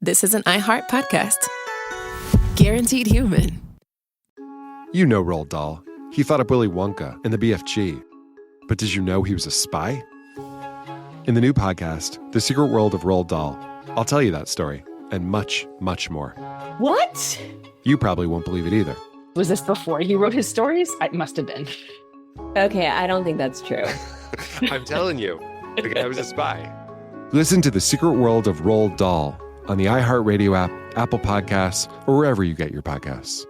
this is an iHeart podcast. Guaranteed human. You know Roald Dahl. He thought up Willy Wonka and the BFG. But did you know he was a spy? In the new podcast, The Secret World of Roald Dahl, I'll tell you that story and much, much more. What? You probably won't believe it either. Was this before he wrote his stories? It must have been. Okay, I don't think that's true. I'm telling you, the guy was a spy. Listen to The Secret World of Roald Dahl on the iHeartRadio app, Apple Podcasts, or wherever you get your podcasts.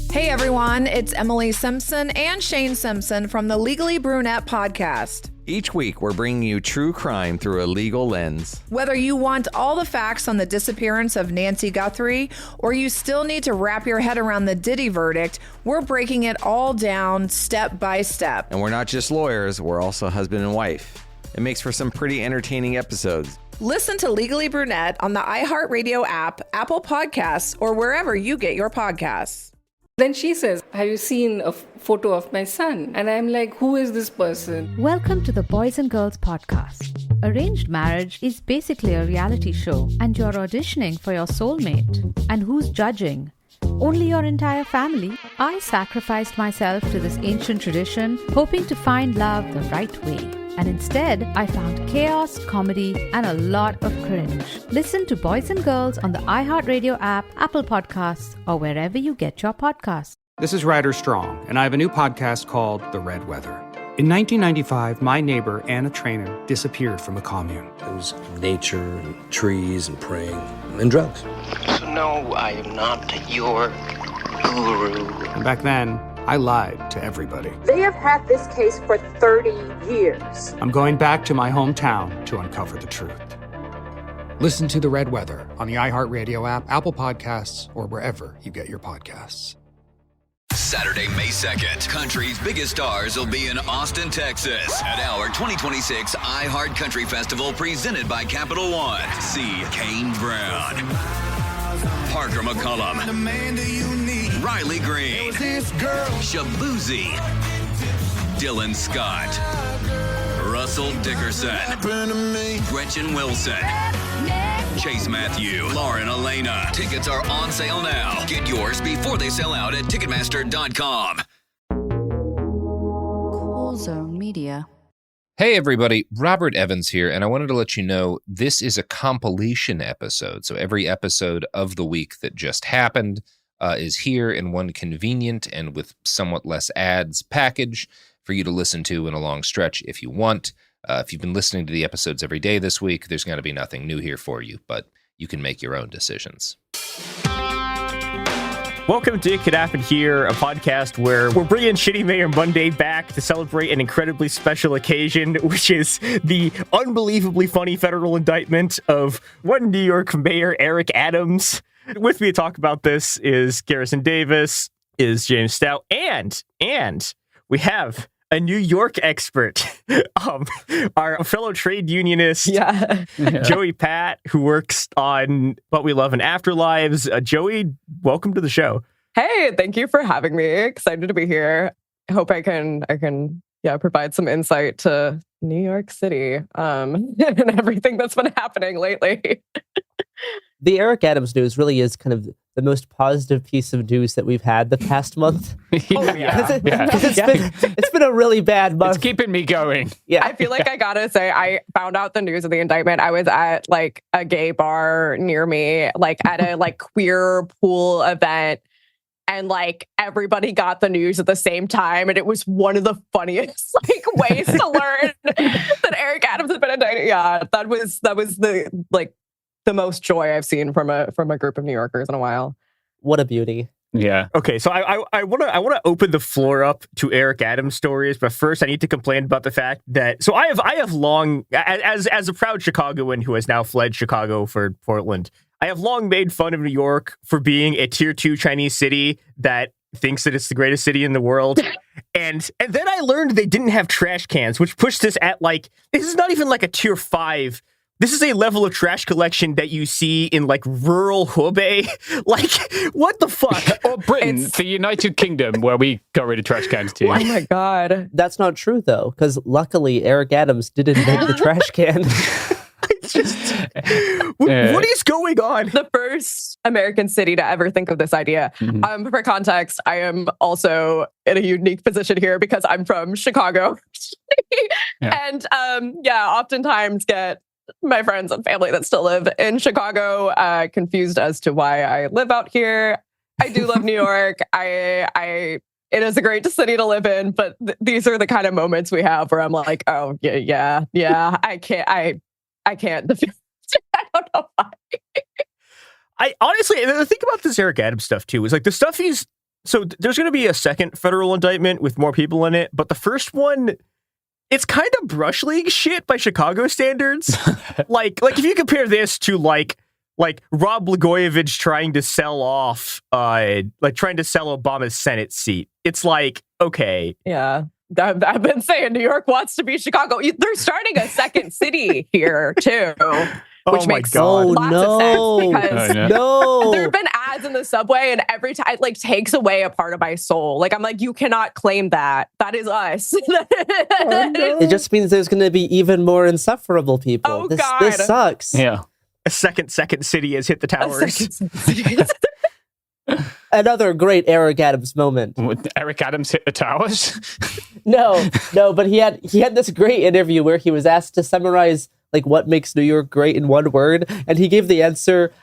Hey everyone, it's Emily Simpson and Shane Simpson from the Legally Brunette podcast. Each week, we're bringing you true crime through a legal lens. Whether you want all the facts on the disappearance of Nancy Guthrie, or you still need to wrap your head around the Diddy verdict, we're breaking it all down step by step. And we're not just lawyers, we're also husband and wife. It makes for some pretty entertaining episodes. Listen to Legally Brunette on the iHeartRadio app, Apple Podcasts, or wherever you get your podcasts. Then she says, have you seen a photo of my son? And I'm like, who is this person? Welcome to the Boys and Girls Podcast. Arranged marriage is basically a reality show, and you're auditioning for your soulmate. And who's judging? Only your entire family. I sacrificed myself to this ancient tradition, hoping to find love the right way. And instead, I found chaos, comedy, and a lot of cringe. Listen to Boys and Girls on the iHeartRadio app, Apple Podcasts, or wherever you get your podcasts. This is Ryder Strong, and I have a new podcast called The Red Weather. In 1995, my neighbor, Anna Trainer, disappeared from a commune. It was nature and trees and praying and drugs. So no, I am not your guru. And back then, I lied to everybody. They have had this case for 30 years. I'm going back to my hometown to uncover the truth. Listen to The Red Weather on the iHeartRadio app, Apple Podcasts, or wherever you get your podcasts. Saturday, May 2nd, country's biggest stars will be in Austin, Texas at our 2026 iHeart Country Festival presented by Capital One. See Kane Brown, Parker McCollum, Riley Green, Shabuzi, Dylan Scott, Russell Dickerson, Gretchen Wilson, Chase Matthew, Lauren Elena. Tickets are on sale now. Get yours before they sell out at Ticketmaster.com. Cool Zone Media. Hey everybody, Robert Evans here, and I wanted to let you know this is a compilation episode. So every episode of the week that just happened is here in one convenient and with somewhat less ads package for you to listen to in a long stretch if you want. If you've been listening to the episodes every day this week, there's going to be nothing new here for you, but you can make your own decisions. Welcome to It Could Happen Here, a podcast where we're bringing Shitty Mayor Monday back to celebrate an incredibly special occasion, which is the unbelievably funny federal indictment of one New York Mayor, Eric Adams. With me to talk about this is Garrison Davis, is James Stout, and we have a New York expert, our fellow trade unionist, Joey Pat, who works on What We Love and Afterlives. Joey, welcome to the show. Hey, thank you for having me. Excited to be here. I hope I can provide some insight to New York City and everything that's been happening lately. The Eric Adams news really is kind of the most positive piece of news that we've had the past month. It's been a really bad month. It's keeping me going. Yeah, I feel like I gotta say, I found out the news of the indictment. I was at like a gay bar near me, like at a like queer pool event. And like everybody got the news at the same time, and it was one of the funniest like ways to learn that Eric Adams had been indicted. Yeah, that was the most joy I've seen from a group of New Yorkers in a while. What a beauty. Yeah. Okay, so I want to open the floor up to Eric Adams stories, but first I need to complain about the fact that I have long, as a proud Chicagoan who has now fled Chicago for Portland, I have long made fun of New York for being a tier 2 Chinese city that thinks that it's the greatest city in the world. And then I learned they didn't have trash cans, which pushed us at like, this is not even like a tier 5. This is a level of trash collection that you see in like rural Hubei. Like, what the fuck? Or Britain, the United Kingdom, where we got rid of trash cans too. Oh my God. That's not true though, because luckily Eric Adams did invent the trash can. What is going on? The first American city to ever think of this idea. For context, I am also in a unique position here because I'm from Chicago. And oftentimes get my friends and family that still live in Chicago confused as to why I live out here. I do love New York. It is a great city to live in, but these are the kind of moments we have where I'm like, oh yeah, I can't defend. I don't know why. I honestly, the thing about this Eric Adams stuff too is like the stuff there's going to be a second federal indictment with more people in it, but the first one, it's kind of brush league shit by Chicago standards. like if you compare this to like Rod Blagojevich trying to sell Obama's Senate seat, it's like, okay, yeah. I've been saying New York wants to be Chicago. They're starting a second city here too, which makes lots of sense because there have been ads in the subway, and every time it takes away a part of my soul. Like I'm like, you cannot claim that. That is us. It just means there's going to be even more insufferable people. Oh, this sucks. Yeah, a second city has hit the towers. Another great Eric Adams moment. Eric Adams hit the towers? No, but he had this great interview where he was asked to summarize what makes New York great in one word, and he gave the answer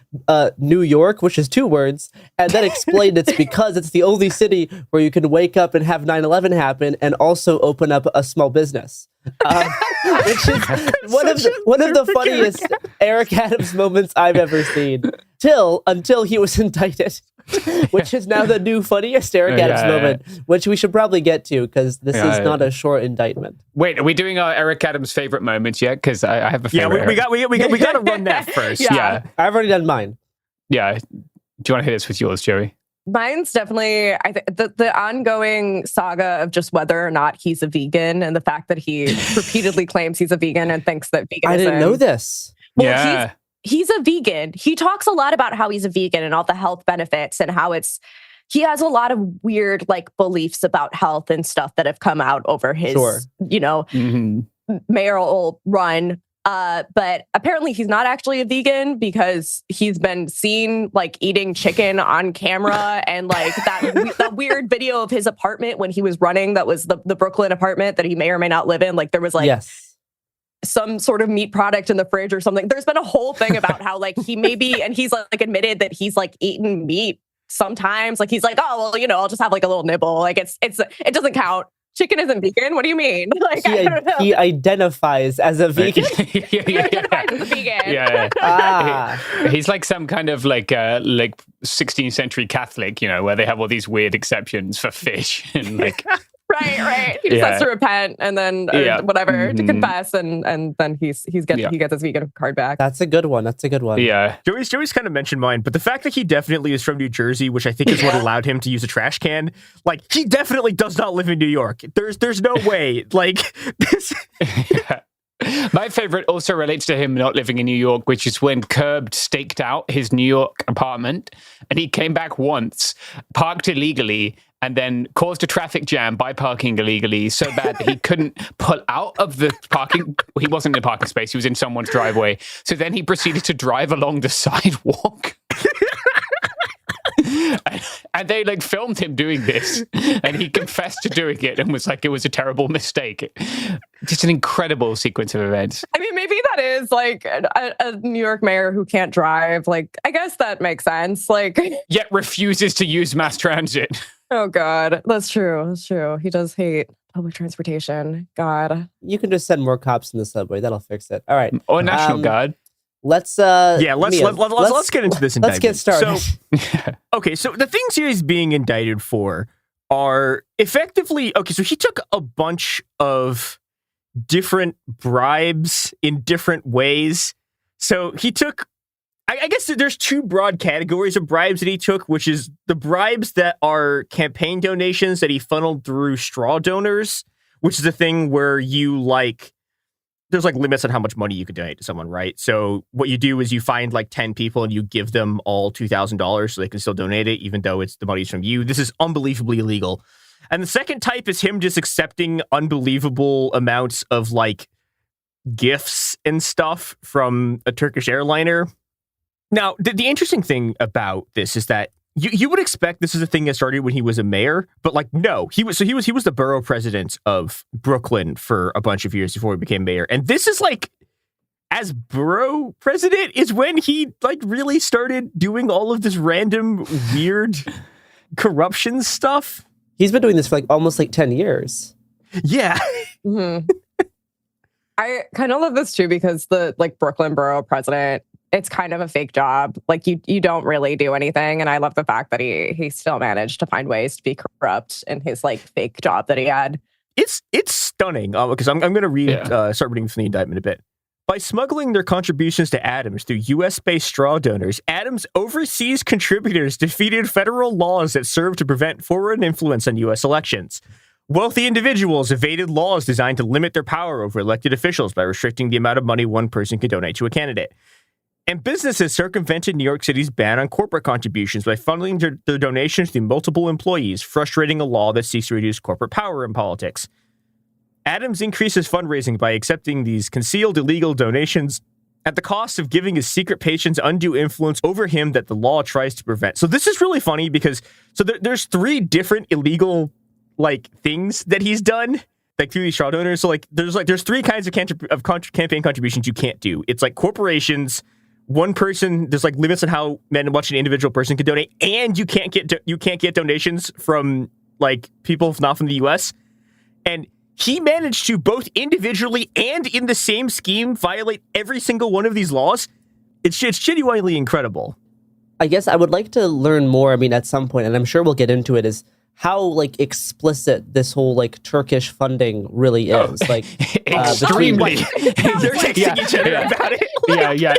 New York, which is 2 words, and then explained it's because it's the only city where you can wake up and have 9/11 happen and also open up a small business. Which is one of the funniest Eric Adams moments I've ever seen. Until he was indicted, which is now the new funniest Eric Adams moment, which we should probably get to because this is not a short indictment. Wait, are we doing our Eric Adams favorite moments yet? Because I have a favorite. Yeah, we got to run that first. Yeah, I've already done mine. Yeah, do you want to hit us with yours, Joey? Mine's definitely, I think, the ongoing saga of just whether or not he's a vegan and the fact that he repeatedly claims he's a vegan and thinks that veganism... I didn't know this. Well, he's a vegan. He talks a lot about how he's a vegan and all the health benefits and how he has a lot of weird beliefs about health and stuff that have come out over his, mayoral run. But apparently he's not actually a vegan because he's been seen eating chicken on camera and that weird video of his apartment when he was running. That was the Brooklyn apartment that he may or may not live in. There was some sort of meat product in the fridge or something. There's been a whole thing about how he maybe, and he's admitted that he's eaten meat sometimes. He's like, oh, well, I'll just have a little nibble. It doesn't count. Chicken isn't vegan. What do you mean? I don't know. He identifies as a vegan. He identifies as a vegan. Yeah. He's some kind of 16th century Catholic, where they have all these weird exceptions for fish and Right. He just has to repent and then whatever to confess, and then he gets his vegan card back. That's a good one. Yeah. Joey's kind of mentioned mine, but the fact that he definitely is from New Jersey, which I think is what allowed him to use a trash can, he definitely does not live in New York. There's no way. This. My favorite also relates to him not living in New York, which is when Curbed staked out his New York apartment, and he came back once, parked illegally, and then caused a traffic jam by parking illegally so bad that he couldn't pull out of the parking. He wasn't in a parking space. He was in someone's driveway. So then he proceeded to drive along the sidewalk. And they filmed him doing this, and he confessed to doing it and was it was a terrible mistake. Just an incredible sequence of events. I mean, maybe that is a New York mayor who can't drive. I guess that makes sense. Yet refuses to use mass transit. Oh God, that's true. He does hate public transportation. God, you can just send more cops in the subway. That'll fix it. All right, or National Guard. Let's get into this indictment. Let's get started. So the things he's being indicted for are effectively so he took a bunch of different bribes in different ways. So he took, I guess there's 2 broad categories of bribes that he took, which is the bribes that are campaign donations that he funneled through straw donors, which is the thing where you there's limits on how much money you can donate to someone, right? So what you do is you find 10 people and you give them all $2,000 so they can still donate it, even though the money's from you. This is unbelievably illegal. And the second type is him just accepting unbelievable amounts of gifts and stuff from a Turkish airliner. Now, the interesting thing about this is that you would expect this is a thing that started when he was a mayor, but like, no, he was the borough president of Brooklyn for a bunch of years before he became mayor. And this is like, as borough president is when he like really started doing all of this random weird corruption stuff. He's been doing this for like almost like 10 years. Yeah. Mm-hmm. I kind of love this too because the like Brooklyn borough president, it's kind of a fake job. Like you don't really do anything. And I love the fact that he still managed to find ways to be corrupt in his like fake job that he had. It's stunning because I'm going to start reading from the indictment a bit. By smuggling their contributions to Adams through U.S.-based straw donors, Adams' overseas contributors defeated federal laws that serve to prevent foreign influence on U.S. elections. Wealthy individuals evaded laws designed to limit their power over elected officials by restricting the amount of money one person can donate to a candidate. And businesses circumvented New York City's ban on corporate contributions by funneling their donations through multiple employees, frustrating a law that seeks to reduce corporate power in politics. Adams increases fundraising by accepting these concealed illegal donations at the cost of giving his secret patients undue influence over him that the law tries to prevent. So this is really funny because there's 3 different illegal like things that he's done like through these straw donors. So like there's 3 kinds of campaign contributions you can't do. It's like corporations, one person. There's like limits on how much an individual person can donate, and you can't get donations from like people not from the U.S. And he managed to both individually and in the same scheme violate every single one of these laws. It's genuinely incredible. I guess I would like to learn more, I mean, at some point, and I'm sure we'll get into it, is how like explicit this whole like Turkish funding really is. Like extremely. They're texting each other about it. Yeah.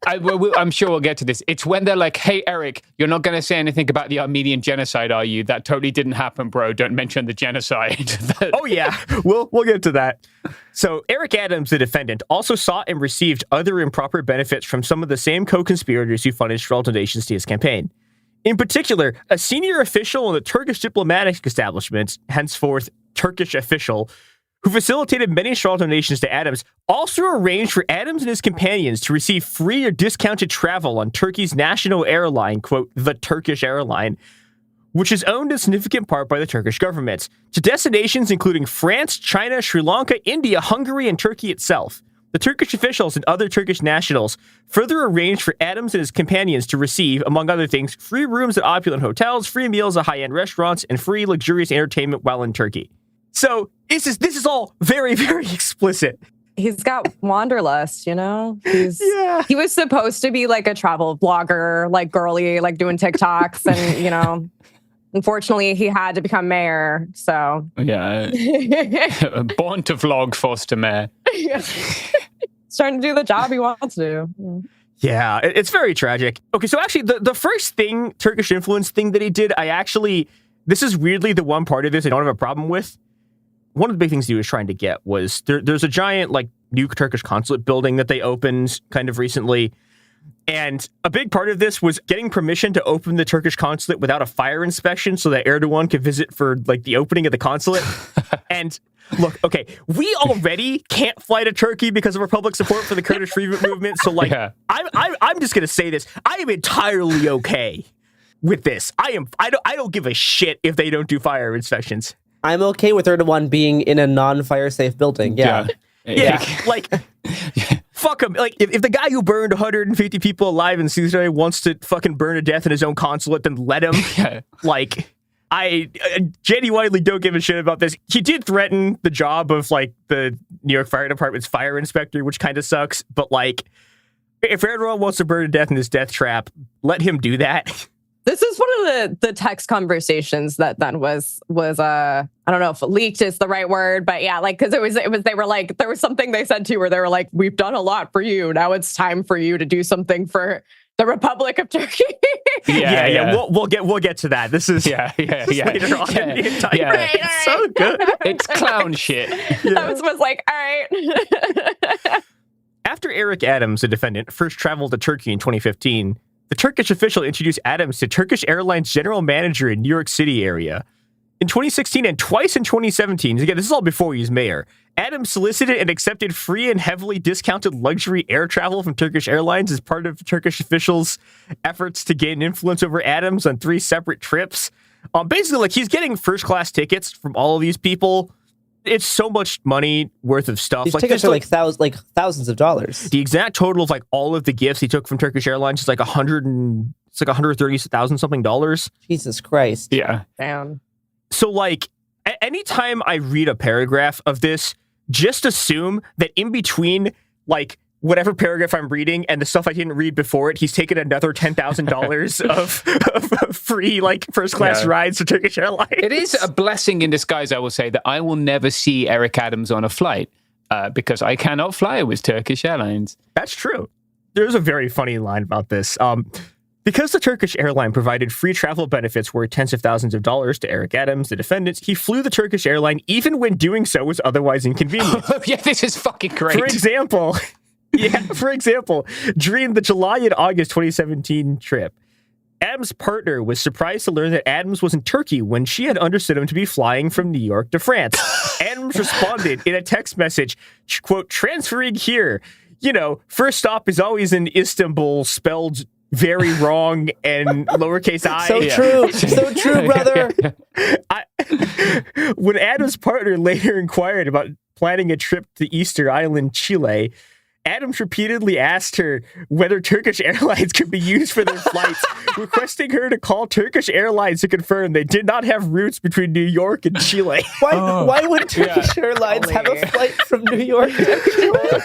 I'm sure we'll get to this. It's when they're like, hey, Eric, you're not going to say anything about the Armenian genocide, are you? That totally didn't happen, bro. Don't mention the genocide. Oh, yeah. We'll get to that. So Eric Adams, the defendant, also sought and received other improper benefits from some of the same co-conspirators who funded straw donations to his campaign. In particular, a senior official in the Turkish diplomatic establishment, henceforth Turkish official, who facilitated many straw donations to Adams, also arranged for Adams and his companions to receive free or discounted travel on Turkey's national airline, quote, the Turkish airline, which is owned in significant part by the Turkish government, to destinations including France, China, Sri Lanka, India, Hungary, and Turkey itself. The Turkish officials and other Turkish nationals further arranged for Adams and his companions to receive, among other things, free rooms at opulent hotels, free meals at high-end restaurants, and free luxurious entertainment while in Turkey. So this is all very, very explicit. He's got wanderlust, you know? He was supposed to be like a travel vlogger, like girly, like doing TikToks and, you know, unfortunately he had to become mayor, so. Yeah. Born to vlog, forced to mayor. He's trying to do the job he wants to do. Yeah, it's very tragic. Okay, so actually the first thing, Turkish influence thing that he did, this is weirdly the one part of this I don't have a problem with. One of the big things he was trying to get was there's a giant like new Turkish consulate building that they opened kind of recently. And a big part of this was getting permission to open the Turkish consulate without a fire inspection so that Erdogan could visit for like the opening of the consulate. And look, okay, we already can't fly to Turkey because of our public support for the Kurdish free movement. So like, I'm just going to say this. I am entirely okay with this. I don't give a shit if they don't do fire inspections. I'm okay with Erdogan being in a non-fire safe building. Yeah. Like, fuck him. Like, if the guy who burned 150 people alive in Caesarea wants to fucking burn to death in his own consulate, then let him. Like, I genuinely don't give a shit about this. He did threaten the job of, like, the New York Fire Department's fire inspector, which kind of sucks. But, like, if Erdogan wants to burn to death in his death trap, let him do that. This is one of the text conversations that then was I don't know if leaked is the right word, but yeah, like, because it was they were like, there was something they said too where they were like, we've done a lot for you, now it's time for you to do something for the Republic of Turkey. Yeah. We'll get to that. This is later on in the entire It's so good. It's clown shit. That was like, all right. After Eric Adams, the defendant, first traveled to Turkey in 2015, the Turkish official introduced Adams to Turkish Airlines general manager in New York City area. in 2016 and twice in 2017. Again, this is all before he was mayor. Adams solicited and accepted free and heavily discounted luxury air travel from Turkish Airlines as part of Turkish officials' efforts to gain influence over Adams on 3 separate trips. Basically, like, he's getting first-class tickets from all of these people. It's so much money worth of stuff. These tickets are like thousands of dollars. The exact total of like all of the gifts he took from Turkish Airlines is like $130,000 something dollars. Jesus Christ. Yeah. Damn. So like anytime I read a paragraph of this, just assume that in between like whatever paragraph I'm reading and the stuff I didn't read before it, he's taken another $10,000 of free like first class rides to Turkish Airlines. It is a blessing in disguise, I will say, that I will never see Eric Adams on a flight because I cannot fly with Turkish Airlines. That's true. There's a very funny line about this. Because the Turkish airline provided free travel benefits worth tens of thousands of dollars to Eric Adams, the defendants, he flew the Turkish airline even when doing so was otherwise inconvenient. Yeah, this is fucking great. For example, during the July and August 2017 trip, Adams' partner was surprised to learn that Adams was in Turkey when she had understood him to be flying from New York to France. Adams responded in a text message, quote, transferring here. You know, first stop is always in Istanbul, spelled very wrong and lowercase I. So true, brother. When Adams' partner later inquired about planning a trip to Easter Island, Chile, Adams repeatedly asked her whether Turkish Airlines could be used for their flights, requesting her to call Turkish Airlines to confirm they did not have routes between New York and Chile. Why would Turkish Airlines have a flight from New York to Chile?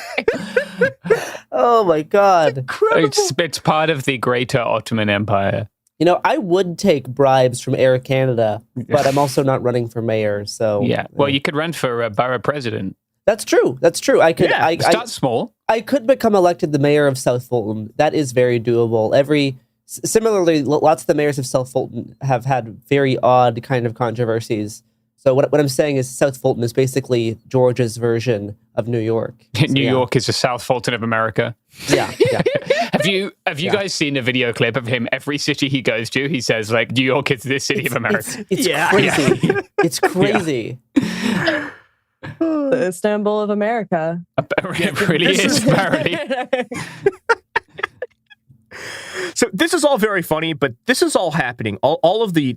Oh my God. It's part of the greater Ottoman Empire. You know, I would take bribes from Air Canada, but I'm also not running for mayor, so... Yeah, well, you could run for borough president. That's true. I could. Start small. I could become elected the mayor of South Fulton. That is very doable. Similarly, lots of the mayors of South Fulton have had very odd kind of controversies. So what I'm saying is South Fulton is basically Georgia's version of New York. So, New York is the South Fulton of America. Yeah. Have you guys seen a video clip of him? Every city he goes to, he says like, New York is this city of America. It's crazy. It's crazy. The Istanbul of America. It really is, apparently. So this is all very funny, but this is all happening. All of the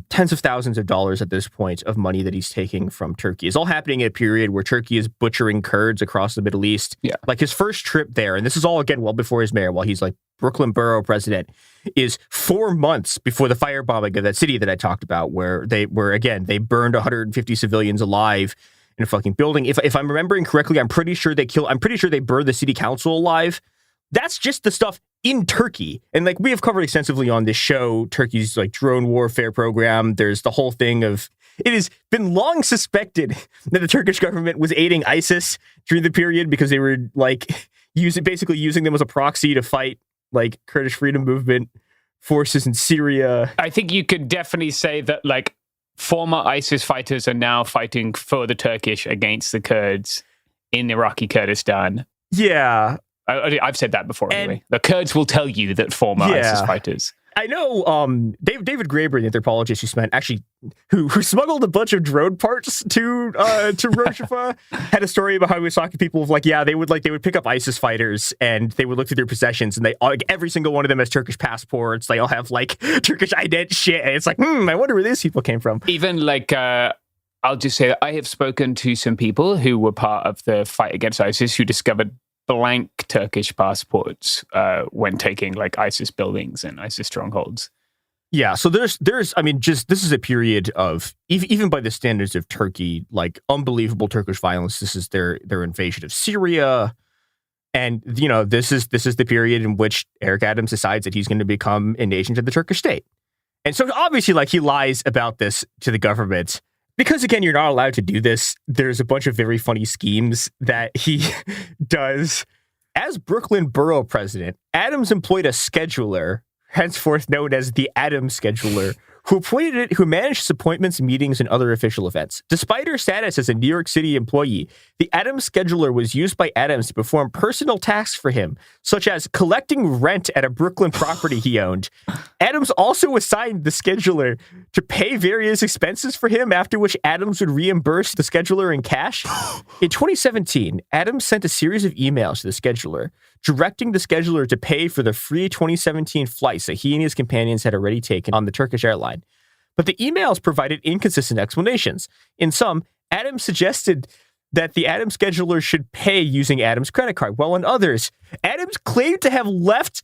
tens of thousands of dollars at this point of money that he's taking from Turkey is all happening at a period where Turkey is butchering Kurds across the Middle East. Yeah. Like his first trip there, and this is all, again, well before his mayor, while he's like Brooklyn borough president, is 4 months before the firebombing of that city that I talked about, where they burned 150 civilians alive in a fucking building. If I'm remembering correctly, I'm pretty sure they burned the city council alive. That's just the stuff in Turkey. And like we have covered extensively on this show, Turkey's like drone warfare program. There's the whole thing of, it has been long suspected that the Turkish government was aiding ISIS during the period because they were like basically using them as a proxy to fight like Kurdish freedom movement forces in Syria. I think you could definitely say that like former ISIS fighters are now fighting for the Turkish against the Kurds in Iraqi Kurdistan. Yeah. I've said that before anyway. The Kurds will tell you that former ISIS fighters. I know David Graeber, the anthropologist who smuggled a bunch of drone parts to Rojava, had a story about how he was talking to people of like, yeah, they would pick up ISIS fighters and they would look through their possessions and they every single one of them has Turkish passports. They all have like Turkish ident shit. And it's like, I wonder where these people came from. Even like I'll just say that I have spoken to some people who were part of the fight against ISIS who discovered blank Turkish passports when taking like ISIS buildings and ISIS strongholds. Yeah, so there's I mean, just this is a period of even by the standards of Turkey, like unbelievable Turkish violence. This is their invasion of Syria, and you know this is the period in which Eric Adams decides that he's going to become an agent of the Turkish state, and so obviously like he lies about this to the government. Because, again, you're not allowed to do this, there's a bunch of very funny schemes that he does. As Brooklyn borough president, Adams employed a scheduler, henceforth known as the Adams scheduler, who managed his appointments, meetings, and other official events. Despite her status as a New York City employee, the Adams scheduler was used by Adams to perform personal tasks for him, such as collecting rent at a Brooklyn property he owned, Adams also assigned the scheduler to pay various expenses for him, after which Adams would reimburse the scheduler in cash. In 2017, Adams sent a series of emails to the scheduler, directing the scheduler to pay for the free 2017 flights that he and his companions had already taken on the Turkish airline. But the emails provided inconsistent explanations. In some, Adams suggested that the Adams scheduler should pay using Adams' credit card, while in others, Adams claimed to have left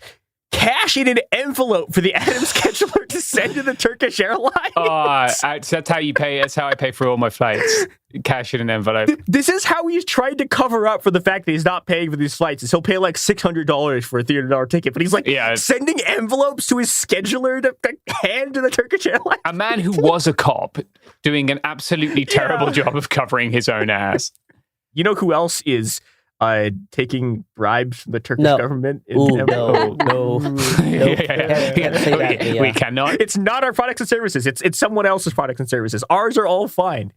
cash in an envelope for the Adams scheduler to send to the Turkish airline. That's how you pay. That's how I pay for all my flights. Cash in an envelope. This is how he's trying to cover up for the fact that he's not paying for these flights. Is he'll pay like $600 for a $300 ticket, but he's like sending envelopes to his scheduler to hand to the Turkish airline. A man who was a cop doing an absolutely terrible job of covering his own ass. You know who else is taking bribes from the Turkish government? No. We cannot. It's not our products and services. It's someone else's products and services. Ours are all fine.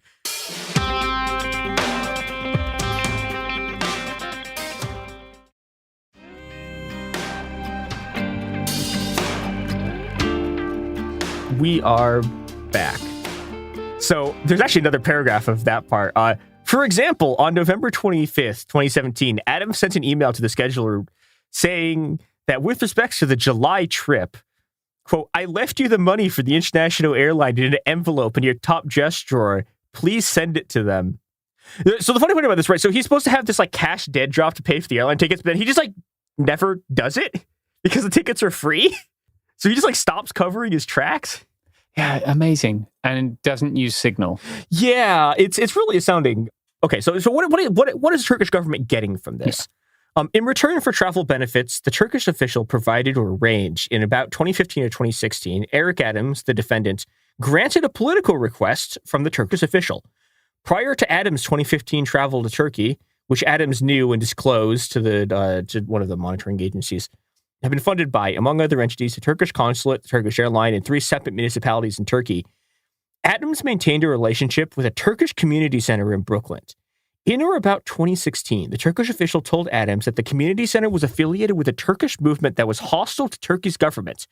We are back. So there's actually another paragraph of that part. For example, on November 25th, 2017, Adams sent an email to the scheduler saying that with respect to the July trip, quote, I left you the money for the international airline in an envelope in your top dress drawer. Please send it to them. So the funny part about this, right? So he's supposed to have this like cash dead drop to pay for the airline tickets, but then he just like never does it because the tickets are free. So he just like stops covering his tracks. Yeah, amazing. And doesn't use Signal. Yeah, it's really astounding. Okay, so what is the Turkish government getting from this? Yeah. In return for travel benefits, the Turkish official provided or arranged in about 2015 or 2016, Eric Adams, the defendant, granted a political request from the Turkish official. Prior to Adams' 2015 travel to Turkey, which Adams knew and disclosed to one of the monitoring agencies, have been funded by, among other entities, the Turkish consulate, the Turkish airline, and 3 separate municipalities in Turkey. Adams maintained a relationship with a Turkish community center in Brooklyn. In or about 2016, the Turkish official told Adams that the community center was affiliated with a Turkish movement that was hostile to Turkey's government,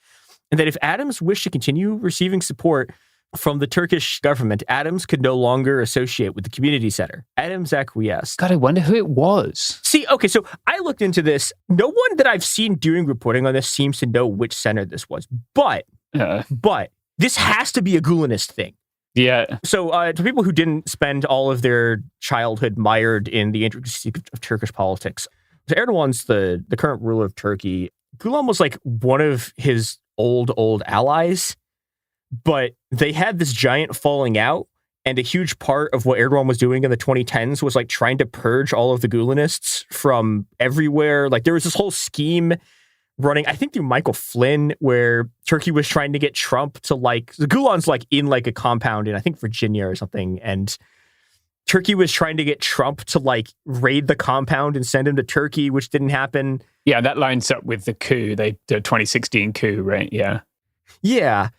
and that if Adams wished to continue receiving support from the Turkish government, Adams could no longer associate with the community center. Adams acquiesced. God, I wonder who it was. See, okay, so I looked into this. No one that I've seen doing reporting on this seems to know which center this was. But this has to be a Gulenist thing. Yeah. So to people who didn't spend all of their childhood mired in the intricacies of Turkish politics, so Erdogan's the current ruler of Turkey. Gulen was like one of his old allies, but they had this giant falling out, and a huge part of what Erdogan was doing in the 2010s was like trying to purge all of the Gulenists from everywhere. Like there was this whole scheme running, I think through Michael Flynn, where Turkey was trying to get Trump to like, the Gulen's like in like a compound in I think Virginia or something, and Turkey was trying to get Trump to like raid the compound and send him to Turkey, which didn't happen. Yeah, that lines up with the coup, the 2016 coup, right? Yeah. Yeah.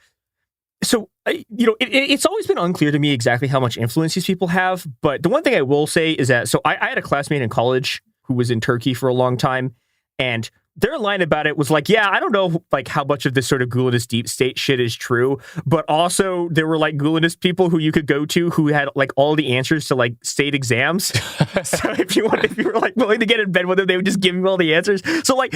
So, it's always been unclear to me exactly how much influence these people have. But the one thing I will say is that, so I had a classmate in college who was in Turkey for a long time, and their line about it was like, yeah, I don't know like how much of this sort of Gulenist deep state shit is true, but also there were like Gulenist people who you could go to who had like all the answers to like state exams. So if you were like willing to get in bed with them, they would just give you all the answers. So like,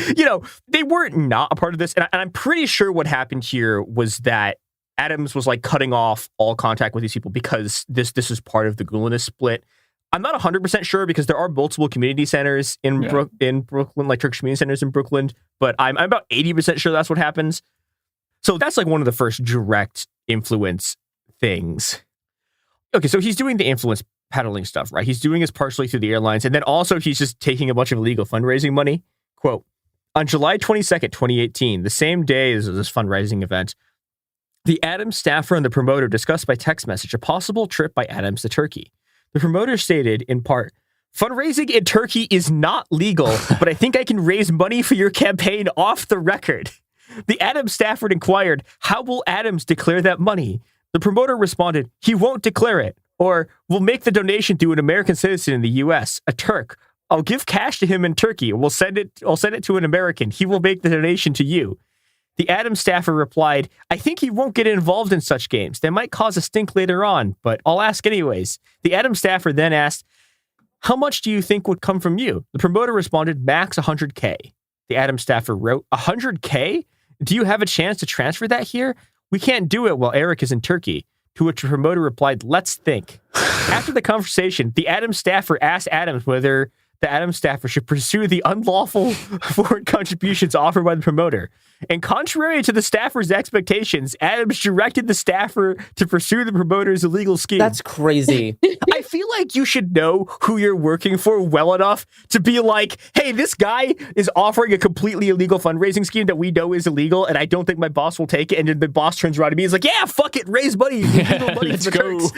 they weren't not a part of this. And I'm pretty sure what happened here was that Adams was like cutting off all contact with these people because this is part of the Gulenist split. I'm not 100% sure because there are multiple community centers in Brooklyn, like Turkish community centers in Brooklyn, but I'm about 80% sure that's what happens. So that's like one of the first direct influence things. Okay, so he's doing the influence peddling stuff, right? He's doing this partially through the airlines, and then also he's just taking a bunch of illegal fundraising money. Quote, on July 22nd, 2018, the same day as this fundraising event, the Adams staffer and the promoter discussed by text message a possible trip by Adams to Turkey. The promoter stated, in part, fundraising in Turkey is not legal, but I think I can raise money for your campaign off the record. The Adams staffer inquired, how will Adams declare that money? The promoter responded, he won't declare it. Or, we'll make the donation through an American citizen in the U.S., a Turk. I'll give cash to him in Turkey. I'll send it to an American. He will make the donation to you. The Adams staffer replied, "I think he won't get involved in such games. They might cause a stink later on, but I'll ask anyways." The Adams staffer then asked, "How much do you think would come from you?" The promoter responded, "Max 100K. The Adams staffer wrote, 100K? Do you have a chance to transfer that here? We can't do it while Eric is in Turkey." To which the promoter replied, "Let's think." After the conversation, the Adams staffer asked Adams whether the Adams staffer should pursue the unlawful foreign contributions offered by the promoter. And contrary to the staffer's expectations, Adams directed the staffer to pursue the promoter's illegal scheme. That's crazy. I feel like you should know who you're working for well enough to be like, hey, this guy is offering a completely illegal fundraising scheme that we know is illegal, and I don't think my boss will take it. And then the boss turns around to me and is like, yeah, fuck it, raise money. Money let's go.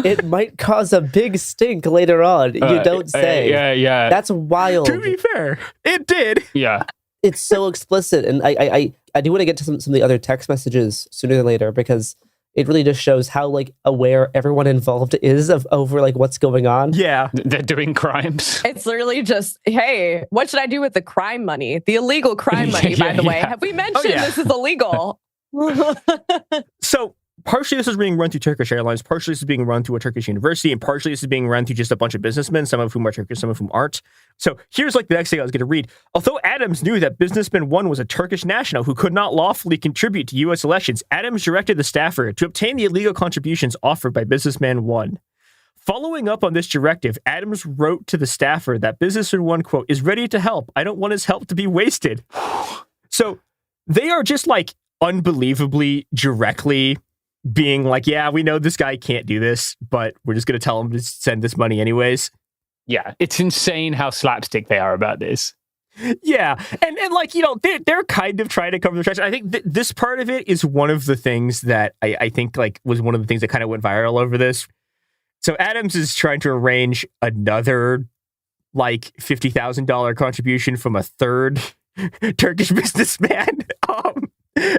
It might cause a big stink later on. You don't say. Yeah. That's wild. To be fair, it did. Yeah. It's so explicit. And I do want to get to some of the other text messages sooner than later, because it really just shows how like aware everyone involved is of over like what's going on. Yeah. They're doing crimes. It's literally just, hey, what should I do with the crime money? The illegal crime money, by the way. Have we mentioned this is illegal? So partially this is being run through Turkish Airlines, partially this is being run through a Turkish university, and partially this is being run through just a bunch of businessmen, some of whom are Turkish, some of whom aren't. So here's like the next thing I was going to read. Although Adams knew that businessman 1 was a Turkish national who could not lawfully contribute to U.S. elections, Adams directed the staffer to obtain the illegal contributions offered by businessman 1. Following up on this directive, Adams wrote to the staffer that businessman 1, quote, "is ready to help. I don't want his help to be wasted." So they are just like unbelievably directly being like, yeah, we know this guy can't do this, but we're just going to tell him to send this money anyways. Yeah, it's insane how slapstick they are about this. Yeah, and like, you know, they're kind of trying to cover the tracks. I think this part of it is one of the things that I think like was one of the things that kind of went viral over this. So Adams is trying to arrange another like $50,000 contribution from a third Turkish businessman.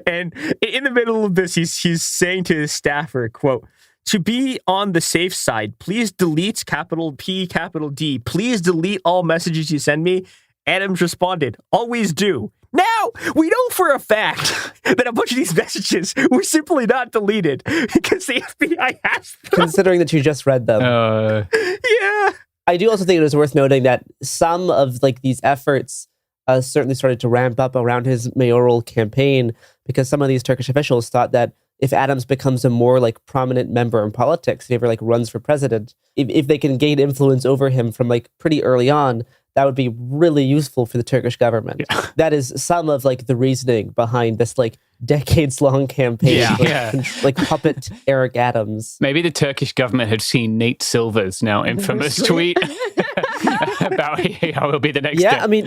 And in the middle of this, he's saying to his staffer, quote, "To be on the safe side, please delete capital P, capital D. Please delete all messages you send me." Adams responded, "Always do." Now, we know for a fact that a bunch of these messages were simply not deleted because the FBI has them. Considering that you just read them. Yeah. I do also think it is worth noting that some of like these efforts certainly started to ramp up around his mayoral campaign, because some of these Turkish officials thought that if Adams becomes a more like prominent member in politics, if he ever like runs for president, if they can gain influence over him from like pretty early on, that would be really useful for the Turkish government. Yeah. That is some of like the reasoning behind this like decades-long campaign, like puppet Eric Adams. Maybe the Turkish government had seen Nate Silver's now infamous tweet about how he'll be the next. Yeah, I mean,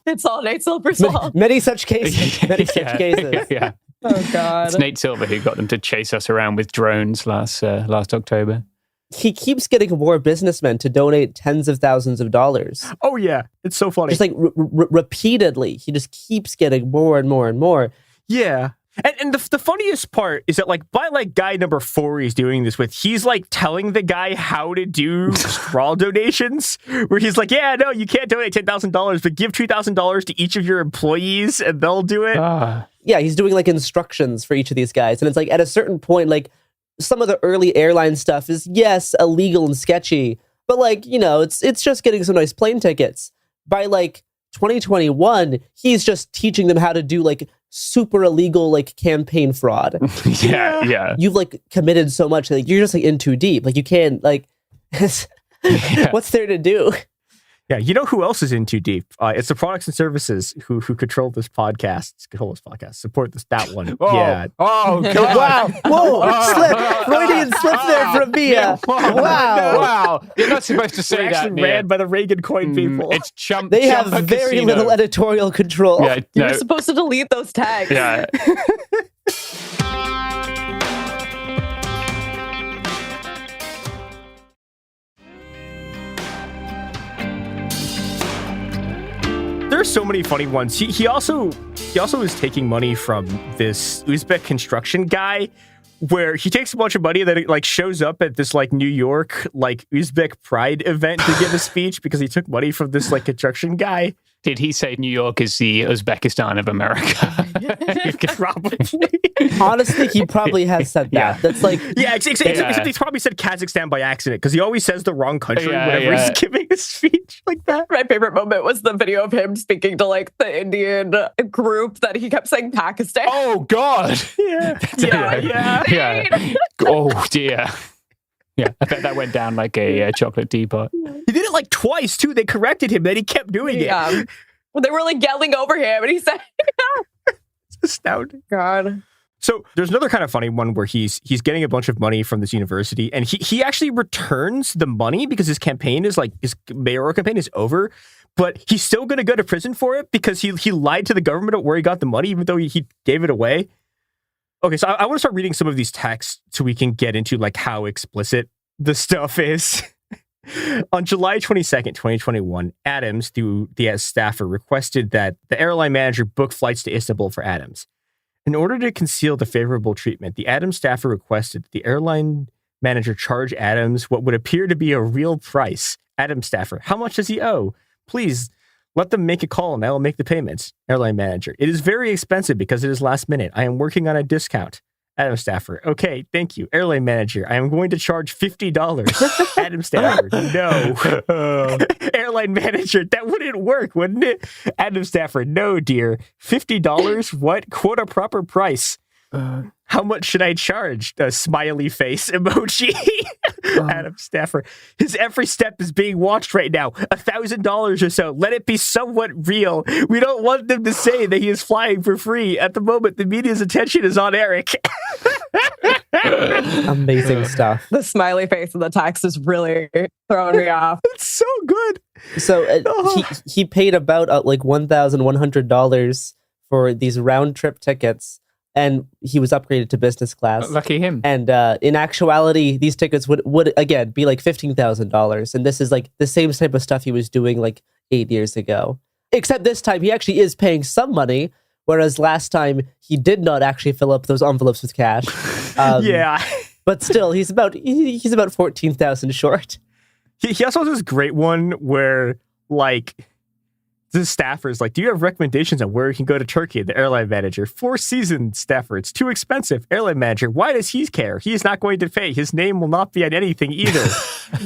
it's all Nate Silver's fault. Many such cases. Many such cases. Yeah. Oh God. It's Nate Silver who got them to chase us around with drones last October. He keeps getting more businessmen to donate tens of thousands of dollars. Oh yeah, it's so funny. Just like repeatedly, he just keeps getting more and more and more. Yeah. And the funniest part is that like by like guy number 4 he's doing this with, he's like telling the guy how to do straw donations, where he's like, yeah, no, you can't donate $10,000, but give $2,000 to each of your employees and they'll do it. Yeah, he's doing like instructions for each of these guys. And it's like at a certain point, like some of the early airline stuff is, yes, illegal and sketchy, but like, you know, it's just getting some nice plane tickets. By like 2021, he's just teaching them how to do like super illegal like campaign fraud. Yeah. You've like committed so much, like you're just like in too deep. Like you can't like what's there to do? Yeah, you know who else is in too deep? It's the products and services who control this podcast. Support that one. Oh, yeah. Oh God! Wow! Whoa! Slip! Freudian slip there from Mia. Wow! Wow! You're not supposed to say that. Ran by the Reagan coin people. It's chump. They have very little editorial control. Yeah, you were supposed to delete those tags. Yeah. There are so many funny ones. He also is taking money from this Uzbek construction guy, where he takes a bunch of money that it, like shows up at this like New York like Uzbek Pride event to give a speech because he took money from this like construction guy. Did he say New York is the Uzbekistan of America? Probably. Honestly, he probably has said that. Yeah. That's like... Except he's probably said Kazakhstan by accident, because he always says the wrong country whenever he's giving a speech like that. My favorite moment was the video of him speaking to like the Indian group that he kept saying Pakistan. Oh, God. Yeah. Oh, dear. Yeah, I bet that went down like a chocolate teapot. He did it like twice, too. They corrected him, then he kept doing it. Yeah. They were like yelling over him, and he said, It's astounding. God. So there's another kind of funny one where he's getting a bunch of money from this university, and he actually returns the money because his campaign is like, his mayoral campaign is over, but he's still going to go to prison for it because he lied to the government of where he got the money, even though he gave it away. Okay, so I want to start reading some of these texts so we can get into like how explicit the stuff is. On July 22nd, 2021, Adams, through the staffer, requested that the airline manager book flights to Istanbul for Adams. In order to conceal the favorable treatment, the Adams staffer requested that the airline manager charge Adams what would appear to be a real price. Adams staffer, how much does he owe? Please, let them make a call and I will make the payments. Airline manager, it is very expensive because it is last minute. I am working on a discount. Adam staffer, okay, thank you. Airline manager, I am going to charge $50. Adam staffer, no. Airline manager, that wouldn't work, wouldn't it? Adam staffer, no, dear. $50? What? Quote a proper price. How much should I charge? The smiley face emoji. Adam staffer, his every step is being watched right now. $1,000 or so. Let it be somewhat real. We don't want them to say that he is flying for free. At the moment, the media's attention is on Eric. Amazing stuff. The smiley face in the text is really throwing me off. It's so good. So he paid about like $1,100 for these round trip tickets, and he was upgraded to business class. Lucky him. And in actuality, these tickets would again be like $15,000. And this is like the same type of stuff he was doing like 8 years ago. Except this time he actually is paying some money, whereas last time he did not actually fill up those envelopes with cash. Yeah. But still, he's about 14,000 short. He also has this great one where like the staffer is like, do you have recommendations on where we can go to Turkey? The airline manager, Four Seasons staffer, it's too expensive. Airline manager, why does he care? He is not going to pay. His name will not be on anything either.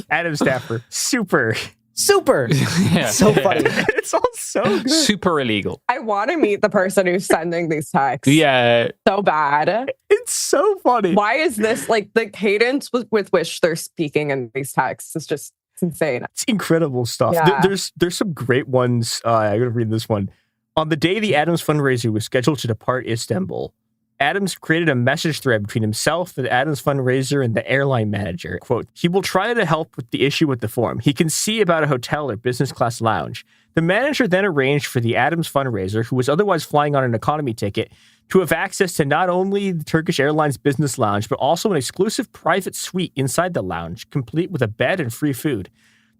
Adam staffer, super. Yeah. So funny. It's all so good. Super illegal. I want to meet the person who's sending these texts. Yeah. So bad. It's so funny. Why is this like the cadence with which they're speaking in these texts is just insane. It's incredible stuff. Yeah. There's some great ones. I'm going to read this one. On the day the Adams fundraiser was scheduled to depart Istanbul, Adams created a message thread between himself, the Adams fundraiser, and the airline manager. Quote, he will try to help with the issue with the form. He can see about a hotel or business class lounge. The manager then arranged for the Adams fundraiser, who was otherwise flying on an economy ticket, to have access to not only the Turkish Airlines business lounge, but also an exclusive private suite inside the lounge, complete with a bed and free food.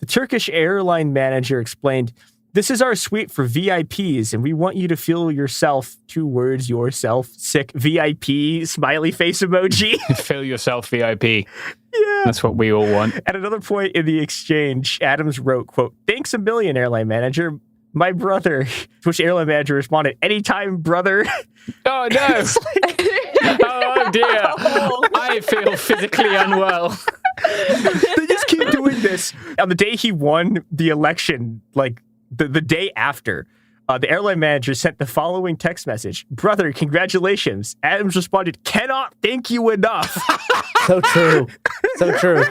The Turkish airline manager explained, this is our suite for VIPs, and we want you to feel yourself, 2 words, yourself, sick, VIP, smiley face emoji. Feel yourself VIP. Yeah. That's what we all want. At another point in the exchange, Adams wrote, quote, thanks a million, airline manager. My brother, to which airline manager responded, anytime, brother. Oh, no. Oh, dear. I feel physically unwell. They just keep doing this. On the day he won the election, like the day after, the airline manager sent the following text message. Brother, congratulations. Adams responded, cannot thank you enough. So true. So true.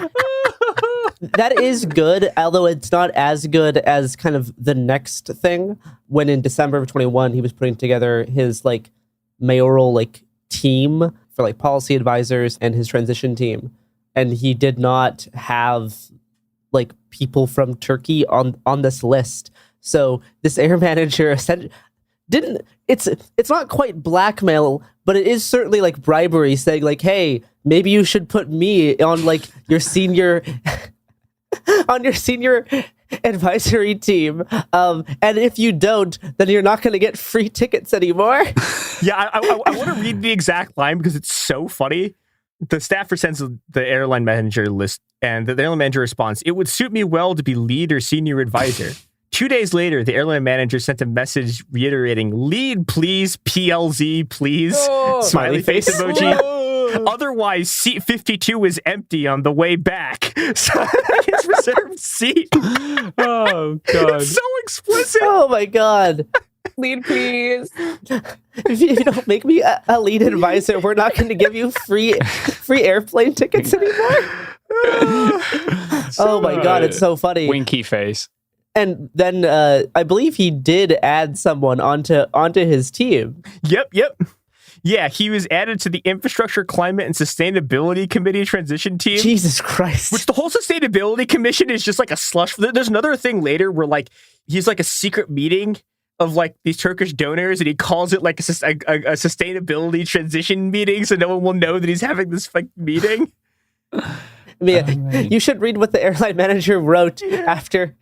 That is good, although it's not as good as kind of the next thing. When in December of 21, he was putting together his like mayoral like team for like policy advisors and his transition team. And he did not have like people from Turkey on this list. So this air manager it's not quite blackmail, but it is certainly like bribery, saying like, hey, maybe you should put me on like your senior on your senior advisory team. And if you don't, then you're not going to get free tickets anymore. Yeah, I want to read the exact line because it's so funny. The staffer sends the airline manager list, and the airline manager responds, it would suit me well to be lead or senior advisor. 2 days later, the airline manager sent a message reiterating, "Lead, please, PLZ, please." Smiley face emoji. Otherwise, seat 52 is empty on the way back. So his reserved seat. Oh, God. It's so explicit. Oh, my God. Lead, please. If you don't make me a lead advisor, we're not going to give you free airplane tickets anymore. Oh, my God. It's so funny. Winky face. And then I believe he did add someone onto his team. Yep. Yeah, he was added to the Infrastructure, Climate, and Sustainability Committee transition team. Jesus Christ. Which the whole Sustainability Commission is just like a slush. There's another thing later where like he's like a secret meeting of like these Turkish donors, and he calls it like a sustainability transition meeting, so no one will know that he's having this like meeting. You should read what the airline manager wrote after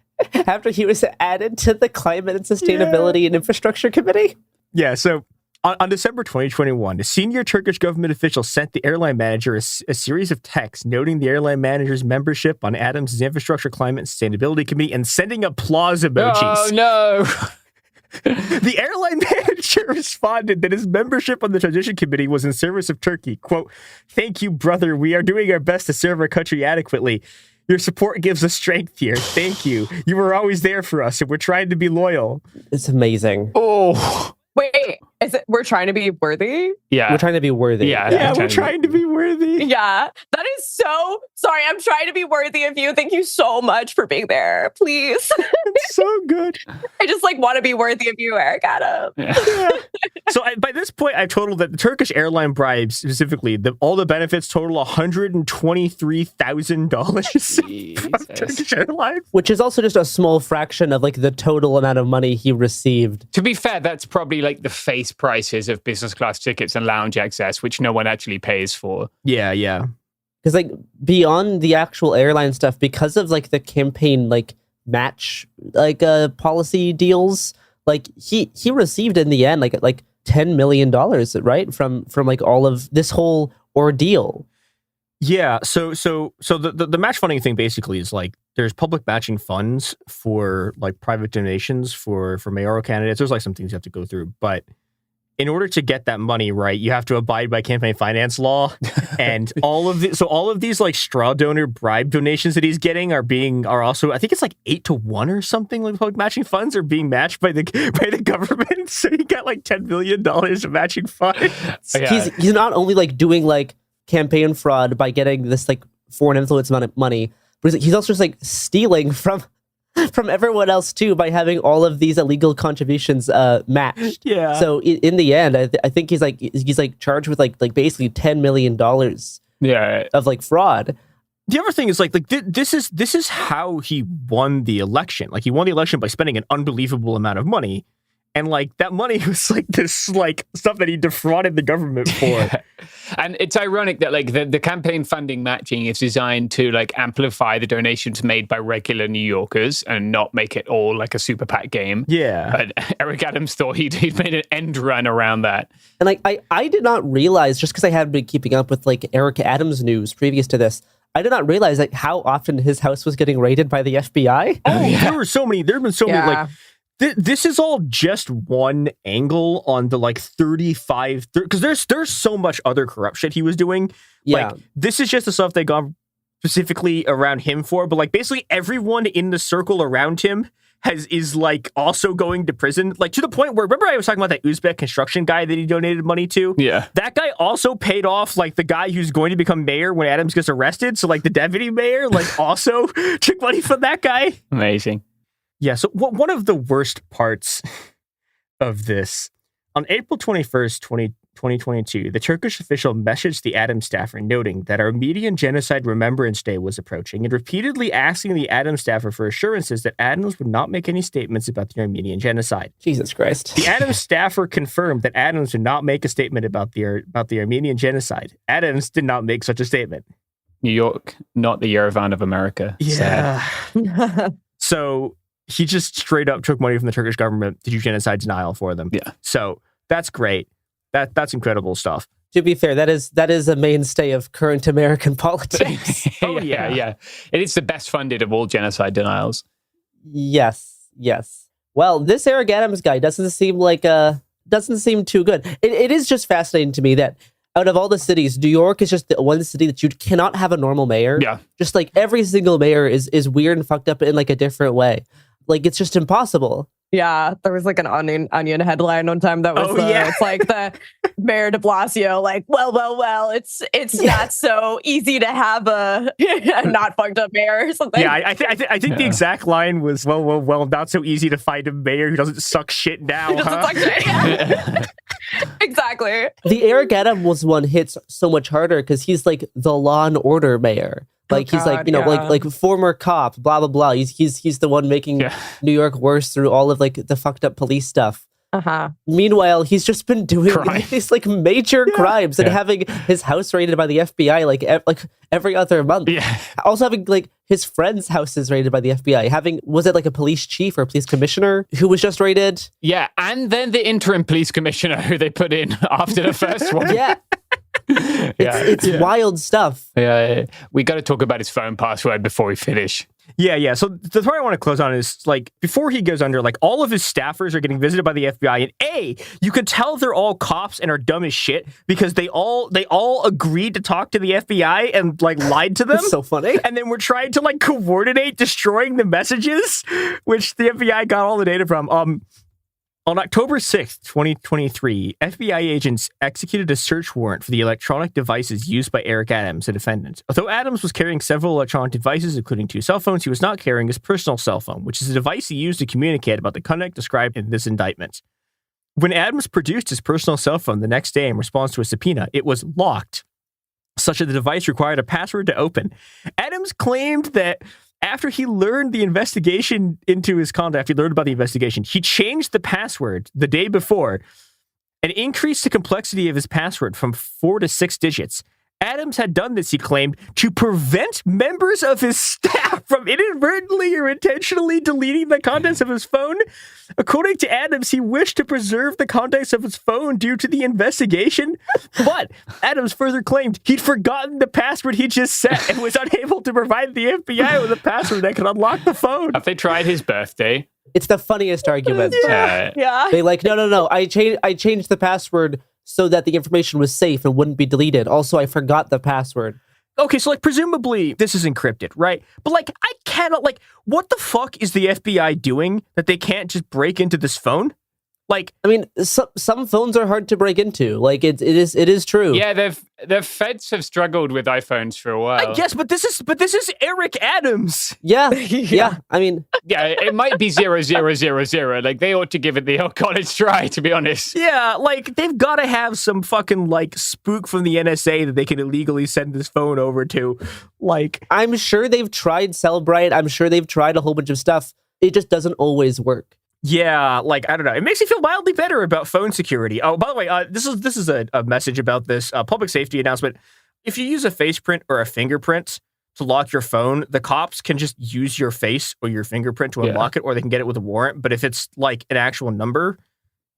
he was added to the Climate and Sustainability and Infrastructure Committee. Yeah, so on December 2021, a senior Turkish government official sent the airline manager a series of texts noting the airline manager's membership on Adams' Infrastructure, Climate, and Sustainability Committee and sending applause emojis. Oh, no. The airline manager responded that his membership on the transition committee was in service of Turkey. Quote, "Thank you, brother. We are doing our best to serve our country adequately. Your support gives us strength here. Thank you. You were always there for us, and we're trying to be loyal." It's amazing. Oh. Wait, is it we're trying to be worthy? Yeah. We're trying to be worthy. Yeah, we're trying to be worthy. Yeah. That is so sorry. I'm trying to be worthy of you. Thank you so much for being there. Please. It's so good. I just like want to be worthy of you, Eric Adam. Yeah. So by this point, I've totaled that the Turkish airline bribes, specifically, all the benefits total $123,000 from Turkish Airlines. Which is also just a small fraction of like the total amount of money he received. To be fair, that's probably like the face prices of business class tickets and lounge access, which no one actually pays for. Yeah. Because like beyond the actual airline stuff, because of like the campaign like match like policy deals, like he received in the end like $10 million, right, from like all of this whole ordeal. Yeah, so the match funding thing basically is like there's public matching funds for like private donations for mayoral candidates. There's like some things you have to go through, but in order to get that money, right, you have to abide by campaign finance law, and all of these like straw donor bribe donations that he's getting are also, I think it's like 8-1 or something. Like public matching funds are being matched by the government, so he got like $10 million of matching funds. Yeah. He's not only like doing like campaign fraud by getting this like foreign influence amount of money, but he's also just like stealing from everyone else too by having all of these illegal contributions matched. Yeah. So in the end, I think he's charged with like basically $10 million. Yeah. Of like fraud. The other thing is like this is how he won the election. Like he won the election by spending an unbelievable amount of money. And like that money was like this like stuff that he defrauded the government for. Yeah. And it's ironic that like the campaign funding matching is designed to like amplify the donations made by regular New Yorkers and not make it all like a super PAC game. Yeah. But Eric Adams thought he'd made an end run around that. And like I did not realize, just because I hadn't been keeping up with like Eric Adams news previous to this, I did not realize like how often his house was getting raided by the FBI. Oh, yeah. There have been so many like this is all just one angle on the like 35, because there's so much other corruption he was doing. Yeah. Like this is just the stuff they got specifically around him for, but like basically everyone in the circle around him is like also going to prison, like to the point where, remember I was talking about that Uzbek construction guy that he donated money to? Yeah. That guy also paid off like the guy who's going to become mayor when Adams gets arrested. So like the deputy mayor like also took money from that guy. Amazing. Yeah, so one of the worst parts of this, on April 21st, 2022, the Turkish official messaged the Adams staffer noting that Armenian Genocide Remembrance Day was approaching and repeatedly asking the Adams staffer for assurances that Adams would not make any statements about the Armenian genocide. Jesus Christ. The Adams staffer confirmed that Adams would not make a statement about the Armenian genocide. Adams did not make such a statement. New York, not the Yerevan of America. Yeah. So he just straight up took money from the Turkish government to do genocide denial for them. Yeah. So that's great. That's incredible stuff. To be fair, that is a mainstay of current American politics. Yeah. It is the best funded of all genocide denials. Yes. Yes. Well, this Eric Adams guy doesn't seem too good. It is just fascinating to me that out of all the cities, New York is just the one city that you cannot have a normal mayor. Yeah. Just like every single mayor is weird and fucked up in like a different way. Like it's just impossible. Yeah, there was like an onion headline one time that was it's like the Mayor de Blasio, like, well, it's not so easy to have a not fucked up mayor or something. Yeah, I think the exact line was, well, not so easy to find a mayor who doesn't suck shit now, huh? Exactly. The Eric Adams one hits so much harder because he's like the Law and Order mayor. Like he's like, like former cop, blah blah blah. He's the one making New York worse through all of like the fucked up police stuff. Meanwhile, he's just been doing these like major crimes and having his house raided by the FBI like every other month. Also having like his friend's houses raided by the FBI. Was it like a police chief or a police commissioner who was just raided? Yeah, and then the interim police commissioner who they put in after the first one. It's wild stuff. Yeah, we got to talk about his phone password before we finish. Yeah. So the part I want to close on is like before he goes under, like all of his staffers are getting visited by the FBI, and you could tell they're all cops and are dumb as shit because they all agreed to talk to the FBI and like lied to them. That's so funny. And then we're trying to like coordinate destroying the messages, which the FBI got all the data from. On October 6th, 2023, FBI agents executed a search warrant for the electronic devices used by Eric Adams, the defendant. Although Adams was carrying several electronic devices, including 2 cell phones, he was not carrying his personal cell phone, which is a device he used to communicate about the conduct described in this indictment. When Adams produced his personal cell phone the next day in response to a subpoena, it was locked, such that the device required a password to open. Adams claimed that after he learned the investigation into his conduct, he learned about the investigation, he changed the password the day before and increased the complexity of his password from 4 to 6 digits. Adams had done this, he claimed, to prevent members of his staff from inadvertently or intentionally deleting the contents of his phone. According to Adams, he wished to preserve the contents of his phone due to the investigation, but Adams further claimed he'd forgotten the password he just set and was unable to provide the FBI with a password that could unlock the phone. Have they tried his birthday? It's the funniest argument. Yeah. They like, no. I changed the password so that the information was safe and wouldn't be deleted. Also, I forgot the password. Okay, so like presumably this is encrypted, right? But like I cannot what the fuck is the FBI doing that they can't just break into this phone? Like, I mean, some phones are hard to break into. Like it is true. Yeah, the feds have struggled with iPhones for a while. I guess, but this is Eric Adams. Yeah. I mean, yeah, it might be 0000. Like they ought to give it the old college try, to be honest. Yeah, like they've got to have some fucking like spook from the NSA that they can illegally send this phone over to. Like, I'm sure they've tried Cellbrite. I'm sure they've tried a whole bunch of stuff. It just doesn't always work. Yeah, like, I don't know. It makes me feel mildly better about phone security. Oh, by the way, this is a message about this public safety announcement. If you use a face print or a fingerprint to lock your phone, the cops can just use your face or your fingerprint to unlock it, or they can get it with a warrant. But if it's like an actual number,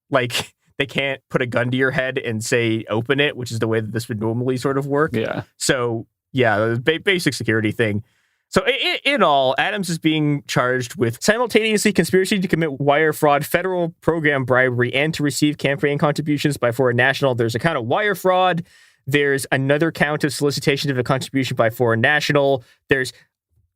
like they can't put a gun to your head and say, open it, which is the way that this would normally sort of work. Yeah. So, yeah, the basic security thing. So in all, Adams is being charged with simultaneously conspiracy to commit wire fraud, federal program bribery, and to receive campaign contributions by foreign national. There's a count of wire fraud. There's another count of solicitation of a contribution by foreign national. There's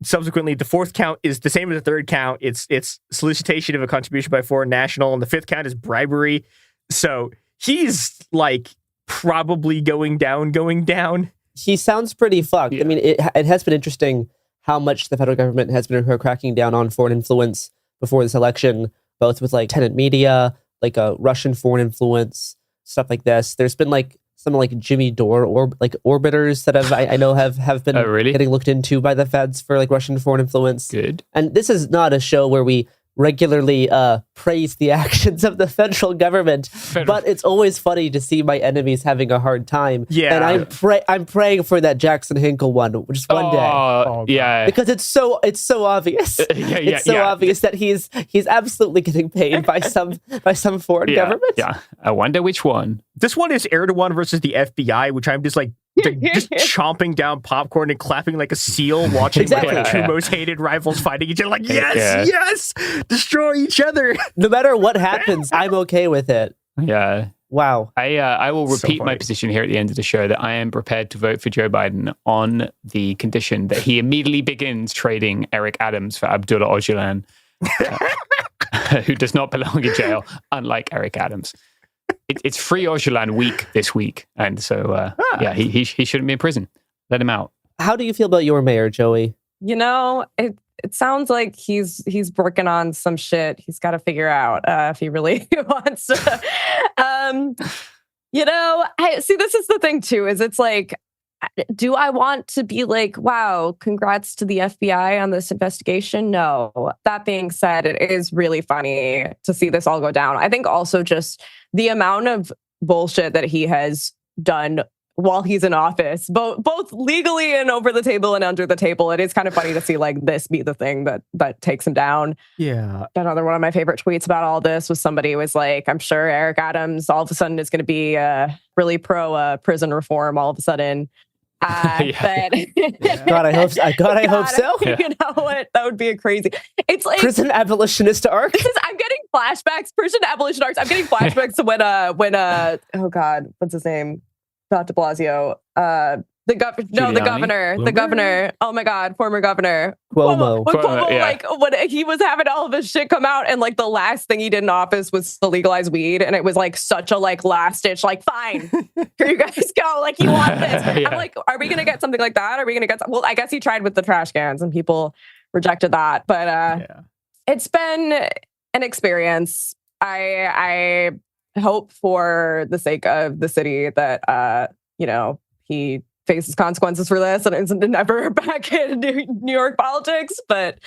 subsequently the 4th count is the same as the 3rd count. It's solicitation of a contribution by foreign national, and the 5th count is bribery. So he's like probably going down. He sounds pretty fucked. Yeah. I mean, it has been interesting how much the federal government has been cracking down on foreign influence before this election, both with like tenant media, like a Russian foreign influence, stuff like this. There's been like some like Jimmy Dore or like orbiters that I know have been getting looked into by the feds for like Russian foreign influence. Good. And this is not a show where we regularly praise the actions of the federal government, but it's always funny to see my enemies having a hard time. Yeah, and I'm praying for that Jackson Hinkle one, just one day. Yeah, because it's so obvious. It's so obvious that he's absolutely getting paid by some foreign government. Yeah, I wonder which one. This one is Erdogan versus the FBI, which I'm just like just chomping down popcorn and clapping like a seal, watching like the two most hated rivals fighting each other. Like, yes, destroy each other. No matter what happens, I'm okay with it. Yeah. Wow. I will repeat my position here at the end of the show that I am prepared to vote for Joe Biden on the condition that he immediately begins trading Eric Adams for Abdullah Öcalan, who does not belong in jail, unlike Eric Adams. It's Free Öcalan week this week. And so, he shouldn't be in prison. Let him out. How do you feel about your mayor, Joey? You know, it sounds like he's working on some shit he's got to figure out if he really wants to. You know, see, this is the thing too, is it's like, do I want to be like, wow, congrats to the FBI on this investigation? No. That being said, it is really funny to see this all go down. I think also just the amount of bullshit that he has done while he's in office, both legally and over the table and under the table. It is kind of funny to see like this be the thing that takes him down. Yeah. Another one of my favorite tweets about all this was somebody was like, I'm sure Eric Adams all of a sudden is going to be really pro prison reform all of a sudden. God, I hope so. You know what? That would be a crazy. It's like prison abolitionist arc. I'm getting flashbacks. Prison abolition arcs. I'm getting flashbacks to when oh God, what's his name? Not de Blasio. The governor. Oh my God, former governor Cuomo. Like when he was having all of this shit come out, and like the last thing he did in office was to legalize weed, and it was like such a like last ditch, like fine, here you guys go, like you want this. I'm like, are we gonna get something like that? Are we gonna get? Well, I guess he tried with the trash cans, and people rejected that. But it's been an experience. I hope for the sake of the city that he faces consequences for this and is never back in New York politics, but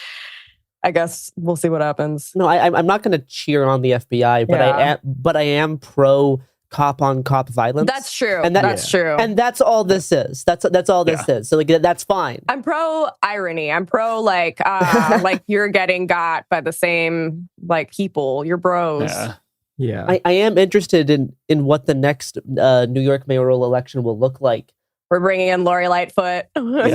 I guess we'll see what happens. No, I'm not going to cheer on the FBI, but I am pro cop on cop violence. That's true. And that's true. And that's all this is. That's all this is. So like that's fine. I'm pro irony. I'm pro like like you're getting got by the same like people. You're bros. Yeah. I am interested in what the next New York mayoral election will look like. We're bringing in Lori Lightfoot. Let's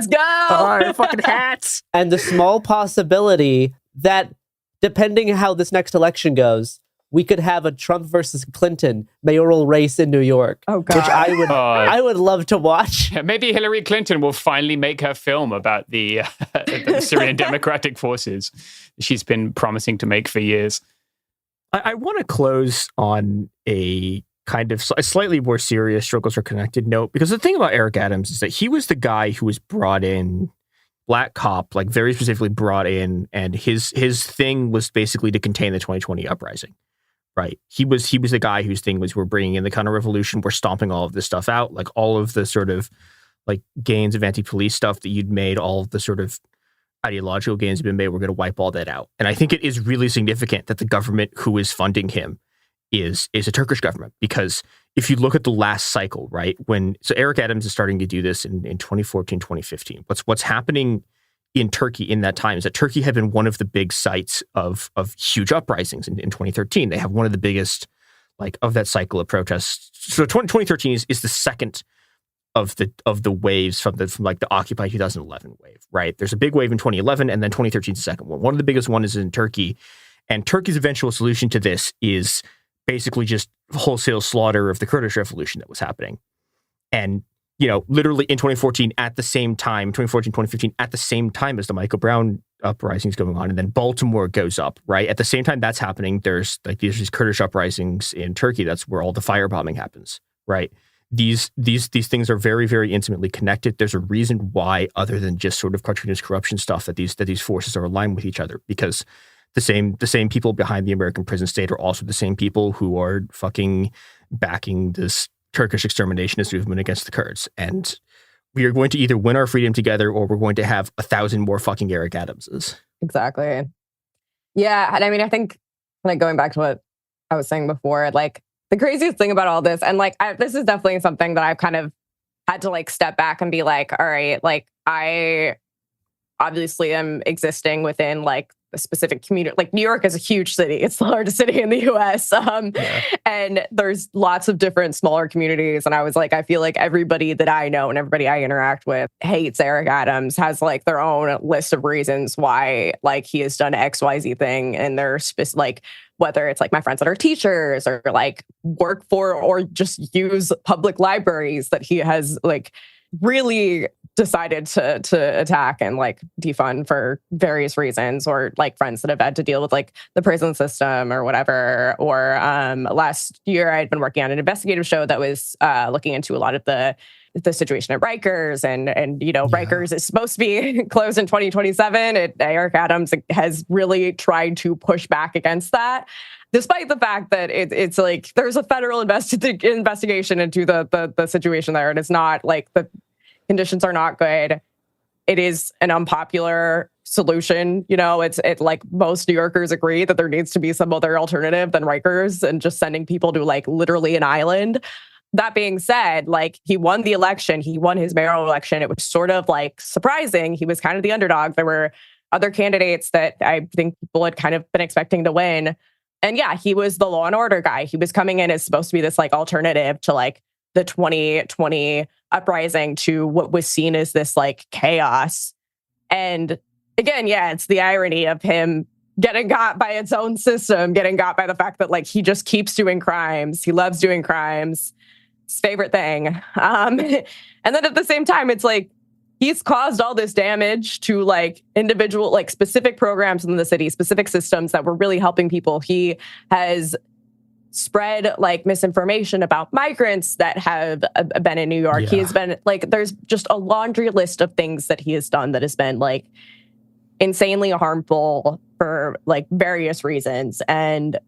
go. Our fucking hats. And the small possibility that, depending how this next election goes, we could have a Trump versus Clinton mayoral race in New York. Oh, God. Which I would love to watch. Yeah, maybe Hillary Clinton will finally make her film about the Syrian Democratic Forces she's been promising to make for years. I want to close on a kind of a slightly more serious struggles are connected note, because the thing about Eric Adams is that he was the guy who was brought in, black cop, like very specifically brought in, and his thing was basically to contain the 2020 uprising. Right. He was the guy whose thing was, we're bringing in the counter-revolution, we're stomping all of this stuff out, like all of the sort of like gains of anti-police stuff that you'd made, all of the sort of ideological gains have been made, we're going to wipe all that out. And I think it is really significant that the government who is funding him is a Turkish government, because if you look at the last cycle, right, so Eric Adams is starting to do this in 2014, 2015. What's happening in Turkey in that time is that Turkey had been one of the big sites of huge uprisings in 2013. They have one of the biggest, like, of that cycle of protests. So 2013 is the second of the waves from like the Occupy 2011 wave, right? There's a big wave in 2011, and then 2013 is the second one. One of the biggest one is in Turkey, and Turkey's eventual solution to this is basically just wholesale slaughter of the Kurdish revolution that was happening. And literally in 2014, 2015, at the same time as the Michael Brown uprising is going on, and then Baltimore goes up, right? At the same time that's happening, there's these Kurdish uprisings in Turkey. That's where all the firebombing happens, right? These things are very, very intimately connected. There's a reason why, other than just sort of cartoonish corruption stuff, that these forces are aligned with each other, because the same people behind the American prison state are also the same people who are fucking backing this Turkish exterminationist movement against the Kurds. And we are going to either win our freedom together, or we're going to have 1,000 more fucking Eric Adamses. Exactly. Yeah. And I mean, I think, like, going back to what I was saying before, like, the craziest thing about all this, and like, this is definitely something that I've kind of had to like step back and be like, all right, like, I obviously am existing within like a specific community. Like New York is a huge city. It's the largest city in the US. And there's lots of different smaller communities. And I was like, I feel like everybody that I know and everybody I interact with hates Eric Adams, has like their own list of reasons why like he has done XYZ thing. And they're like, whether it's like my friends that are teachers or like work for or just use public libraries that he has like really decided to attack and like defund for various reasons, or like friends that have had to deal with like the prison system or whatever. Or last year I had been working on an investigative show that was looking into a lot of the situation at Rikers, and you know, Rikers is supposed to be closed in 2027. Eric Adams has really tried to push back against that, despite the fact that it's like there's a federal investigation into the situation there, and it's not like the conditions are not good. It is an unpopular solution. You know, it's like most New Yorkers agree that there needs to be some other alternative than Rikers and just sending people to like literally an island. That being said, like he won the election, he won his mayoral election. It was sort of like surprising. He was kind of the underdog. There were other candidates that I think people had kind of been expecting to win. And yeah, he was the law and order guy. He was coming in as supposed to be this like alternative to like the 2020 uprising, to what was seen as this like chaos. And again, yeah, it's the irony of him getting got by its own system, getting got by the fact that like he just keeps doing crimes. He loves doing crimes. His favorite thing. And then at the same time, it's like he's caused all this damage to like individual, like specific programs in the city, specific systems that were really helping people. He has spread like misinformation about migrants that have been in New York. Yeah. He has been like, there's just a laundry list of things that he has done that has been like insanely harmful for like various reasons. And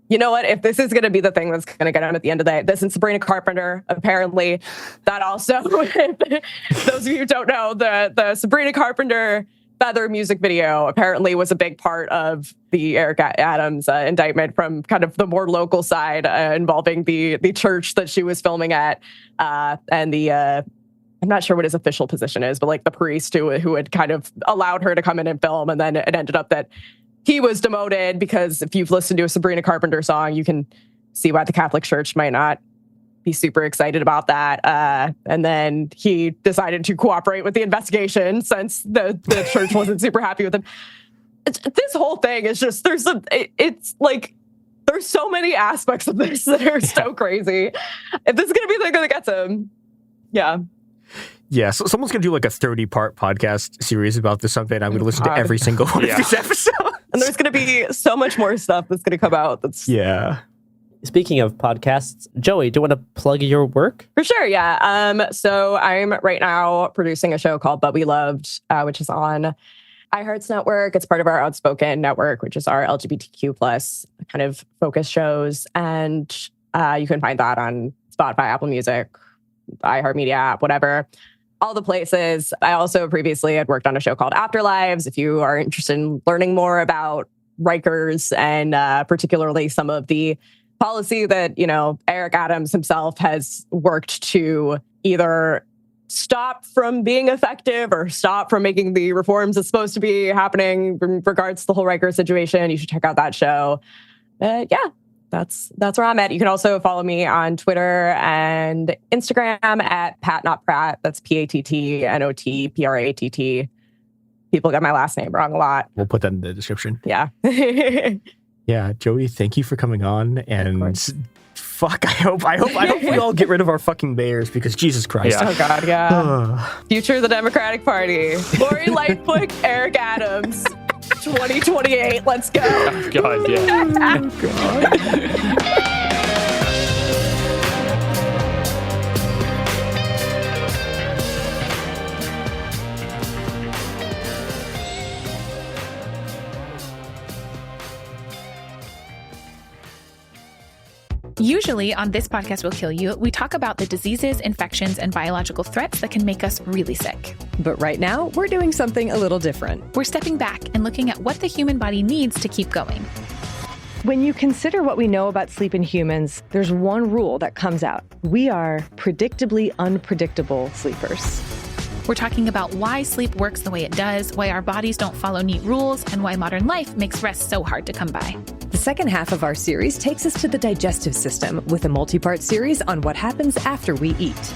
you know what? If this is going to be the thing that's going to get him at the end of the day, this is Sabrina Carpenter. Apparently, that also, those of you who don't know, the Sabrina Carpenter Feather music video apparently was a big part of the Eric Adams indictment from kind of the more local side, involving the church that she was filming at, and the I'm not sure what his official position is, but like the priest who had kind of allowed her to come in and film, and then it ended up that he was demoted, because if you've listened to a Sabrina Carpenter song, you can see why the Catholic Church might not be super excited about that. And then he decided to cooperate with the investigation since the church wasn't super happy with him. This whole thing is just, it's like, there's so many aspects of this that are so crazy. If this is going to be the thing that gets him, yeah. Yeah, so someone's going to do like a 30-part podcast series about this someday, and I'm going to listen to every single one of these episodes. And there's going to be so much more stuff that's going to come out. Yeah. Speaking of podcasts, Joey, do you want to plug your work? For sure, yeah. So I'm right now producing a show called But We Loved, which is on iHeart's network. It's part of our Outspoken network, which is our LGBTQ plus kind of focus shows. And you can find that on Spotify, Apple Music, iHeartMedia app, whatever. All the places. I also previously had worked on a show called Afterlives. If you are interested in learning more about Rikers and particularly some of the policy that, you know, Eric Adams himself has worked to either stop from being effective or stop from making the reforms that's supposed to be happening in regards to the whole Rikers situation, you should check out that show. Yeah. That's where I'm at. You can also follow me on Twitter and Instagram at Pat Not Pratt. That's PATTNOTPRATT. People get my last name wrong a lot. We'll put that in the description. Yeah. Yeah, Joey, thank you for coming on. And fuck, I hope we all get rid of our fucking mayors, because Jesus Christ. Yeah. Oh God, yeah. Future of the Democratic Party. Lori Lightfoot, Eric Adams. 2028, let's go. Oh, God, yeah. Oh, God. Usually on This Podcast Will Kill You, we talk about the diseases, infections, and biological threats that can make us really sick. But right now, we're doing something a little different. We're stepping back and looking at what the human body needs to keep going. When you consider what we know about sleep in humans, there's one rule that comes out. We are predictably unpredictable sleepers. We're talking about why sleep works the way it does, why our bodies don't follow neat rules, and why modern life makes rest so hard to come by. The second half of our series takes us to the digestive system with a multi-part series on what happens after we eat.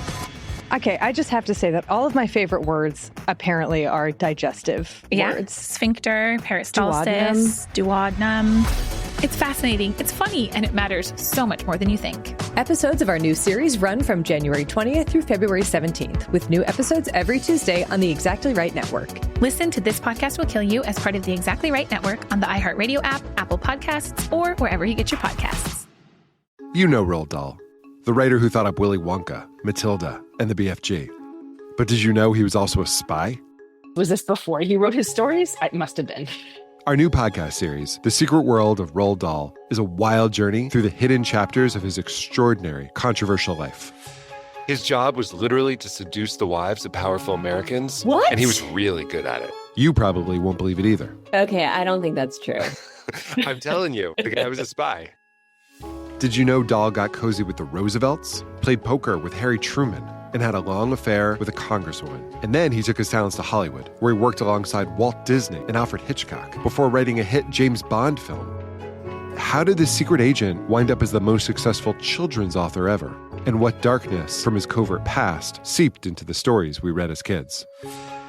Okay, I just have to say that all of my favorite words apparently are digestive words. Sphincter, peristalsis, duodenum. It's fascinating, it's funny, and it matters so much more than you think. Episodes of our new series run from January 20th through February 17th, with new episodes every Tuesday on the Exactly Right Network. Listen to This Podcast Will Kill You as part of the Exactly Right Network on the iHeartRadio app, Apple Podcasts, or wherever you get your podcasts. You know Roald Dahl, the writer who thought up Willy Wonka, Matilda, and the BFG. But did you know he was also a spy? Was this before he wrote his stories? It must have been. Our new podcast series, The Secret World of Roald Dahl, is a wild journey through the hidden chapters of his extraordinary, controversial life. His job was literally to seduce the wives of powerful Americans. What? And he was really good at it. You probably won't believe it either. Okay, I don't think that's true. I'm telling you, the guy was a spy. Did you know Dahl got cozy with the Roosevelts, played poker with Harry Truman, and had a long affair with a congresswoman? And then he took his talents to Hollywood, where he worked alongside Walt Disney and Alfred Hitchcock before writing a hit James Bond film. How did this secret agent wind up as the most successful children's author ever? And what darkness from his covert past seeped into the stories we read as kids?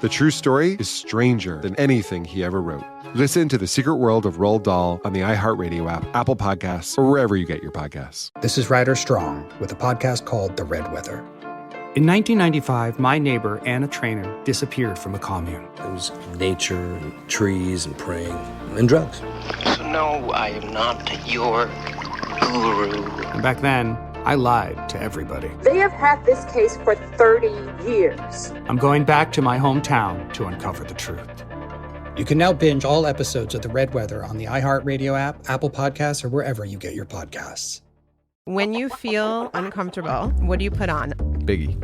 The true story is stranger than anything he ever wrote. Listen to The Secret World of Roald Dahl on the iHeartRadio app, Apple Podcasts, or wherever you get your podcasts. This is Ryder Strong with a podcast called The Red Weather. In 1995, my neighbor, Anna Trainer, disappeared from a commune. It was nature and trees and praying and drugs. So no, I am not your guru. And back then, I lied to everybody. They have had this case for 30 years. I'm going back to my hometown to uncover the truth. You can now binge all episodes of The Red Weather on the iHeartRadio app, Apple Podcasts, or wherever you get your podcasts. When you feel uncomfortable, what do you put on? Biggie.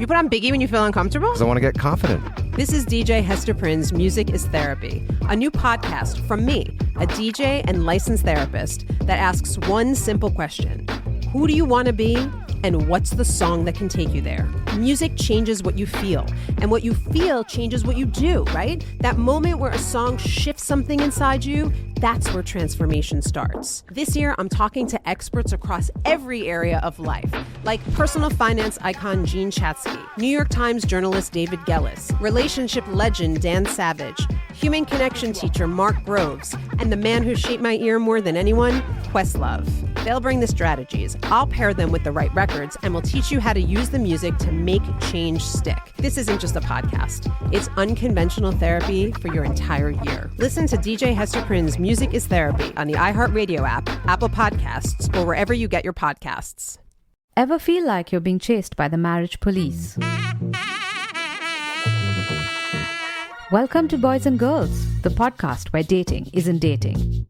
You put on Biggie when you feel uncomfortable? Because I want to get confident. This is DJ Hester Prynne's Music is Therapy, a new podcast from me, a DJ and licensed therapist that asks one simple question. Who do you want to be? And what's the song that can take you there? Music changes what you feel, and what you feel changes what you do, right? That moment where a song shifts something inside you, that's where transformation starts. This year, I'm talking to experts across every area of life, like personal finance icon Jean Chatzky, New York Times journalist David Gellis, relationship legend Dan Savage, human connection teacher Mark Groves, and the man who shaped my ear more than anyone, Questlove. They'll bring the strategies, I'll pair them with the right records, and we'll teach you how to use the music to make change stick. This isn't just a podcast. It's unconventional therapy for your entire year. Listen to DJ Hester Prynne's Music is Therapy on the iHeartRadio app, Apple Podcasts, or wherever you get your podcasts. Ever feel like you're being chased by the marriage police? Welcome to Boys and Girls, the podcast where dating isn't dating.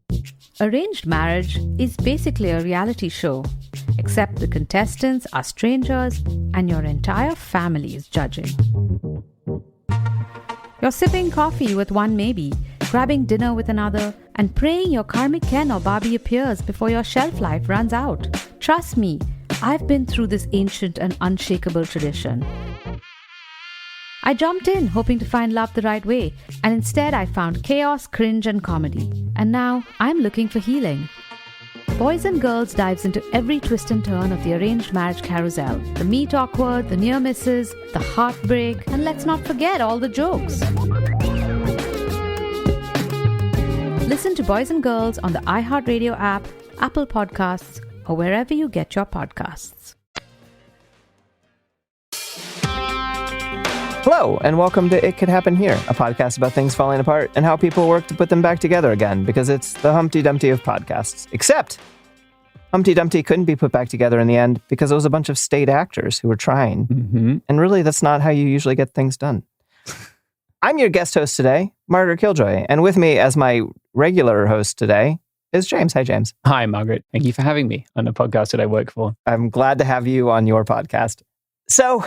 Arranged marriage is basically a reality show, except the contestants are strangers and your entire family is judging. You're sipping coffee with one maybe, grabbing dinner with another, and praying your karmic Ken or Barbie appears before your shelf life runs out. Trust me, I've been through this ancient and unshakable tradition. I jumped in hoping to find love the right way, and instead I found chaos, cringe, and comedy. And now I'm looking for healing. Boys and Girls dives into every twist and turn of the arranged marriage carousel. The meet awkward, the near misses, the heartbreak, and let's not forget all the jokes. Listen to Boys and Girls on the iHeartRadio app, Apple Podcasts, or wherever you get your podcasts. Hello, and welcome to It Could Happen Here, a podcast about things falling apart and how people work to put them back together again, because it's the Humpty Dumpty of podcasts. Except, Humpty Dumpty couldn't be put back together in the end because it was a bunch of state actors who were trying. Mm-hmm. And really, that's not how you usually get things done. I'm your guest host today, Margaret Killjoy, and with me as my regular host today is James. Hi, James. Hi, Margaret. Thank you for having me on the podcast that I work for. I'm glad to have you on your podcast. So,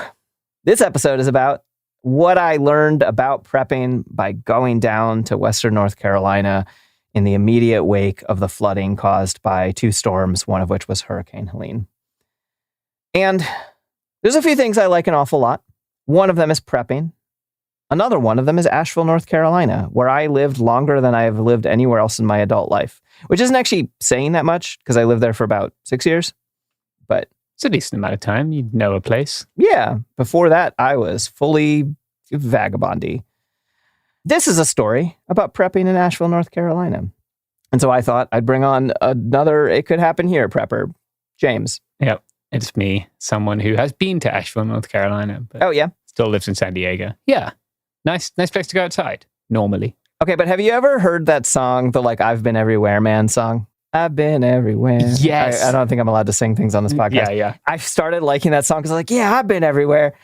this episode is about what I learned about prepping by going down to Western North Carolina in the immediate wake of the flooding caused by two storms, one of which was Hurricane Helene. And there's a few things I like an awful lot. One of them is prepping. Another one of them is Asheville, North Carolina, where I lived longer than I've lived anywhere else in my adult life, which isn't actually saying that much because I lived there for about 6 years. But it's a decent amount of time. You know a place. Yeah. Before that, I was fully vagabondy. This is a story about prepping in Asheville, North Carolina. And so I thought I'd bring on another It Could Happen Here prepper, James. Yep. It's me, someone who has been to Asheville, North Carolina. But oh, yeah? Still lives in San Diego. Yeah. Nice place to go outside, normally. Okay, but have you ever heard that song, the I've Been Everywhere Man song? I've been everywhere. Yes. I don't think I'm allowed to sing things on this podcast. Yeah. I started liking that song because I was like, yeah, I've been everywhere.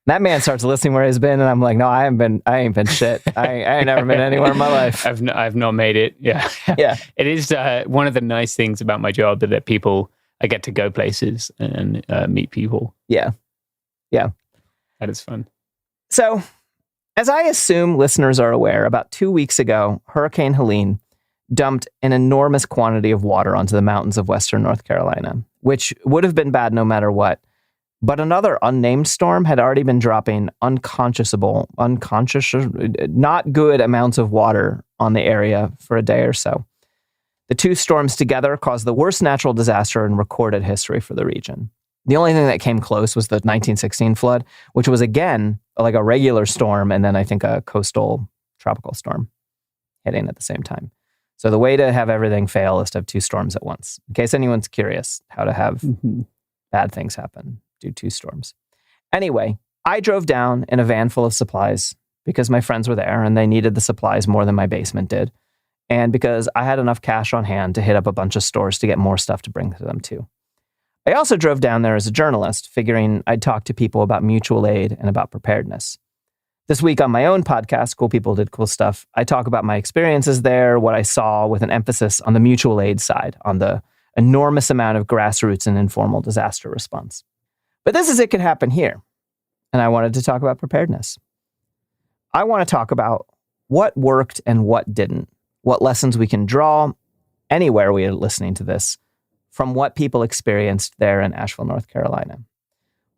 That man starts listening where he's been, and I'm like, no, I ain't been shit. I ain't never been anywhere in my life. I've not made it. Yeah. Yeah. It is one of the nice things about my job that I get to go places and meet people. Yeah. Yeah. That is fun. So, as I assume listeners are aware, about 2 weeks ago, Hurricane Helene dumped an enormous quantity of water onto the mountains of western North Carolina, which would have been bad no matter what. But another unnamed storm had already been dropping unconscious, not good amounts of water on the area for a day or so. The two storms together caused the worst natural disaster in recorded history for the region. The only thing that came close was the 1916 flood, which was again like a regular storm and then I think a coastal tropical storm hitting at the same time. So the way to have everything fail is to have two storms at once. In case anyone's curious how to have bad things happen, do two storms. Anyway, I drove down in a van full of supplies because my friends were there and they needed the supplies more than my basement did. And because I had enough cash on hand to hit up a bunch of stores to get more stuff to bring to them too. I also drove down there as a journalist, figuring I'd talk to people about mutual aid and about preparedness. This week on my own podcast, Cool People Did Cool Stuff, I talk about my experiences there, what I saw with an emphasis on the mutual aid side, on the enormous amount of grassroots and informal disaster response. But this is It Could Happen Here, and I wanted to talk about preparedness. I want to talk about what worked and what didn't, what lessons we can draw anywhere we are listening to this from what people experienced there in Asheville, North Carolina,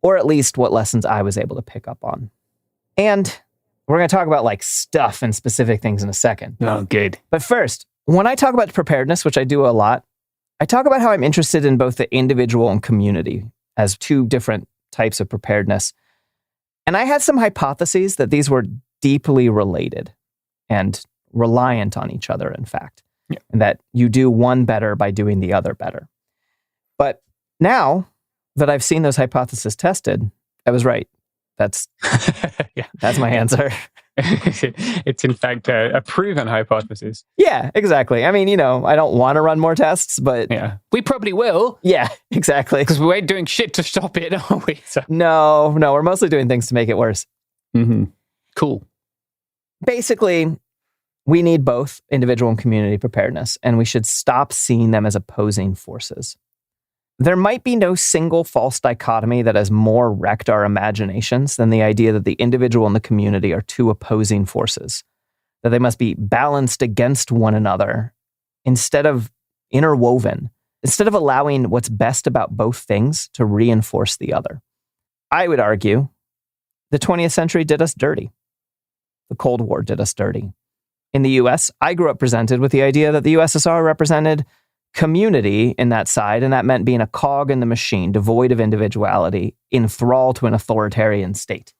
or at least what lessons I was able to pick up on. And we're going to talk about stuff and specific things in a second. Oh, good. But first, when I talk about preparedness, which I do a lot, I talk about how I'm interested in both the individual and community as two different types of preparedness. And I had some hypotheses that these were deeply related and reliant on each other, in fact, and that you do one better by doing the other better. But now that I've seen those hypotheses tested, I was right. That's my answer. It's in fact a proven hypothesis. Yeah, exactly. I mean, I don't want to run more tests, but yeah, we probably will. Yeah, exactly. Because we ain't doing shit to stop it, aren't we? So. No, we're mostly doing things to make it worse. Mm-hmm. Cool. Basically, we need both individual and community preparedness, and we should stop seeing them as opposing forces. There might be no single false dichotomy that has more wrecked our imaginations than the idea that the individual and the community are two opposing forces, that they must be balanced against one another instead of interwoven, instead of allowing what's best about both things to reinforce the other. I would argue the 20th century did us dirty. The Cold War did us dirty. In the US, I grew up presented with the idea that the USSR represented community in that side, and that meant being a cog in the machine, devoid of individuality, in thrall to an authoritarian state.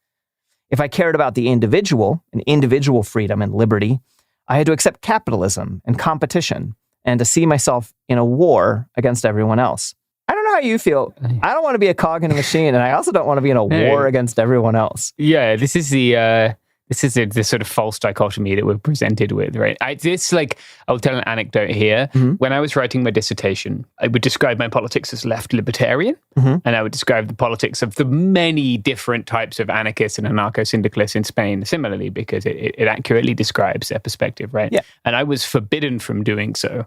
If I cared about the individual and individual freedom and liberty, I had to accept capitalism and competition and to see myself in a war against everyone else. I don't know how you feel. I don't want to be a cog in a machine, and I also don't want to be in a war against everyone else. Yeah, this is the sort of false dichotomy that we're presented with, right? I'll tell an anecdote here. Mm-hmm. When I was writing my dissertation, I would describe my politics as left libertarian, and I would describe the politics of the many different types of anarchists and anarcho-syndicalists in Spain similarly, because it accurately describes their perspective, right? Yeah. And I was forbidden from doing so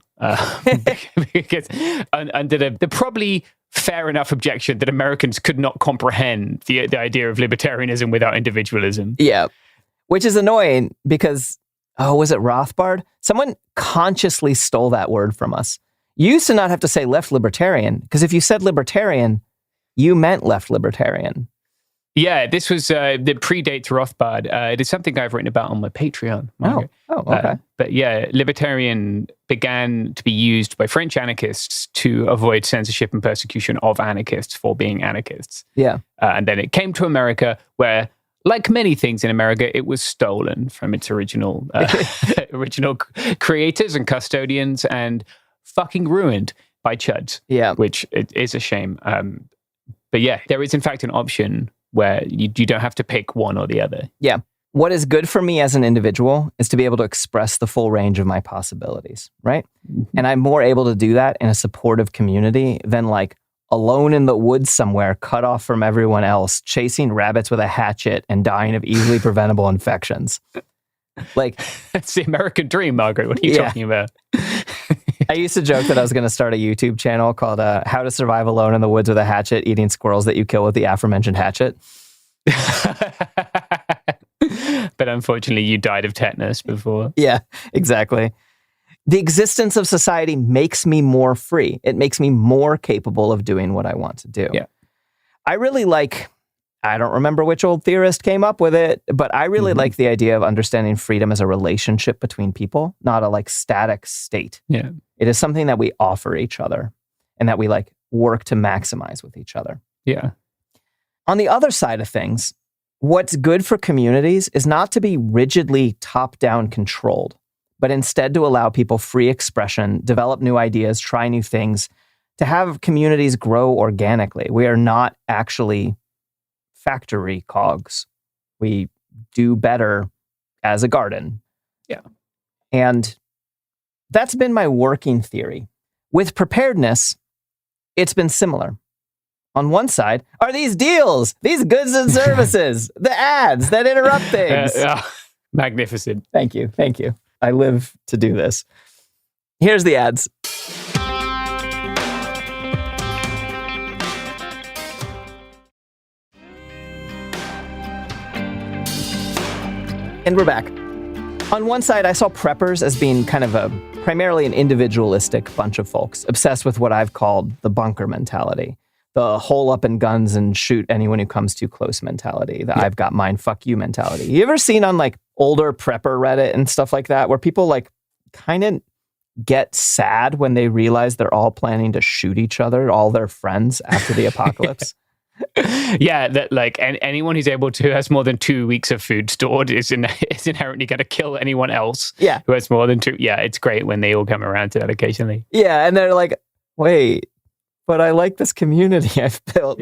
because under the probably fair enough objection that Americans could not comprehend the idea of libertarianism without individualism. Yeah. Which is annoying because, was it Rothbard? Someone consciously stole that word from us. You used to not have to say left libertarian, because if you said libertarian, you meant left libertarian. Yeah, this was that predates Rothbard. It is something I've written about on my Patreon. Oh, okay. But yeah, libertarian began to be used by French anarchists to avoid censorship and persecution of anarchists for being anarchists. Yeah. And then it came to America, like many things in America, it was stolen from its original creators and custodians and fucking ruined by chuds. Yeah. Which is a shame. But yeah, there is in fact an option where you don't have to pick one or the other. Yeah. What is good for me as an individual is to be able to express the full range of my possibilities, right? Mm-hmm. And I'm more able to do that in a supportive community than like alone in the woods somewhere, cut off from everyone else, chasing rabbits with a hatchet and dying of easily preventable infections. Like, that's the American dream, Margaret. What are you talking about? I used to joke that I was going to start a YouTube channel called How to Survive Alone in the Woods with a Hatchet, Eating Squirrels That You Kill with the Aforementioned Hatchet. But unfortunately, you died of tetanus before. Yeah, exactly. The existence of society makes me more free. It makes me more capable of doing what I want to do. Yeah. I really like, I don't remember which old theorist came up with it, but I really like the idea of understanding freedom as a relationship between people, not a like static state. Yeah. It is something that we offer each other and that we like work to maximize with each other. Yeah. On the other side of things, what's good for communities is not to be rigidly top-down controlled, but instead to allow people free expression, develop new ideas, try new things, to have communities grow organically. We are not actually factory cogs. We do better as a garden. Yeah. And that's been my working theory. With preparedness, it's been similar. On one side are these deals, these goods and services, the ads that interrupt things. Magnificent. Thank you. Thank you. I live to do this. Here's the ads. And we're back. On one side, I saw preppers as being kind of primarily an individualistic bunch of folks, obsessed with what I've called the bunker mentality, the hole up in guns and shoot anyone who comes too close mentality, the I've got mine, fuck you mentality. You ever seen on like older prepper Reddit and stuff like that, where people like kind of get sad when they realize they're all planning to shoot each other, all their friends after the apocalypse? Yeah, that like anyone who's able to has more than 2 weeks of food stored is inherently going to kill anyone else. Yeah, who has more than 2. Yeah, it's great when they all come around to that occasionally. Yeah, and they're like, wait, but I like this community I've built.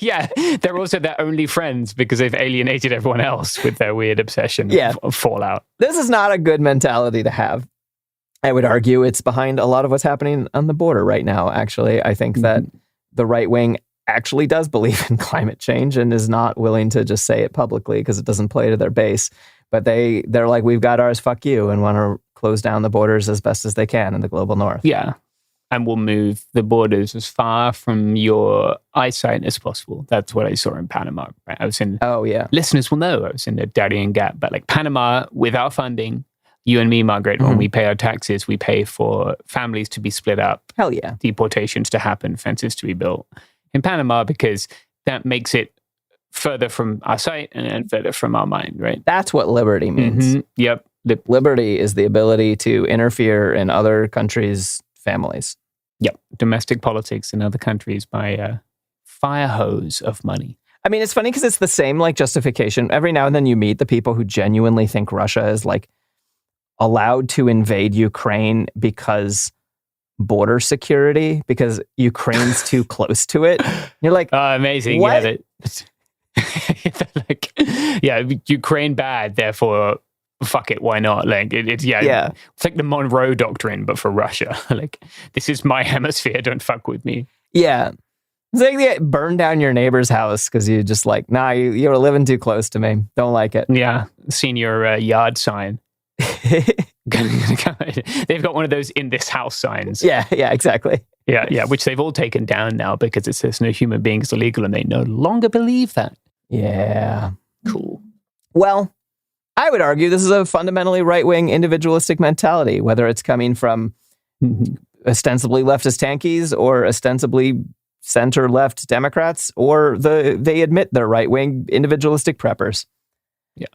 Yeah, they're also their only friends because they've alienated everyone else with their weird obsession of Fallout. This is not a good mentality to have. I would argue it's behind a lot of what's happening on the border right now, actually. I think that the right wing actually does believe in climate change and is not willing to just say it publicly because it doesn't play to their base. But they're like, we've got ours, fuck you, and want to close down the borders as best as they can in the global north. Yeah. And we'll move the borders as far from your eyesight as possible. That's what I saw in Panama. Right? I was in. Oh, yeah. Listeners will know I was in the Darien Gap. But like Panama, without funding, you and me, Margaret, when we pay our taxes, we pay for families to be split up. Hell yeah. Deportations to happen, fences to be built in Panama, because that makes it further from our sight and further from our mind, right? That's what liberty means. Yep. Liberty is the ability to interfere in other countries' families. Yep. Domestic politics in other countries by a fire hose of money. I mean, it's funny because it's the same like justification. Every now and then you meet the people who genuinely think Russia is like allowed to invade Ukraine because border security, because Ukraine's too close to it. You're like, amazing. What? Yeah, Ukraine bad, therefore fuck it, why not? Like it's like the Monroe Doctrine, but for Russia. Like, this is my hemisphere, don't fuck with me. Yeah. It's like they burn down your neighbor's house because you just like, nah, you're living too close to me. Don't like it. Yeah. Seen your yard sign. They've got one of those in this house signs. Yeah, exactly. Yeah, which they've all taken down now because it says no human being is illegal and they no longer believe that. Yeah. Cool. Well, I would argue this is a fundamentally right-wing individualistic mentality, whether it's coming from ostensibly leftist tankies or ostensibly center-left Democrats, or they admit they're right-wing individualistic preppers. Yeah.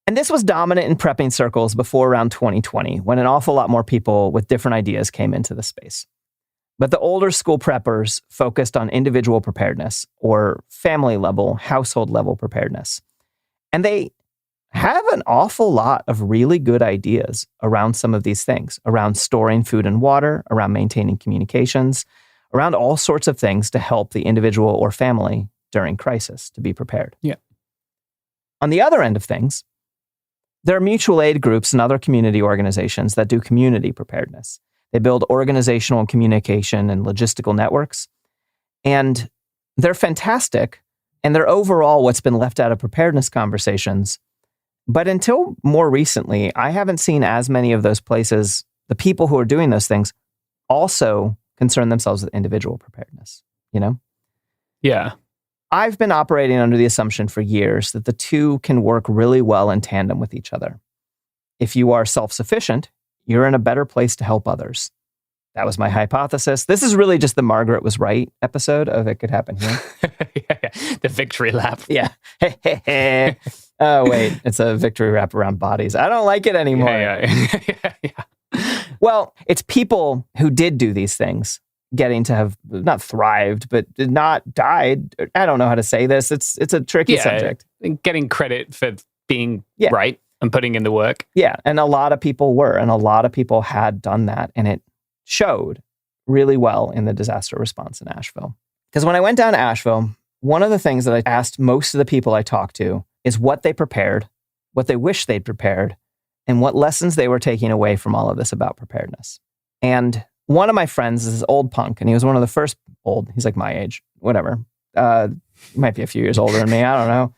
And this was dominant in prepping circles before around 2020, when an awful lot more people with different ideas came into the space. But the older school preppers focused on individual preparedness or family level, household level preparedness. And they have an awful lot of really good ideas around some of these things, around storing food and water, around maintaining communications, around all sorts of things to help the individual or family during crisis to be prepared. Yeah. On the other end of things, there are mutual aid groups and other community organizations that do community preparedness. They build organizational communication and logistical networks, and they're fantastic, and they're overall what's been left out of preparedness conversations. But until more recently, I haven't seen as many of those places, the people who are doing those things, also concern themselves with individual preparedness, you know? Yeah. I've been operating under the assumption for years that the two can work really well in tandem with each other. If you are self-sufficient, you're in a better place to help others. That was my hypothesis. This is really just the Margaret was right episode of It Could Happen Here. Yeah. The victory lap. Yeah. Oh, wait. It's a victory lap around bodies. I don't like it anymore. Yeah. Well, it's people who did do these things getting to have not thrived, but did not died. I don't know how to say this. It's a tricky subject. Getting credit for being right and putting in the work. Yeah. And a lot of people were, and a lot of people had done that. And it showed really well in the disaster response in Asheville. Because when I went down to Asheville, one of the things that I asked most of the people I talked to is what they prepared, what they wish they'd prepared, and what lessons they were taking away from all of this about preparedness. And one of my friends is this old punk, and he was one of the first he's like my age, whatever. Might be a few years older than me. I don't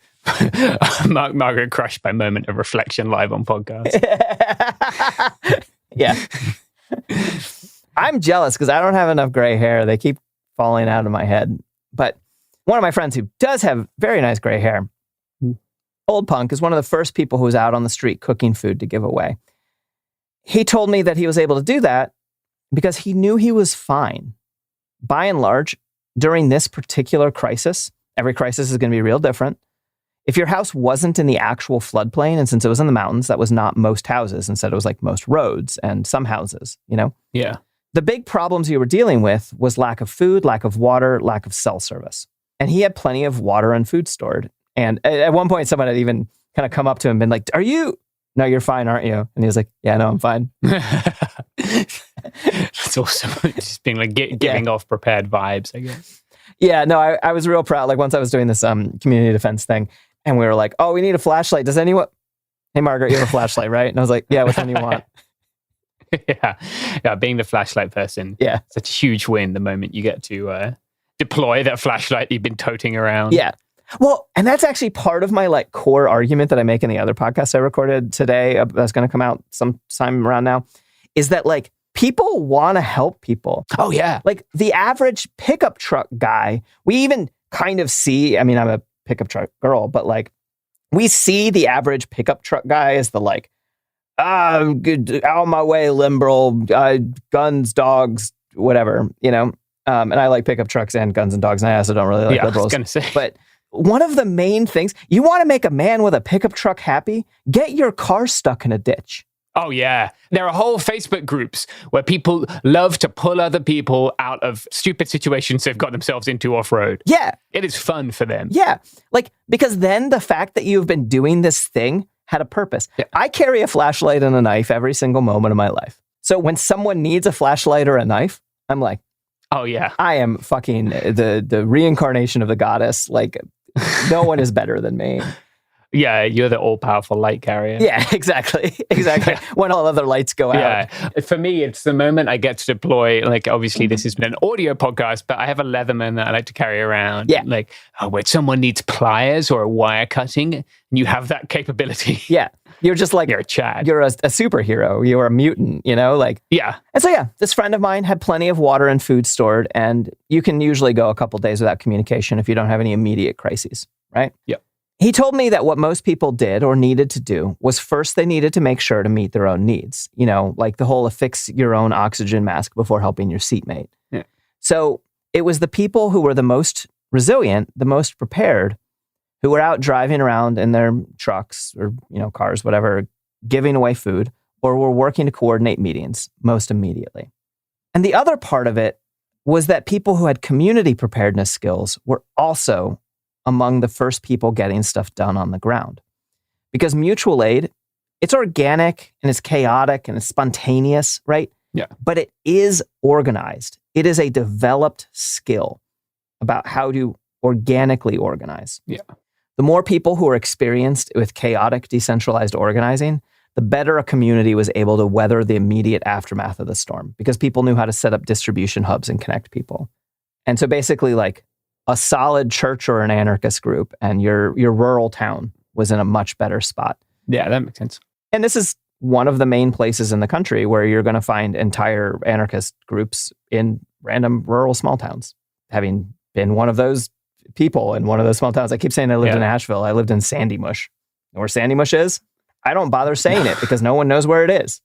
know. Margaret crushed by moment of reflection live on podcast. Yeah. I'm jealous because I don't have enough gray hair. They keep falling out of my head. But one of my friends who does have very nice gray hair, old punk, is one of the first people who was out on the street cooking food to give away. He told me that he was able to do that because he knew he was fine. By and large, during this particular crisis, every crisis is going to be real different. If your house wasn't in the actual floodplain, and since it was in the mountains, that was not most houses. Instead, it was like most roads and some houses, you know? Yeah. The big problems you were dealing with was lack of food, lack of water, lack of cell service. And he had plenty of water and food stored. And at one point, someone had even kind of come up to him and been like, no, you're fine, aren't you? And he was like, yeah, no, I'm fine. That's awesome. Just being like giving off prepared vibes, I guess. Yeah, no, I was real proud. Like once I was doing this community defense thing and we were like, oh, we need a flashlight. Does anyone? Hey, Margaret, you have a flashlight, right? And I was like, yeah, which one do you want? Yeah, being the flashlight person. Yeah. Such a huge win the moment you get to deploy that flashlight you've been toting around. Yeah. Well, and that's actually part of my like core argument that I make in the other podcast I recorded today that's going to come out sometime around now, is that like people want to help people. Oh, yeah. Like the average pickup truck guy, we even kind of see, I mean, I'm a pickup truck girl, but like we see the average pickup truck guy as the like, good, out of my way, liberal, guns, dogs, whatever, you know? And I like pickup trucks and guns and dogs, and I also don't really like liberals. I was going to say. But one of the main things, you want to make a man with a pickup truck happy? Get your car stuck in a ditch. Oh, yeah. There are whole Facebook groups where people love to pull other people out of stupid situations they've got themselves into off-road. Yeah. It is fun for them. Yeah. Like, because then the fact that you've been doing this thing had a purpose. Yeah. I carry a flashlight and a knife every single moment of my life. So when someone needs a flashlight or a knife, I'm like, oh, yeah. I am fucking the reincarnation of the goddess. Like, no one is better than me. Yeah, you're the all-powerful light carrier. Yeah, exactly. When all other lights go out. Yeah. For me, it's the moment I get to deploy, like, obviously this has been an audio podcast, but I have a Leatherman that I like to carry around. Yeah. Like, where someone needs pliers or a wire cutting, and you have that capability. Yeah. You're just like, you're a Chad. You're a superhero. You're a mutant, you know? Like, yeah. And so, yeah, this friend of mine had plenty of water and food stored, and you can usually go a couple days without communication if you don't have any immediate crises, right? Yep. He told me that what most people did or needed to do was first they needed to make sure to meet their own needs. You know, like the whole affix your own oxygen mask before helping your seatmate. Yeah. So It was the people who were the most resilient, the most prepared, who were out driving around in their trucks or, cars, whatever, giving away food, or were working to coordinate meetings most immediately. And the other part of it was that people who had community preparedness skills were also among the first people getting stuff done on the ground. Because mutual aid, it's organic and it's chaotic and it's spontaneous, right? Yeah. But it is organized. It is a developed skill about how to organically organize. Yeah. The more people who are experienced with chaotic, decentralized organizing, the better a community was able to weather the immediate aftermath of the storm because people knew how to set up distribution hubs and connect people. And so basically like a solid church or an anarchist group and your rural town was in a much better spot. Yeah, that makes sense. And this is one of the main places in the country where you're going to find entire anarchist groups in random rural small towns. Having been one of those people in one of those small towns. I keep saying I lived in Asheville. I lived in Sandy Mush. You know where Sandy Mush is? I don't bother saying it because no one knows where it is.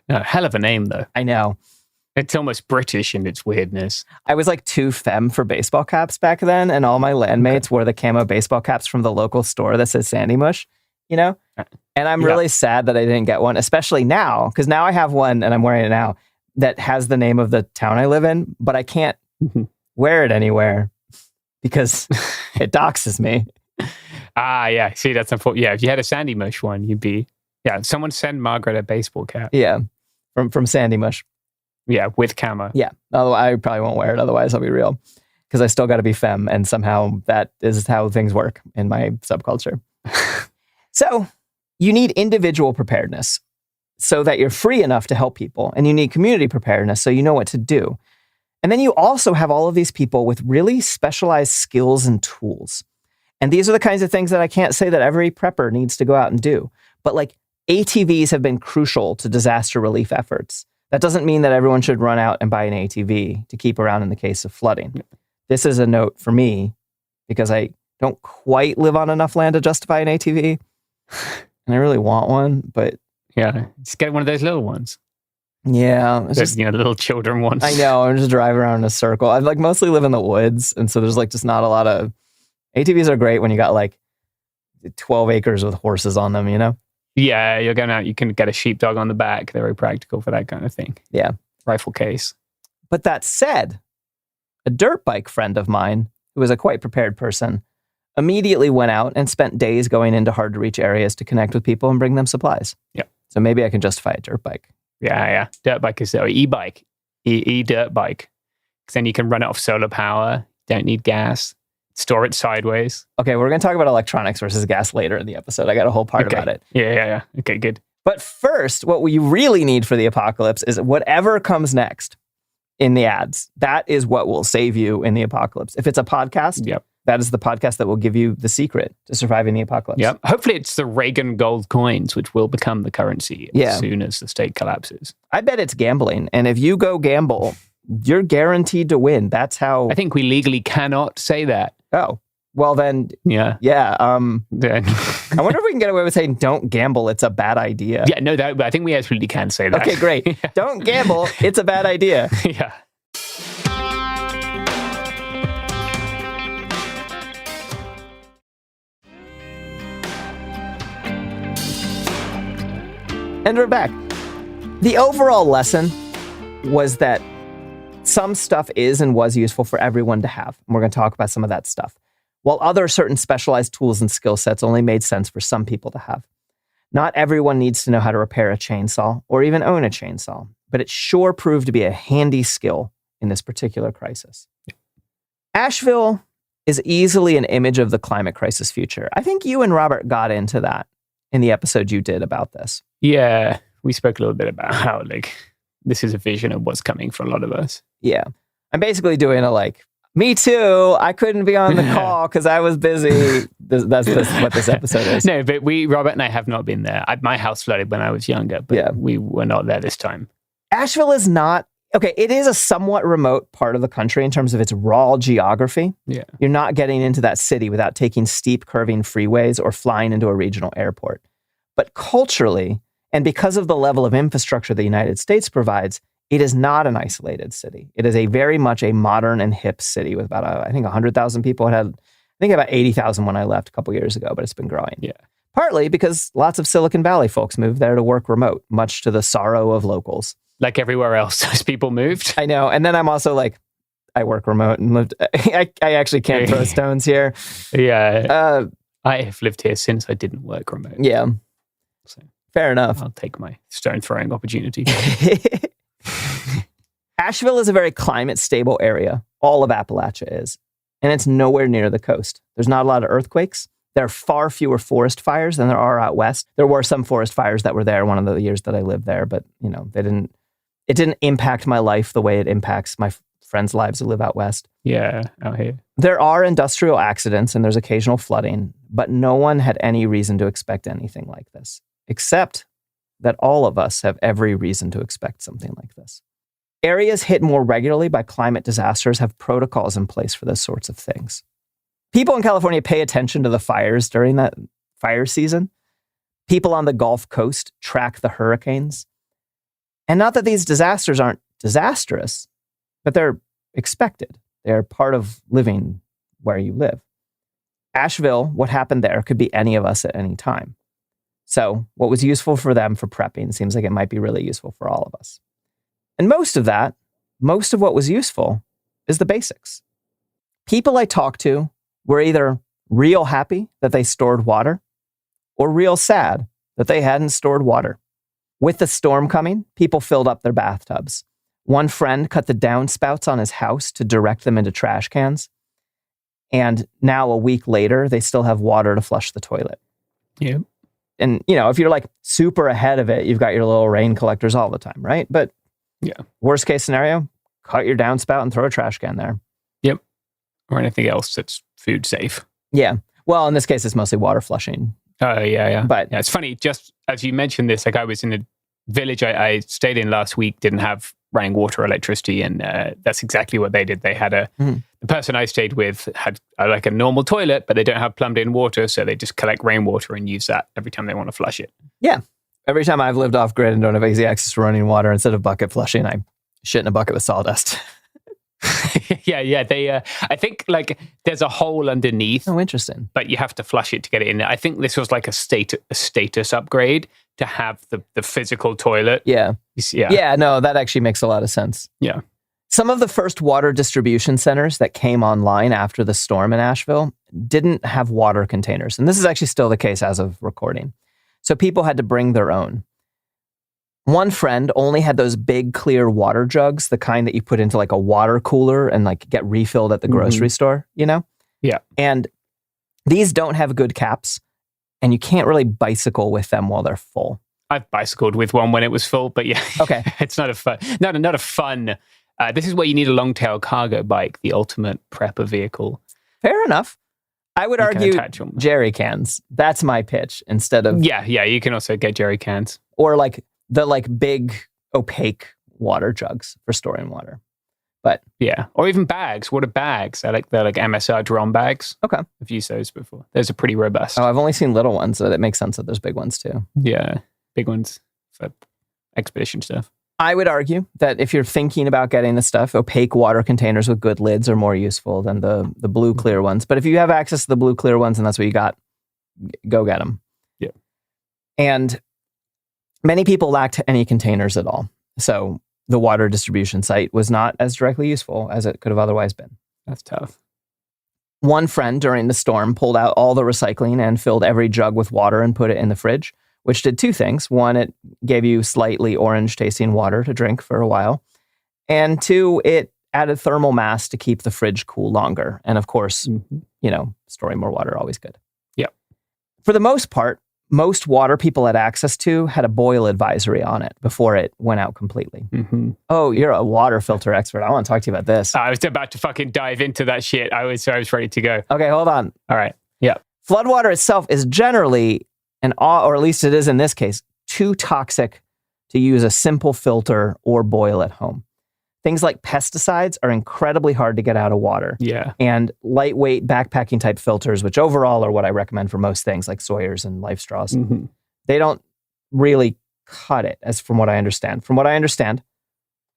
No, hell of a name, though. I know. It's almost British in its weirdness. I was like too femme for baseball caps back then, and all my landmates wore the camo baseball caps from the local store that says Sandy Mush, And I'm really sad that I didn't get one, especially now, because now I have one, and I'm wearing it now, that has the name of the town I live in, but I can't wear it anywhere because it doxes me. Ah, yeah. See, that's unfortunate. Yeah, if you had a Sandy Mush one, you'd be... Yeah, someone send Margaret a baseball cap. Yeah, from Sandy Mush. Yeah, with camo. Yeah, although I probably won't wear it otherwise, I'll be real. Because I still got to be femme, and somehow that is how things work in my subculture. So, you need individual preparedness so that you're free enough to help people, and you need community preparedness so you know what to do. And then you also have all of these people with really specialized skills and tools. And these are the kinds of things that I can't say that every prepper needs to go out and do. But like ATVs have been crucial to disaster relief efforts. That doesn't mean that everyone should run out and buy an ATV to keep around in the case of flooding. This is a note for me because I don't quite live on enough land to justify an ATV. And I really want one, but... Yeah, just get one of those little ones. Yeah. It's just, little children ones. I know, I'm just driving around in a circle. I like mostly live in the woods, and so there's like just not a lot of... ATVs are great when you got like 12 acres with horses on them, Yeah, you're going out, you can get a sheepdog on the back. They're very practical for that kind of thing. Yeah. Rifle case. But that said, a dirt bike friend of mine, who was a quite prepared person, immediately went out and spent days going into hard to reach areas to connect with people and bring them supplies. Yeah. So maybe I can justify a dirt bike. Yeah. Dirt bike is e-bike. E-dirt bike. Because then you can run it off solar power. Don't need gas. Store it sideways. Okay, we're going to talk about electronics versus gas later in the episode. I got a whole part about it. Yeah. Okay, good. But first, what we really need for the apocalypse is whatever comes next in the ads. That is what will save you in the apocalypse. If it's a podcast, that is the podcast that will give you the secret to surviving the apocalypse. Yep. Hopefully it's the Reagan gold coins, which will become the currency as soon as the state collapses. I bet it's gambling. And if you go gamble, you're guaranteed to win. That's how... I think we legally cannot say that. Oh, well then... Yeah. I wonder if we can get away with saying, don't gamble, it's a bad idea. Yeah, no, I think we absolutely can say that. Okay, great. Don't gamble, it's a bad idea. Yeah. And we're back. The overall lesson was that some stuff is and was useful for everyone to have. And we're going to talk about some of that stuff. While other certain specialized tools and skill sets only made sense for some people to have. Not everyone needs to know how to repair a chainsaw or even own a chainsaw, but it sure proved to be a handy skill in this particular crisis. Asheville is easily an image of the climate crisis future. I think you and Robert got into that in the episode you did about this. Yeah, we spoke a little bit about how this is a vision of what's coming for a lot of us. Yeah. I'm basically doing me too. I couldn't be on the call because I was busy. That's what this episode is. No, but Robert and I have not been there. My house flooded when I was younger, but we were not there this time. Asheville is not, it is a somewhat remote part of the country in terms of its raw geography. Yeah. You're not getting into that city without taking steep curving freeways or flying into a regional airport. But culturally, and because of the level of infrastructure the United States provides, It is not an isolated city. It is a very much a modern and hip city with about, I think, 100,000 people. It had, I think, about 80,000 when I left a couple years ago, but it's been growing. Yeah. Partly because lots of Silicon Valley folks moved there to work remote, much to the sorrow of locals. Like everywhere else, those people moved. I know. And then I'm also like, I work remote and lived. I actually can't throw stones here. Yeah. I have lived here since I didn't work remote. Yeah. So fair enough. I'll take my stone throwing opportunity. Asheville is a very climate stable area. All of Appalachia is. And it's nowhere near the coast. There's not a lot of earthquakes. There are far fewer forest fires than there are out west. There were some forest fires that were there one of the years that I lived there, but it didn't impact my life the way it impacts my friends' lives who live out west. Yeah, out here. There are industrial accidents and there's occasional flooding, but no one had any reason to expect anything like this, except that all of us have every reason to expect something like this. Areas hit more regularly by climate disasters have protocols in place for those sorts of things. People in California pay attention to the fires during that fire season. People on the Gulf Coast track the hurricanes. And not that these disasters aren't disastrous, but they're expected. They're part of living where you live. Asheville, what happened there could be any of us at any time. So what was useful for them for prepping seems like it might be really useful for all of us. And most of what was useful is the basics. People I talked to were either real happy that they stored water or real sad that they hadn't stored water. With the storm coming, people filled up their bathtubs. One friend cut the downspouts on his house to direct them into trash cans. And now a week later, they still have water to flush the toilet. Yeah. And, if you're like super ahead of it, you've got your little rain collectors all the time, right? But yeah, worst case scenario, cut your downspout and throw a trash can there. Yep. Or anything else that's food safe. Yeah. Well, in this case, it's mostly water flushing. Oh, yeah. But yeah, it's funny, just as you mentioned this, like I was in a village I stayed in last week, didn't have running water, electricity, and that's exactly what they did. They had the person I stayed with had like a normal toilet, but they don't have plumbed in water, so they just collect rainwater and use that every time they want to flush it. Yeah. Every time I've lived off grid and don't have easy access to running water, instead of bucket flushing, I shit in a bucket with sawdust. Yeah. They, I think like there's a hole underneath. Oh, interesting. But you have to flush it to get it in there. I think this was like a status upgrade to have the physical toilet. Yeah. Yeah, no, that actually makes a lot of sense. Yeah. Some of the first water distribution centers that came online after the storm in Asheville didn't have water containers. And this is actually still the case as of recording. So people had to bring their own. One friend only had those big clear water jugs, the kind that you put into like a water cooler and like get refilled at the grocery store, Yeah. And these don't have good caps and you can't really bicycle with them while they're full. I've bicycled with one when it was full, but yeah. Okay. It's not a fun. This is where you need a long tail cargo bike, the ultimate prepper vehicle. Fair enough. I would argue jerry cans. That's my pitch instead of... Yeah. You can also get jerry cans. Or like the big opaque water jugs for storing water. But yeah, or even bags. What are bags? They're like MSR drum bags. Okay. I've used those before. Those are pretty robust. Oh, I've only seen little ones, so that makes sense that there's big ones too. Yeah, big ones for expedition stuff. I would argue that if you're thinking about getting the stuff, opaque water containers with good lids are more useful than the blue clear ones. But if you have access to the blue clear ones and that's what you got, go get them. Yeah. And many people lacked any containers at all. So the water distribution site was not as directly useful as it could have otherwise been. That's tough. One friend during the storm pulled out all the recycling and filled every jug with water and put it in the fridge, which did two things. One, it gave you slightly orange tasting water to drink for a while. And two, it added thermal mass to keep the fridge cool longer. And of course, storing more water, always good. Yeah. For the most part, most water people had access to had a boil advisory on it before it went out completely. Mm-hmm. Oh, you're a water filter expert. I want to talk to you about this. I was about to fucking dive into that shit. I was ready to go. Okay, hold on. All right. Yeah. Floodwater itself is generally, or at least it is in this case, too toxic to use a simple filter or boil at home. Things like pesticides are incredibly hard to get out of water. Yeah. And lightweight backpacking type filters, which overall are what I recommend for most things like Sawyer's and Life Straws, they don't really cut it, as from what I understand. From what I understand,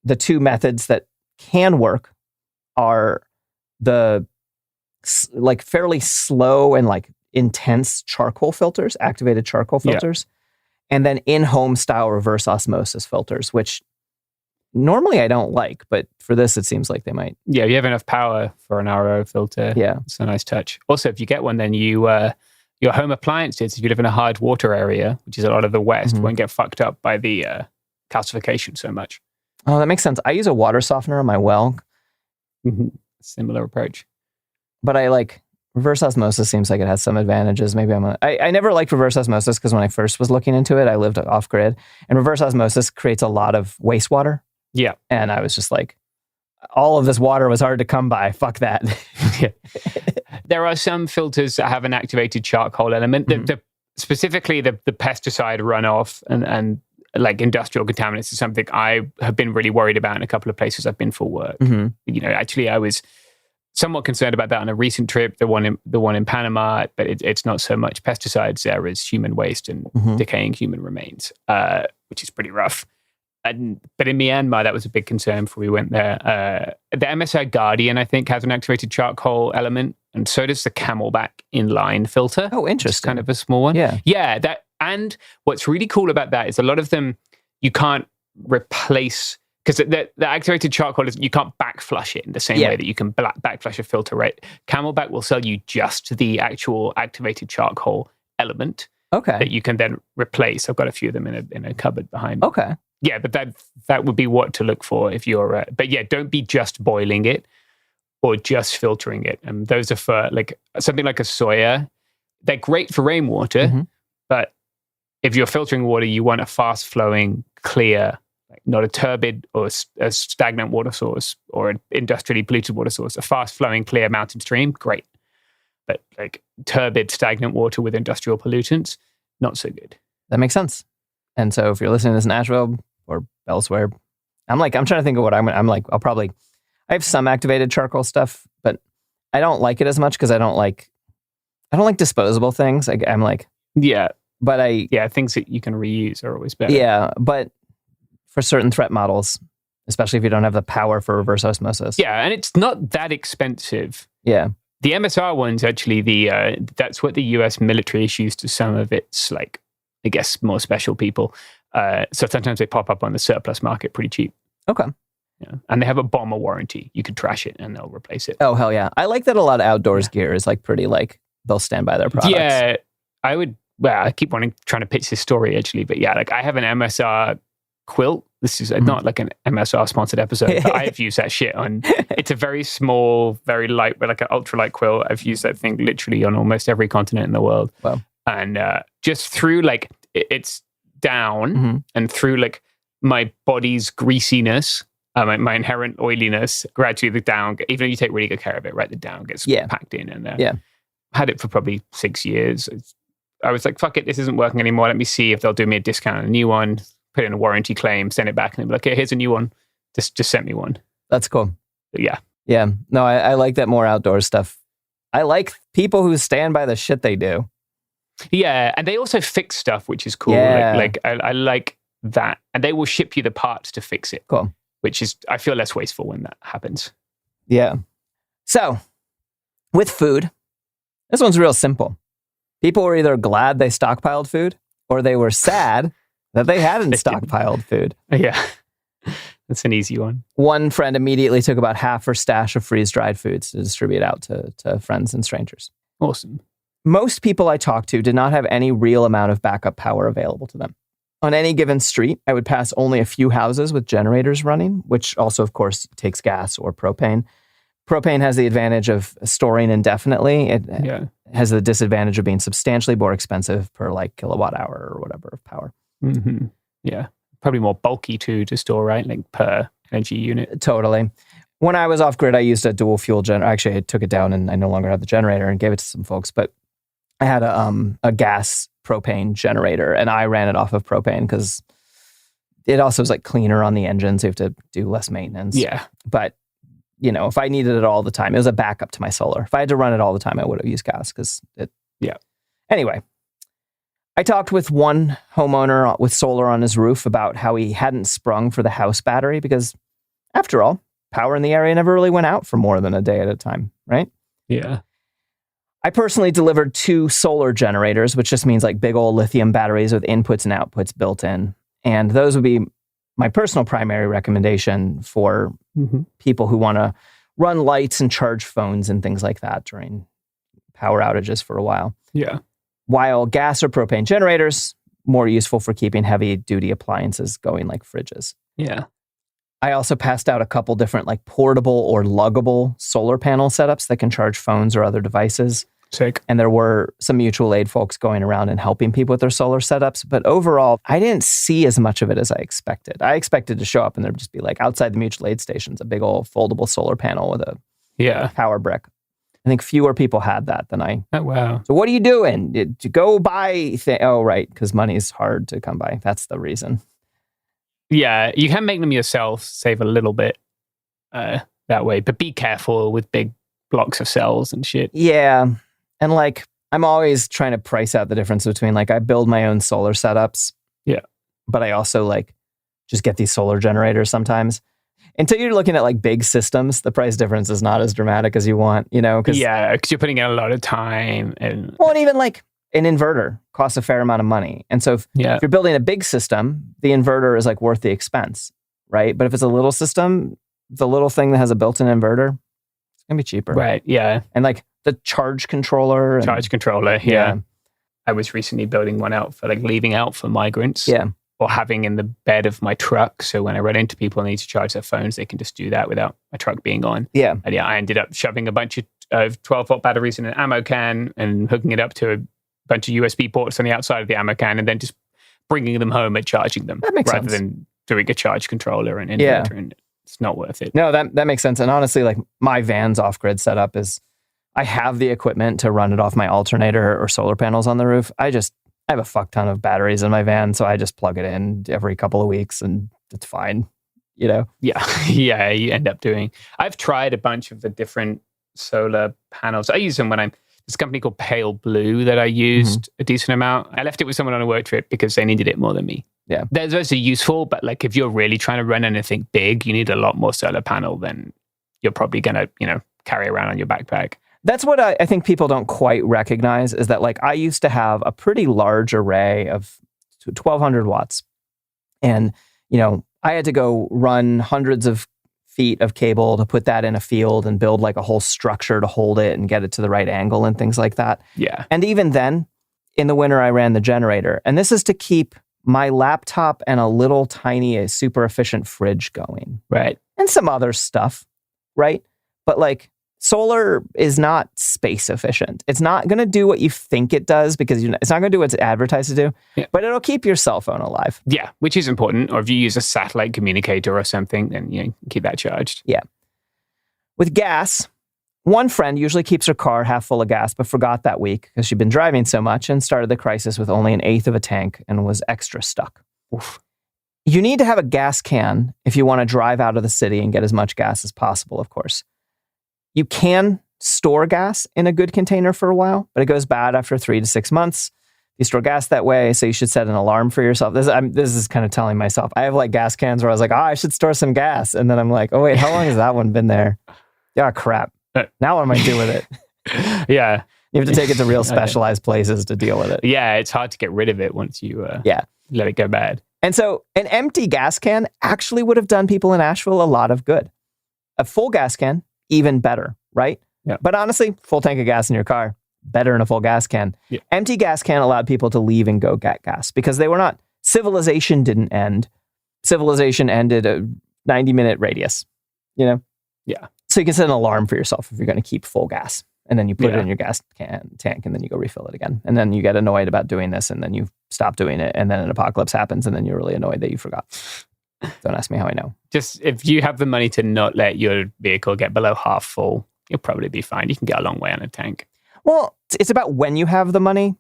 the two methods that can work are the like fairly slow and like intense charcoal filters, activated charcoal filters, and then in-home style reverse osmosis filters, which normally I don't like, but for this it seems like they might. Yeah, you have enough power for an RO filter. Yeah, it's a nice touch. Also, if you get one, then your home appliances, if you live in a hard water area, which is a lot of the West, won't get fucked up by the calcification so much. Oh, that makes sense. I use a water softener on my well. Similar approach. But I like reverse osmosis seems like it has some advantages. Maybe I never liked reverse osmosis because when I first was looking into it, I lived off grid, and reverse osmosis creates a lot of wastewater. Yeah. And I was just like, all of this water was hard to come by. Fuck that. There are some filters that have an activated charcoal element. Specifically, the pesticide runoff and like industrial contaminants is something I have been really worried about in a couple of places I've been for work. You know, actually, I was somewhat concerned about that on a recent trip, the one in Panama, but it's not so much pesticides there as human waste and decaying human remains, which is pretty rough. But in Myanmar, that was a big concern before we went there. The MSI Guardian, I think, has an activated charcoal element, and so does the Camelback inline filter. Oh, interesting. Which is kind of a small one. Yeah. And what's really cool about that is a lot of them you can't replace, because the activated charcoal is, you can't backflush it in the same way that you can backflush a filter, right? Camelback will sell you just the actual activated charcoal element that you can then replace. I've got a few of them in a cupboard behind me. Okay. Yeah, but that would be what to look for if you're... but yeah, don't be just boiling it or just filtering it. And those are for like something like a soya. They're great for rainwater, but if you're filtering water, you want a fast-flowing, clear, like not a turbid or a stagnant water source or an industrially polluted water source. A fast-flowing, clear mountain stream, great. But like turbid, stagnant water with industrial pollutants, not so good. That makes sense. And so if you're listening to this in Nashville or elsewhere, I'm trying to think of what I'm like, I have some activated charcoal stuff, but I don't like it as much because I don't like disposable things. I'm like, but things that you can reuse are always better. Yeah, but for certain threat models, especially if you don't have the power for reverse osmosis. Yeah, and it's not that expensive. Yeah. The MSR ones, actually, that's what the US military issues to some of its, like, I guess, more special people. So sometimes they pop up on the surplus market pretty cheap. Okay. Yeah. And they have a bomber warranty. You can trash it and they'll replace it. Oh, hell yeah. I like that a lot of outdoors gear is like pretty, like, they'll stand by their products. Yeah, I keep trying to pitch this story, actually. But yeah, like I have an MSR quilt. This is not like an MSR sponsored episode, but I've used that shit on. It's a very small, very light, but like an ultralight quilt. I've used that thing literally on almost every continent in the world. Wow. And just through like it's down and through like my body's greasiness, my inherent oiliness, gradually the down, even if you take really good care of it, right, the down gets packed in. And had it for probably 6 years. I was like, fuck it, this isn't working anymore. Let me see if they'll do me a discount on a new one. Put in a warranty claim, send it back, and they'll be like, "Okay, here's a new one. Just send me one." That's cool. But yeah. No, I like that more outdoor stuff. I like people who stand by the shit they do. Yeah, and they also fix stuff, which is cool. Yeah. Like I like that, and they will ship you the parts to fix it. Cool. Which is, I feel less wasteful when that happens. Yeah. So, with food, this one's real simple. People were either glad they stockpiled food, or they were sad that they hadn't stockpiled food. Yeah, that's an easy one. One friend immediately took about half her stash of freeze-dried foods to distribute out to friends and strangers. Awesome. Most people I talked to did not have any real amount of backup power available to them. On any given street, I would pass only a few houses with generators running, which also, of course, takes gas or propane. Propane has the advantage of storing indefinitely. It has the disadvantage of being substantially more expensive per like kilowatt hour or whatever of power. Mm-hmm. Yeah. Probably more bulky too to store, right? Like per energy unit. Totally. When I was off grid, I used a dual fuel generator. Actually, I took it down and I no longer have the generator and gave it to some folks. But I had a gas propane generator and I ran it off of propane because it also was like cleaner on the engine. So you have to do less maintenance. Yeah. But, you know, if I needed it all the time, it was a backup to my solar. If I had to run it all the time, I would have used gas because it. Yeah. Anyway. I talked with one homeowner with solar on his roof about how he hadn't sprung for the house battery because After all, power in the area never really went out for more than a day at a time, right? Yeah. I personally delivered 2 solar generators, which just means like big old lithium batteries with inputs and outputs built in. And those would be my personal primary recommendation for people who want to run lights and charge phones and things like that during power outages for a while. Yeah. While gas or propane generators, more useful for keeping heavy duty appliances going like fridges. Yeah. I also passed out a couple different like portable or luggable solar panel setups that can charge phones or other devices. Sick. And there were some mutual aid folks going around and helping people with their solar setups. But overall, I didn't see as much of it as I expected. I expected to show up and there'd just be like outside the mutual aid stations, a big old foldable solar panel with a power brick. I think fewer people had that than I. Oh, wow. So what are you doing? To go buy? Oh, right. Because money is hard to come by. That's the reason. Yeah. You can make them yourself, save a little bit that way. But be careful with big blocks of cells and shit. Yeah. And like, I'm always trying to price out the difference between like, I build my own solar setups. Yeah. But I also like just get these solar generators sometimes. Until you're looking at like big systems, the price difference is not as dramatic as you want, you know? Because you're putting in a lot of time. And even like an inverter costs a fair amount of money. And so if you're building a big system, the inverter is like worth the expense, right? But if it's a little system, the little thing that has a built-in inverter, it's going to be cheaper. Right, yeah. And like the charge controller. Yeah. I was recently building one out for like leaving out for migrants. Yeah. Or having in the bed of my truck. So when I run into people and need to charge their phones, they can just do that without my truck being on. Yeah. And I ended up shoving a bunch of 12-volt batteries in an ammo can and hooking it up to a bunch of USB ports on the outside of the ammo can and then just bringing them home and charging them. That makes rather sense. than doing a charge controller and inverter. And it's not worth it. No, that makes sense. And honestly, like my van's off-grid setup is, I have the equipment to run it off my alternator or solar panels on the roof. I have a fuck ton of batteries in my van, so I just plug it in every couple of weeks and it's fine, you know? Yeah. Yeah, you end up doing. I've tried a bunch of the different solar panels. I use them when this company called Pale Blue that I used a decent amount. I left it with someone on a work trip because they needed it more than me. Yeah. Those are useful, but like if you're really trying to run anything big, you need a lot more solar panel than you're probably going to, carry around on your backpack. That's what I think people don't quite recognize is that like I used to have a pretty large array of 1,200 watts. And, I had to go run hundreds of feet of cable to put that in a field and build like a whole structure to hold it and get it to the right angle and things like that. Yeah. And even then, in the winter, I ran the generator. And this is to keep my laptop and a little tiny, super efficient fridge going. Right. And some other stuff, right? But like, solar is not space efficient. It's not going to do what you think it does because it's not going to do what it's advertised to do, but it'll keep your cell phone alive. Yeah, which is important. Or if you use a satellite communicator or something, then keep that charged. Yeah. With gas, one friend usually keeps her car half full of gas, but forgot that week because she'd been driving so much and started the crisis with only 1/8 of a tank and was extra stuck. Oof. You need to have a gas can if you want to drive out of the city and get as much gas as possible, of course. You can store gas in a good container for a while, but it goes bad after 3 to 6 months. You store gas that way, so you should set an alarm for yourself. This is kind of telling myself. I have like gas cans where I was like, I should store some gas. And then I'm like, oh wait, how long has that one been there? Yeah, crap. Now what am I do with it? Yeah. You have to take it to real specialized places to deal with it. Yeah, it's hard to get rid of it once you let it go bad. And so an empty gas can actually would have done people in Asheville a lot of good. A full gas can, even better, right? Yeah. But honestly, full tank of gas in your car, better than a full gas can. Yeah. Empty gas can allowed people to leave and go get gas because they were not, civilization didn't end. Civilization ended a 90-minute radius, Yeah. So you can set an alarm for yourself if you're going to keep full gas. And then you put it in your gas tank and then you go refill it again. And then you get annoyed about doing this and then you stop doing it. And then an apocalypse happens and then you're really annoyed that you forgot. Don't ask me how I know. Just if you have the money to not let your vehicle get below half full, you'll probably be fine. You can get a long way on a tank. Well, it's about when you have the money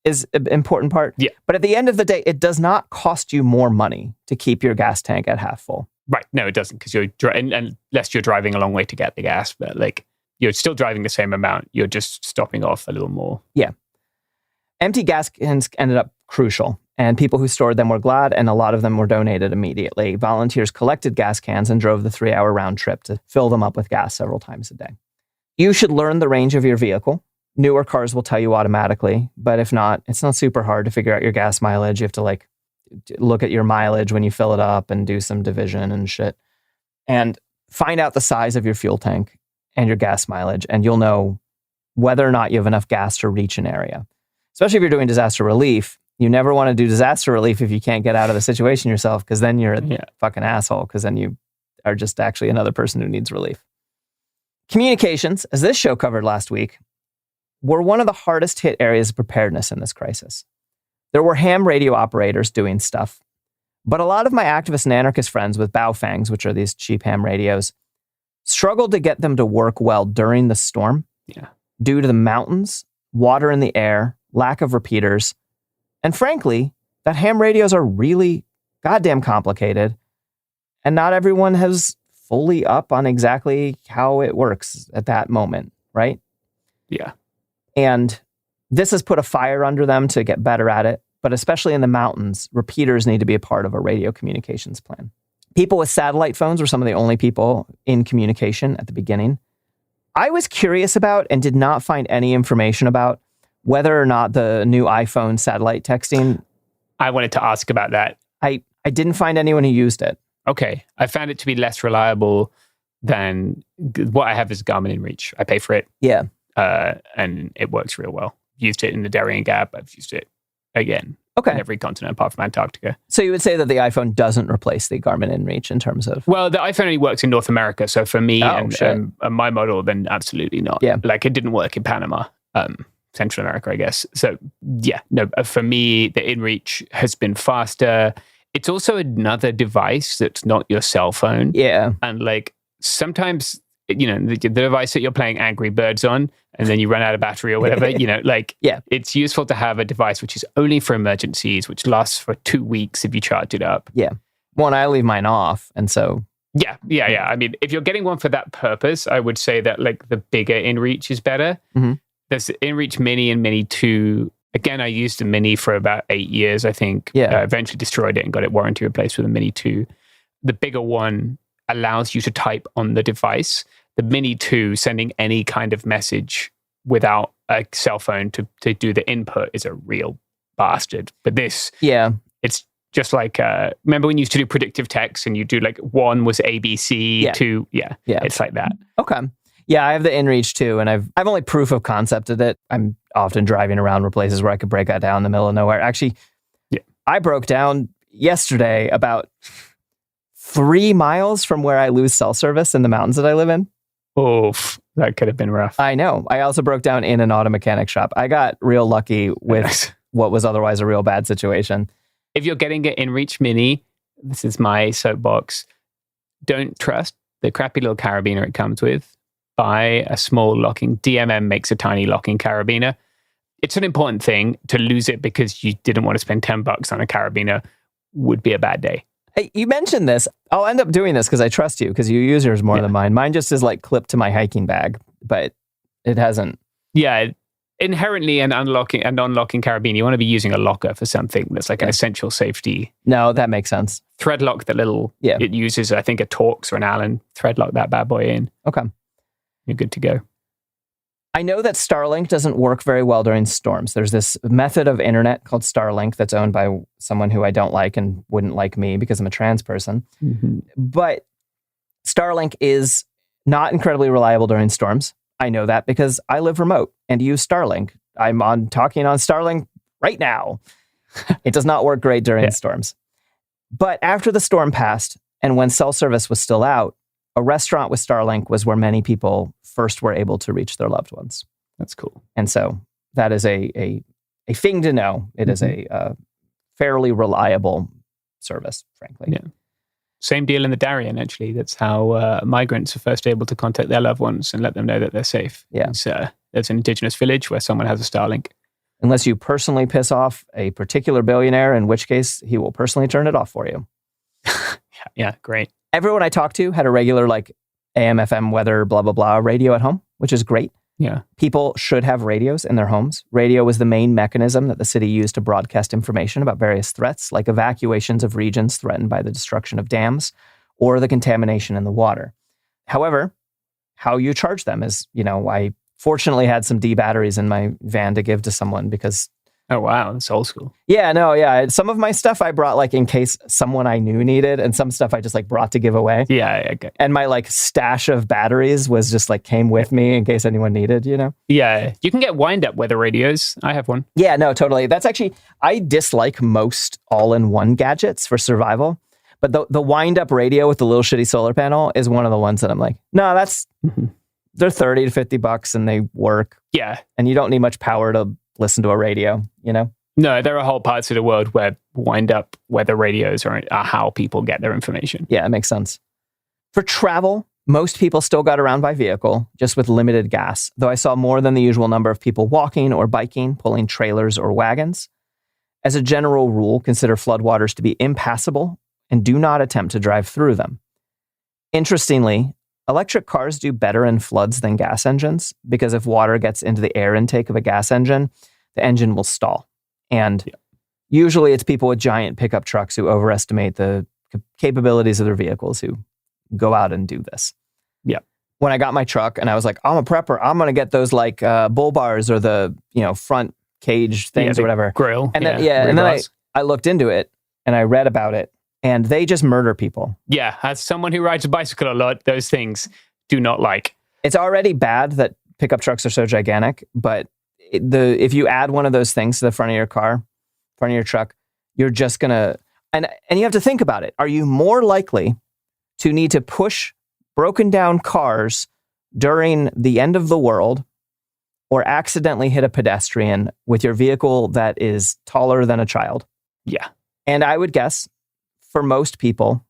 is an important part. Yeah. But at the end of the day, it does not cost you more money to keep your gas tank at half full. Right. No, it doesn't because unless you're driving a long way to get the gas, but like you're still driving the same amount. You're just stopping off a little more. Yeah. Empty gas cans ended up crucial. And people who stored them were glad, and a lot of them were donated immediately. Volunteers collected gas cans and drove the 3-hour round trip to fill them up with gas several times a day. You should learn the range of your vehicle. Newer cars will tell you automatically, but if not, it's not super hard to figure out your gas mileage. You have to look at your mileage when you fill it up and do some division and shit. And find out the size of your fuel tank and your gas mileage, and you'll know whether or not you have enough gas to reach an area. Especially if you're doing disaster relief. You never want to do disaster relief if you can't get out of the situation yourself, because then you're a fucking asshole, because then you are just actually another person who needs relief. Communications, as this show covered last week, were one of the hardest hit areas of preparedness in this crisis. There were ham radio operators doing stuff, but a lot of my activist and anarchist friends with Baofangs, which are these cheap ham radios, struggled to get them to work well during the storm due to the mountains, water in the air, lack of repeaters, and frankly, that ham radios are really goddamn complicated, and not everyone has fully up on exactly how it works at that moment, right? Yeah. And this has put a fire under them to get better at it, but especially in the mountains, repeaters need to be a part of a radio communications plan. People with satellite phones were some of the only people in communication at the beginning. I was curious about and did not find any information about whether or not the new iPhone satellite texting. I wanted to ask about that. I didn't find anyone who used it. Okay. I found it to be less reliable than what I have is Garmin InReach. I pay for it. Yeah. And it works real well. Used it in the Darien Gap. I've used it again. Okay. On every continent apart from Antarctica. So you would say that the iPhone doesn't replace the Garmin InReach in terms of... Well, the iPhone only works in North America. So for me and my model, then absolutely not. Yeah. Like it didn't work in Panama. Central America, I guess. So yeah, no, for me, the InReach has been faster. It's also another device that's not your cell phone. Yeah. And like sometimes, the device that you're playing Angry Birds on, and then you run out of battery or whatever, it's useful to have a device which is only for emergencies, which lasts for 2 weeks if you charge it up. Yeah. Well, and I leave mine off. And so... Yeah. I mean, if you're getting one for that purpose, I would say that like the bigger InReach is better. Mm-hmm. There's InReach Mini and Mini 2. Again, I used the Mini for about 8 years, I think. Yeah. Eventually destroyed it and got it warranty replaced with a Mini 2. The bigger one allows you to type on the device. The Mini 2, sending any kind of message without a cell phone to do the input is a real bastard. But this, it's just like, remember when you used to do predictive text and you do like 1 was ABC, 2, it's like that. Okay. Yeah, I have the InReach too, and I've only proof of concepted it. I'm often driving around places where I could break that down in the middle of nowhere. Actually, I broke down yesterday about 3 miles from where I lose cell service in the mountains that I live in. Oh, that could have been rough. I know. I also broke down in an auto mechanic shop. I got real lucky with what was otherwise a real bad situation. If you're getting an InReach Mini, this is my soapbox, don't trust the crappy little carabiner it comes with. Buy a small locking. DMM makes a tiny locking carabiner. It's an important thing. To lose it because you didn't want to spend $10 on a carabiner would be a bad day. Hey, you mentioned this. I'll end up doing this because I trust you, because you use yours more than mine. Mine just is like clipped to my hiking bag, but it hasn't. Yeah, inherently an unlocking and non-locking carabiner, you want to be using a locker for something that's like an essential safety. No, that makes sense. Thread lock the little, it uses, I think, a Torx or an Allen. Thread lock that bad boy in. Okay. You're good to go. I know that Starlink doesn't work very well during storms. There's this method of internet called Starlink that's owned by someone who I don't like and wouldn't like me because I'm a trans person. Mm-hmm. But Starlink is not incredibly reliable during storms. I know that because I live remote and use Starlink. I'm talking on Starlink right now. It does not work great during storms. But after the storm passed and when cell service was still out, a restaurant with Starlink was where many people first were able to reach their loved ones. That's cool. And so that is a thing to know. It is a fairly reliable service, frankly. Yeah. Same deal in the Darien, actually. That's how migrants are first able to contact their loved ones and let them know that they're safe. Yeah. There's an indigenous village where someone has a Starlink. Unless you personally piss off a particular billionaire, in which case he will personally turn it off for you. Yeah, great. Everyone I talked to had a regular AM, FM, weather, blah, blah, blah radio at home, which is great. Yeah. People should have radios in their homes. Radio was the main mechanism that the city used to broadcast information about various threats, like evacuations of regions threatened by the destruction of dams or the contamination in the water. However, how you charge them is, I fortunately had some D batteries in my van to give to someone because... Oh, wow. That's old school. Yeah, no, yeah. Some of my stuff I brought in case someone I knew needed, and some stuff I just brought to give away. Yeah, okay. And my stash of batteries was just came with me in case anyone needed, Yeah, you can get wind-up weather radios. I have one. Yeah, no, totally. That's actually, I dislike most all-in-one gadgets for survival, but the wind-up radio with the little shitty solar panel is one of the ones that I'm no, that's, they're $30 to $50 and they work. Yeah. And you don't need much power to listen to a radio, No, there are whole parts of the world where wind-up weather radios are how people get their information. Yeah, it makes sense. For travel, most people still got around by vehicle, just with limited gas, though I saw more than the usual number of people walking or biking, pulling trailers or wagons. As a general rule, consider floodwaters to be impassable and do not attempt to drive through them. Interestingly, electric cars do better in floods than gas engines because if water gets into the air intake of a gas engine, the engine will stall. And usually it's people with giant pickup trucks who overestimate the capabilities of their vehicles who go out and do this. Yeah. When I got my truck and I was I'm a prepper, I'm going to get those bull bars or the, front cage things or whatever. Grill. And then I looked into it and I read about it and they just murder people. Yeah. As someone who rides a bicycle a lot, those things do not like. It's already bad that pickup trucks are so gigantic, but if you add one of those things to the front of your car, front of your truck, you're just going to, and you have to think about it. Are you more likely to need to push broken down cars during the end of the world or accidentally hit a pedestrian with your vehicle that is taller than a child? Yeah. And I would guess for most people,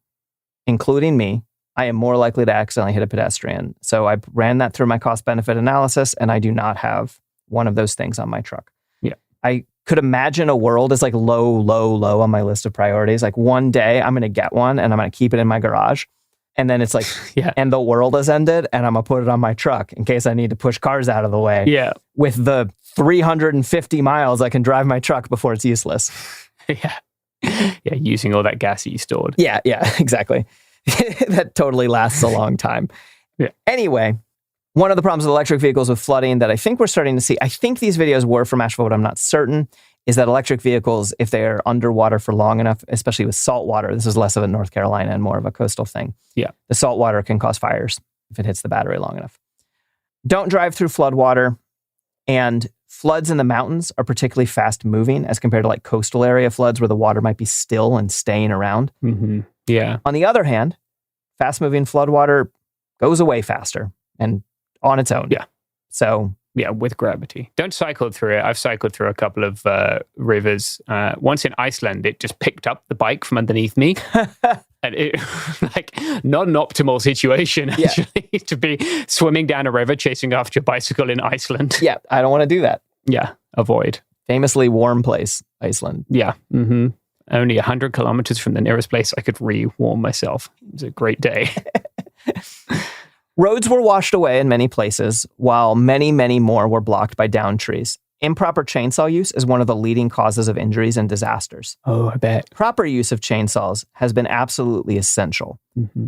including me, I am more likely to accidentally hit a pedestrian. So I ran that through my cost benefit analysis and I do not have one of those things on my truck. Yeah. I could imagine a world as low on my list of priorities. One day I'm going to get one and I'm going to keep it in my garage. And then it's and the world has ended and I'm going to put it on my truck in case I need to push cars out of the way. Yeah. With the 350 miles I can drive my truck before it's useless. Yeah. Yeah. Using all that gas that you stored. Yeah, exactly. That totally lasts a long time. Yeah. Anyway, one of the problems with electric vehicles with flooding that I think we're starting to see, I think these videos were from Asheville, but I'm not certain, is that electric vehicles, if they are underwater for long enough, especially with salt water, this is less of a North Carolina and more of a coastal thing. Yeah. The salt water can cause fires if it hits the battery long enough. Don't drive through flood water. And floods in the mountains are particularly fast moving as compared to coastal area floods where the water might be still and staying around. Mm-hmm. Yeah. On the other hand, fast moving flood water goes away faster and on its own. Yeah. So yeah, with gravity. Don't cycle through it. I've cycled through a couple of rivers. Once in Iceland, it just picked up the bike from underneath me. And it not an optimal situation actually to be swimming down a river chasing after your bicycle in Iceland. Yeah, I don't want to do that. Yeah, avoid. Famously warm place, Iceland. Yeah. Mm-hmm. Only 100 kilometers from the nearest place I could re-warm myself. It was a great day. Roads were washed away in many places, while many, many more were blocked by downed trees. Improper chainsaw use is one of the leading causes of injuries and disasters. Oh, I bet. Proper use of chainsaws has been absolutely essential,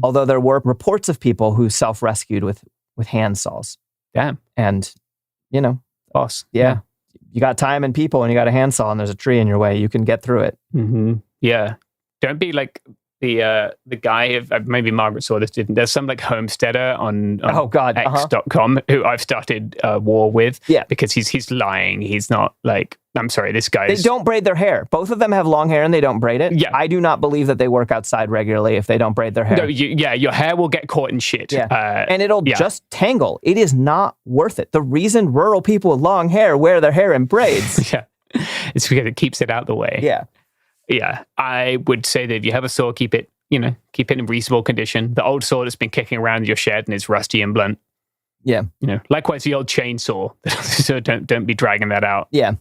although there were reports of people who self-rescued with handsaws. Damn. And, boss. Yeah. You got time and people and you got a handsaw and there's a tree in your way, you can get through it. Mm-hmm. Yeah. Don't be like the guy, maybe Margaret saw this, didn't. There's some homesteader on X.com who I've started a war with because he's lying. He's not I'm sorry, this guy's... They don't braid their hair. Both of them have long hair and they don't braid it. Yeah. I do not believe that they work outside regularly if they don't braid their hair. No, your hair will get caught in shit. Yeah. And it'll just tangle. It is not worth it. The reason rural people with long hair wear their hair in braids. Yeah. It's because it keeps it out the way. Yeah. Yeah. I would say that if you have a saw, keep it in reasonable condition. The old saw that's been kicking around your shed and is rusty and blunt. Yeah. Likewise the old chainsaw. So don't be dragging that out. Yeah.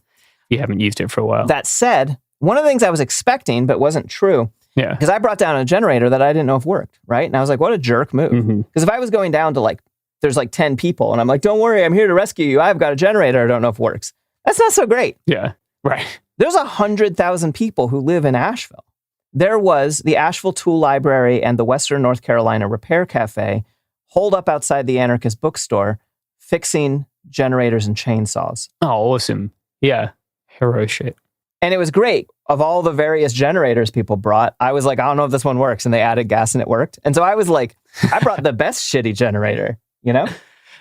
You haven't used it for a while. That said, one of the things I was expecting but wasn't true. Yeah. Because I brought down a generator that I didn't know if worked, right? And I was like, what a jerk move. Because if I was going down to there's like 10 people and I'm like, don't worry, I'm here to rescue you. I've got a generator. I don't know if it works. That's not so great. Yeah, right. There's 100,000 people who live in Asheville. There was the Asheville Tool Library and the Western North Carolina Repair Cafe holed up outside the Anarchist bookstore fixing generators and chainsaws. Oh, awesome. Yeah. Hero shit. And it was great. Of all the various generators people brought, I was like, I don't know if this one works. And they added gas and it worked. And so I was like, I brought the best shitty generator, you know?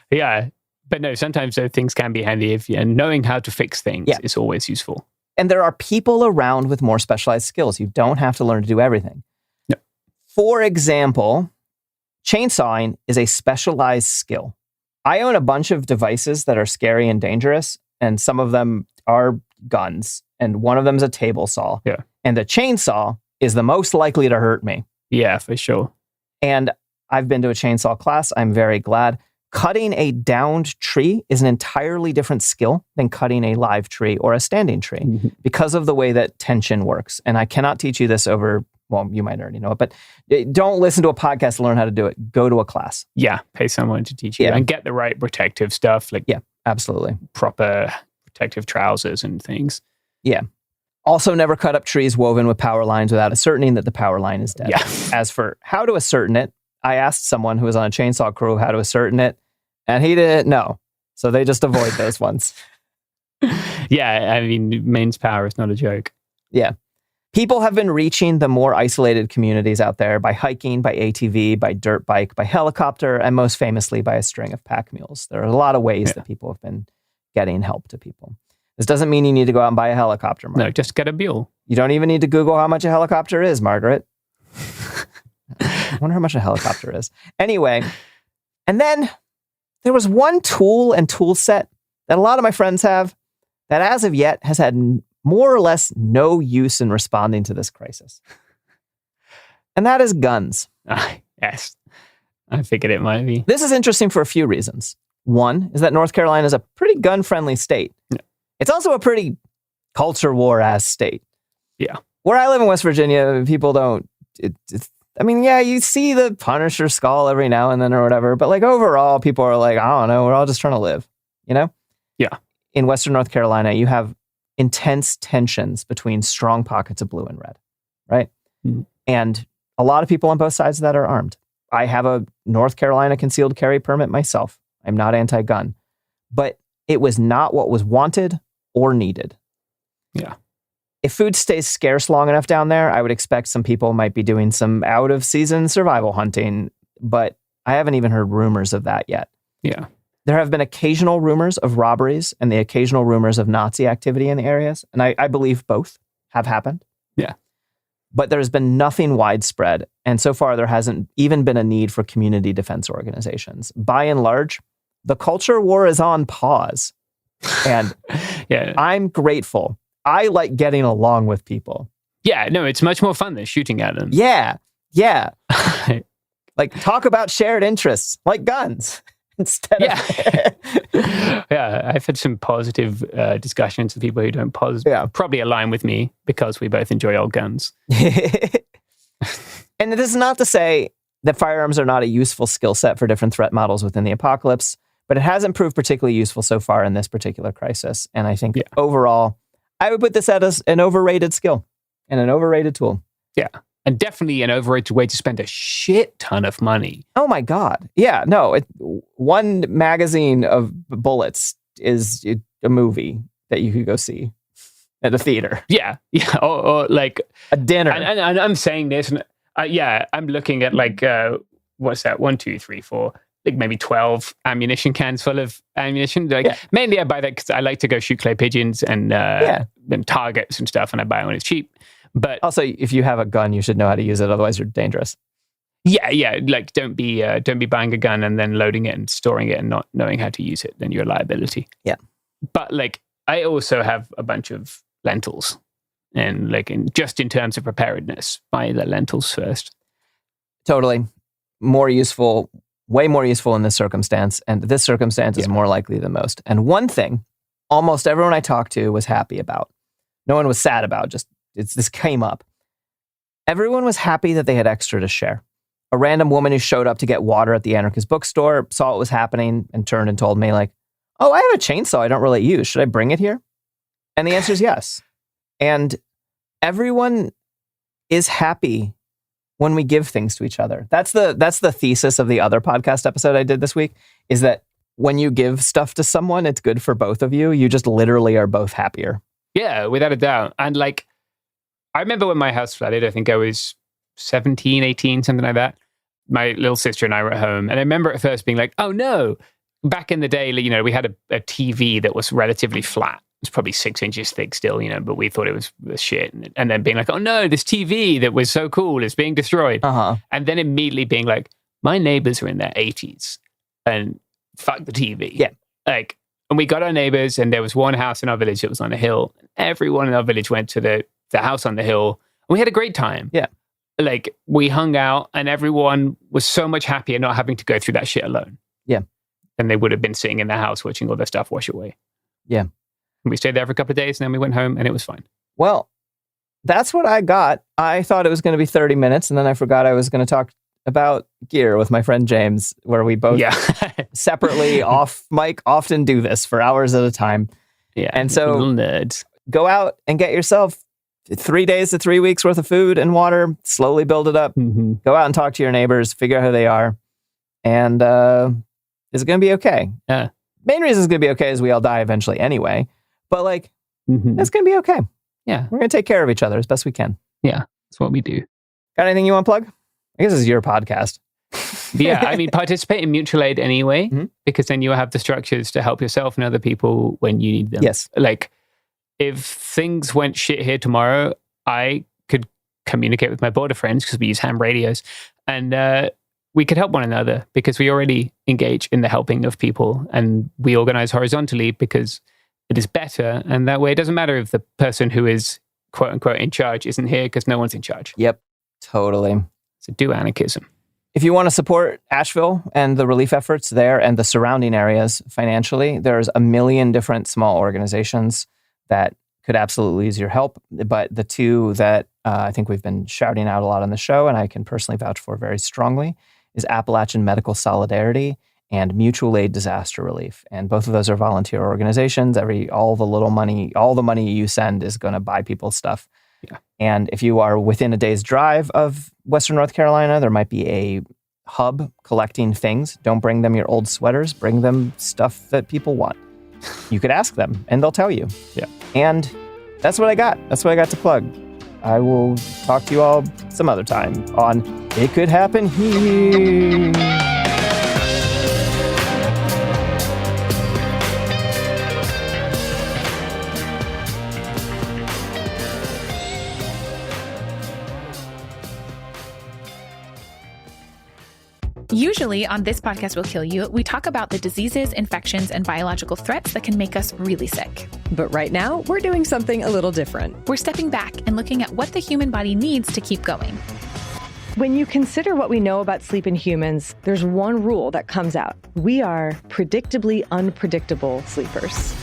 Yeah. But no, sometimes those things can be handy and knowing how to fix things is always useful. And there are people around with more specialized skills. You don't have to learn to do everything. No. For example, chainsawing is a specialized skill. I own a bunch of devices that are scary and dangerous, and some of them are guns, and one of them is a table saw. Yeah. And the chainsaw is the most likely to hurt me. Yeah, for sure. And I've been to a chainsaw class. I'm very glad. Cutting a downed tree is an entirely different skill than cutting a live tree or a standing tree because of the way that tension works. And I cannot teach you this over, well, you might already know it, but don't listen to a podcast to learn how to do it. Go to a class. Yeah, pay someone to teach you and get the right protective stuff. Like, yeah, absolutely. Proper protective trousers and things. Yeah. Also, never cut up trees woven with power lines without ascertaining that the power line is dead. Yeah. As for how to ascertain it, I asked someone who was on a chainsaw crew how to ascertain it, and he didn't know. So they just avoid those ones. Yeah, I mean, mains power is not a joke. Yeah. People have been reaching the more isolated communities out there by hiking, by ATV, by dirt bike, by helicopter, and most famously by a string of pack mules. There are a lot of ways that people have been getting help to people. This doesn't mean you need to go out and buy a helicopter, Margaret. No, just get a mule. You don't even need to Google how much a helicopter is, Margaret. I wonder how much a helicopter is. Anyway, and then there was one tool and tool set that a lot of my friends have that as of yet has had more or less no use in responding to this crisis. And that is guns. Yes, I figured it might be. This is interesting for a few reasons. One is that North Carolina is a pretty gun-friendly state. Yeah. It's also a pretty culture war-ass state. Yeah. Where I live in West Virginia, people don't... I mean, yeah, you see the Punisher skull every now and then or whatever, but like overall, people are like, I don't know, we're all just trying to live, you know? Yeah. In Western North Carolina, you have intense tensions between strong pockets of blue and red, right? Mm. And a lot of people on both sides of that are armed. I have a North Carolina concealed carry permit myself. I'm not anti-gun, but it was not what was wanted or needed. Yeah. If food stays scarce long enough down there, I would expect some people might be doing some out-of-season survival hunting, but I haven't even heard rumors of that yet. Yeah. There have been occasional rumors of robberies and the occasional rumors of Nazi activity in the areas, and I believe both have happened. Yeah. But there's been nothing widespread, and so far there hasn't even been a need for community defense organizations. By and large, the culture war is on pause, and yeah, I'm grateful. I like getting along with people. Yeah, no, it's much more fun than shooting at them. Yeah, yeah. Like, talk about shared interests, like guns, instead of... Yeah, I've had some positive discussions with people who don't probably align with me because we both enjoy old guns. And this is not to say that firearms are not a useful skill set for different threat models within the apocalypse, but it hasn't proved particularly useful so far in this particular crisis. And I think overall, I would put this as an overrated skill and an overrated tool. Yeah. And definitely an overrated way to spend a shit ton of money. Oh my God. Yeah, no. One magazine of bullets is a movie that you could go see at a theater. Yeah. Yeah. Or like a dinner. And I'm saying this, and I'm looking at like, what's that? 1, 2, 3, 4, like maybe 12 ammunition cans full of ammunition. Like mainly I buy that because I like to go shoot clay pigeons and targets and stuff, and I buy it when it's cheap. But also, if you have a gun, you should know how to use it. Otherwise, you're dangerous. Yeah. Like, don't be buying a gun and then loading it and storing it and not knowing how to use it. Then you're a liability. Yeah. But like, I also have a bunch of lentils, and like, just in terms of preparedness, buy the lentils first. Totally, more useful, way more useful in this circumstance, and this circumstance is more likely than most. And one thing, almost everyone I talked to was happy about. No one was sad about. Just this came up. Everyone was happy that they had extra to share. a random woman who showed up to get water at the anarchist bookstore saw what was happening and turned and told me, like, oh, I have a chainsaw I don't really use. Should I bring it here? And the answer is yes. And everyone is happy when we give things to each other. That's the thesis of the other podcast episode I did this week, is that when you give stuff to someone, it's good for both of you. You just literally are both happier. Yeah, without a doubt. And like, I remember when my house flooded, I think I was 17, 18, something like that. My little sister and I were at home. And I remember at first being like, oh no. Back in the day, you know, we had a TV that was relatively flat. It's probably 6 inches thick still, you know, but we thought it was shit. And then being like, oh no, this TV that was so cool is being destroyed. And then immediately being like, my neighbors are in their 80s and fuck the TV. Yeah. Like, and we got our neighbors, and there was one house in our village that was on a hill. Everyone in our village went to the house on the hill. And we had a great time. Yeah. Like, we hung out, and everyone was so much happier not having to go through that shit alone. Yeah. And they would have been sitting in their house watching all their stuff wash away. Yeah. And we stayed there for a couple of days, and then we went home, and it was fine. Well, that's what I got. I thought it was going to be 30 minutes, and then I forgot I was going to talk about gear with my friend James, where we both separately off mic often do this for hours at a time. Yeah. And so little nerds. Go out and get yourself 3 days to 3 weeks worth of food and water, slowly build it up. Go out and talk to your neighbors, figure out who they are. And it's going to be okay. Yeah. Main reason it's going to be okay is we all die eventually anyway. But like, it's going to be okay. Yeah. We're going to take care of each other as best we can. Yeah. That's what we do. Got anything you want to plug? I guess this is your podcast. Yeah. I mean, participate in mutual aid anyway, because then you have the structures to help yourself and other people when you need them. Yes. Like, if things went shit here tomorrow, I could communicate with my border friends, because we use ham radios, and we could help one another because we already engage in the helping of people, and we organize horizontally because it is better. And that way, it doesn't matter if the person who is quote unquote in charge isn't here, because no one's in charge. Yep, totally. So do anarchism. If you want to support Asheville and the relief efforts there and the surrounding areas financially, there's a million different small organizations that could absolutely use your help. But the two that I think we've been shouting out a lot on the show, and I can personally vouch for very strongly, is Appalachian Medical Solidarity and Mutual Aid Disaster Relief. And both of those are volunteer organizations. All the money you send is going to buy people stuff. Yeah. And if you are within a day's drive of Western North Carolina, there might be a hub collecting things. Don't bring them your old sweaters. Bring them stuff that people want. You could ask them, and they'll tell you. Yeah. And that's what I got. That's what I got to plug. I will talk to you all some other time on It Could Happen Here. Usually on This Podcast Will Kill You, we talk about the diseases, infections, and biological threats that can make us really sick. But right now, we're doing something a little different. We're stepping back and looking at what the human body needs to keep going. When you consider what we know about sleep in humans, there's one rule that comes out. We are predictably unpredictable sleepers.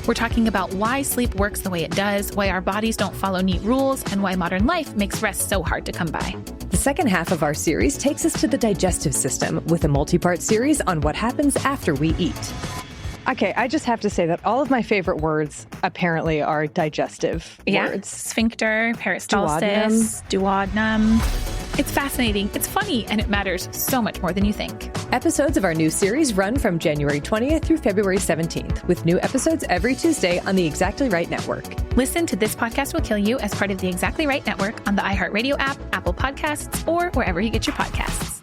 We're talking about why sleep works the way it does, why our bodies don't follow neat rules, and why modern life makes rest so hard to come by. The second half of our series takes us to the digestive system with a multi-part series on what happens after we eat. Okay, I just have to say that all of my favorite words apparently are digestive words. Sphincter, peristalsis, duodenum. It's fascinating, it's funny, and it matters so much more than you think. Episodes of our new series run from January 20th through February 17th, with new episodes every Tuesday on the Exactly Right Network. Listen to This Podcast Will Kill You as part of the Exactly Right Network on the iHeartRadio app, Apple Podcasts, or wherever you get your podcasts.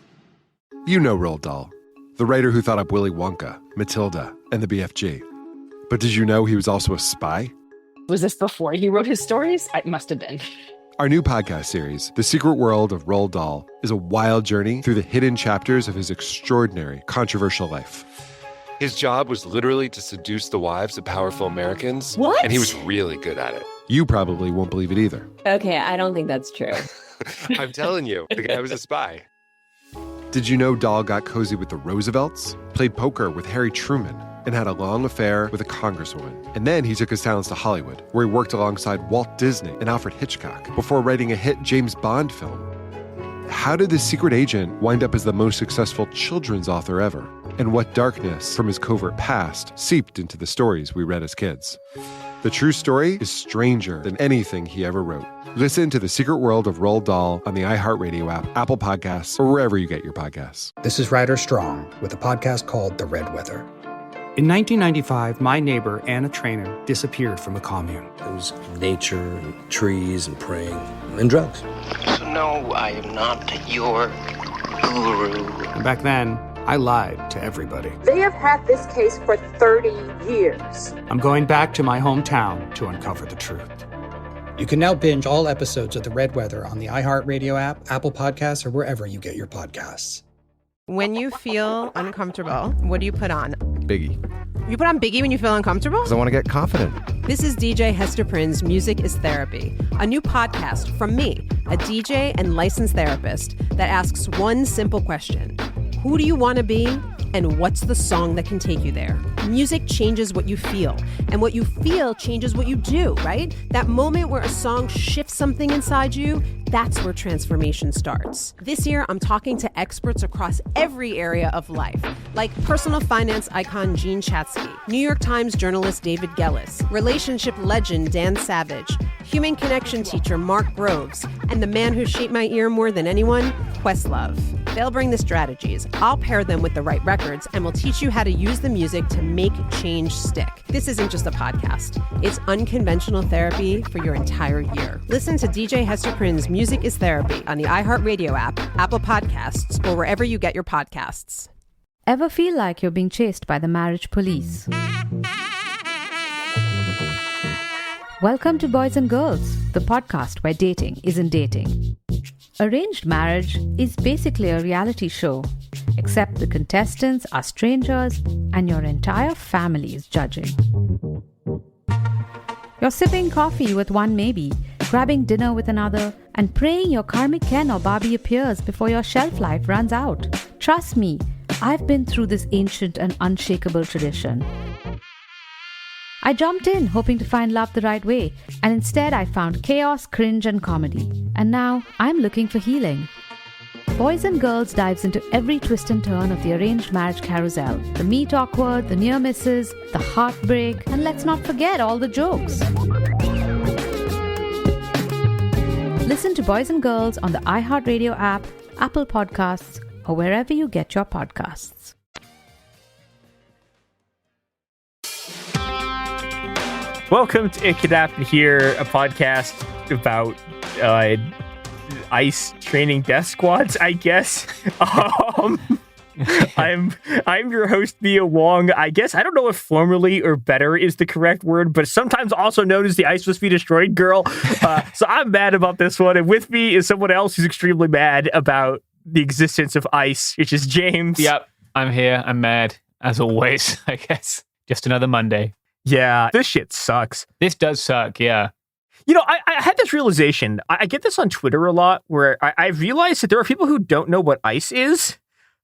You know Roald Dahl, the writer who thought up Willy Wonka, Matilda, and the BFG. But did you know he was also a spy? Was this before he wrote his stories? It must have been. Our new podcast series, The Secret World of Roald Dahl, is a wild journey through the hidden chapters of his extraordinary, controversial life. His job was literally to seduce the wives of powerful Americans. What? And he was really good at it. You probably won't believe it either. Okay, I don't think that's true. I'm telling you, the guy was a spy. Did you know Dahl got cozy with the Roosevelts, played poker with Harry Truman, and had a long affair with a congresswoman? And then he took his talents to Hollywood, where he worked alongside Walt Disney and Alfred Hitchcock before writing a hit James Bond film. How did this secret agent wind up as the most successful children's author ever? And what darkness from his covert past seeped into the stories we read as kids? The true story is stranger than anything he ever wrote. Listen to The Secret World of Roald Dahl on the iHeartRadio app, Apple Podcasts, or wherever you get your podcasts. This is Ryder Strong with a podcast called The Red Weather. In 1995, my neighbor, Anna Trainer, disappeared from a commune. It was nature and trees and praying and drugs. So no, I am not your guru. And back then, I lied to everybody. They have had this case for 30 years. I'm going back to my hometown to uncover the truth. You can now binge all episodes of The Red Weather on the iHeartRadio app, Apple Podcasts, or wherever you get your podcasts. When you feel uncomfortable, what do you put on? Biggie. You put on Biggie when you feel uncomfortable? Because I want to get confident. This is DJ Hester Prynne's Music is Therapy, a new podcast from me, a DJ and licensed therapist that asks one simple question. Who do you want to be? And what's the song that can take you there? Music changes what you feel, and what you feel changes what you do, right? That moment where a song shifts something inside you, that's where transformation starts. This year, I'm talking to experts across every area of life, like personal finance icon Jean Chatzky, New York Times journalist David Gellis, relationship legend Dan Savage, human connection teacher Mark Groves, and the man who shaped my ear more than anyone, Questlove. They'll bring the strategies, I'll pair them with the right records, and we'll teach you how to use the music to make change stick. This isn't just a podcast. It's unconventional therapy for your entire year. Listen to DJ Hester Prynne's Music is Therapy on the iHeartRadio app, Apple Podcasts, or wherever you get your podcasts. Ever feel like you're being chased by the marriage police? Welcome to Boys and Girls, the podcast where dating isn't dating. Arranged marriage is basically a reality show, except the contestants are strangers and your entire family is judging. You're sipping coffee with one maybe, grabbing dinner with another, and praying your karmic Ken or Barbie appears before your shelf life runs out. Trust me, I've been through this ancient and unshakable tradition. I jumped in hoping to find love the right way, and instead I found chaos, cringe, and comedy. And now I'm looking for healing. Boys and Girls dives into every twist and turn of the arranged marriage carousel. The meet awkward, the near misses, the heartbreak, and let's not forget all the jokes. Listen to Boys and Girls on the iHeartRadio app, Apple Podcasts, or wherever you get your podcasts. Welcome to It Could Happen Here, a podcast about ICE training death squads, I guess. I'm your host, Mia Wong. I guess I don't know if formerly or better is the correct word, but sometimes also known as the Ice Must Be Destroyed girl. So I'm mad about this one, and with me is someone else who's extremely mad about the existence of ICE, which is James. Yep, I'm here. I'm mad as always. I guess just another Monday. Yeah, this shit sucks. This does suck, yeah. You know, I had this realization. I get this on Twitter a lot, where I realized that there are people who don't know what ICE is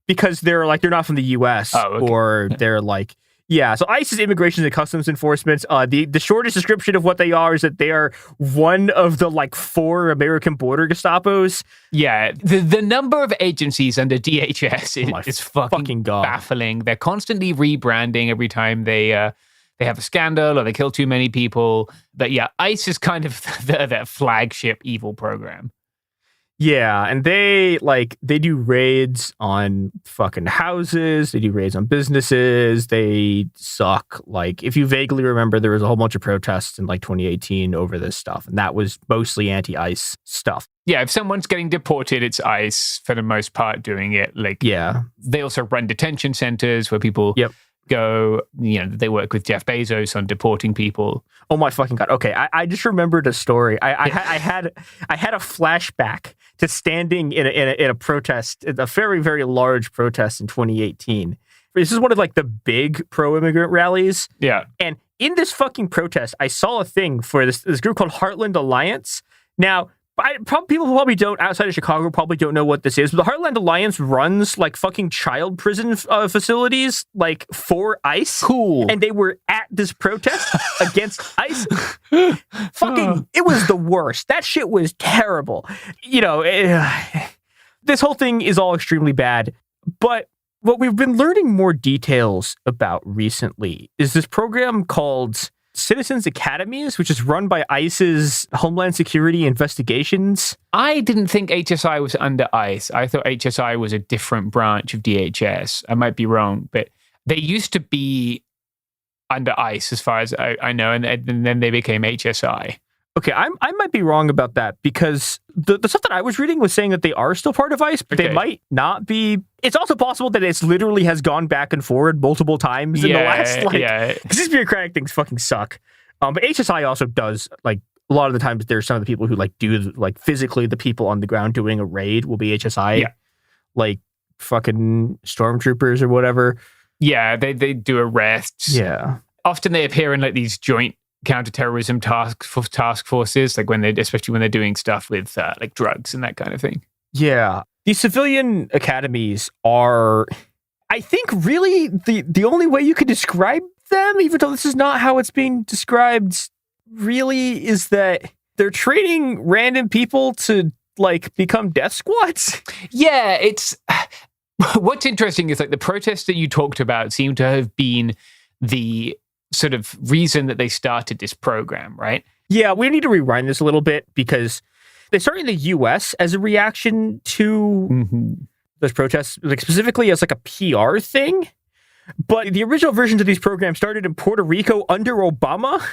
because they're not from the U.S. Or they're like, yeah. So ICE is Immigration and Customs Enforcement. The shortest description of what they are is that they are one of the 4 American border Gestapos. Yeah, the number of agencies under DHS is fucking baffling. They're constantly rebranding every time they have a scandal or they kill too many people. But yeah, ICE is kind of their flagship evil program. Yeah, and they do raids on fucking houses. They do raids on businesses. They suck. If you vaguely remember, there was a whole bunch of protests in 2018 over this stuff, and that was mostly anti-ICE stuff. Yeah, if someone's getting deported, it's ICE for the most part doing it. Yeah. They also run detention centers where people go, they work with Jeff Bezos on deporting people. Oh my fucking God. Okay, I just remembered a story. I had a flashback to standing in a protest, a very, very large protest in 2018. This is one of the big pro-immigrant rallies. Yeah. And in this fucking protest, I saw a thing for this group called Heartland Alliance. Now, people who probably don't, outside of Chicago, probably don't know what this is, but the Heartland Alliance runs fucking child prison facilities for ICE. Cool. And they were at this protest against ICE. Fucking, it was the worst. That shit was terrible. this whole thing is all extremely bad. But what we've been learning more details about recently is this program called Citizens Academies, which is run by ICE's Homeland Security Investigations. I didn't think HSI was under ICE. I thought HSI was a different branch of DHS. I might be wrong, but they used to be under ICE as far as I know, and then they became HSI. Okay, I might be wrong about that because the stuff that I was reading was saying that they are still part of ICE, but they might not be. It's also possible that it literally has gone back and forward multiple times in the last, because these bureaucratic things fucking suck. But HSI also does, like, a lot of the times there's some of the people who, like, do, like, physically the people on the ground doing a raid will be HSI. Yeah. Like, fucking stormtroopers or whatever. Yeah, they do arrests. Yeah. Often they appear in, like, these joint counterterrorism task forces, like especially when they're doing stuff with like drugs and that kind of thing. Yeah, these civilian academies are, I think, really the only way you could describe them, even though this is not how it's being described, really, is that they're training random people to, like, become death squads. Yeah, it's what's interesting is, like, the protests that you talked about seem to have been the sort of reason that they started this program, right? Yeah, we need to rewind this a little bit because they started in the U.S. as a reaction to those protests, like specifically as like a PR thing. But the original versions of these programs started in Puerto Rico under Obama.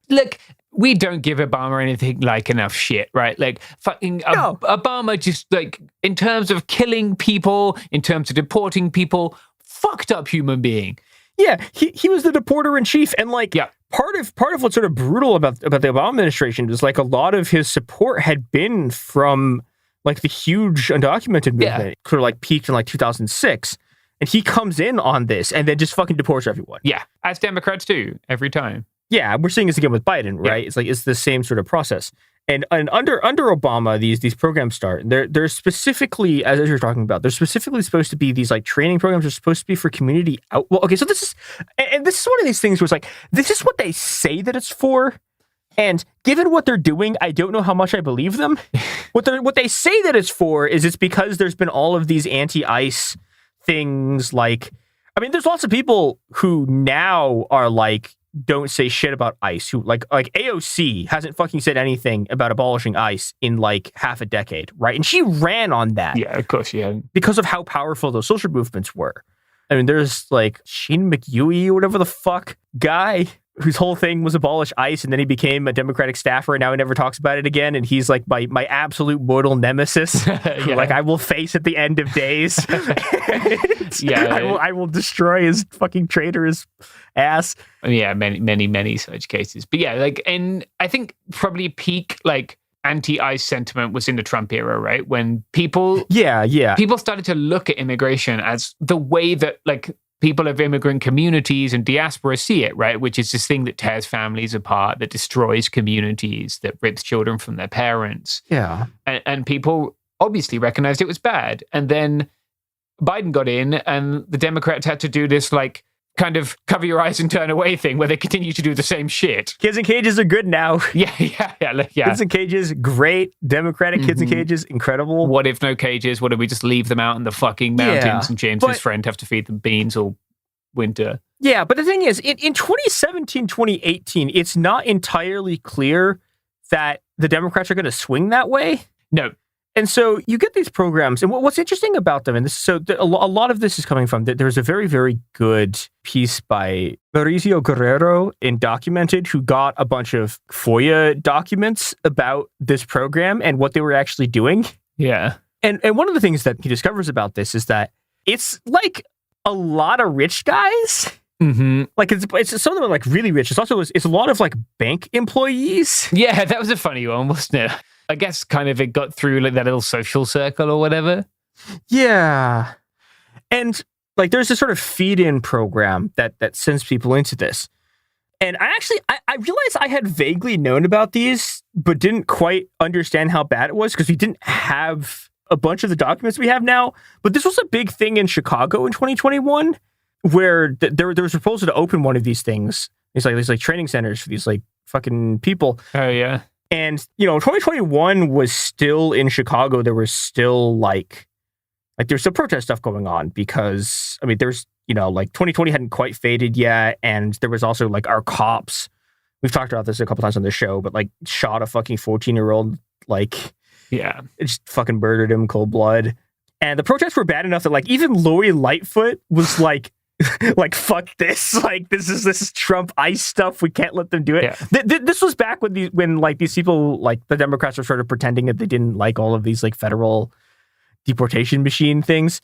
Look, we don't give Obama anything like enough shit, right? Like, fucking Obama just, like, in terms of killing people, in terms of deporting people, fucked up human being. Yeah, he was the deporter in chief, and like part of what's sort of brutal about the Obama administration is, like, a lot of his support had been from, like, the huge undocumented movement, sort of, like, peaked in like 2006, and he comes in on this and then just fucking deports everyone. Yeah, as Democrats do every time. Yeah, we're seeing this again with Biden, right? It's like it's the same sort of process. And under Obama, these programs start. They're specifically, as you're talking about, they're specifically supposed to be these, like, training programs are supposed to be for community out. Well, okay, so this is one of these things where it's like, this is what they say that it's for. And given what they're doing, I don't know how much I believe them. What they say that it's for is it's because there's been all of these anti-ICE things. Like, I mean, there's lots of people who now are like, don't say shit about ICE, who like AOC hasn't fucking said anything about abolishing ICE in like half a decade, right? And she ran on that. Yeah, of course she had. Because of how powerful those social movements were. I mean, there's like Shane McHugh or whatever the fuck guy whose whole thing was abolish ICE, and then he became a Democratic staffer, and now he never talks about it again, and he's like my absolute mortal nemesis, who, like, I will face at the end of days. I will destroy his fucking traitorous ass. Yeah, many such cases. But yeah, like, and I think probably peak, like, anti-ICE sentiment was in the Trump era, right? When people started to look at immigration as the way that, like, people of immigrant communities and diaspora see it, right? Which is this thing that tears families apart, that destroys communities, that rips children from their parents. Yeah. And people obviously recognized it was bad. And then Biden got in, and the Democrats had to do this, like, kind of cover your eyes and turn away thing where they continue to do the same shit. Kids in cages are good now. Yeah. Kids in cages, great. Democratic kids in cages, incredible. What if no cages? What if we just leave them out in the fucking mountains and James and his friend have to feed them beans all winter? Yeah, but the thing is, in 2017, 2018, it's not entirely clear that the Democrats are going to swing that way. No. And so you get these programs, and what's interesting about them, and a lot of this is coming from, there's a very, very good piece by Mauricio Guerrero in Documented, who got a bunch of FOIA documents about this program and what they were actually doing. Yeah. And one of the things that he discovers about this is that it's like a lot of rich guys. Mm-hmm. Like it's some of them are like really rich. It's a lot of like bank employees. Yeah, that was a funny one, wasn't it? I guess kind of it got through like that little social circle or whatever. Yeah. And like there's this sort of feed-in program that sends people into this. And I realized I had vaguely known about these, but didn't quite understand how bad it was because we didn't have a bunch of the documents we have now. But this was a big thing in Chicago in 2021 where there was a proposal to open one of these things. These like training centers for these like fucking people. Oh, yeah. And, 2021 was still in Chicago. There was still like like there's some protest stuff going on because, I mean, there's, you know, like 2020 hadn't quite faded yet. And there was also like our cops. We've talked about this a couple times on the show, but like shot a fucking 14-year-old, like, yeah, just fucking murdered him cold blood. And the protests were bad enough that like even Lori Lightfoot was like, like, fuck this. Like, this is Trump ICE stuff. We can't let them do it. Yeah. This was back when like these people, like the Democrats were sort of pretending that they didn't like all of these like federal deportation machine things.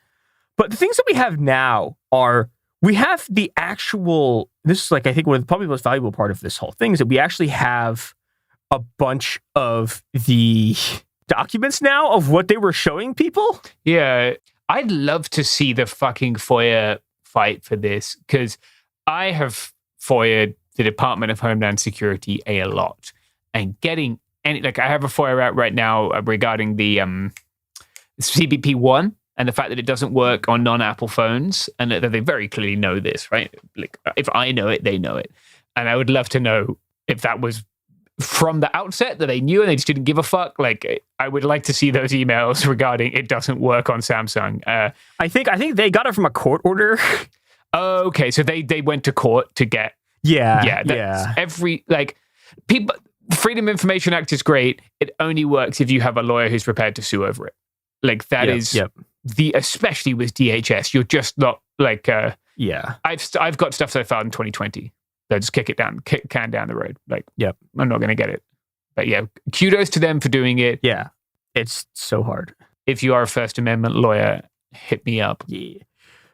But the things that we have now are, we have the actual, this is like, I think one of the probably most valuable part of this whole thing is that we actually have a bunch of the documents now of what they were showing people. Yeah. I'd love to see the fucking FOIA fight for this, because I have FOIA'd the Department of Homeland Security a lot. And getting any, like, I have a FOIA out right now regarding the CBP-1. And the fact that it doesn't work on non-Apple phones, and that they very clearly know this, right? Like, if I know it, they know it. And I would love to know if that was from the outset that they knew and they just didn't give a fuck. Like, I would like to see those emails regarding it doesn't work on Samsung. I think they got it from a court order. Okay, so they went to court to get. Yeah. Every, like, people. The Freedom of Information Act is great. It only works if you have a lawyer who's prepared to sue over it. Like, that is. Especially with DHS, you're just not like, I've got stuff that I filed in 2020. They'll just kick can down the road. Like, I'm not going to get it. But yeah, kudos to them for doing it. Yeah, it's so hard. If you are a First Amendment lawyer, hit me up. Yeah.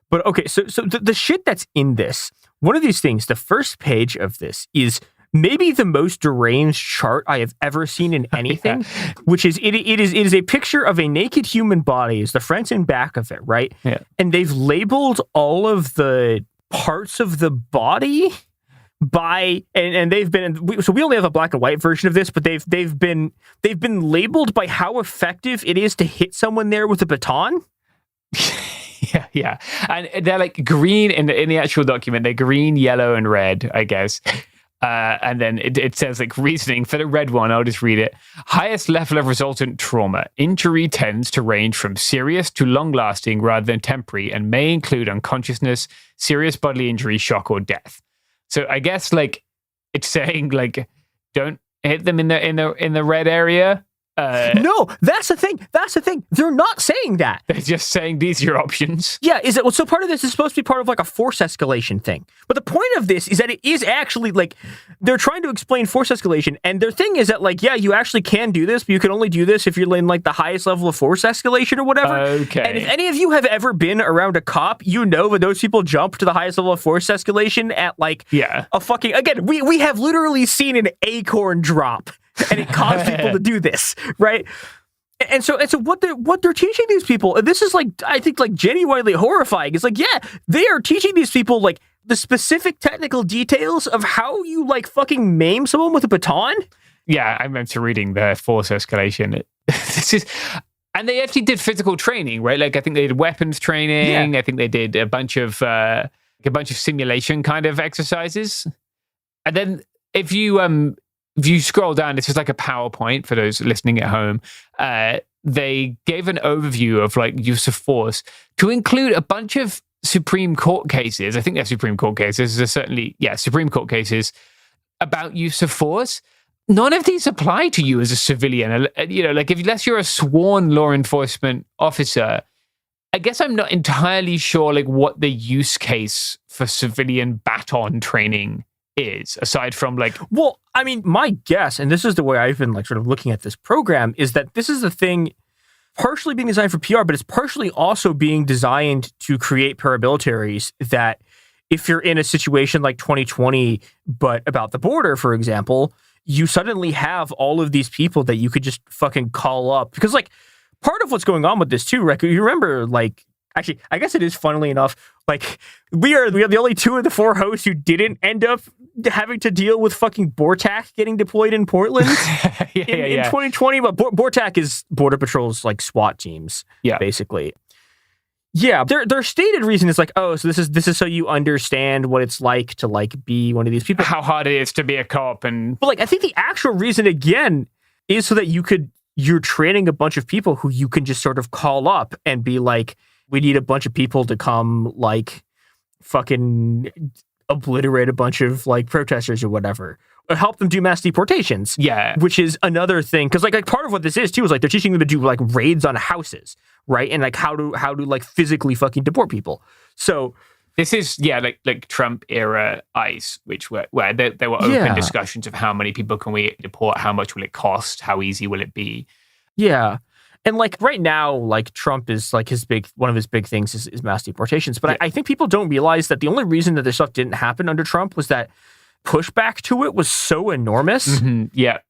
But okay, so the shit that's in this, one of these things, the first page of this is maybe the most deranged chart I have ever seen in anything, which is it is a picture of a naked human body, is the front and back of it, right? Yeah. And they've labeled all of the parts of the body by and they've been, so we only have a black and white version of this, but they've been labeled by how effective it is to hit someone there with a baton. Yeah. And they're like green in the actual document. They're green, yellow, and red, I guess. And then it says, like, reasoning for the red one, I'll just read it. Highest level of resultant trauma. Injury tends to range from serious to long-lasting rather than temporary, and may include unconsciousness, serious bodily injury, shock, or death. So I guess, like, it's saying, like, don't hit them in the red area. No, that's the thing. They're not saying that. They're just saying these are your options. Yeah, so part of this is supposed to be part of like a force escalation thing. But the point of this is that it is actually like they're trying to explain force escalation, and their thing is that like, yeah, you actually can do this, but you can only do this if you're in like the highest level of force escalation or whatever. Okay. And if any of you have ever been around a cop, you know that those people jump to the highest level of force escalation at like a fucking, again, we have literally seen an acorn drop. And it caused people to do this, right? And so what they're teaching these people, and this is like, I think, like, genuinely horrifying. It's like, yeah, they are teaching these people like the specific technical details of how you like fucking maim someone with a baton. Yeah, I remember reading the force escalation. This is, and they actually did physical training, right? Like, I think they did weapons training. Yeah. I think they did a bunch of simulation kind of exercises. And then if you scroll down, this is like a PowerPoint for those listening at home. They gave an overview of like use of force to include a bunch of Supreme Court cases. I think they're Supreme Court cases. They're certainly, Supreme Court cases about use of force. None of these apply to you as a civilian. You know, like, unless you're a sworn law enforcement officer, I guess I'm not entirely sure like what the use case for civilian baton training is, aside from like, well, I mean, my guess, and this is the way I've been like sort of looking at this program, is that this is a thing partially being designed for PR, but it's partially also being designed to create paramilitaries that if you're in a situation like 2020, but about the border, for example, you suddenly have all of these people that you could just fucking call up. Because like part of what's going on with this too, Rick, you remember like, actually, I guess it is, funnily enough, like we are the only 2 of the 4 hosts who didn't end up having to deal with fucking BORTAC getting deployed in Portland in 2020. But BORTAC is Border Patrol's like SWAT teams, basically. Yeah, their stated reason is like, oh, so this is so you understand what it's like to like be one of these people. How hard it is to be a cop, and but like I think the actual reason again is so that you're training a bunch of people who you can just sort of call up and be like, we need a bunch of people to come like fucking obliterate a bunch of like protesters or whatever. Or help them do mass deportations. Yeah. Which is another thing. Because like part of what this is too is like they're teaching them to do like raids on houses, right? And like how to like physically fucking deport people. So this is like Trump era ICE, which where there were open discussions of how many people can we deport, how much will it cost, how easy will it be. Yeah. And like right now, like Trump is like one of his big things is mass deportations. But I think people don't realize that the only reason that this stuff didn't happen under Trump was that pushback to it was so enormous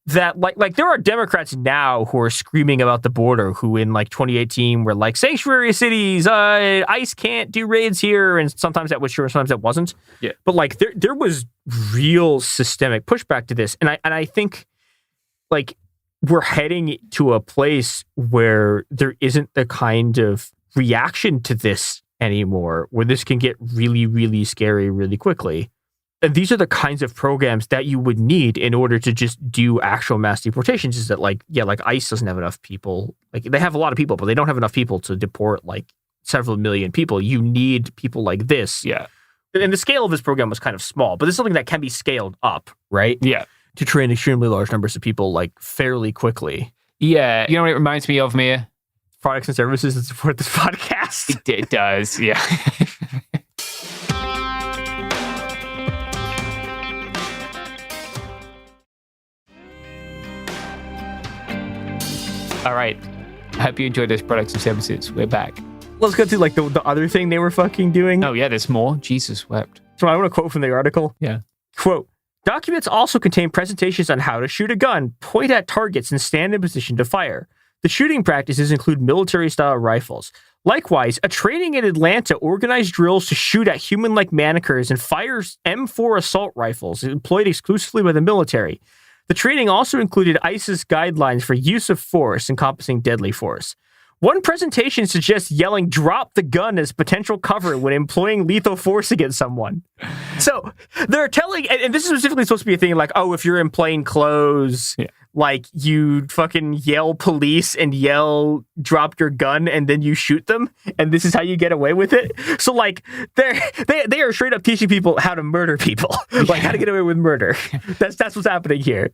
that like there are Democrats now who are screaming about the border who in like 2018 were like sanctuary cities, ICE can't do raids here, and sometimes that was true and sometimes that wasn't. Yeah. But like there was real systemic pushback to this, and I think like we're heading to a place where there isn't the kind of reaction to this anymore, where this can get really, really scary really quickly. And these are the kinds of programs that you would need in order to just do actual mass deportations. Is that like ICE doesn't have enough people. Like they have a lot of people, but they don't have enough people to deport like several million people. You need people like this. Yeah. And the scale of this program was kind of small, but this is something that can be scaled up, right? Yeah. To train extremely large numbers of people like fairly quickly. Yeah. You know what it reminds me of, Mia? Products and services that support this podcast. It does, yeah. All right. I hope you enjoyed those products and services. We're back. Let's go to like the other thing they were fucking doing. Oh, yeah, there's more. Jesus wept. So I want to quote from the article. Yeah. Quote, documents also contain presentations on how to shoot a gun, point at targets, and stand in position to fire. The shooting practices include military-style rifles. Likewise, a training in Atlanta organized drills to shoot at human-like manicures and fires M4 assault rifles employed exclusively by the military. The training also included ICE's guidelines for use of force encompassing deadly force. One presentation suggests yelling "drop the gun" as potential cover when employing lethal force against someone. So they're telling, and this is specifically supposed to be a thing like, oh, if you're in plain clothes, like you fucking yell police and yell drop your gun and then you shoot them, and this is how you get away with it. So like they are straight up teaching people how to murder people, like how to get away with murder. That's what's happening here.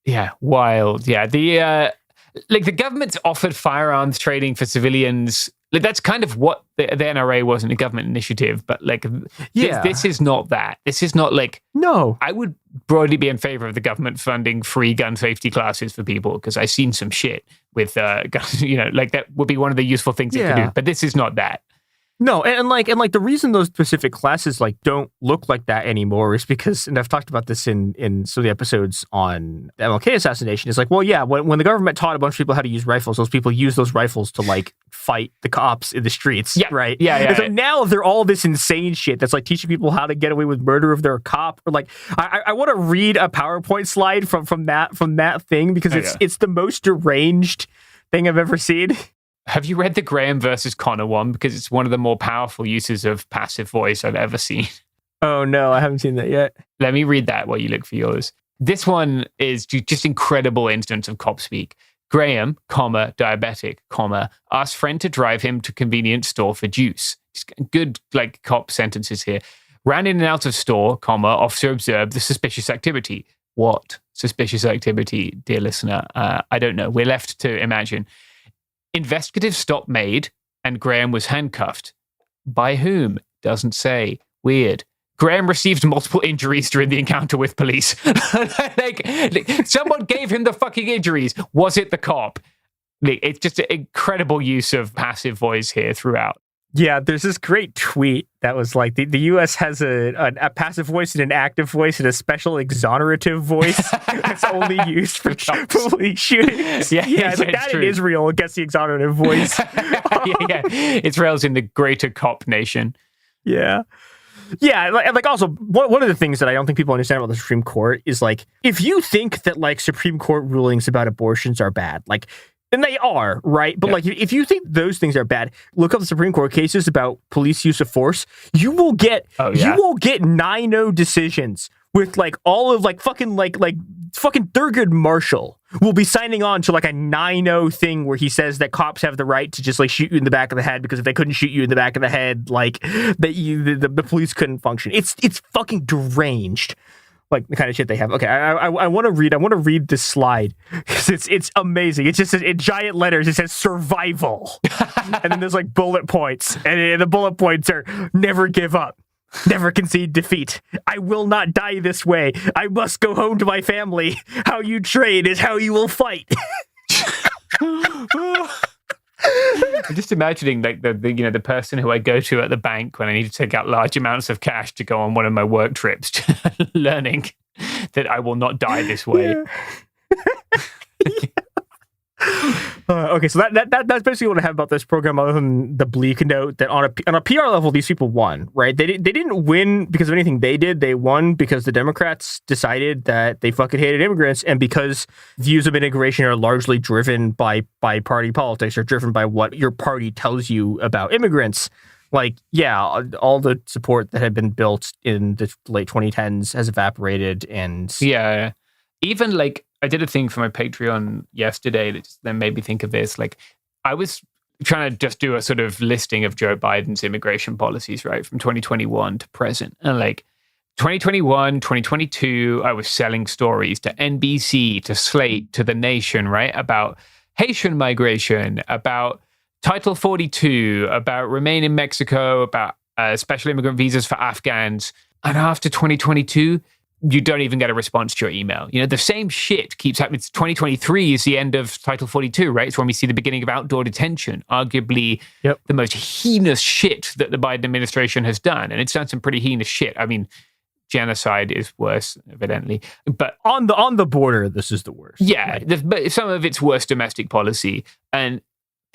Yeah, wild. Yeah, the government's offered firearms training for civilians. Like that's kind of what the NRA wasn't a government initiative, but like this is not that. This is not like no. I would broadly be in favor of the government funding free gun safety classes for people because I've seen some shit with guns. You know, like that would be one of the useful things it could do. But this is not that. No, and the reason those specific classes like don't look like that anymore is because, and I've talked about this in some of the episodes on the MLK assassination, is like, well, yeah, when the government taught a bunch of people how to use rifles, those people use those rifles to like fight the cops in the streets, right? Yeah. And so now they're all this insane shit that's like teaching people how to get away with murder if they're a cop. Or like, I want to read a PowerPoint slide from that thing because it's the most deranged thing I've ever seen. Have you read the Graham versus Connor one? Because it's one of the more powerful uses of passive voice I've ever seen. Oh, no, I haven't seen that yet. Let me read that while you look for yours. This one is just incredible instance of cop speak. Graham, diabetic, asked friend to drive him to convenience store for juice. Good, like, cop sentences here. Ran in and out of store, officer observed the suspicious activity. What suspicious activity, dear listener? I don't know. We're left to imagine. Investigative stop made, and Graham was handcuffed. By whom? Doesn't say. Weird. Graham received multiple injuries during the encounter with police. like, someone gave him the fucking injuries. Was it the cop? It's just an incredible use of passive voice here throughout. Yeah, there's this great tweet that was like, the U.S. has a passive voice and an active voice and a special exonerative voice that's only used for police shootings. Yeah, it's like that true. In Israel gets the exonerative voice. Israel's in the greater cop nation. Yeah. Yeah, like also, one of the things that I don't think people understand about the Supreme Court is like, if you think that like Supreme Court rulings about abortions are bad, like, and they are, right? But like, if you think those things are bad, look up the Supreme Court cases about police use of force. You will get 9-0 decisions with like all of like fucking Thurgood Marshall will be signing on to like a 9-0 thing where he says that cops have the right to just like shoot you in the back of the head because if they couldn't shoot you in the back of the head, like the police couldn't function. It's fucking deranged, like the kind of shit they have. Okay, I want to read this slide because it's amazing. It's just in giant letters. It says survival, and then there's like bullet points, and the bullet points are never give up. Never concede defeat. I will not die this way. I must go home to my family. How you train is how you will fight. I'm just imagining like the person who I go to at the bank when I need to take out large amounts of cash to go on one of my work trips, learning that I will not die this way. Yeah. Okay, so that's basically what I have about this program, other than the bleak note that on a PR level, these people won, right? They didn't win because of anything they did. They won because the Democrats decided that they fucking hated immigrants, and because views of immigration are largely driven by party politics, or driven by what your party tells you about immigrants. Like, yeah, all the support that had been built in the late 2010s has evaporated, and yeah, even like. I did a thing for my Patreon yesterday that just then made me think of this. Like, I was trying to just do a sort of listing of Joe Biden's immigration policies, right, from 2021 to present. And like 2021, 2022, I was selling stories to NBC, to Slate, to The Nation, right, about Haitian migration, about Title 42, about Remain in Mexico, about special immigrant visas for Afghans. And after 2022, you don't even get a response to your email. You know, the same shit keeps happening. It's 2023 is the end of Title 42, right? It's when we see the beginning of outdoor detention, arguably the most heinous shit that the Biden administration has done. And it's done some pretty heinous shit. I mean, genocide is worse, evidently. But on the border, this is the worst. Yeah, but some of it's worse domestic policy. And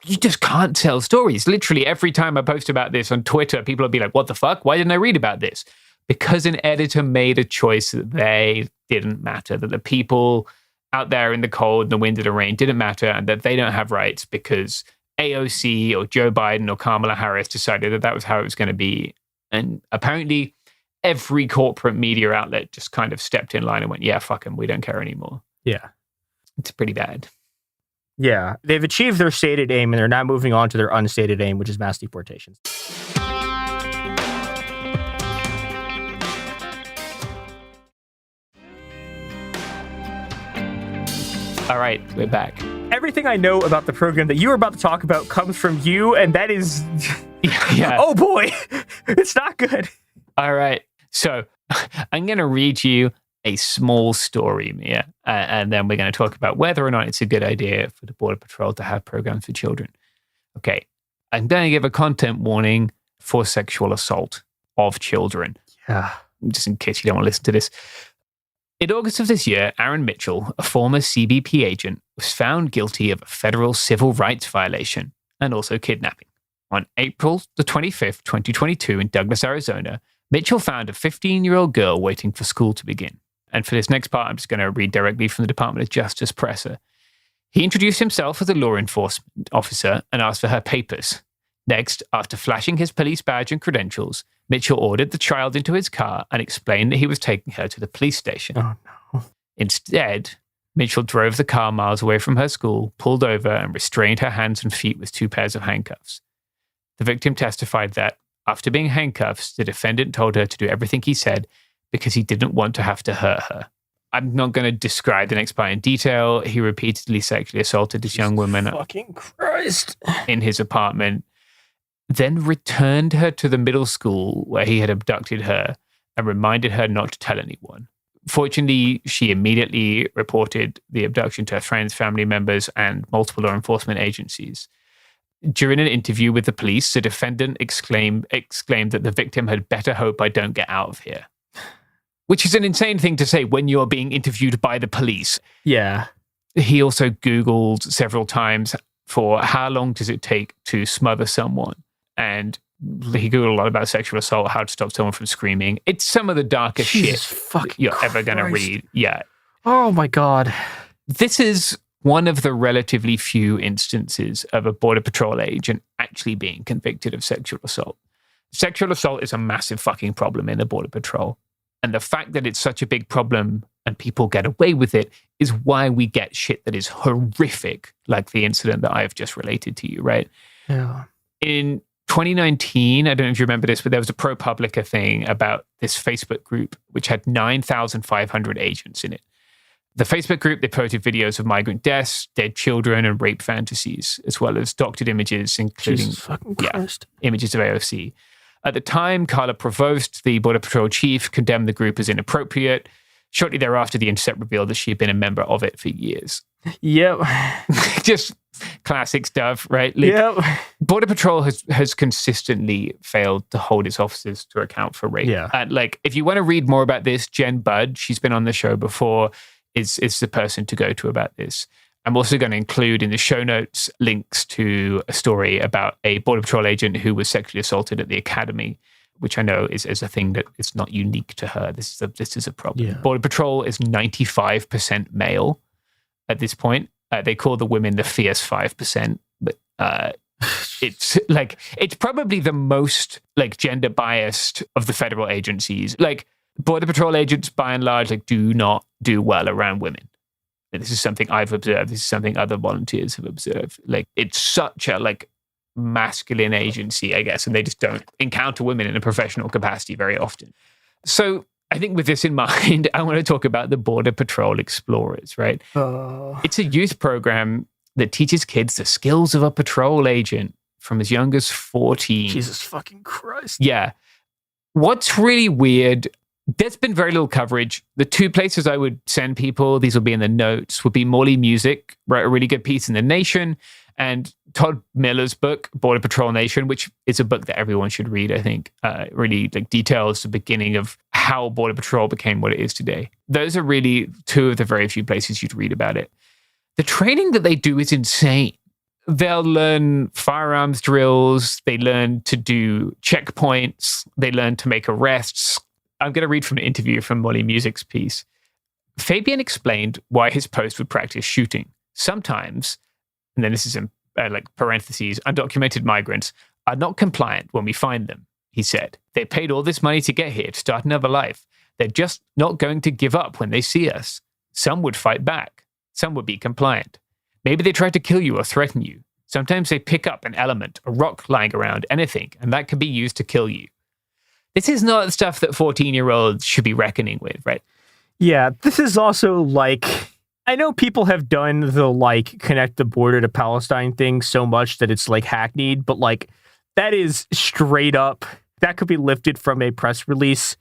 you just can't tell stories. Literally every time I post about this on Twitter, people will be like, what the fuck? Why didn't I read about this? Because an editor made a choice that they didn't matter, that the people out there in the cold, the wind, and the rain didn't matter, and that they don't have rights because AOC or Joe Biden or Kamala Harris decided that was how it was going to be. And apparently every corporate media outlet just kind of stepped in line and went, yeah, fuck them, we don't care anymore. Yeah. It's pretty bad. Yeah. They've achieved their stated aim, and they're now moving on to their unstated aim, which is mass deportations. All right, we're back. Everything I know about the program that you are about to talk about comes from you, and that is... yeah. Oh boy, it's not good. All right, so I'm going to read you a small story, Mia, and then we're going to talk about whether or not it's a good idea for the Border Patrol to have programs for children. Okay, I'm going to give a content warning for sexual assault of children. Yeah. Just in case you don't want to listen to this. In August of this year, Aaron Mitchell, a former CBP agent, was found guilty of a federal civil rights violation and also kidnapping. On April the 25th, 2022, in Douglas, Arizona, Mitchell found a 15-year-old girl waiting for school to begin. And for this next part, I'm just going to read directly from the Department of Justice presser. He introduced himself as a law enforcement officer and asked for her papers. Next, after flashing his police badge and credentials, Mitchell ordered the child into his car and explained that he was taking her to the police station. Oh, no. Instead, Mitchell drove the car miles away from her school, pulled over, and restrained her hands and feet with 2 pairs of handcuffs. The victim testified that, after being handcuffed, the defendant told her to do everything he said because he didn't want to have to hurt her. I'm not going to describe the next part in detail. He repeatedly sexually assaulted this young woman fucking Christ. in his apartment, then returned her to the middle school where he had abducted her and reminded her not to tell anyone. Fortunately, she immediately reported the abduction to her friends, family members, and multiple law enforcement agencies. During an interview with the police, the defendant exclaimed that the victim had better hope I don't get out of here. Which is an insane thing to say when you're being interviewed by the police. Yeah. He also Googled several times for how long does it take to smother someone. And he Googled a lot about sexual assault, how to stop someone from screaming. It's some of the darkest shit you're ever going to read. Yeah. Oh, my God. This is one of the relatively few instances of a Border Patrol agent actually being convicted of sexual assault. Sexual assault is a massive fucking problem in the Border Patrol. And the fact that it's such a big problem and people get away with it is why we get shit that is horrific, like the incident that I've just related to you, right? Yeah. In 2019, I don't know if you remember this, but there was a ProPublica thing about this Facebook group, which had 9,500 agents in it. The Facebook group, they posted videos of migrant deaths, dead children, and rape fantasies, as well as doctored images, including images of AOC. At the time, Carla Provost, the Border Patrol chief, condemned the group as inappropriate. Shortly thereafter, The Intercept revealed that she had been a member of it for years. Yep. Just classic stuff, right? Like, yep. Border Patrol has consistently failed to hold its officers to account for rape. Yeah. And like, if you want to read more about this, Jen Budd, she's been on the show before, is the person to go to about this. I'm also going to include in the show notes links to a story about a Border Patrol agent who was sexually assaulted at the academy, which I know is a thing that is not unique to her. This is a problem. Yeah. Border Patrol is 95% male at this point. They call the women the fierce 5%, but it's probably the most like gender biased of the federal agencies. Like Border Patrol agents, by and large, like do not do well around women. And this is something I've observed. This is something other volunteers have observed. Like it's such a like masculine agency, I guess, and they just don't encounter women in a professional capacity very often. So I think with this in mind, I want to talk about the Border Patrol Explorers, right? It's a youth program that teaches kids the skills of a patrol agent from as young as 14. Jesus fucking Christ. Yeah. What's really weird, there's been very little coverage. The two places I would send people, these will be in the notes, would be Morley Music, wrote a really good piece in The Nation, and Todd Miller's book, Border Patrol Nation, which is a book that everyone should read, I think. Really like details the beginning of how Border Patrol became what it is today. Those are really two of the very few places you'd read about it. The training that they do is insane. They'll learn firearms drills. They learn to do checkpoints. They learn to make arrests. I'm going to read from an interview from Molly Music's piece. Fabian explained why his post would practice shooting. Sometimes, and then this is in like parentheses, undocumented migrants are not compliant when we find them, he said. They paid all this money to get here to start another life. They're just not going to give up when they see us. Some would fight back. Some would be compliant. Maybe they try to kill you or threaten you. Sometimes they pick up an element, a rock lying around, anything, and that can be used to kill you. This is not stuff that 14-year-olds should be reckoning with, right? Yeah, this is also like, I know people have done the like connect the border to Palestine thing so much that it's like hackneyed, but like that is straight up, that could be lifted from a press release,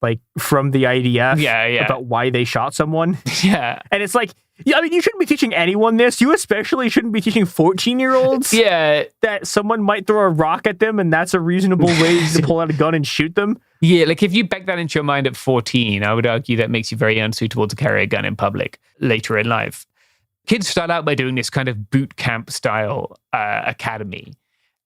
like from the IDF about why they shot someone. Yeah. And it's like, yeah, I mean, you shouldn't be teaching anyone this. You especially shouldn't be teaching 14-year-olds. Yeah. That someone might throw a rock at them and that's a reasonable way to pull out a gun and shoot them. Yeah, like if you back that into your mind at 14, I would argue that makes you very unsuitable to carry a gun in public later in life. Kids start out by doing this kind of boot camp style academy.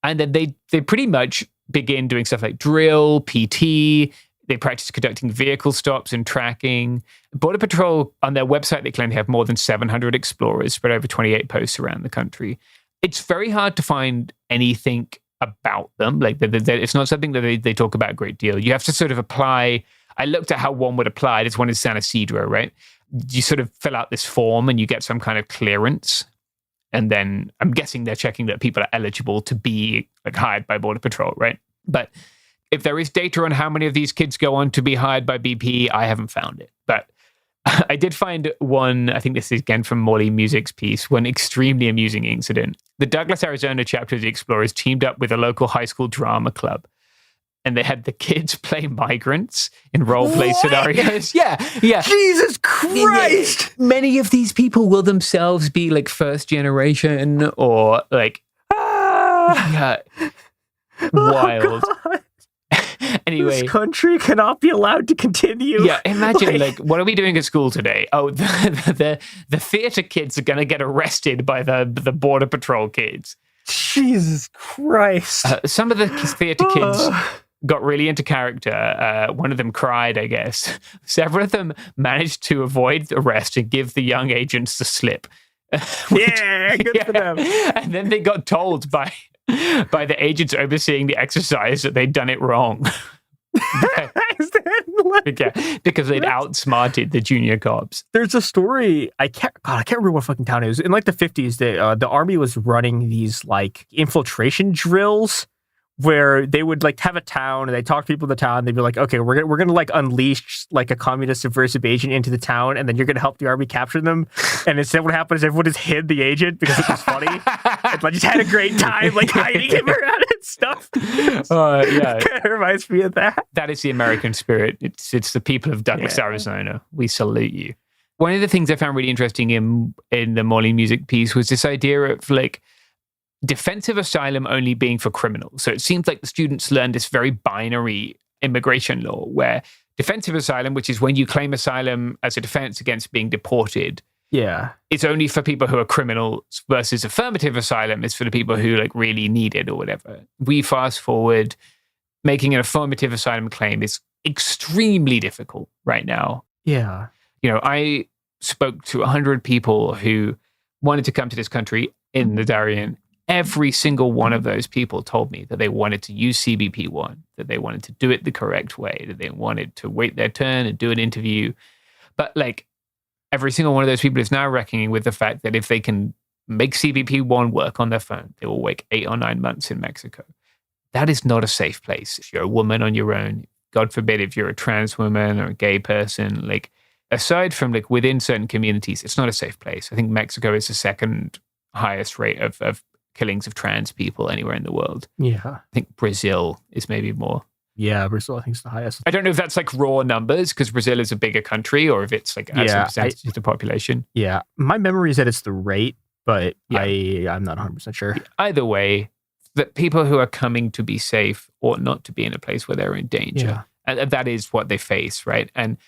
And then they pretty much begin doing stuff like drill, PT. They practice conducting vehicle stops and tracking. Border Patrol, on their website, they claim they have more than 700 explorers spread over 28 posts around the country. It's very hard to find anything about them. Like, it's not something that they talk about a great deal. You have to sort of apply. I looked at how one would apply. This one is San Ysidro, right? You sort of fill out this form and you get some kind of clearance. And then I'm guessing they're checking that people are eligible to be like hired by Border Patrol, right? But if there is data on how many of these kids go on to be hired by BP, I haven't found it. But I did find one, I think this is again from Morley Music's piece, one extremely amusing incident. The Douglas, Arizona chapter of the Explorers teamed up with a local high school drama club. And they had the kids play migrants in role-play scenarios. Yeah. Jesus Christ! Many of these people will themselves be like first generation or like... wild. Oh, anyway, this country cannot be allowed to continue. Yeah, imagine like what are we doing at school today? Oh, the theater kids are gonna get arrested by the Border Patrol kids. Jesus Christ! Some of the theater kids got really into character. One of them cried, I guess. Several of them managed to avoid arrest and give the young agents the slip. Good for them. And then they got told by the agents overseeing the exercise that they'd done it wrong. because they'd outsmarted the junior cops. There's a story, I can't remember what fucking town it was. In like the 50s, the army was running these like infiltration drills where they would like have a town and they talk to people in the town. They'd be like, okay, we're gonna like unleash like a communist subversive agent into the town, and then you're gonna help the army capture them. And instead, what happened is everyone just hid the agent because it was funny. And I just had a great time like hiding him around and stuff. Yeah, It reminds me of that. That is the American spirit. It's the people of Douglas, Arizona. We salute you. One of the things I found really interesting in the Molly music piece was this idea of like defensive asylum only being for criminals. So it seems like the students learned this very binary immigration law where defensive asylum, which is when you claim asylum as a defense against being deported, it's only for people who are criminals, versus affirmative asylum is for the people who like really need it or whatever. We fast forward, making an affirmative asylum claim is extremely difficult right now. Yeah. You know, I spoke to 100 people who wanted to come to this country in the Darien. Every single one of those people told me that they wanted to use CBP-1, that they wanted to do it the correct way, that they wanted to wait their turn and do an interview. But like every single one of those people is now reckoning with the fact that if they can make CBP-1 work on their phone, they will wait 8 or 9 months in Mexico. That is not a safe place. If you're a woman on your own, God forbid if you're a trans woman or a gay person, like aside from like within certain communities, it's not a safe place. I think Mexico is the second highest rate of killings of trans people anywhere in the world. Yeah. I think Brazil is maybe more. Yeah, Brazil I think is the highest. I don't know if that's like raw numbers because Brazil is a bigger country or if it's like as a percentage of the population. Yeah. My memory is that it's the rate, but I'm not 100% sure. Either way, that people who are coming to be safe ought not to be in a place where they're in danger. And that is what they face, right? And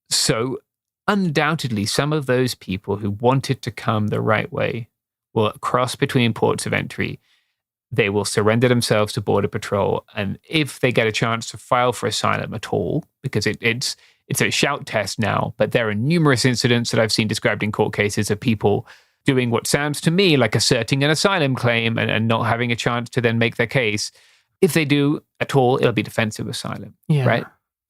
so undoubtedly some of those people who wanted to come the right way will cross between ports of entry. They will surrender themselves to Border Patrol. And if they get a chance to file for asylum at all, because it's a shout test now, but there are numerous incidents that I've seen described in court cases of people doing what sounds to me like asserting an asylum claim and not having a chance to then make their case. If they do at all, it'll be defensive asylum, right?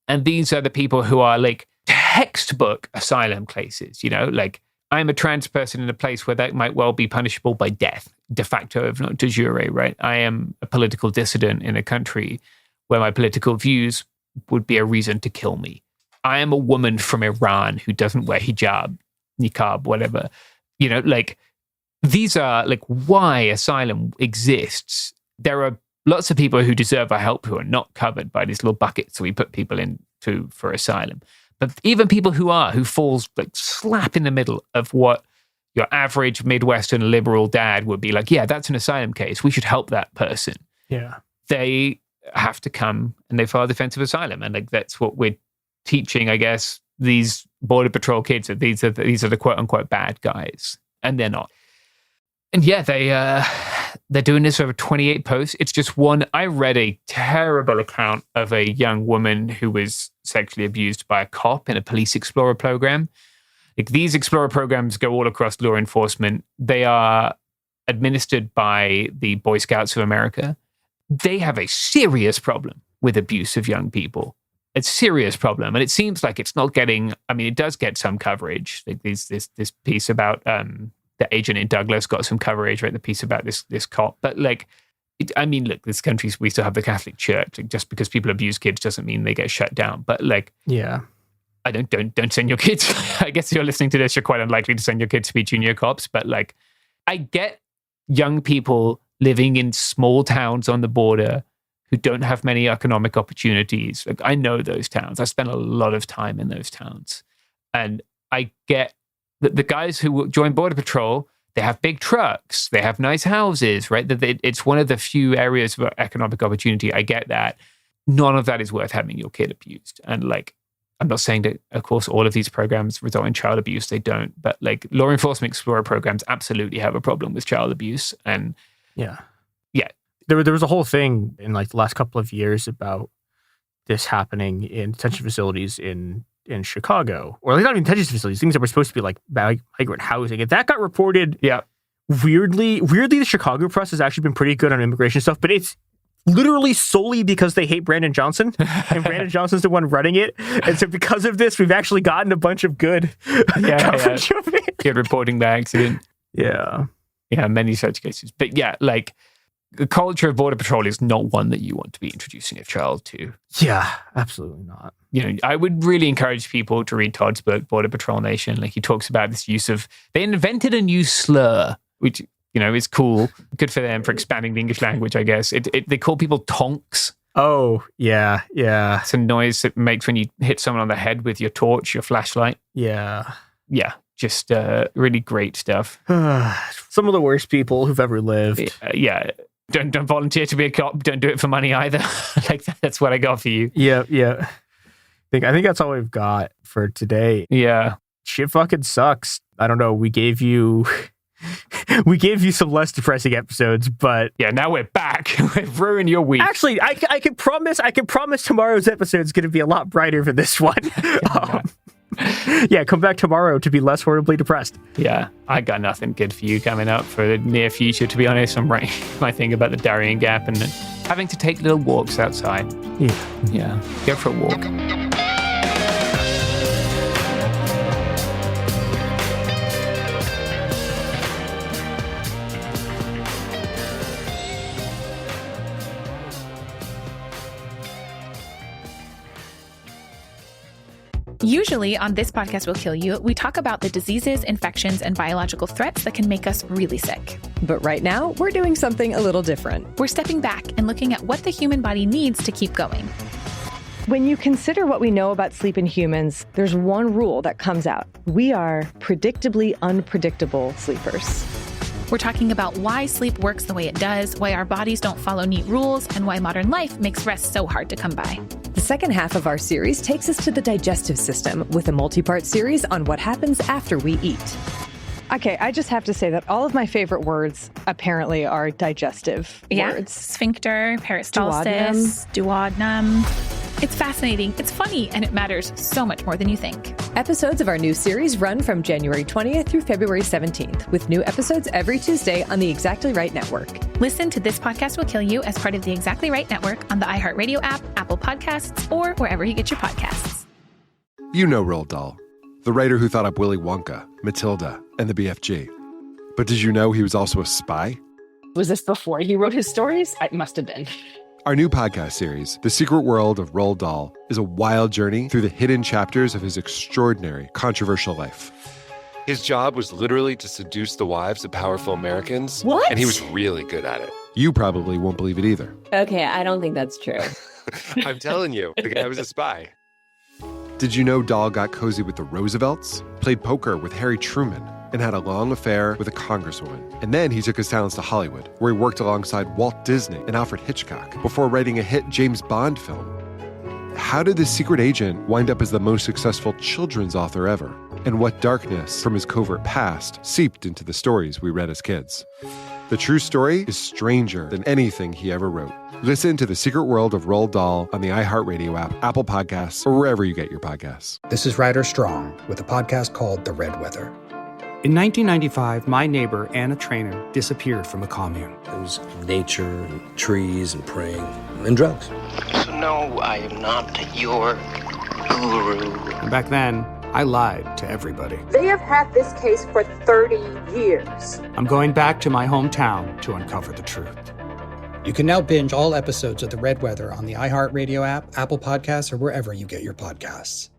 And these are the people who are like textbook asylum cases, you know, like I'm a trans person in a place where that might well be punishable by death, de facto, if not de jure, right? I am a political dissident in a country where my political views would be a reason to kill me. I am a woman from Iran who doesn't wear hijab, niqab, whatever. You know, like these are like why asylum exists. There are lots of people who deserve our help who are not covered by these little buckets we put people into for asylum. But even people who falls like slap in the middle of what your average Midwestern liberal dad would be like, yeah, that's an asylum case. We should help that person. Yeah. They have to come and they file defensive asylum. And like that's what we're teaching, I guess, these Border Patrol kids that these are the quote unquote bad guys. And they're not. And yeah, they're doing this over 28 posts. It's just one. I read a terrible account of a young woman who was sexually abused by a cop in a police explorer program. Like these explorer programs go all across law enforcement. They are administered by the Boy Scouts of America. They have a serious problem with abuse of young people. It's a serious problem. And it seems like it's not getting, I mean, it does get some coverage. Like this piece about the agent in Douglas got some coverage, right? The piece about this cop. But like, look, this country, we still have the Catholic Church. Like, just because people abuse kids doesn't mean they get shut down. But like, I don't send your kids. I guess if you're listening to this, you're quite unlikely to send your kids to be junior cops. But like, I get young people living in small towns on the border who don't have many economic opportunities. Like, I know those towns. I spent a lot of time in those towns. And I get that the guys who join Border Patrol, they have big trucks, they have nice houses, right? That it's one of the few areas of economic opportunity. I get that. None of that is worth having your kid abused. And like, I'm not saying that, of course, all of these programs result in child abuse. They don't. But like law enforcement explorer programs absolutely have a problem with child abuse. And yeah. There was a whole thing in like the last couple of years about this happening in detention facilities in Chicago, or like not even detention facilities, things that were supposed to be like migrant housing. And that got reported. Yeah. Weirdly, the Chicago press has actually been pretty good on immigration stuff, but it's literally solely because they hate Brandon Johnson, and Brandon Johnson's the one running it. And so because of this, we've actually gotten a bunch of good coverage of it. Good reporting by accident. Yeah. Yeah, many such cases. But yeah, like, the culture of Border Patrol is not one that you want to be introducing a child to. Yeah, absolutely not. You know, I would really encourage people to read Todd's book, Border Patrol Nation. Like, he talks about this use of, they invented a new slur, which, you know, is cool. Good for them for expanding the English language, I guess. They call people tonks. Oh, yeah. It's a noise that makes when you hit someone on the head with your torch, your flashlight. Yeah. Yeah, just really great stuff. Some of the worst people who've ever lived. Yeah. Don't volunteer to be a cop. Don't do it for money either. Like, that's what I got for you. Yeah. I think that's all we've got for today. Yeah. Shit fucking sucks. I don't know. We gave you some less depressing episodes, but yeah, now we're back. We've ruined your week. Actually, I can promise tomorrow's episode is going to be a lot brighter than this one. Yeah, come back tomorrow to be less horribly depressed. Yeah, I got nothing good for you coming up for the near future, to be honest. I'm writing my thing about the Darien Gap and having to take little walks outside. Yeah. Go for a walk. Usually on This Podcast Will Kill You, we talk about the diseases, infections, and biological threats that can make us really sick. But right now, we're doing something a little different. We're stepping back and looking at what the human body needs to keep going. When you consider what we know about sleep in humans, there's one rule that comes out. We are predictably unpredictable sleepers. We're talking about why sleep works the way it does, why our bodies don't follow neat rules, and why modern life makes rest so hard to come by. The second half of our series takes us to the digestive system with a multi-part series on what happens after we eat. Okay, I just have to say that all of my favorite words apparently are digestive words. Sphincter, peristalsis, duodenum. It's fascinating, it's funny, and it matters so much more than you think. Episodes of our new series run from January 20th through February 17th, with new episodes every Tuesday on the Exactly Right Network. Listen to This Podcast Will Kill You as part of the Exactly Right Network on the iHeartRadio app, Apple Podcasts, or wherever you get your podcasts. You know Roald Dahl, the writer who thought up Willy Wonka, Matilda, and the BFG. But did you know he was also a spy? Was this before he wrote his stories? It must have been. Our new podcast series, The Secret World of Roald Dahl, is a wild journey through the hidden chapters of his extraordinary, controversial life. His job was literally to seduce the wives of powerful Americans. What? And he was really good at it. You probably won't believe it either. Okay, I don't think that's true. I'm telling you, the guy was a spy. Did you know Dahl got cozy with the Roosevelts, played poker with Harry Truman, and had a long affair with a congresswoman? And then he took his talents to Hollywood, where he worked alongside Walt Disney and Alfred Hitchcock before writing a hit James Bond film. How did this secret agent wind up as the most successful children's author ever? And what darkness from his covert past seeped into the stories we read as kids? The true story is stranger than anything he ever wrote. Listen to The Secret World of Roald Dahl on the iHeartRadio app, Apple Podcasts, or wherever you get your podcasts. This is Ryder Strong with a podcast called The Red Weather. In 1995, my neighbor, Anna Trainer, disappeared from a commune. It was nature and trees and praying and drugs. So no, I am not your guru. And back then, I lied to everybody. They have had this case for 30 years. I'm going back to my hometown to uncover the truth. You can now binge all episodes of The Red Weather on the iHeartRadio app, Apple Podcasts, or wherever you get your podcasts.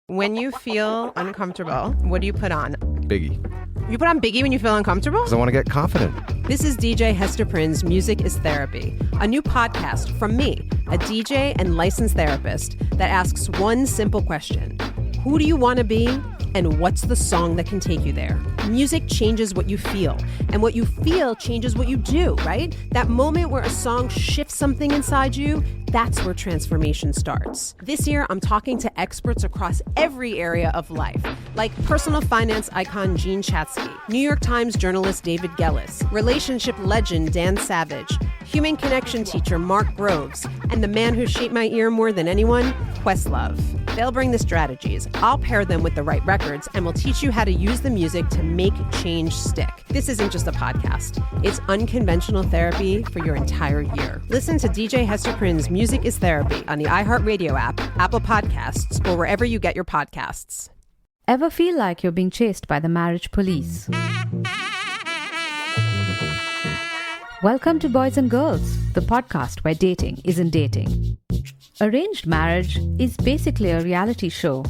When you feel uncomfortable, what do you put on? Biggie. You put on Biggie when you feel uncomfortable? Because I want to get confident. This is DJ Hester Prynne's Music is Therapy, a new podcast from me, a DJ and licensed therapist that asks one simple question. Who do you want to be? And what's the song that can take you there? Music changes what you feel, and what you feel changes what you do, right? That moment where a song shifts something inside you, that's where transformation starts. This year, I'm talking to experts across every area of life, like personal finance icon Gene Chatsky, New York Times journalist David Gellis, relationship legend Dan Savage, human connection teacher Mark Groves, and the man who shaped my ear more than anyone, Questlove. They'll bring the strategies, I'll pair them with the right records, and we'll teach you how to use the music to make change stick. This isn't just a podcast. It's unconventional therapy for your entire year. Listen to DJ Hester Prynne's Music is Therapy on the iHeartRadio app, Apple Podcasts, or wherever you get your podcasts. Ever feel like you're being chased by the marriage police? Welcome to Boys and Girls, the podcast where dating isn't dating. Arranged marriage is basically a reality show,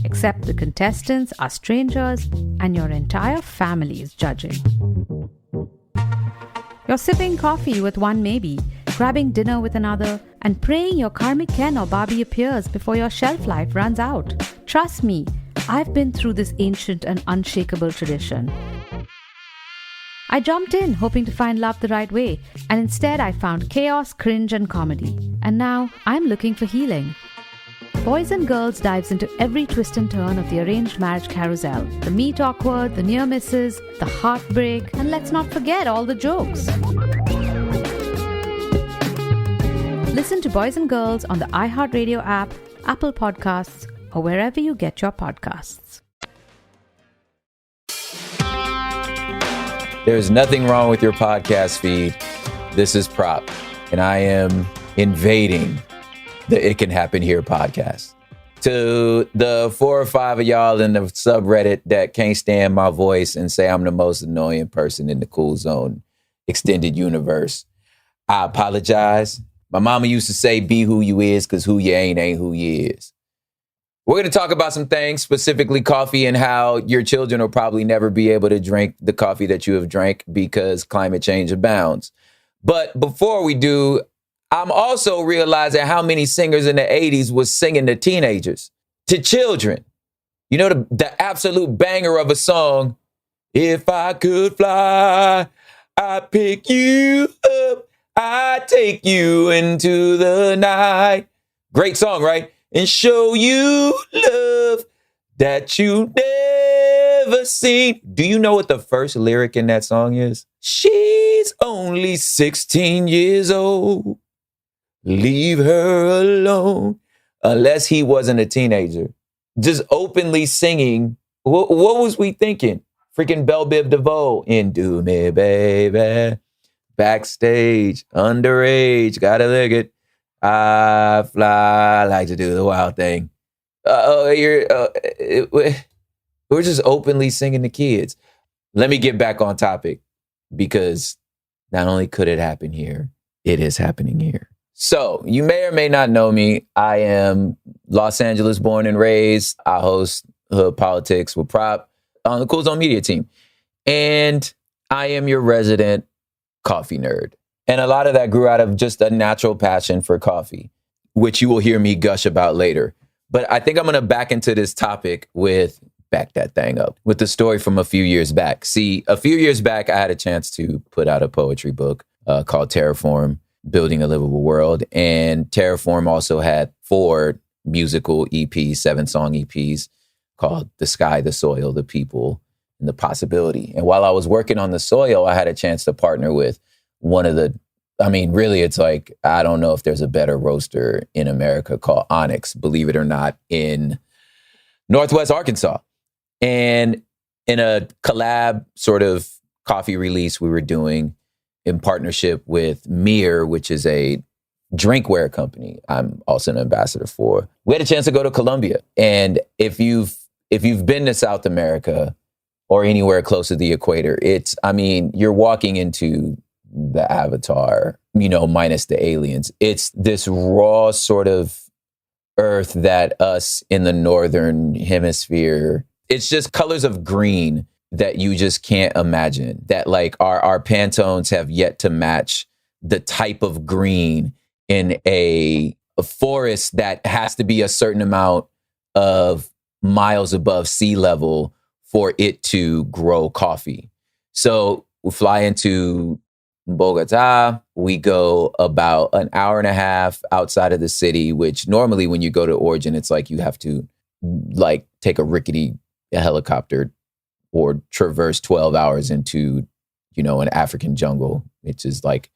except the contestants are strangers and your entire family is judging. You're sipping coffee with one maybe, grabbing dinner with another, and praying your karmic Ken or Barbie appears before your shelf life runs out. Trust me, I've been through this ancient and unshakable tradition. I jumped in hoping to find love the right way, and instead I found chaos, cringe, and comedy. And now I'm looking for healing. Boys and Girls dives into every twist and turn of the arranged marriage carousel. The meet awkward, the near misses, the heartbreak, and let's not forget all the jokes. Listen to Boys and Girls on the iHeartRadio app, Apple Podcasts, or wherever you get your podcasts. There's nothing wrong with your podcast feed. This is Prop, and I am invading the It Can Happen Here podcast. To the 4 or 5 of y'all in the subreddit that can't stand my voice and say I'm the most annoying person in the Cool Zone extended universe, I apologize. My mama used to say, be who you is, because who you ain't who you is. We're going to talk about some things, specifically coffee, and how your children will probably never be able to drink the coffee that you have drank because climate change abounds. But before we do, I'm also realizing how many singers in the 80s was singing to teenagers, to children. You know, the absolute banger of a song, if I could fly, I'd pick you up, I'd take you into the night. Great song, right? And show you love that you never seen. Do you know what the first lyric in that song is? She's only 16 years old. Leave her alone. Unless he wasn't a teenager. Just openly singing. What was we thinking? Freaking Belle Biv DeVoe in Do Me Baby. Backstage, underage, gotta lick it. I fly, I like to do the wild thing. We're just openly singing to kids. Let me get back on topic, because not only could it happen here, it is happening here. So you may or may not know me. I am Los Angeles born and raised. I host Hood Politics with Prop on the Cool Zone Media team. And I am your resident coffee nerd. And a lot of that grew out of just a natural passion for coffee, which you will hear me gush about later. But I think I'm going to back into this topic back that thing up, with the story from a few years back. See, a few years back, I had a chance to put out a poetry book called Terraform, Building a Livable World. And Terraform also had 4 musical EPs, 7-song EPs called The Sky, the Soil, the People, and the Possibility. And while I was working on the soil, I had a chance to partner with one of the, really, it's like, I don't know if there's a better roaster in America called Onyx, believe it or not, in Northwest Arkansas. And in a collab sort of coffee release we were doing in partnership with Mir, which is a drinkware company I'm also an ambassador for, we had a chance to go to Colombia. And if you've been to South America or anywhere close to the equator, you're walking into the Avatar, minus the aliens. It's this raw sort of earth that us in the northern hemisphere, it's just colors of green that you just can't imagine, that like our Pantones have yet to match the type of green in a forest that has to be a certain amount of miles above sea level for it to grow coffee. So we fly into Bogota. We go about an hour and a half outside of the city, which normally when you go to Origin, it's like you have to like take a rickety helicopter or traverse 12 hours into, an African jungle, which is like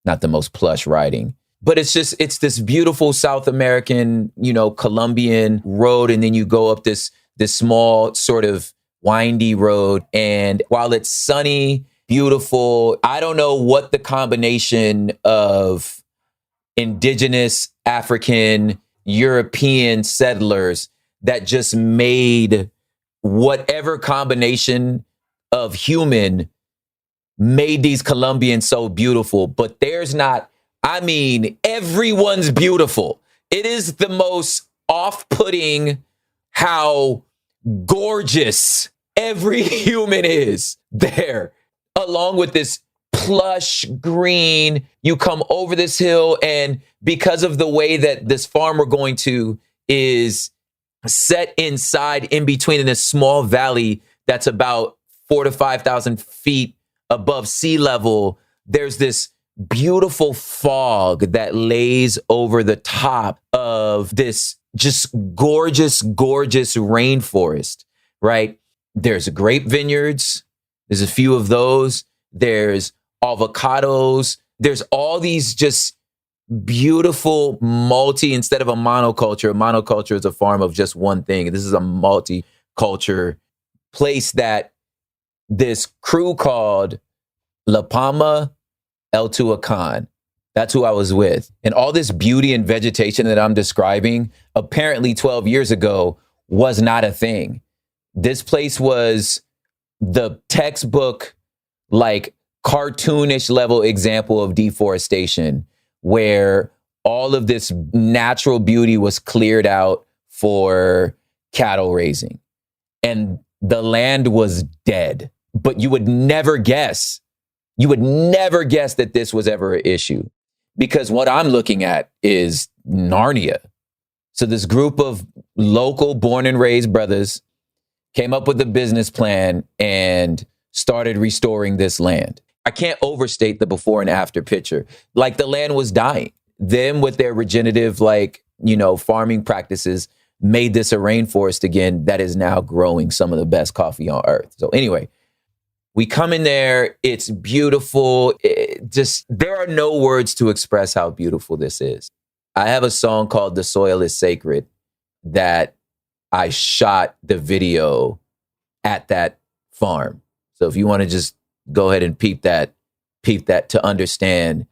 not the most plush riding. But it's this beautiful South American, Colombian road. And then you go up this small sort of windy road. And while it's sunny, beautiful, I don't know what the combination of indigenous African European settlers that just made whatever combination of human made these Colombians so beautiful. But everyone's beautiful. It is the most off-putting how gorgeous every human is there, along with this plush green. You come over this hill, and because of the way that this farm we're going to is set inside in between in this small valley that's about 4,000 to 5,000 feet above sea level, there's this beautiful fog that lays over the top of this just gorgeous, gorgeous rainforest, right? There's grape vineyards. There's a few of those. There's avocados. There's all these just beautiful instead of a monoculture is a farm of just one thing. This is a multiculture place that this crew called La Palma El Tuacan. That's who I was with. And all this beauty and vegetation that I'm describing, apparently 12 years ago, was not a thing. This place was the textbook, like cartoonish level example of deforestation, where all of this natural beauty was cleared out for cattle raising. And the land was dead. But you would never guess that this was ever an issue, because what I'm looking at is Narnia. So this group of local born and raised brothers came up with a business plan and started restoring this land. I can't overstate the before and after picture. Like, the land was dying. Them with their regenerative, farming practices made this a rainforest again that is now growing some of the best coffee on earth. So anyway, we come in there. It's beautiful. There are no words to express how beautiful this is. I have a song called "The Soil is Sacred" that I shot the video at that farm. So if you want to just go ahead and peep that to understand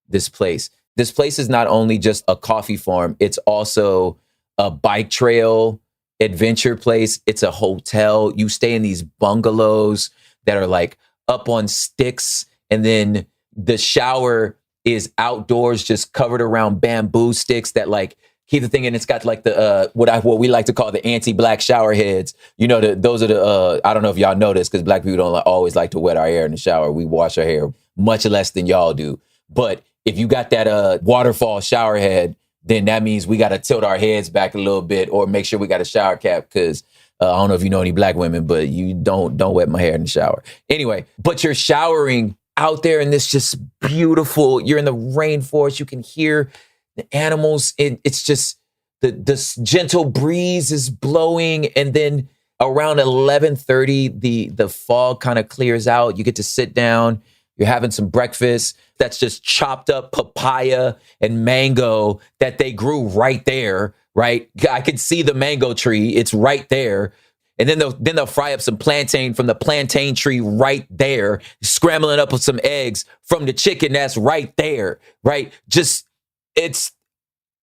this place. This place is not only just a coffee farm, it's also a bike trail adventure place. It's a hotel. You stay in these bungalows that are like up on sticks, and then the shower is outdoors, just covered around bamboo sticks that like keep the thing. And it's got like the what we like to call the anti-black shower heads. Those are the I don't know if y'all know this, because black people don't always like to wet our hair in the shower. We wash our hair much less than y'all do. But if you got that waterfall shower head, then that means we got to tilt our heads back a little bit, or make sure we got a shower cap, because I don't know if you know any black women, but you don't wet my hair in the shower. Anyway, but you're showering out there in this just beautiful, you're in the rainforest, you can hear the animals. It's just this gentle breeze is blowing. And then around 11:30, the fog kind of clears out. You get to sit down. You're having some breakfast. That's just chopped up papaya and mango that they grew right there, right? I could see the mango tree. It's right there. And then they'll fry up some plantain from the plantain tree right there, scrambling up with some eggs from the chicken that's right there, right? Just, it's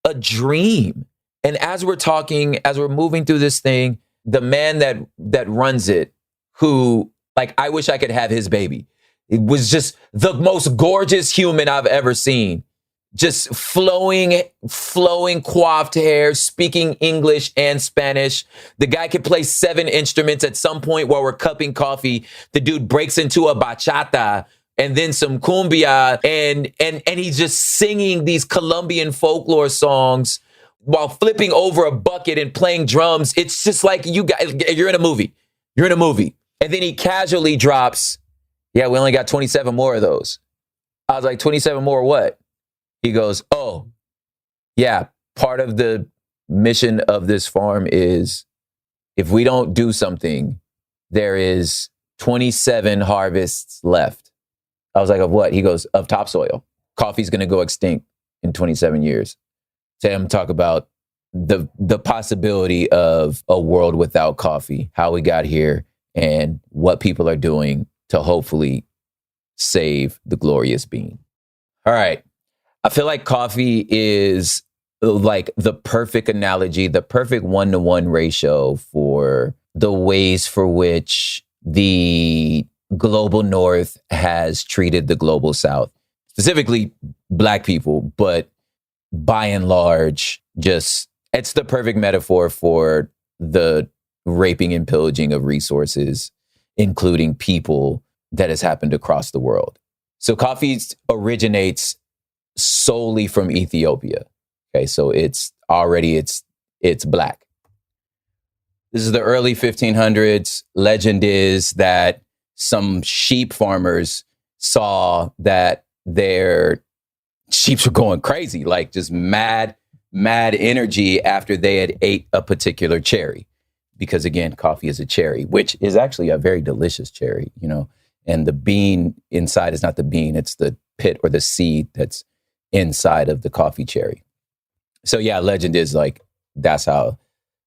a dream. And as we're moving through this thing, the man that runs it, who, like, I wish I could have his baby. It was just the most gorgeous human I've ever seen. Just flowing coiffed hair, speaking English and Spanish. The guy could play 7 instruments. At some point while we're cupping coffee, the dude breaks into a bachata and then some cumbia, and he's just singing these Colombian folklore songs while flipping over a bucket and playing drums. It's just like you're in a movie. You're in a movie. And then he casually drops, "Yeah, we only got 27 more of those." I was like, 27 more what? He goes, "Oh, yeah, part of the mission of this farm is if we don't do something, there is 27 harvests left." I was like, "Of what?" He goes, "Of topsoil. Coffee's going to go extinct in 27 years. To him, talk about the possibility of a world without coffee, how we got here, and what people are doing to hopefully save the glorious bean. All right. I feel like coffee is like the perfect analogy, the perfect 1-to-1 ratio for the ways for which the global North has treated the global South, specifically Black people, but by and large, just it's the perfect metaphor for the raping and pillaging of resources, including people, that has happened across the world. So coffee originates solely from Ethiopia. Okay, so it's Black. This is the early 1500s. Legend is that some sheep farmers saw that their sheep were going crazy, like just mad energy after they had ate a particular cherry. Because again, coffee is a cherry, which is actually a very delicious cherry, you know, and the bean inside is not the bean, it's the pit or the seed that's inside of the coffee cherry. So yeah, legend is like, that's how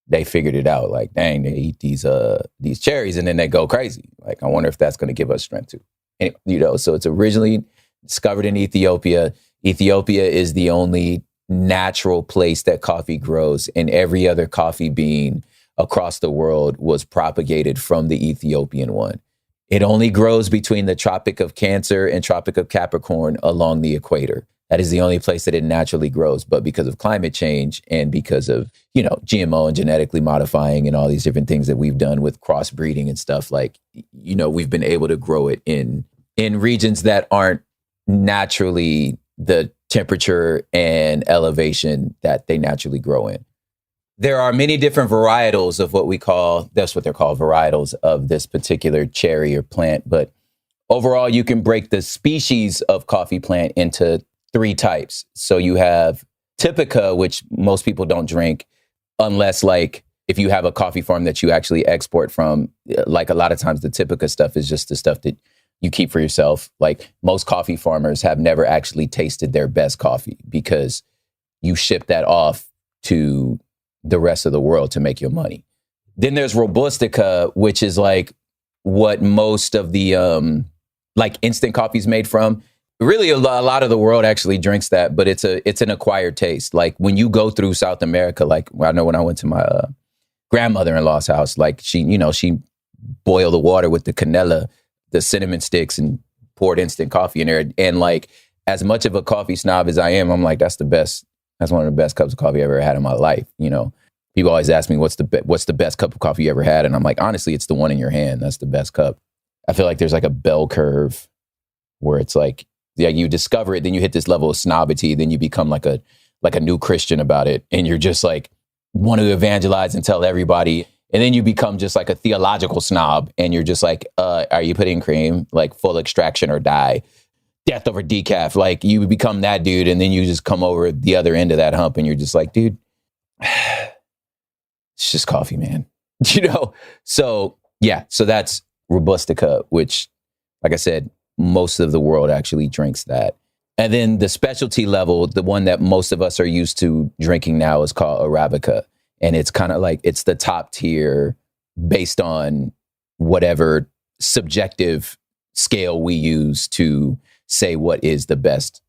they figured it out. Like, dang, they eat these cherries and then they go crazy. Like, I wonder if that's going to give us strength too. Anyway, you know, so it's originally discovered in Ethiopia. Ethiopia is the only natural place that coffee grows, and every other coffee bean across the world was propagated from the Ethiopian one. It only grows between the Tropic of Cancer and Tropic of Capricorn along the equator. That is the only place that it naturally grows. But because of climate change and because of, you know, GMO and genetically modifying and all these different things that we've done with crossbreeding and stuff, like, you know, we've been able to grow it in regions that aren't naturally the temperature and elevation that they naturally grow in. There are many different varietals of what we call, that's what they're called, varietals of this particular cherry or plant. But overall, you can break the species of coffee plant into 3 types. So you have Typica, which most people don't drink unless, like, if you have a coffee farm that you actually export from. Like, a lot of times the Typica stuff is just the stuff that you keep for yourself. Like, most coffee farmers have never actually tasted their best coffee because you ship that off to the rest of the world to make your money. Then there's Robustica, which is like what most of the like instant coffee is made from. Really, a lot of the world actually drinks that, but it's an acquired taste. Like, when you go through South America, like, I know when I went to my grandmother-in-law's house, like, she boiled the water with the canela, the cinnamon sticks, and poured instant coffee in there. And like, as much of a coffee snob as I am, I'm like, that's one of the best cups of coffee I've ever had in my life. You know, people always ask me, what's the best cup of coffee you ever had? And I'm like, honestly, it's the one in your hand. That's the best cup. I feel like there's like a bell curve where it's like, yeah, you discover it, then you hit this level of snobity, then you become like a new Christian about it. And you're just like, want to evangelize and tell everybody. And then you become just like a theological snob. And you're just like, are you putting cream? Like, full extraction or die? Death over decaf. Like, you become that dude, and then you just come over the other end of that hump, and you're just like, dude, it's just coffee, man. You know? So yeah, so that's Robustica, which, like I said, most of the world actually drinks that. And then the specialty level, the one that most of us are used to drinking now, is called Arabica. And it's kind of like, it's the top tier based on whatever subjective scale we use to say what is the best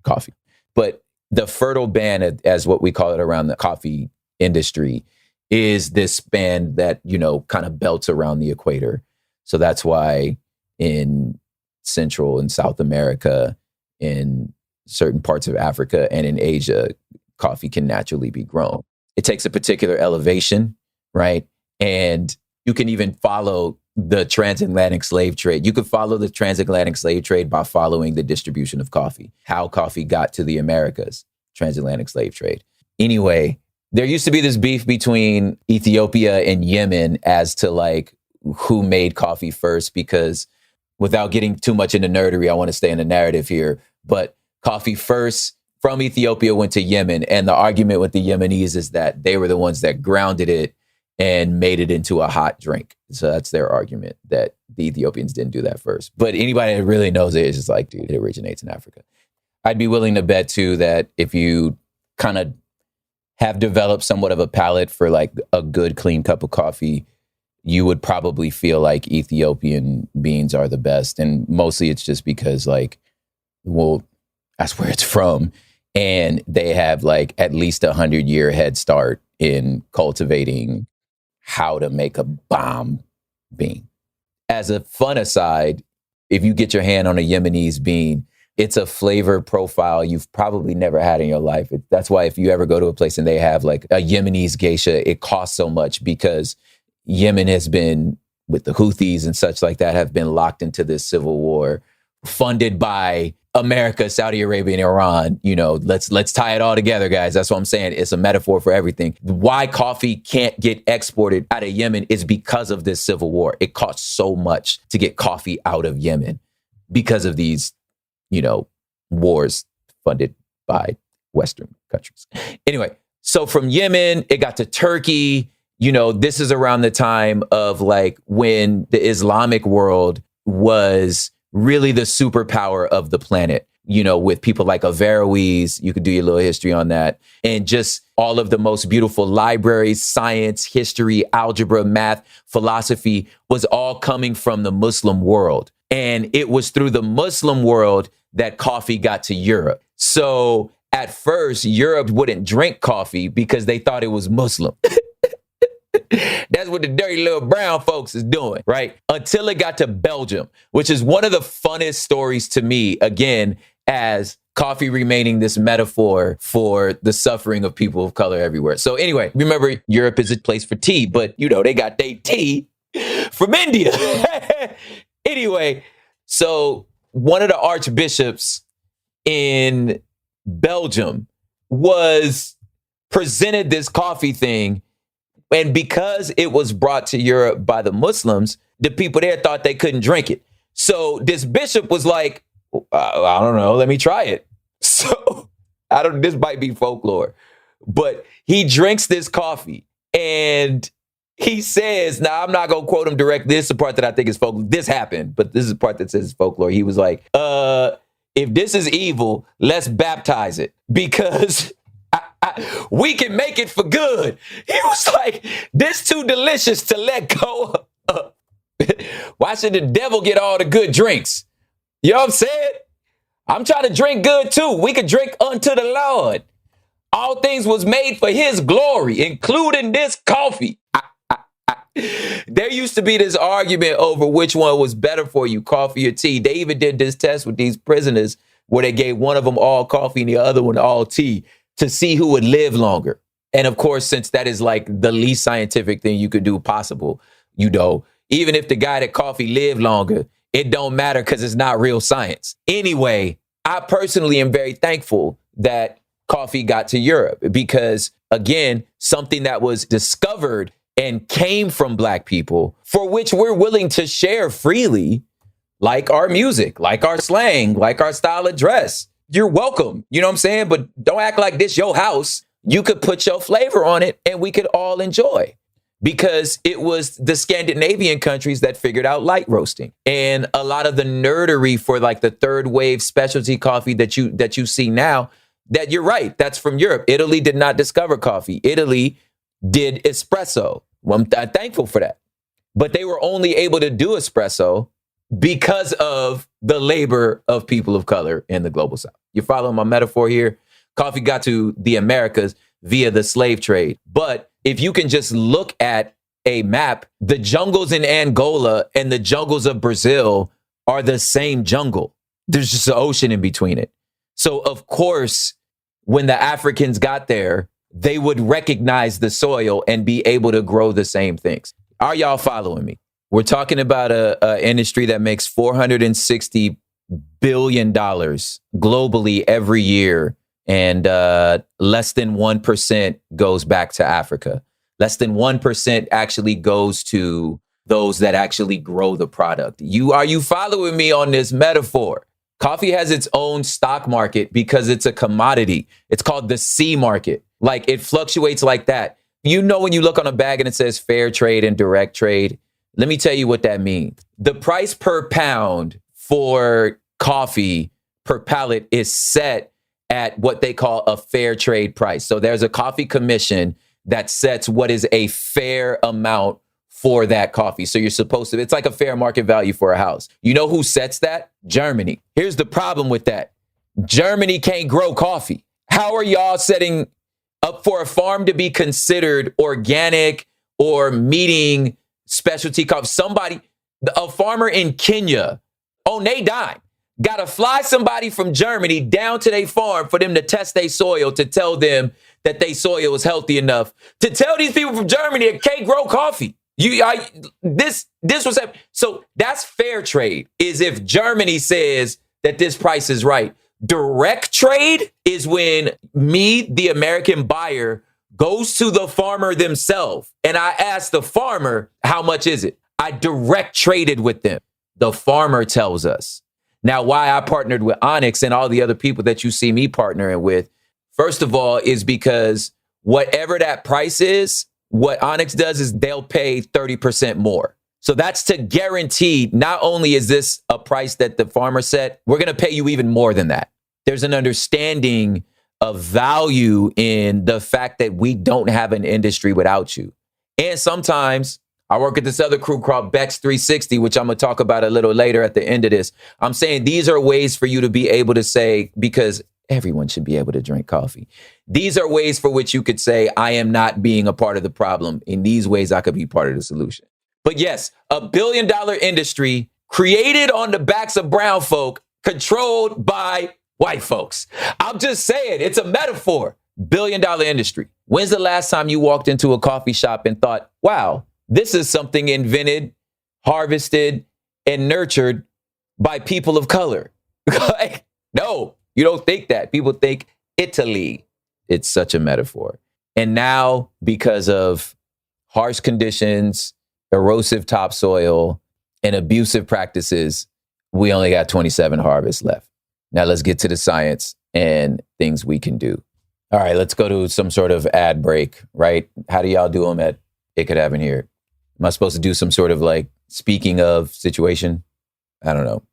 coffee. But the fertile band, as what we call it around the coffee industry, is this band that, you know, kind of belts around the equator. So that's why in Central and South America, in certain parts of Africa, and in Asia, coffee can naturally be grown. It takes a particular elevation, right? And you can even follow the transatlantic slave trade. You could follow the transatlantic slave trade by following the distribution of coffee. How coffee got to the Americas, transatlantic slave trade. Anyway, there used to be this beef between Ethiopia and Yemen as to like who made coffee first, because without getting too much into nerdery, I want to stay in the narrative here, but coffee first from Ethiopia went to Yemen. And the argument with the Yemenis is that they were the ones that grounded it and made it into a hot drink. So that's their argument, that the Ethiopians didn't do that first. But anybody that really knows it is just like, dude, it originates in Africa. I'd be willing to bet too that if you kind of have developed somewhat of a palate for like a good, clean cup of coffee, you would probably feel like Ethiopian beans are the best. And mostly it's just because like, well, that's where it's from. And they have like at least 100-year head start in cultivating how to make a bomb bean. As a fun aside, if you get your hand on a Yemenese bean, it's a flavor profile you've probably never had in your life. That's why if you ever go to a place and they have like a Yemenese geisha, it costs so much because Yemen has been, with the Houthis and such like that, have been locked into this civil war funded by America, Saudi Arabia, and Iran. You know, let's tie it all together, guys. That's what I'm saying. It's a metaphor for everything. Why coffee can't get exported out of Yemen is because of this civil war. It costs so much to get coffee out of Yemen because of these, you know, wars funded by Western countries. Anyway, so from Yemen, it got to Turkey. You know, this is around the time of like when the Islamic world was really the superpower of the planet, you know, with people like Averroes. You could do your little history on that. And just all of the most beautiful libraries, science, history, algebra, math, philosophy was all coming from the Muslim world. And it was through the Muslim world that coffee got to Europe. So at first, Europe wouldn't drink coffee because they thought it was Muslim. That's what the dirty little brown folks is doing, right? Until it got to Belgium, which is one of the funnest stories to me, again, as coffee remaining this metaphor for the suffering of people of color everywhere. So anyway, remember, Europe is a place for tea, but, you know, they got their tea from India. Anyway, so one of the archbishops in Belgium was presented this coffee thing. And because it was brought to Europe by the Muslims, the people there thought they couldn't drink it. So this bishop was like, I don't know, let me try it. So this might be folklore, but he drinks this coffee and he says, now I'm not going to quote him directly. This is the part that I think is folklore. This happened, but this is the part that says it's folklore. He was like, if this is evil, let's baptize it because we can make it for good. He was like, this too delicious to let go of. Why should the devil get all the good drinks? You know what I'm saying? I'm trying to drink good too. We could drink unto the Lord. All things was made for his glory, including this coffee. There used to be this argument over which one was better for you, coffee or tea. They even did this test with these prisoners where they gave one of them all coffee and the other one all tea, to see who would live longer. And of course, since that is like the least scientific thing you could do possible, you know, even if the guy that coffee lived longer, it don't matter because it's not real science. Anyway, I personally am very thankful that coffee got to Europe because, again, something that was discovered and came from Black people, for which we're willing to share freely, like our music, like our slang, like our style of dress. You're welcome. You know what I'm saying? But don't act like this your house. You could put your flavor on it and we could all enjoy, because it was the Scandinavian countries that figured out light roasting. And a lot of the nerdery for like the third wave specialty coffee that you see now, that you're right, that's from Europe. Italy did not discover coffee. Italy did espresso. Well, I'm thankful for that. But they were only able to do espresso because of the labor of people of color in the global South. You following my metaphor here? Coffee got to the Americas via the slave trade. But if you can just look at a map, the jungles in Angola and the jungles of Brazil are the same jungle. There's just an ocean in between it. So of course, when the Africans got there, they would recognize the soil and be able to grow the same things. Are y'all following me? We're talking about an industry that makes $460 billion globally every year, and less than 1% goes back to Africa. Less than 1% actually goes to those that actually grow the product. Are you following me on this metaphor? Coffee has its own stock market because it's a commodity. It's called the C market. Like, it fluctuates like that. You know, when you look on a bag and it says fair trade and direct trade, let me tell you what that means. The price per pound for coffee per pallet is set at what they call a fair trade price. So there's a coffee commission that sets what is a fair amount for that coffee. So you're supposed to, it's like a fair market value for a house. You know who sets that? Germany. Here's the problem with that. Germany can't grow coffee. How are y'all setting up for a farm to be considered organic or meeting specialty coffee? A farmer in Kenya, on they dime, got to fly somebody from Germany down to their farm for them to test their soil to tell them that their soil is healthy enough to tell these people from Germany it can't grow coffee. This was so that's fair trade. Is if Germany says that this price is right. Direct trade is when me, the American buyer, goes to the farmer themselves and I ask the farmer, how much is it? I direct traded with them. The farmer tells us. Now, why I partnered with Onyx and all the other people that you see me partnering with, first of all, is because whatever that price is, what Onyx does is they'll pay 30% more. So that's to guarantee not only is this a price that the farmer set, we're going to pay you even more than that. There's an understanding of value in the fact that we don't have an industry without you. And sometimes I work at this other crew called Bex 360, which I'm going to talk about a little later at the end of this. I'm saying these are ways for you to be able to say, because everyone should be able to drink coffee. These are ways for which you could say, I am not being a part of the problem. In these ways, I could be part of the solution. But yes, $1 billion industry created on the backs of brown folk, controlled by white folks. I'm just saying, it's a metaphor. $1 billion industry. When's the last time you walked into a coffee shop and thought, wow, this is something invented, harvested, and nurtured by people of color? No. You don't think that. People think Italy. It's such a metaphor. And now, because of harsh conditions, erosive topsoil, and abusive practices, we only got 27 harvests left. Now let's get to the science and things we can do. All right, let's go to some sort of ad break, right? How do y'all do them at It Could Happen Here? Am I supposed to do some sort of like speaking of situation? I don't know.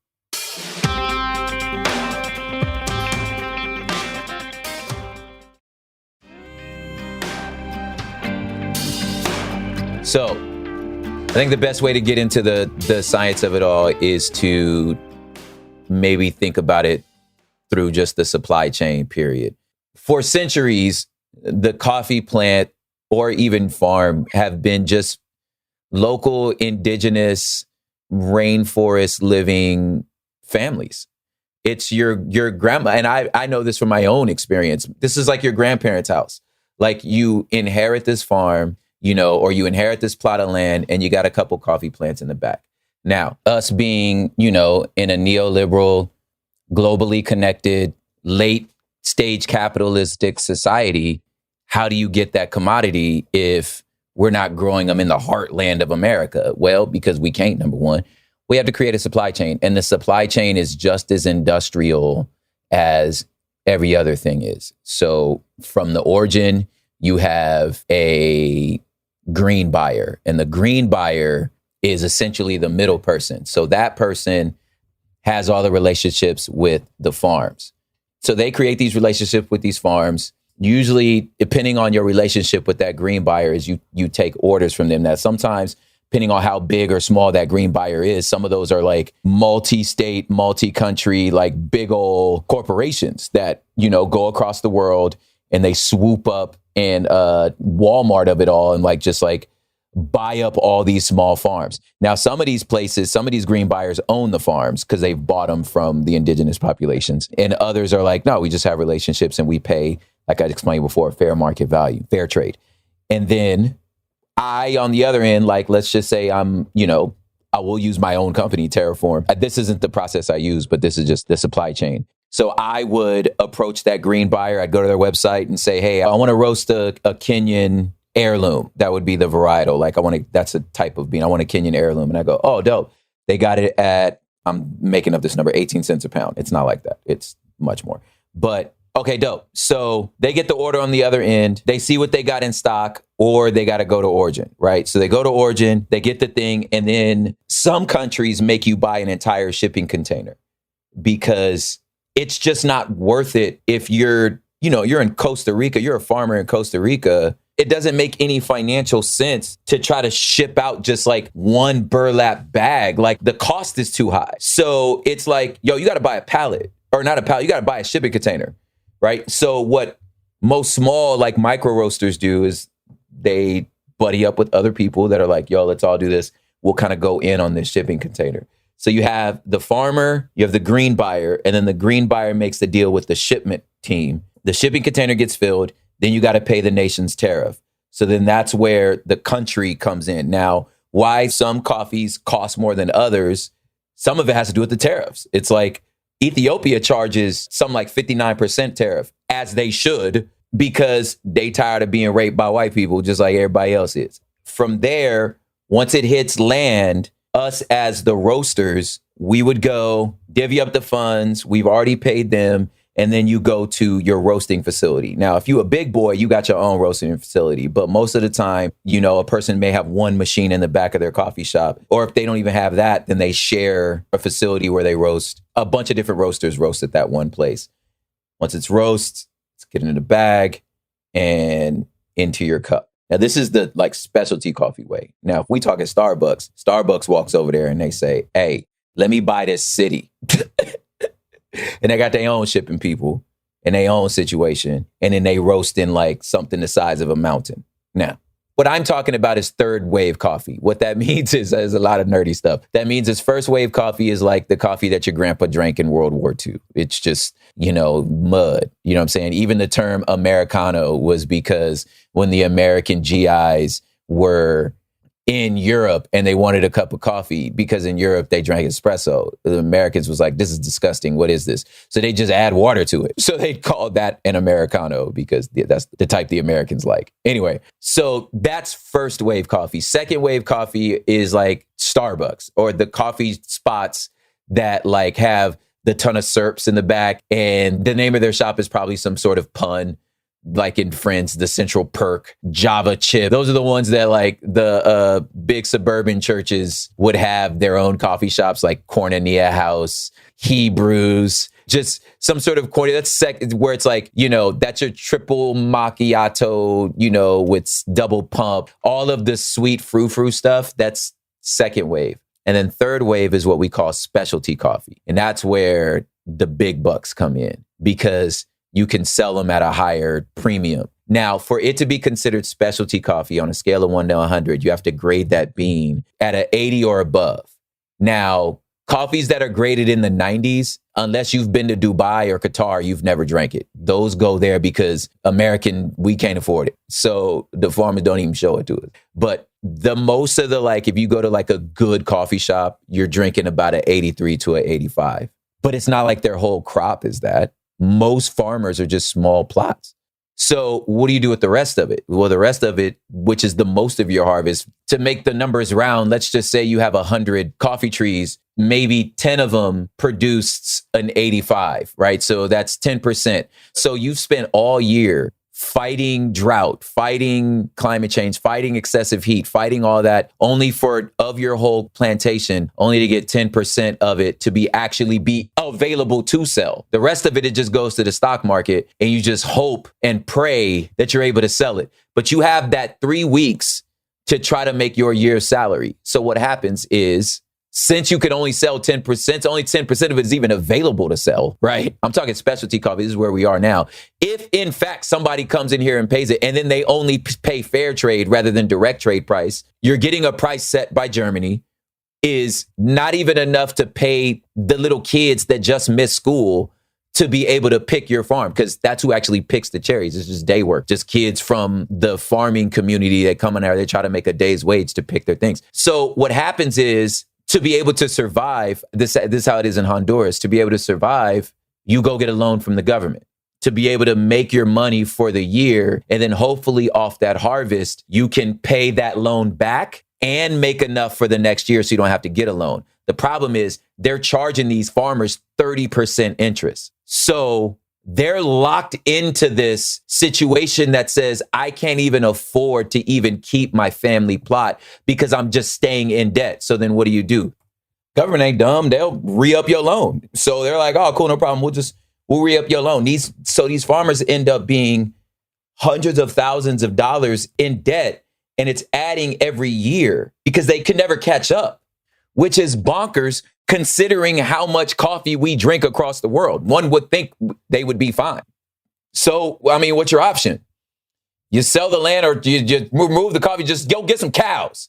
So I think the best way to get into the science of it all is to maybe think about it through just the supply chain period. For centuries, the coffee plant or even farm have been just local, indigenous, rainforest living families. It's your grandma. And I know this from my own experience. This is like your grandparents' house. Like you inherit this farm, or you inherit this plot of land and you got a couple coffee plants in the back. Now, us being, in a neoliberal, globally connected, late stage capitalistic society, how do you get that commodity if we're not growing them in the heartland of America? Well, because we can't, number one. We have to create a supply chain. And the supply chain is just as industrial as every other thing is. So from the origin, you have a green buyer, and the green buyer is essentially the middle person. So that person has all the relationships with the farms. So they create these relationships with these farms. Usually, depending on your relationship with that green buyer, is you take orders from them. That sometimes, depending on how big or small that green buyer is, some of those are like multi-state, multi-country, like big old corporations that, go across the world and they swoop up and Walmart of it all and just buy up all these small farms. Now, some of these places, some of these green buyers own the farms because they've bought them from the indigenous populations. And others are like, no, we just have relationships and we pay, like I explained before, fair market value, fair trade. And then I, on the other end, let's just say I will use my own company, Terraform. This isn't the process I use, but this is just the supply chain. So I would approach that green buyer. I'd go to their website and say, hey, I want to roast a Kenyan heirloom. That would be the varietal. That's a type of bean. I want a Kenyan heirloom. And I go, oh, dope. They got it at, I'm making up this number, 18 cents a pound. It's not like that. It's much more. But okay, dope. So they get the order on the other end. They see what they got in stock, or they got to go to origin, right? So they go to origin, they get the thing, and then some countries make you buy an entire shipping container because it's just not worth it if you're in Costa Rica, you're a farmer in Costa Rica. It doesn't make any financial sense to try to ship out just like one burlap bag. Like the cost is too high. So it's like, yo, you got to buy a pallet, or not a pallet, you got to buy a shipping container, right? So what most small like micro roasters do is they buddy up with other people that are like, yo, let's all do this. We'll kind of go in on this shipping container. So you have the farmer, you have the green buyer, and then the green buyer makes the deal with the shipment team. The shipping container gets filled, then you got to pay the nation's tariff. So then that's where the country comes in. Now, why some coffees cost more than others, some of it has to do with the tariffs. It's like Ethiopia charges some like 59% tariff, as they should, because they tired of being raped by white people, just like everybody else is. From there, once it hits land, us as the roasters, we would go divvy up the funds. We've already paid them. And then you go to your roasting facility. Now, if you're a big boy, you got your own roasting facility. But most of the time, a person may have one machine in the back of their coffee shop. Or if they don't even have that, then they share a facility where they roast. A bunch of different roasters roast at that one place. Once it's roast, it's get in the bag and into your cup. Now, this is the like specialty coffee way. Now, if we talk at Starbucks walks over there and they say, hey, let me buy this city. And they got their own shipping people and their own situation. And then they roast in like something the size of a mountain. Now, what I'm talking about is third wave coffee. What that means is there's a lot of nerdy stuff. That means is first wave coffee is like the coffee that your grandpa drank in World War II. It's just, mud. You know what I'm saying? Even the term Americano was because when the American GIs were in Europe and they wanted a cup of coffee, because in Europe they drank espresso. The Americans was like, this is disgusting. What is this? So they just add water to it. So they called that an Americano because that's the type the Americans like. Anyway, so that's first wave coffee. Second wave coffee is like Starbucks or the coffee spots that like have the ton of syrups in the back. And the name of their shop is probably some sort of pun. Like in Friends, the Central Perk, Java Chip. Those are the ones that like the big suburban churches would have their own coffee shops, like Cornelia House, Hebrews, just some sort of corny. That's where it's like, that's your triple macchiato, with double pump, all of the sweet frou-frou stuff. That's second wave. And then third wave is what we call specialty coffee. And that's where the big bucks come in, because you can sell them at a higher premium. Now, for it to be considered specialty coffee on a scale of 1 to 100, you have to grade that bean at an 80 or above. Now, coffees that are graded in the 90s, unless you've been to Dubai or Qatar, you've never drank it. Those go there because we can't afford it. So the farmers don't even show it to us. But the most of if you go to like a good coffee shop, you're drinking about an 83 to an 85. But it's not like their whole crop is that. Most farmers are just small plots. So what do you do with the rest of it? Well, the rest of it, which is the most of your harvest, to make the numbers round, let's just say you have 100 coffee trees, maybe 10 of them produced an 85, right? So that's 10%. So you've spent all year fighting drought, fighting climate change, fighting excessive heat, fighting all that, only of your whole plantation, only to get 10% of it to be available to sell. The rest of it just goes to the stock market, and you just hope and pray that you're able to sell it. But you have that 3 weeks to try to make your year's salary. So what happens is, since you can only sell 10%, only 10% of it is even available to sell, right? I'm talking specialty coffee. This is where we are now. If, in fact, somebody comes in here and pays it, and then they only pay fair trade rather than direct trade price, you're getting a price set by Germany, is not even enough to pay the little kids that just missed school to be able to pick your farm, because that's who actually picks the cherries. It's just day work, just kids from the farming community that come in there. They try to make a day's wage to pick their things. So what happens is, to be able to survive, this is how it is in Honduras. To be able to survive, you go get a loan from the government to be able to make your money for the year. And then hopefully off that harvest, you can pay that loan back and make enough for the next year so you don't have to get a loan. The problem is they're charging these farmers 30% interest. So they're locked into this situation that says, I can't even afford to even keep my family plot because I'm just staying in debt. So then what do? Government ain't dumb. They'll re-up your loan. So they're like, oh, cool, no problem. will re-up your loan. These farmers end up being hundreds of thousands of dollars in debt, and it's adding every year because they can never catch up, which is bonkers considering how much coffee we drink across the world. One would think they would be fine. So, I mean, what's your option? You sell the land, or you just remove the coffee, just go get some cows.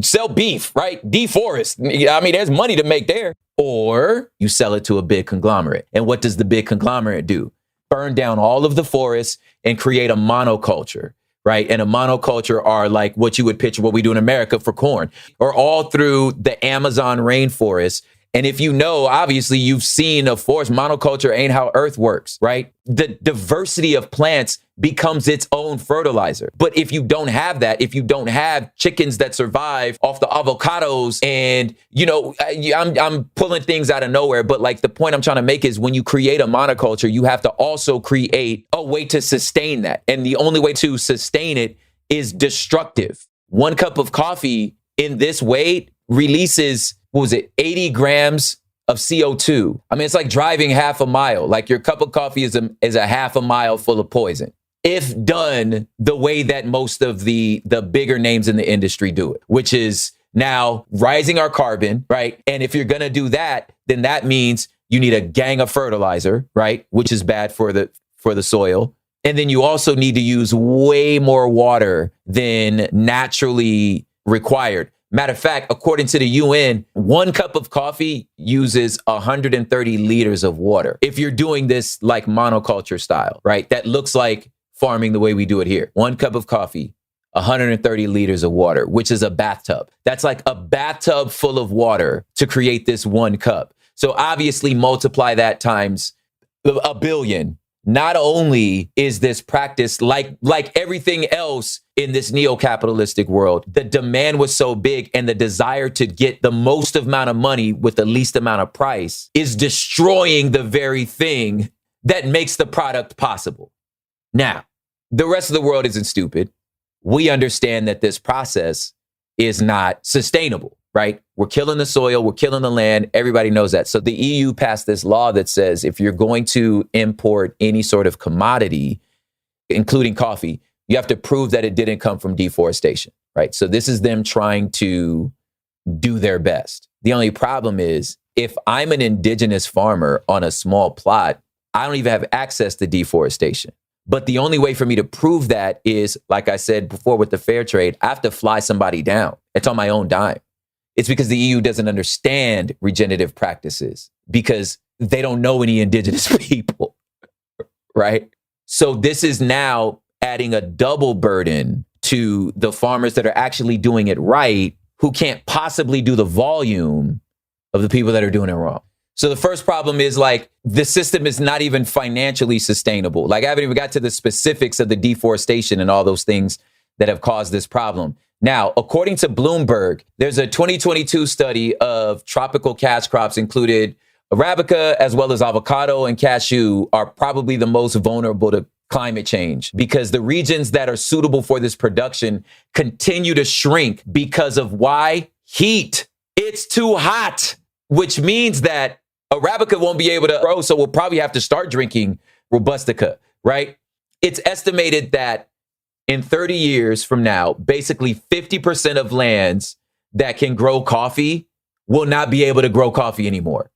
Sell beef, right? Deforest. I mean, there's money to make there. Or you sell it to a big conglomerate. And what does the big conglomerate do? Burn down all of the forests and create a monoculture, right? And a monoculture are like what you would picture what we do in America for corn, or all through the Amazon rainforest. And if you know, obviously you've seen a forest, monoculture ain't how Earth works, right? The diversity of plants becomes its own fertilizer. But if you don't have that, if you don't have chickens that survive off the avocados, and, you know, I'm pulling things out of nowhere, but like the point I'm trying to make is when you create a monoculture, you have to also create a way to sustain that. And the only way to sustain it is destructive. 1 cup of coffee in this weight releases, 80 grams of CO2. I mean, it's like driving half a mile. Like your cup of coffee is a half a mile full of poison, if done the way that most of the bigger names in the industry do it, which is now rising our carbon, right? And if you're going to do that, then that means you need a gang of fertilizer, right? Which is bad for the soil. And then you also need to use way more water than naturally required. Matter of fact, according to the UN, 1 cup of coffee uses 130 liters of water. If you're doing this like monoculture style, right? That looks like farming the way we do it here. 1 cup of coffee, 130 liters of water, which is a bathtub. That's like a bathtub full of water to create this 1 cup. So obviously multiply that times a billion. Not only is this practice like everything else in this neo-capitalistic world, the demand was so big and the desire to get the most amount of money with the least amount of price is destroying the very thing that makes the product possible. Now, the rest of the world isn't stupid. We understand that this process is not sustainable, right? We're killing the soil, we're killing the land. Everybody knows that. So the EU passed this law that says if you're going to import any sort of commodity, including coffee, you have to prove that it didn't come from deforestation, right? So this is them trying to do their best. The only problem is if I'm an indigenous farmer on a small plot, I don't even have access to deforestation. But the only way for me to prove that is, like I said before with the fair trade, I have to fly somebody down. It's on my own dime. It's because the EU doesn't understand regenerative practices because they don't know any indigenous people, right? So this is now adding a double burden to the farmers that are actually doing it right, who can't possibly do the volume of the people that are doing it wrong. So the first problem is like the system is not even financially sustainable. Like I haven't even got to the specifics of the deforestation and all those things that have caused this problem. Now, according to Bloomberg, there's a 2022 study of tropical cash crops included Arabica as well as avocado and cashew are probably the most vulnerable to climate change because the regions that are suitable for this production continue to shrink because of why? Heat. It's too hot, which means that Arabica won't be able to grow. So we'll probably have to start drinking Robustica, right? It's estimated that in 30 years from now, basically 50% of lands that can grow coffee will not be able to grow coffee anymore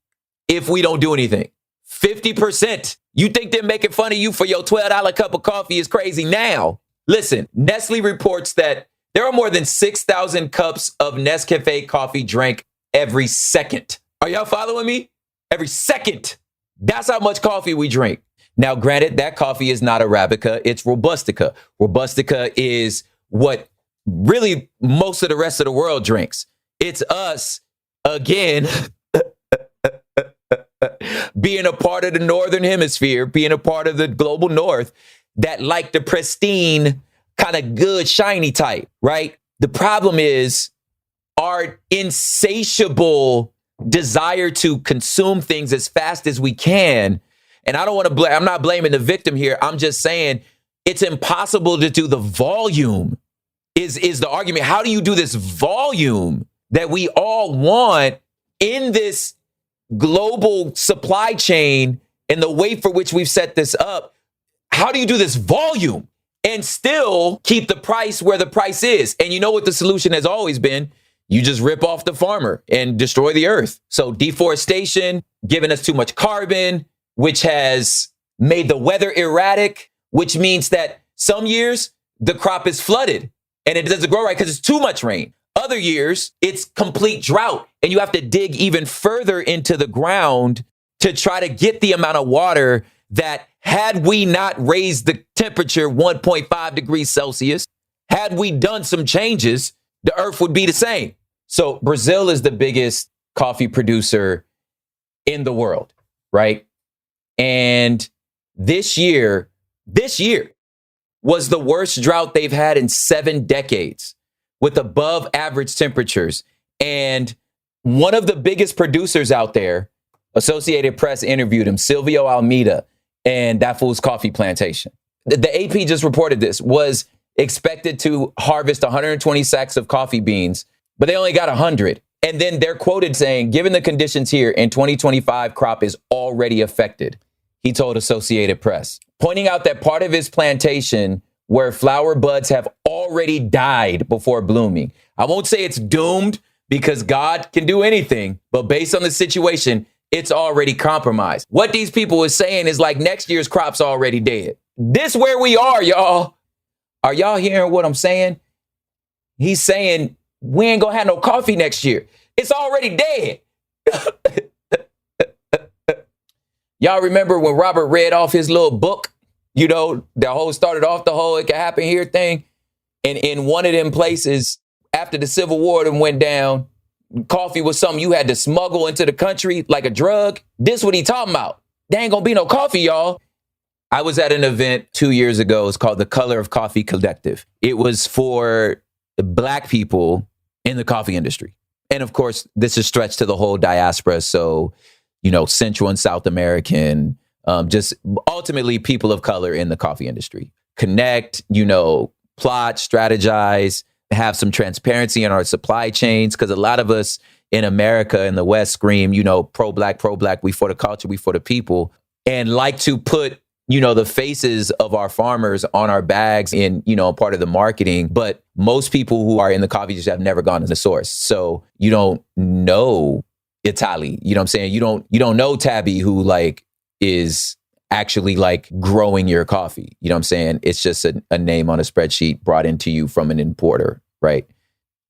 if we don't do anything. 50%. You think they're making fun of you for your $12 cup of coffee is crazy now. Listen, Nestle reports that there are more than 6,000 cups of Nescafe coffee drank every second. Are y'all following me? Every second. That's how much coffee we drink. Now, granted, that coffee is not Arabica, it's Robustica. Robustica is what really most of the rest of the world drinks. It's us, again, being a part of the Northern Hemisphere, being a part of the global North, that like the pristine, kind of good, shiny type, right? The problem is our insatiable desire to consume things as fast as we can. And I don't want to I'm not blaming the victim here. I'm just saying it's impossible to do the volume is the argument. How do you do this volume that we all want in this global supply chain and the way for which we've set this up, how do you do this volume and still keep the price where the price is? And you know what the solution has always been? You just rip off the farmer and destroy the earth. So deforestation, giving us too much carbon, which has made the weather erratic, which means that some years the crop is flooded and it doesn't grow right because it's too much rain. Other years, it's complete drought and you have to dig even further into the ground to try to get the amount of water that, had we not raised the temperature 1.5 degrees Celsius, had we done some changes, the earth would be the same. So Brazil is the biggest coffee producer in the world, right? And this year was the worst drought they've had in 7 decades with above average temperatures. And one of the biggest producers out there, Associated Press interviewed him, Silvio Almeida, and that fool's coffee plantation. The AP just reported this, was expected to harvest 120 sacks of coffee beans, but they only got 100. And then they're quoted saying, given the conditions here in 2025, crop is already affected, he told Associated Press, pointing out that part of his plantation where flower buds have already died before blooming. I won't say it's doomed because God can do anything, but based on the situation, it's already compromised. What these people are saying is like next year's crop's already dead. This where we are, y'all. Are y'all hearing what I'm saying? He's saying we ain't gonna have no coffee next year. It's already dead. Y'all remember when Robert read off his little book, you know, started off the whole it can happen here thing. And in one of them places, after the Civil War went down, coffee was something you had to smuggle into the country like a drug. This what he talking about. There ain't gonna be no coffee, y'all. I was at an event 2 years ago. It's called the Color of Coffee Collective. It was for Black people in the coffee industry. And of course, this is stretched to the whole diaspora. So, you know, Central and South American, just ultimately people of color in the coffee industry. Connect, you know, plot, strategize, have some transparency in our supply chains. Because a lot of us in America in the West scream, you know, pro-Black, we for the culture, we for the people, and like to put, you know, the faces of our farmers on our bags in, you know, part of the marketing. But most people who are in the coffee just have never gone to the source. So you don't know Italy. You know what I'm saying? You don't know Tabby, who like is actually like growing your coffee. You know what I'm saying? It's just a name on a spreadsheet brought into you from an importer, right?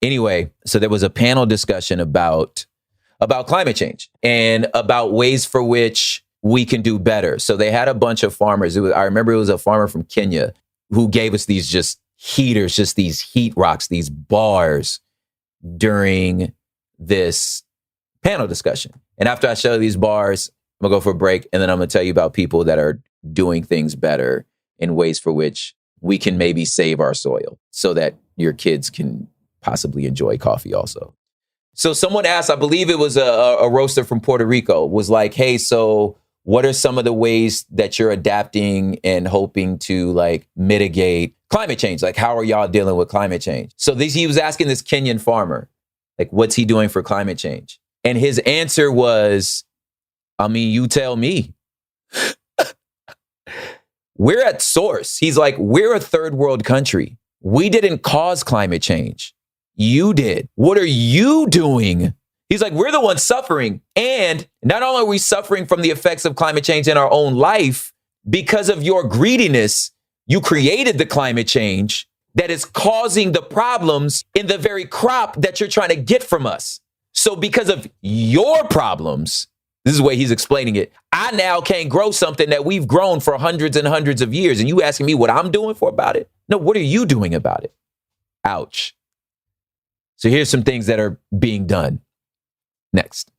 Anyway, so there was a panel discussion about climate change and about ways for which we can do better. So they had a bunch of farmers. I remember it was a farmer from Kenya who gave us these just heaters, just these heat rocks, these bars during this panel discussion. And after I show these bars, I'm gonna go for a break, and then I'm gonna tell you about people that are doing things better in ways for which we can maybe save our soil so that your kids can possibly enjoy coffee also. So someone asked, I believe it was a roaster from Puerto Rico, was like, hey, so what are some of the ways that you're adapting and hoping to like mitigate climate change? Like, how are y'all dealing with climate change? So he was asking this Kenyan farmer, like, what's he doing for climate change? And his answer was, I mean, you tell me. We're at source. He's like, we're a third world country. We didn't cause climate change. You did. What are you doing? He's like, we're the ones suffering. And not only are we suffering from the effects of climate change in our own life, because of your greediness, you created the climate change that is causing the problems in the very crop that you're trying to get from us. So because of your problems, this is the way he's explaining it, I now can't grow something that we've grown for hundreds and hundreds of years. And you asking me what I'm doing about it? No, what are you doing about it? Ouch. So here's some things that are being done. Next.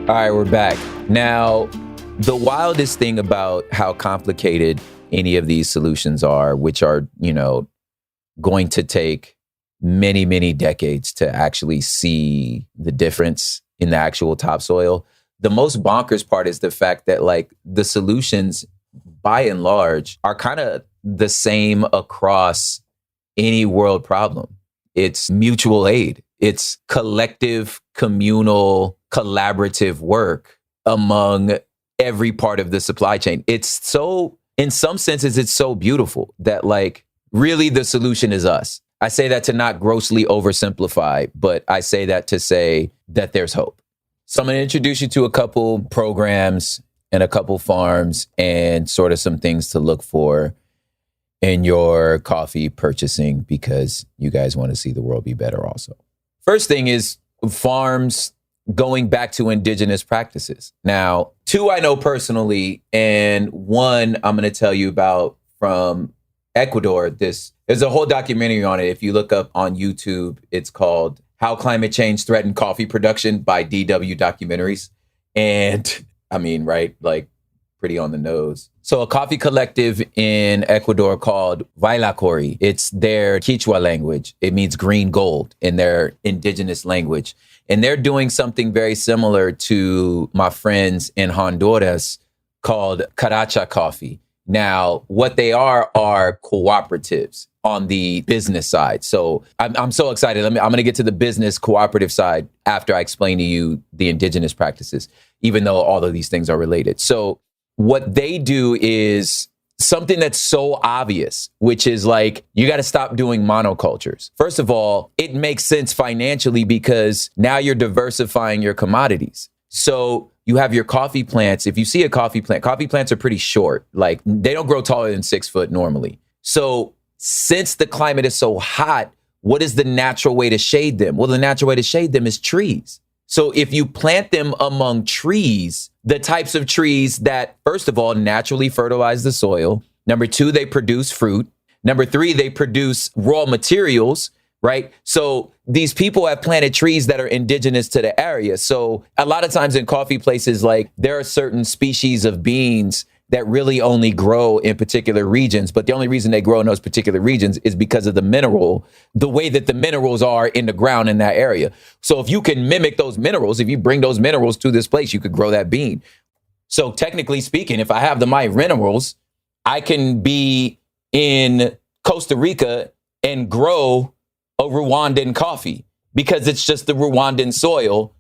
All right, we're back. Now, the wildest thing about how complicated any of these solutions are, which are, you know, going to take many, many decades to actually see the difference in the actual topsoil. The most bonkers part is the fact that like the solutions by and large are kind of the same across any world problem. It's mutual aid. It's collective, communal, collaborative work among every part of the supply chain. It's so, in some senses, it's so beautiful that like really the solution is us. I say that to not grossly oversimplify, but I say that to say that there's hope. So I'm going to introduce you to a couple programs and a couple farms and sort of some things to look for in your coffee purchasing because you guys want to see the world be better also. First thing is farms going back to indigenous practices. Now, two I know personally, and one I'm going to tell you about from Ecuador. There's a whole documentary on it. If you look up on YouTube, it's called How Climate Change Threatened Coffee Production by DW Documentaries. And I mean, right, like pretty on the nose. So a coffee collective in Ecuador called Vailacori. It's their Quechua language. It means green gold in their indigenous language. And they're doing something very similar to my friends in Honduras called Caracha coffee. Now, what they are cooperatives on the business side. So I'm so excited. I'm going to get to the business cooperative side after I explain to you the indigenous practices, even though all of these things are related. So what they do is something that's so obvious, which is like, you got to stop doing monocultures. First of all, it makes sense financially because now you're diversifying your commodities. So you have your coffee plants. If you see a coffee plants are pretty short. Like they don't grow taller than 6 foot normally. So since the climate is so hot, what is the natural way to shade them? Well, the natural way to shade them is trees. So if you plant them among trees, the types of trees that, first of all, naturally fertilize the soil. Number two, they produce fruit. Number three, they produce raw materials, right? So these people have planted trees that are indigenous to the area. So a lot of times in coffee places, like there are certain species of beans that really only grow in particular regions. But the only reason they grow in those particular regions is because of the way that the minerals are in the ground in that area. So if you can mimic those minerals, if you bring those minerals to this place, you could grow that bean. So technically speaking, if I have the my minerals, I can be in Costa Rica and grow a Rwandan coffee because it's just the Rwandan soil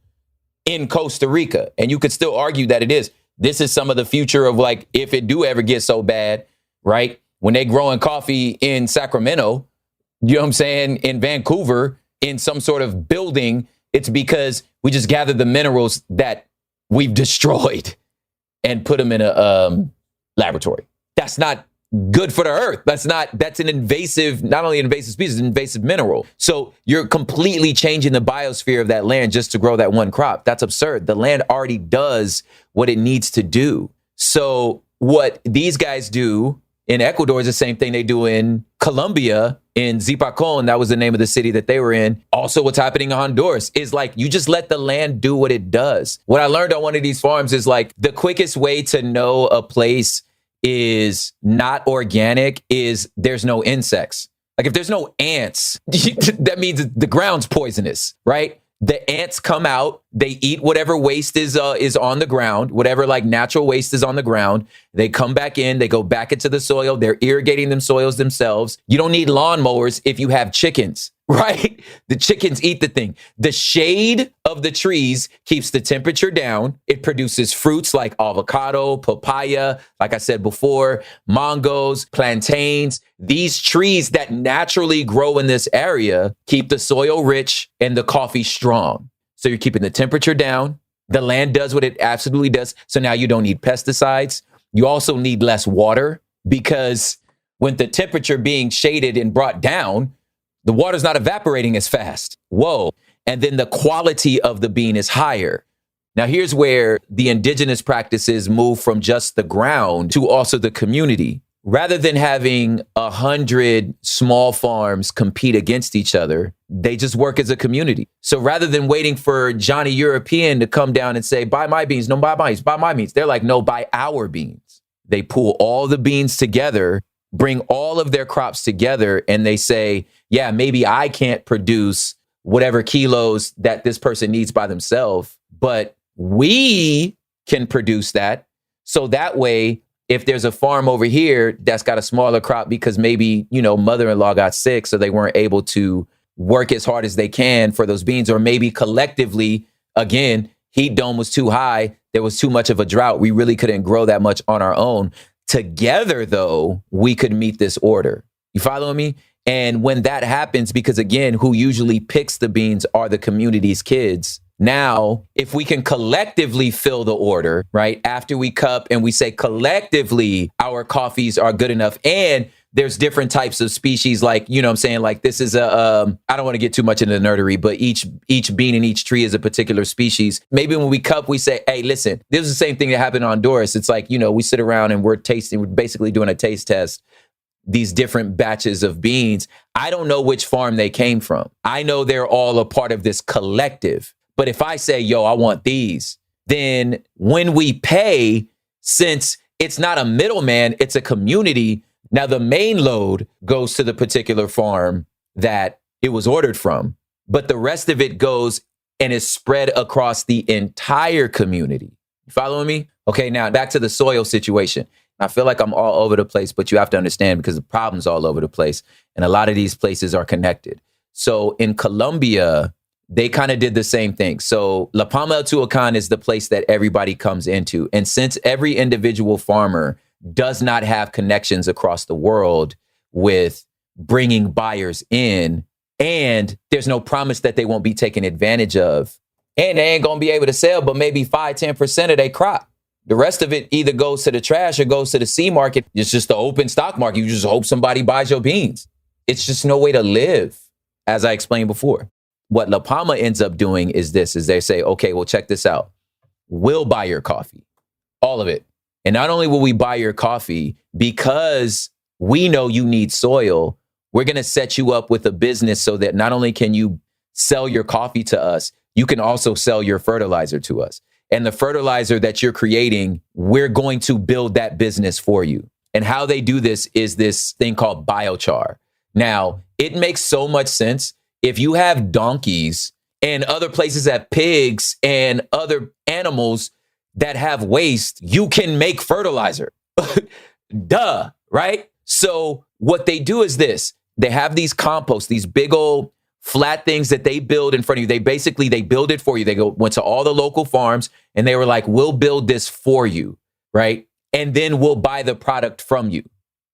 in Costa Rica. And you could still argue that it is. This is some of the future of like, if it do ever get so bad, right? When they growing coffee in Sacramento, you know what I'm saying? In Vancouver, in some sort of building, it's because we just gathered the minerals that we've destroyed and put them in a laboratory. That's not good for the earth. That's an invasive, not only an invasive species, an invasive mineral. So you're completely changing the biosphere of that land just to grow that one crop. That's absurd. The land already does what it needs to do. So what these guys do in Ecuador is the same thing they do in Colombia, in Zipacon. That was the name of the city that they were in. Also, what's happening in Honduras is like, you just let the land do what it does. What I learned on one of these farms is like, the quickest way to know a place is not organic is there's no insects. Like if there's no ants, that means the ground's poisonous, right? The ants come out, they eat whatever waste is on the ground, whatever like natural waste is on the ground. They come back in, they go back into the soil. They're irrigating them soils themselves. You don't need lawnmowers if you have chickens, right? The chickens eat the thing. The shade of the trees keeps the temperature down. It produces fruits like avocado, papaya, like I said before, mangoes, plantains. These trees that naturally grow in this area keep the soil rich and the coffee strong. So you're keeping the temperature down. The land does what it absolutely does. So now you don't need pesticides. You also need less water because when the temperature being shaded and brought down, the water's not evaporating as fast. Whoa. And then the quality of the bean is higher. Now, here's where the indigenous practices move from just the ground to also the community. Rather than having 100 small farms compete against each other, they just work as a community. So rather than waiting for Johnny European to come down and say, buy my beans, no, buy my beans, buy my beans. They're like, no, buy our beans. They pull all the beans together, bring all of their crops together, and they say, yeah, maybe I can't produce whatever kilos that this person needs by themselves, but we can produce that. So that way if there's a farm over here that's got a smaller crop because maybe, mother-in-law got sick, so they weren't able to work as hard as they can for those beans, or maybe collectively, again, heat dome was too high. There was too much of a drought. We really couldn't grow that much on our own. Together, though, we could meet this order. You following me? And when that happens, because again, who usually picks the beans are the community's kids. Now, if we can collectively fill the order, right, after we cup and we say collectively our coffees are good enough, and there's different types of species, like, you know what I'm saying? Like this is I don't want to get too much into the nerdery, but each bean in each tree is a particular species. Maybe when we cup, we say, hey, listen, this is the same thing that happened in Honduras. It's like, we sit around and we're basically doing a taste test, these different batches of beans. I don't know which farm they came from. I know they're all a part of this collective. But if I say, yo, I want these, then when we pay, since it's not a middleman, it's a community, now the main load goes to the particular farm that it was ordered from, but the rest of it goes and is spread across the entire community. You following me? Okay, now back to the soil situation. I feel like I'm all over the place, but you have to understand because the problem's all over the place. And a lot of these places are connected. So in Colombia, they kind of did the same thing. So La Palma El Tuacan is the place that everybody comes into. And since every individual farmer does not have connections across the world with bringing buyers in, and there's no promise that they won't be taken advantage of, and they ain't going to be able to sell but maybe 5-10% of their crop. The rest of it either goes to the trash or goes to the C market. It's just the open stock market. You just hope somebody buys your beans. It's just no way to live, as I explained before. What La Palma ends up doing is they say, okay, well, check this out. We'll buy your coffee, all of it. And not only will we buy your coffee, because we know you need soil, we're going to set you up with a business so that not only can you sell your coffee to us, you can also sell your fertilizer to us. And the fertilizer that you're creating, we're going to build that business for you. And how they do this is this thing called biochar. Now, it makes so much sense. If you have donkeys and other places have pigs and other animals that have waste, you can make fertilizer. Duh, right? So what they do is this. They have these composts, these big old flat things that they build in front of you. They build it for you. They went to all the local farms and they were like, we'll build this for you, right? And then we'll buy the product from you.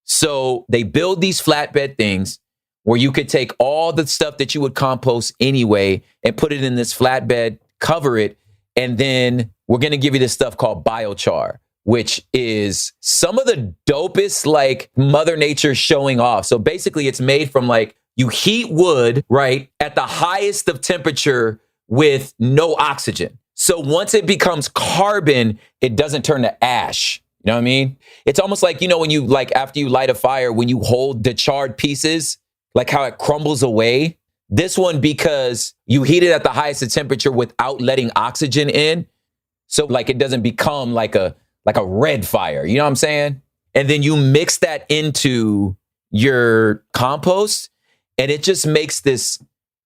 So they build these flatbed things where you could take all the stuff that you would compost anyway and put it in this flatbed, cover it, and then we're going to give you this stuff called biochar, which is some of the dopest, like Mother Nature showing off. So basically it's made from like, you heat wood, right, at the highest of temperature with no oxygen. So once it becomes carbon, it doesn't turn to ash. You know what I mean? It's almost like, when you after you light a fire, when you hold the charred pieces, like how it crumbles away. This one, because you heat it at the highest of temperature without letting oxygen in. So it doesn't become like a red fire. You know what I'm saying? And then you mix that into your compost and it just makes this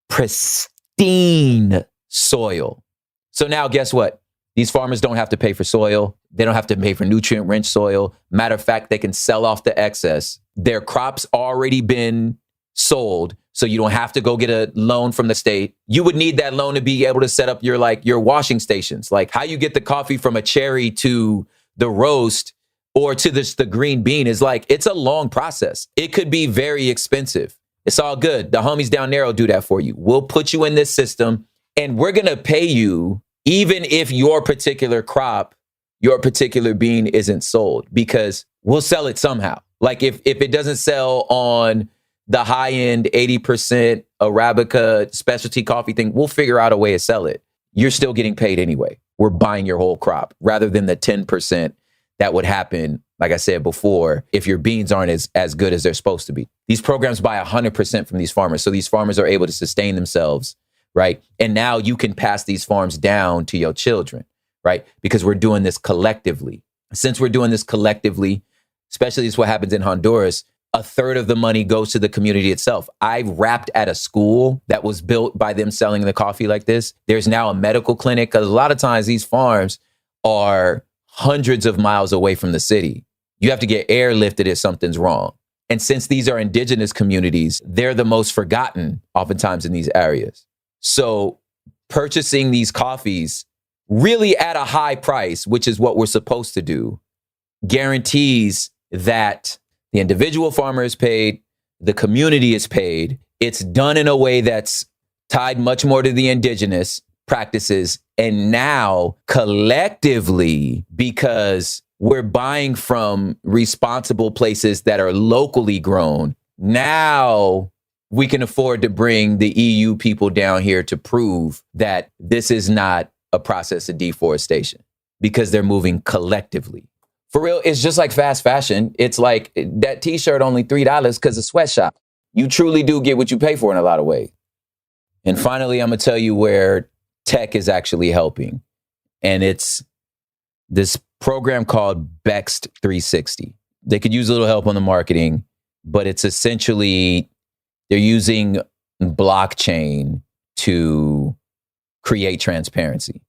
pristine soil. So now guess what? These farmers don't have to pay for soil. They don't have to pay for nutrient-rich soil. Matter of fact, they can sell off the excess. Their crop's already been sold, so you don't have to go get a loan from the state. You would need that loan to be able to set up your washing stations. Like how you get the coffee from a cherry to the roast or to the green bean is it's a long process. It could be very expensive. It's all good. The homies down there will do that for you. We'll put you in this system and we're going to pay you even if your particular crop, your particular bean isn't sold, because we'll sell it somehow. Like if it doesn't sell on the high end 80% Arabica specialty coffee thing, we'll figure out a way to sell it. You're still getting paid anyway. We're buying your whole crop rather than the 10% that would happen, like I said before, if your beans aren't as good as they're supposed to be. These programs buy 100% from these farmers. So these farmers are able to sustain themselves, right? And now you can pass these farms down to your children, right? Because we're doing this collectively. Since we're doing this collectively, especially this is what happens in Honduras, a third of the money goes to the community itself. I rapped at a school that was built by them selling the coffee like this. There's now a medical clinic because a lot of times these farms are hundreds of miles away from the city. You have to get airlifted if something's wrong. And since these are indigenous communities, they're the most forgotten oftentimes in these areas. So purchasing these coffees really at a high price, which is what we're supposed to do, guarantees that the individual farmer is paid, the community is paid. It's done in a way that's tied much more to the indigenous practices. And now collectively, because we're buying from responsible places that are locally grown, now we can afford to bring the EU people down here to prove that this is not a process of deforestation because they're moving collectively. For real, it's just like fast fashion. It's like that t-shirt only $3 because of sweatshop. You truly do get what you pay for in a lot of ways. And finally, I'm going to tell you where tech is actually helping. And it's this program called Bext 360. They could use a little help on the marketing, but it's essentially they're using blockchain to create transparency.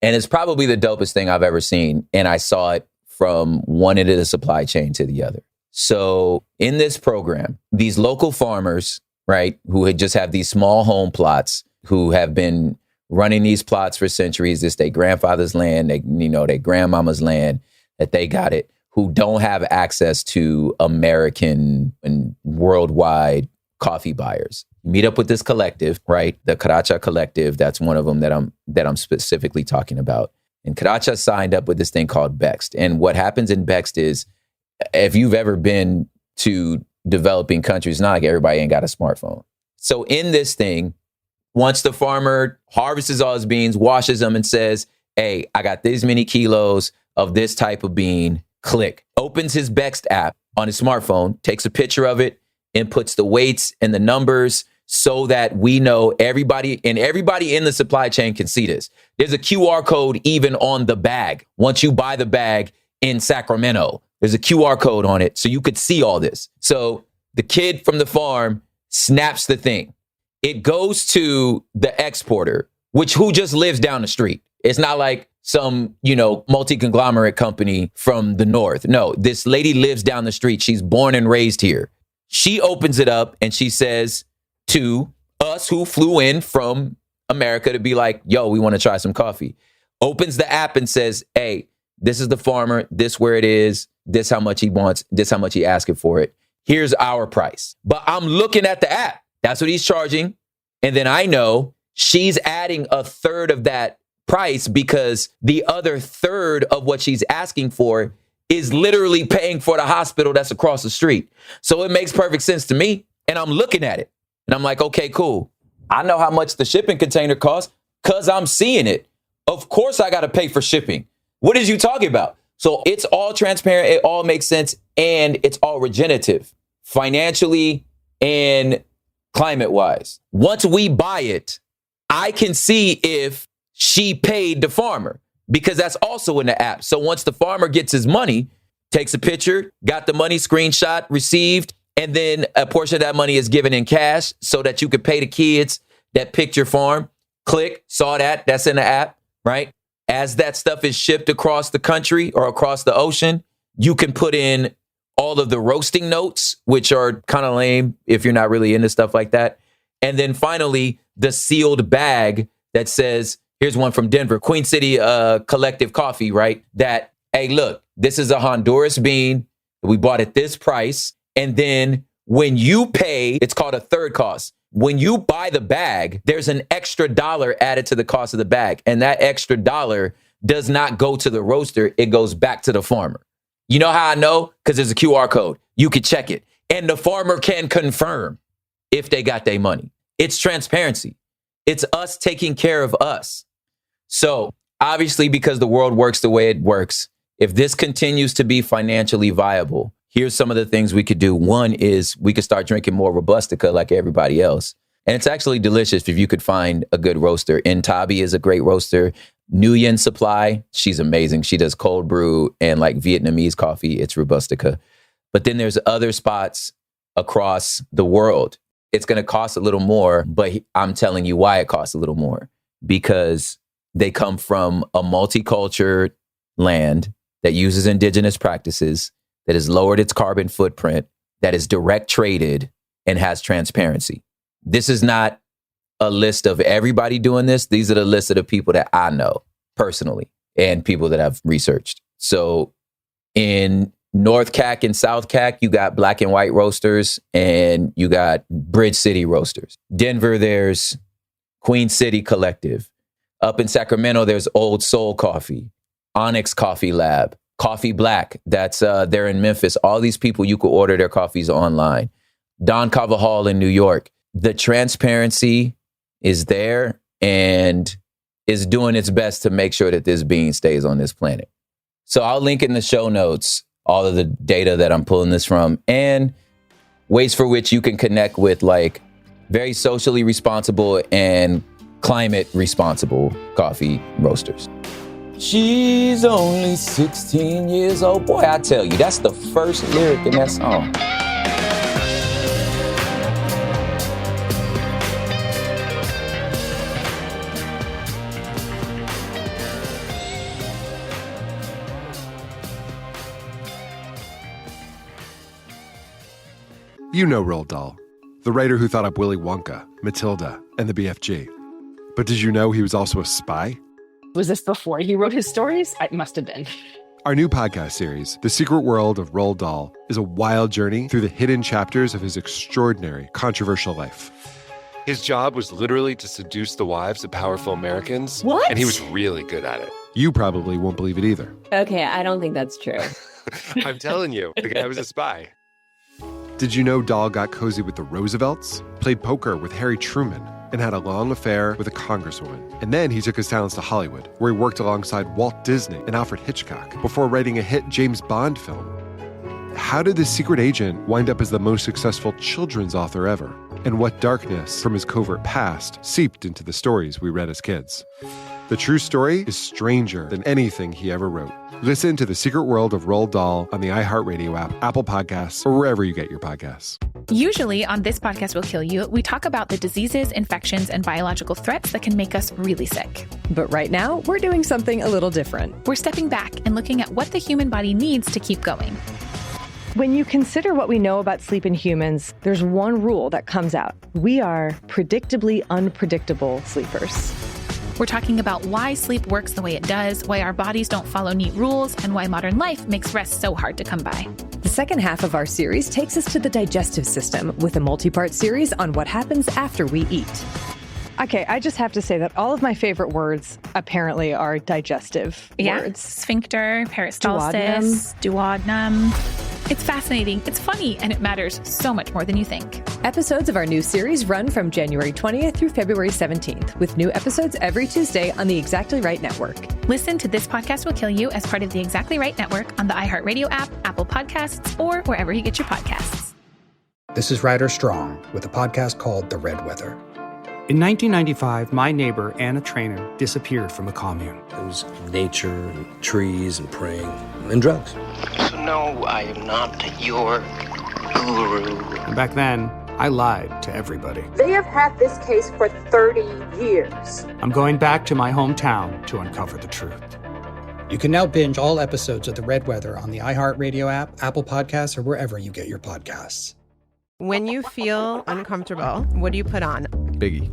And it's probably the dopest thing I've ever seen. And I saw it from one end of the supply chain to the other. So in this program, these local farmers, right, who had just have these small home plots, who have been running these plots for centuries, it's their grandfather's land, their grandmama's land, that they got it, who don't have access to American and worldwide coffee buyers. Meet up with this collective, right? The Karacha collective, that's one of them that I'm specifically talking about. And Karacha signed up with this thing called Bext. And what happens in Bext is, if you've ever been to developing countries, not like everybody ain't got a smartphone. So in this thing, once the farmer harvests all his beans, washes them and says, hey, I got this many kilos of this type of bean, click, opens his Bext app on his smartphone, takes a picture of it, and puts the weights and the numbers so that we know everybody in the supply chain can see this. There's a QR code even on the bag. Once you buy the bag in Sacramento, there's a QR code on it so you could see all this. So the kid from the farm snaps the thing. It goes to the exporter, who just lives down the street. It's not like some, multi-conglomerate company from the north. No, this lady lives down the street. She's born and raised here. She opens it up and she says to us who flew in from America to be like, yo, we want to try some coffee. Opens the app and says, hey, this is the farmer, this where it is, this how much he wants, this how much he asking for it. Here's our price. But I'm looking at the app. That's what he's charging. And then I know she's adding a third of that price because the other third of what she's asking for is literally paying for the hospital that's across the street. So it makes perfect sense to me. And I'm looking at it and I'm like, okay, cool. I know how much the shipping container costs because I'm seeing it. Of course I got to pay for shipping. What is you talking about? So it's all transparent. It all makes sense. And it's all regenerative financially and climate wise. Once we buy it, I can see if she paid the farmer because that's also in the app. So once the farmer gets his money, takes a picture, got the money, screenshot, received, and then a portion of that money is given in cash so that you could pay the kids that picked your farm. Click, saw that, that's in the app, right? As that stuff is shipped across the country or across the ocean, you can put in all of the roasting notes, which are kind of lame if you're not really into stuff like that. And then finally, the sealed bag that says, here's one from Denver, Queen City Collective Coffee, right? That, hey, look, this is a Honduras bean. We bought at this price. And then when you pay, it's called a third cost. When you buy the bag, there's an extra $1 added to the cost of the bag. And that extra $1 does not go to the roaster. It goes back to the farmer. You know how I know? Because there's a QR code. You can check it. And the farmer can confirm if they got their money. It's transparency. It's us taking care of us. So obviously, because the world works the way it works, if this continues to be financially viable, here's some of the things we could do. One is we could start drinking more Robustica like everybody else. And it's actually delicious if you could find a good roaster. Intabi is a great roaster. Nguyen Supply, she's amazing. She does cold brew and like Vietnamese coffee. It's Robustica. But then there's other spots across the world. It's going to cost a little more, but I'm telling you why it costs a little more. Because they come from a multicultural land that uses indigenous practices. that has lowered its carbon footprint, that is direct traded and has transparency. This is not a list of everybody doing this. These are the list of the people that I know personally and people that I've researched. So in North Cac and South Cac, you got Black and White Roasters and you got Bridge City Roasters. Denver, there's Queen City Collective. Up in Sacramento, there's Old Soul Coffee, Onyx Coffee Lab, Coffee Black. That's they're in Memphis. All these people, you could order their coffees online. Don Carvajal in New York. The transparency is there and is doing its best to make sure that this bean stays on this planet. So I'll link in the show notes all of the data that I'm pulling this from and ways for which you can connect with like very socially responsible and climate responsible coffee roasters. She's only 16 years old. Boy, I tell you, that's the first lyric in that song. You know Roald Dahl, the writer who thought up Willy Wonka, Matilda, and the BFG. But did you know he was also a spy? Was this before he wrote his stories? It must have been. Our new podcast series, The Secret World of Roald Dahl, is a wild journey through the hidden chapters of his extraordinary, controversial life. His job was literally to seduce the wives of powerful Americans. What? And he was really good at it. You probably won't believe it either. Okay, I don't think that's true. I'm telling you, the guy was a spy. Did you know Dahl got cozy with the Roosevelts, played poker with Harry Truman, and had a long affair with a congresswoman? And then he took his talents to Hollywood, where he worked alongside Walt Disney and Alfred Hitchcock before writing a hit James Bond film. How did this secret agent wind up as the most successful children's author ever? And what darkness from his covert past seeped into the stories we read as kids? The true story is stranger than anything he ever wrote. Listen to The Secret World of Roald Dahl on the iHeartRadio app, Apple Podcasts, or wherever you get your podcasts. Usually on This Podcast Will Kill You, we talk about the diseases, infections, and biological threats that can make us really sick. But right now, we're doing something a little different. We're stepping back and looking at what the human body needs to keep going. When you consider what we know about sleep in humans, there's one rule that comes out. We are predictably unpredictable sleepers. We're talking about why sleep works the way it does, why our bodies don't follow neat rules, and why modern life makes rest so hard to come by. The second half of our series takes us to the digestive system with a multi-part series on what happens after we eat. Okay, I just have to say that all of my favorite words apparently are digestive words. Sphincter, peristalsis, duodenum. It's fascinating, it's funny, and it matters so much more than you think. Episodes of our new series run from January 20th through February 17th, with new episodes every Tuesday on the Exactly Right Network. Listen to This Podcast Will Kill You as part of the Exactly Right Network on the iHeartRadio app, Apple Podcasts, or wherever you get your podcasts. This is Ryder Strong with a podcast called The Red Weather. In 1995, my neighbor, Anna Trainer, disappeared from a commune. It was nature and trees and praying and drugs. So no, I am not your guru. And back then, I lied to everybody. They have had this case for 30 years. I'm going back to my hometown to uncover the truth. You can now binge all episodes of The Red Weather on the iHeartRadio app, Apple Podcasts, or wherever you get your podcasts. When you feel uncomfortable, what do you put on? Biggie.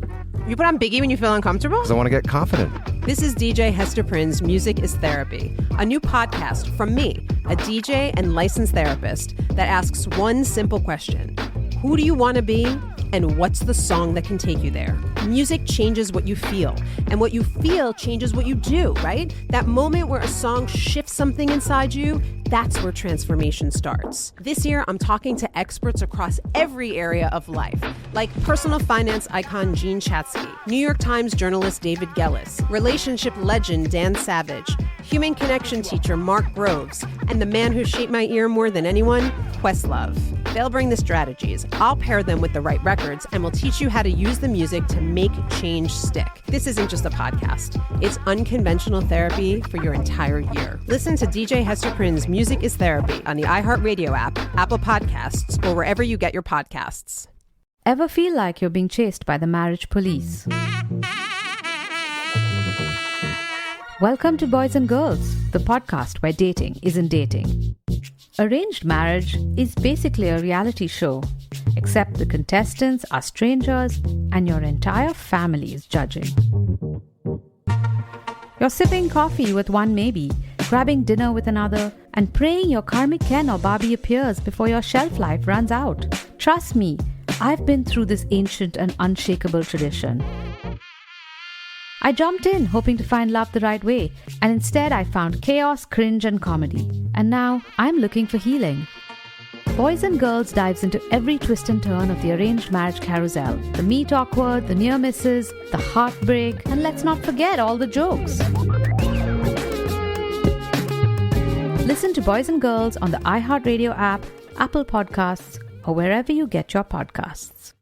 You put on Biggie when you feel uncomfortable? Because I want to get confident. This is DJ Hester Prynne's Music is Therapy, a new podcast from me, a DJ and licensed therapist that asks one simple question. Who do you want to be? And what's the song that can take you there? Music changes what you feel, and what you feel changes what you do, right? That moment where a song shifts something inside you, that's where transformation starts. This year, I'm talking to experts across every area of life, like personal finance icon Gene Chatsky, New York Times journalist David Gellis, relationship legend Dan Savage, human connection teacher Mark Groves, and the man who shaped my ear more than anyone, Questlove. They'll bring the strategies, I'll pair them with the right records, and we'll teach you how to use the music to make change stick. This isn't just a podcast. It's unconventional therapy for your entire year. Listen to DJ Hester Prynne's Music is Therapy on the iHeartRadio app, Apple Podcasts, or wherever you get your podcasts. Ever feel like you're being chased by the marriage police? Welcome to Boys and Girls, the podcast where dating isn't dating. Arranged Marriage is basically a reality show, except the contestants are strangers and your entire family is judging. You're sipping coffee with one maybe, grabbing dinner with another, and praying your karmic Ken or Barbie appears before your shelf life runs out. Trust me, I've been through this ancient and unshakable tradition. I jumped in hoping to find love the right way, and instead I found chaos, cringe, and comedy. And now I'm looking for healing. Boys and Girls dives into every twist and turn of the arranged marriage carousel. The meet awkward, the near misses, the heartbreak, and let's not forget all the jokes. Listen to Boys and Girls on the iHeartRadio app, Apple Podcasts, or wherever you get your podcasts.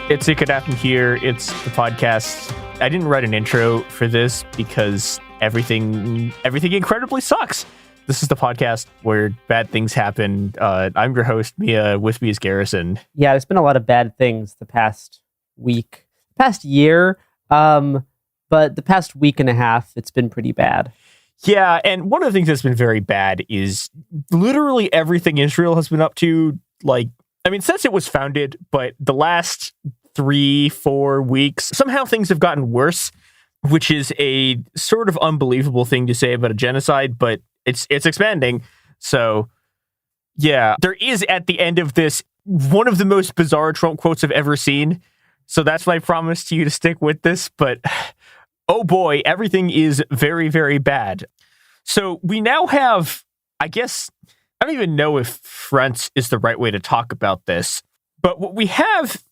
It Could Happen Here. It's the podcast. I didn't write an intro for this because everything incredibly sucks. This is the podcast where bad things happen. I'm your host, Mia. With me is Garrison. Yeah, there's been a lot of bad things the past week, past year, but the past week and a half, it's been pretty bad. Yeah, and one of the things that's been very bad is literally everything Israel has been up to, since it was founded, but the last 3-4 weeks, somehow things have gotten worse, which is a sort of unbelievable thing to say about a genocide, but it's expanding. So, yeah, there is at the end of this one of the most bizarre Trump quotes I've ever seen. So that's my promise to you to stick with this. But oh boy, everything is very, very bad. So we now have, I guess, I don't even know if front is the right way to talk about this, but what we have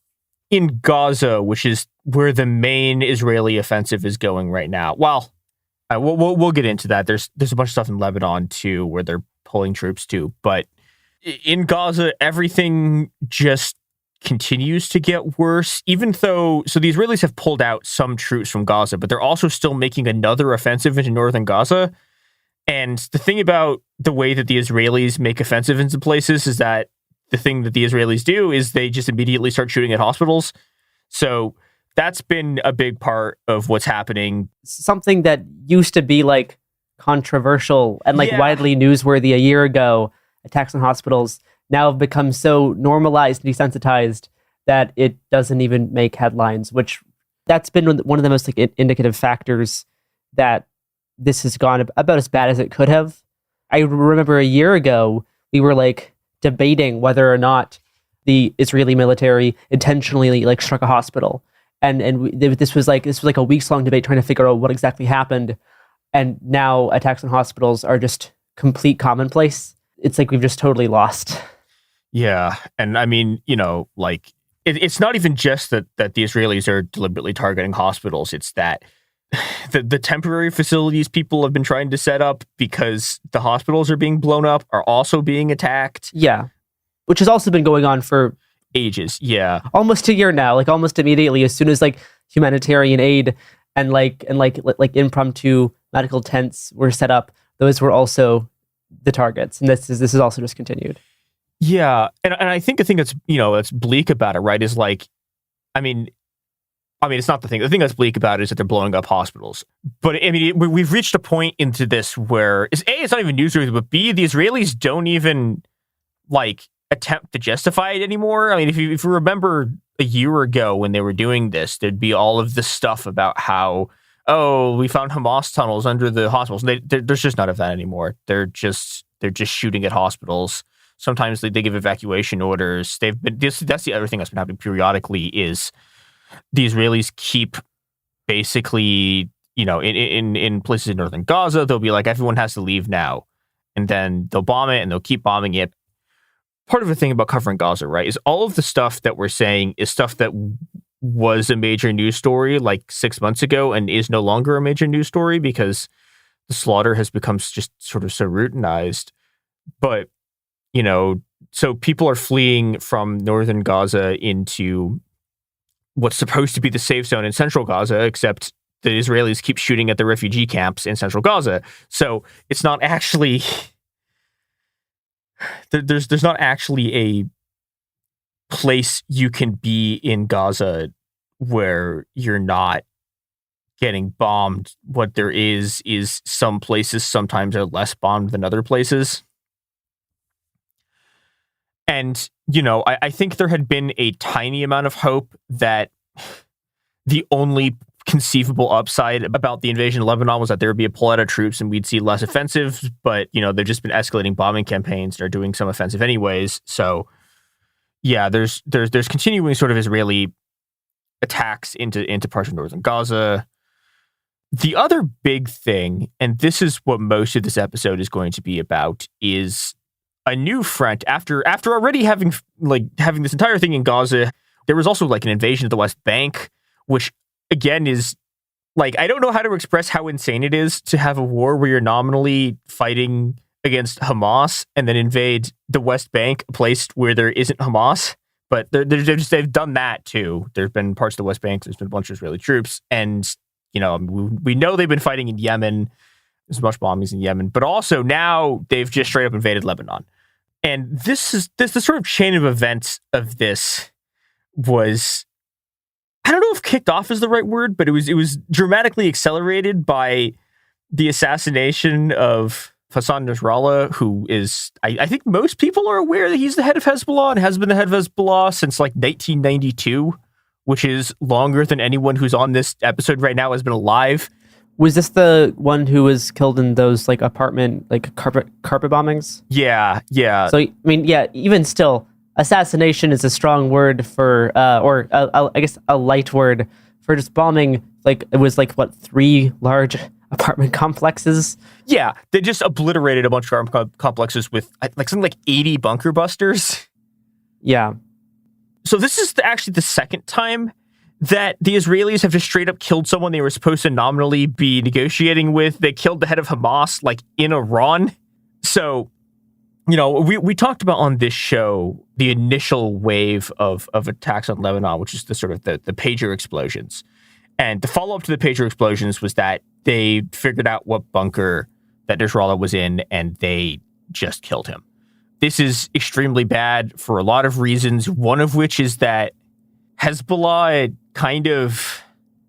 in Gaza, which is where the main Israeli offensive is going right now. Well, we'll get into that. There's a bunch of stuff in Lebanon too, where they're pulling troops too. But in Gaza, everything just continues to get worse. Even though, so the Israelis have pulled out some troops from Gaza, but they're also still making another offensive into northern Gaza. And the thing about the way that the Israelis make offensive into places is that the thing that the Israelis do is they just immediately start shooting at hospitals. So that's been a big part of what's happening. Something that used to be controversial and widely newsworthy a year ago, attacks on hospitals, now have become so normalized and desensitized that it doesn't even make headlines, which that's been one of the most indicative factors that this has gone about as bad as it could have. I remember a year ago, we were debating whether or not the Israeli military intentionally struck a hospital. This was a weeks-long debate trying to figure out what exactly happened. And now attacks on hospitals are just complete commonplace. It's we've just totally lost. Yeah. And I mean, it's not even just that the Israelis are deliberately targeting hospitals. It's that the temporary facilities people have been trying to set up because the hospitals are being blown up are also being attacked. Yeah. Which has also been going on for ages. Yeah. Almost a year now, almost immediately, as soon as humanitarian aid and impromptu medical tents were set up, those were also the targets. And this is also just continued. Yeah. And I think the thing that's, that's bleak about it, right, is it's not the thing. The thing that's bleak about it is that they're blowing up hospitals. But we've reached a point into this where it's not even newsworthy, but B, the Israelis don't even attempt to justify it anymore. I mean, if you remember a year ago when they were doing this, there'd be all of this stuff about how, we found Hamas tunnels under the hospitals. There's just none of that anymore. They're just shooting at hospitals. Sometimes they give evacuation orders. That's the other thing that's been happening periodically is the Israelis keep basically, in places in northern Gaza, they'll be everyone has to leave now. And then they'll bomb it and they'll keep bombing it. Part of the thing about covering Gaza, right, is all of the stuff that we're saying is stuff that was a major news story 6 months ago and is no longer a major news story because the slaughter has become just sort of so routinized. But, so people are fleeing from northern Gaza into what's supposed to be the safe zone in central Gaza, except the Israelis keep shooting at the refugee camps in central Gaza. So it's not actually... There's not actually a place you can be in Gaza where you're not getting bombed. What there is some places sometimes are less bombed than other places. And, I think there had been a tiny amount of hope that the only conceivable upside about the invasion of Lebanon was that there would be a pull out of troops and we'd see less offensives. But, they've just been escalating bombing campaigns. They're doing some offensive anyways. So, yeah, there's continuing sort of Israeli attacks into parts of northern Gaza. The other big thing, and this is what most of this episode is going to be about, is a new front. After already having this entire thing in Gaza, there was also an invasion of the West Bank, which again is I don't know how to express how insane it is to have a war where you're nominally fighting against Hamas and then invade the West Bank, a place where there isn't Hamas. But they've done that too. There's been parts of the West Bank. There's been a bunch of Israeli troops, and we know they've been fighting in Yemen. There's a bunch of bombings in Yemen, but also now they've just straight up invaded Lebanon. And the sort of chain of events of this was, I don't know if kicked off is the right word, but it was dramatically accelerated by the assassination of Hassan Nasrallah, who is, I think most people are aware that he's the head of Hezbollah and has been the head of Hezbollah since 1992, which is longer than anyone who's on this episode right now has been alive. Was this the one who was killed in those apartment carpet bombings? Yeah. So I mean, yeah, even still, assassination is a strong word for, I guess a light word for just bombing. It was 3 large apartment complexes. Yeah, they just obliterated a bunch of apartment complexes with something 80 bunker busters. Yeah. So this is actually the second time that the Israelis have just straight up killed someone they were supposed to nominally be negotiating with. They killed the head of Hamas in Iran. So, we talked about on this show the initial wave of attacks on Lebanon, which is the sort of the pager explosions. And the follow-up to the pager explosions was that they figured out what bunker that Nasrallah was in, and they just killed him. This is extremely bad for a lot of reasons, one of which is that Hezbollah kind of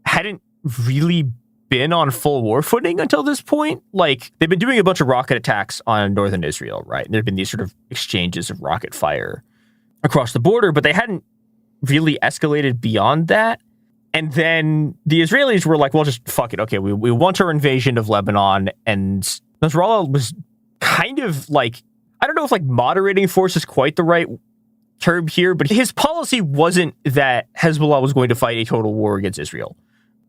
hadn't really been on full war footing until this point. They've been doing a bunch of rocket attacks on northern Israel, right? And there have been these sort of exchanges of rocket fire across the border, but they hadn't really escalated beyond that. And then the Israelis were well, just fuck it. Okay, we want our invasion of Lebanon. And Nasrallah was kind of I don't know if moderating force is quite the right term here, but his policy wasn't that Hezbollah was going to fight a total war against Israel.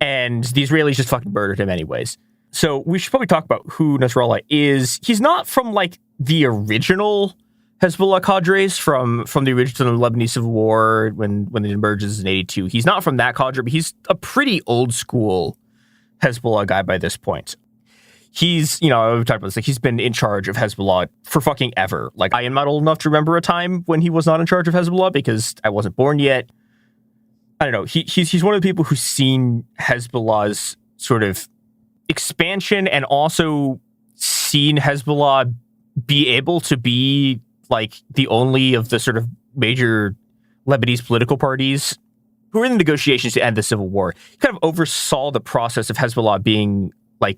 And the Israelis just fucking murdered him anyways. So we should probably talk about who Nasrallah is. He's not from the original Hezbollah cadres from the original Lebanese Civil War when it emerges in 82. He's not from that cadre, but he's a pretty old school Hezbollah guy by this point. He's, we've talked about this, he's been in charge of Hezbollah for fucking ever. I am not old enough to remember a time when he was not in charge of Hezbollah because I wasn't born yet. I don't know. He's one of the people who's seen Hezbollah's sort of expansion and also seen Hezbollah be able to be the only of the sort of major Lebanese political parties who were in the negotiations to end the civil war. He kind of oversaw the process of Hezbollah being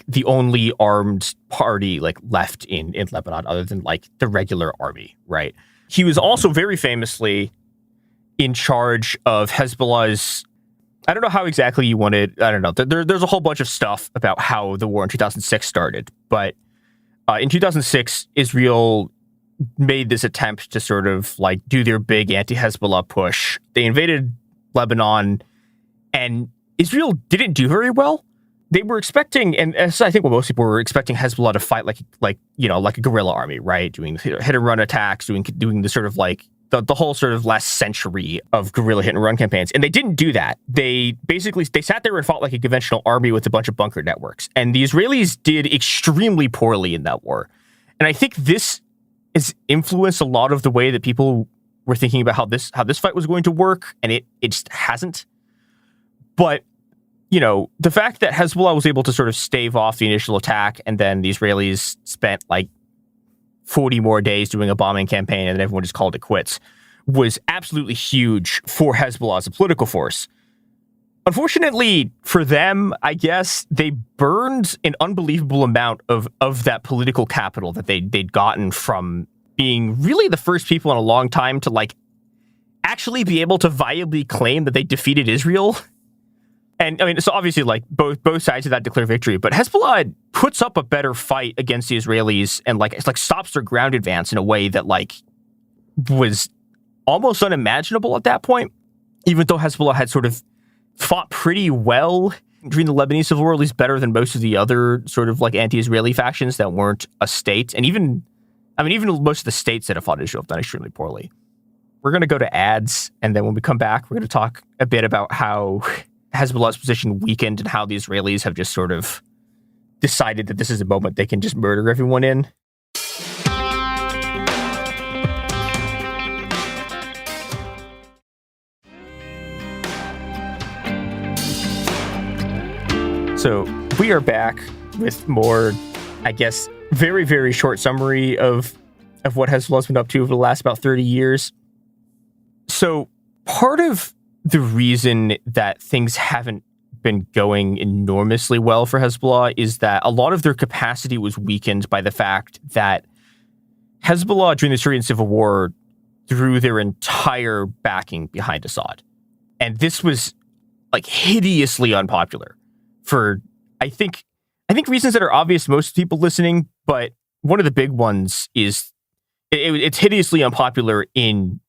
the only armed party left in Lebanon other than the regular army, right? He was also very famously in charge of Hezbollah's, I don't know how exactly you want it, I don't know. There's a whole bunch of stuff about how the war in 2006 started, but in 2006, Israel made this attempt to sort of do their big anti-Hezbollah push. They invaded Lebanon, and Israel didn't do very well. They were expecting, and as I think what most people were expecting, Hezbollah to fight like a guerrilla army, right? Doing hit and run attacks, doing the sort of the whole sort of last century of guerrilla hit and run campaigns. And they didn't do that. They sat there and fought like a conventional army with a bunch of bunker networks. And the Israelis did extremely poorly in that war. And I think this has influenced a lot of the way that people were thinking about how this fight was going to work. And it just hasn't. But the fact that Hezbollah was able to sort of stave off the initial attack, and then the Israelis spent 40 more days doing a bombing campaign, and then everyone just called it quits, was absolutely huge for Hezbollah as a political force. Unfortunately for them, I guess, they burned an unbelievable amount of that political capital that they'd gotten from being really the first people in a long time to, like, actually be able to viably claim that they defeated Israel. And, I mean, so obviously, like, both sides of that declare victory, but Hezbollah puts up a better fight against the Israelis and, like, it's like stops their ground advance in a way that, like, was almost unimaginable at that point, even though Hezbollah had sort of fought pretty well during the Lebanese civil war, at least better than most of the other sort of like anti-Israeli factions that weren't a state. And even most of the states that have fought Israel have done extremely poorly. We're going to go to ads. And then when we come back, we're going to talk a bit about how Hezbollah's position weakened and how the Israelis have just sort of decided that this is a moment they can just murder everyone in. So we are back with more, I guess, very, very short summary of what Hezbollah's been up to over the last about 30 years. So part of the reason that things haven't been going enormously well for Hezbollah is that a lot of their capacity was weakened by the fact that Hezbollah during the Syrian civil war threw their entire backing behind Assad. And this was like hideously unpopular. For, I think reasons that are obvious to most people listening, but one of the big ones is it's hideously unpopular in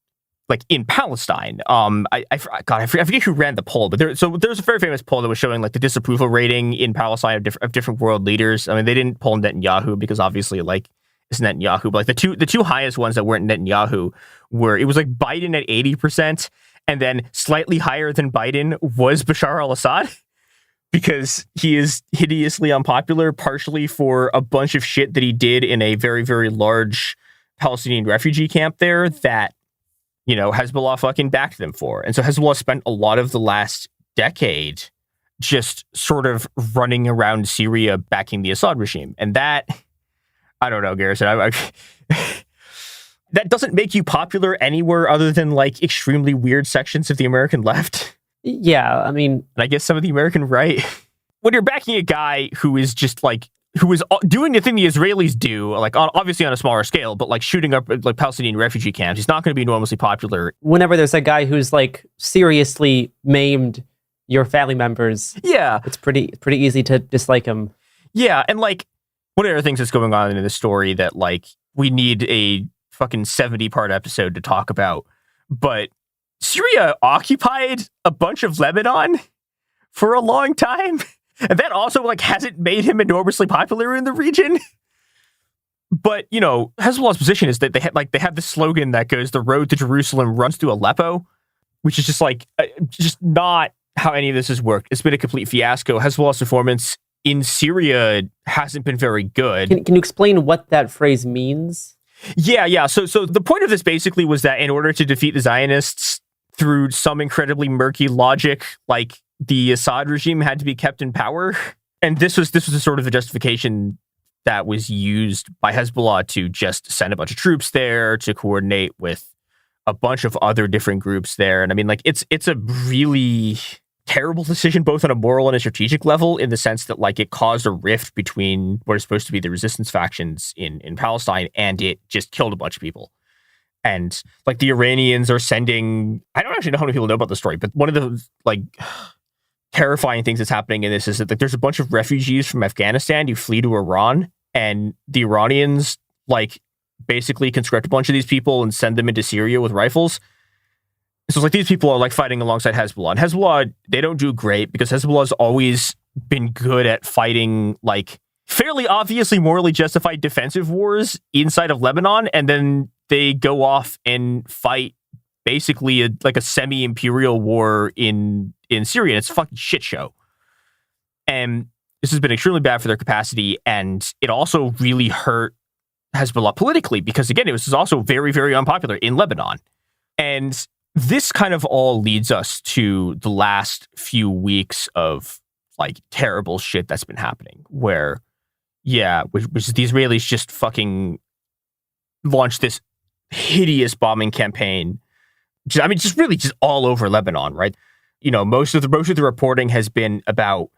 Palestine. I forget who ran the poll, but there's a very famous poll that was showing like the disapproval rating in Palestine of different world leaders. I mean, they didn't poll Netanyahu because obviously like it's Netanyahu, but like the two highest ones that weren't Netanyahu it was like Biden at 80%, and then slightly higher than Biden was Bashar al-Assad. Because he is hideously unpopular, partially for a bunch of shit that he did in a very, very large Palestinian refugee camp there that, you know, Hezbollah fucking backed them for. And so Hezbollah spent a lot of the last decade just sort of running around Syria backing the Assad regime. And that, I don't know, Garrison, that doesn't make you popular anywhere other than like extremely weird sections of the American left. Yeah, I mean... And I guess some of the American right. When you're backing a guy who is just like, who is doing the thing the Israelis do, like obviously on a smaller scale, but like shooting up like Palestinian refugee camps, he's not going to be enormously popular. Whenever there's a guy who's like seriously maimed your family members, yeah, it's pretty easy to dislike him. Yeah, and like one of the other things that's going on in the story that like we need a fucking 70-part episode to talk about, but Syria occupied a bunch of Lebanon for a long time. And that also like hasn't made him enormously popular in the region. But, you know, Hezbollah's position is that they have this slogan that goes, "The road to Jerusalem runs through Aleppo," which is just like, just not how any of this has worked. It's been a complete fiasco. Hezbollah's performance in Syria hasn't been very good. Can you explain what that phrase means? Yeah. So the point of this basically was that in order to defeat the Zionists, through some incredibly murky logic, like the Assad regime had to be kept in power. And this was a sort of the justification that was used by Hezbollah to just send a bunch of troops there, to coordinate with a bunch of other different groups there. And I mean, like, it's a really terrible decision, both on a moral and a strategic level, in the sense that like it caused a rift between what is supposed to be the resistance factions in Palestine, and it just killed a bunch of people. And like the Iranians are sending, I don't actually know how many people know about the story, but one of the like terrifying things that's happening in this is that like, there's a bunch of refugees from Afghanistan who flee to Iran, and the Iranians like basically conscript a bunch of these people and send them into Syria with rifles. So it's like these people are like fighting alongside Hezbollah. And Hezbollah, they don't do great because Hezbollah has always been good at fighting like fairly obviously morally justified defensive wars inside of Lebanon, and then they go off and fight basically a semi-imperial war in Syria. And it's a fucking shit show. And this has been extremely bad for their capacity, and it also really hurt Hezbollah politically because, again, it was also very, very unpopular in Lebanon. And this kind of all leads us to the last few weeks of like terrible shit that's been happening where, which the Israelis just fucking launched this hideous bombing campaign. Just really all over Lebanon, right? most of the reporting has been about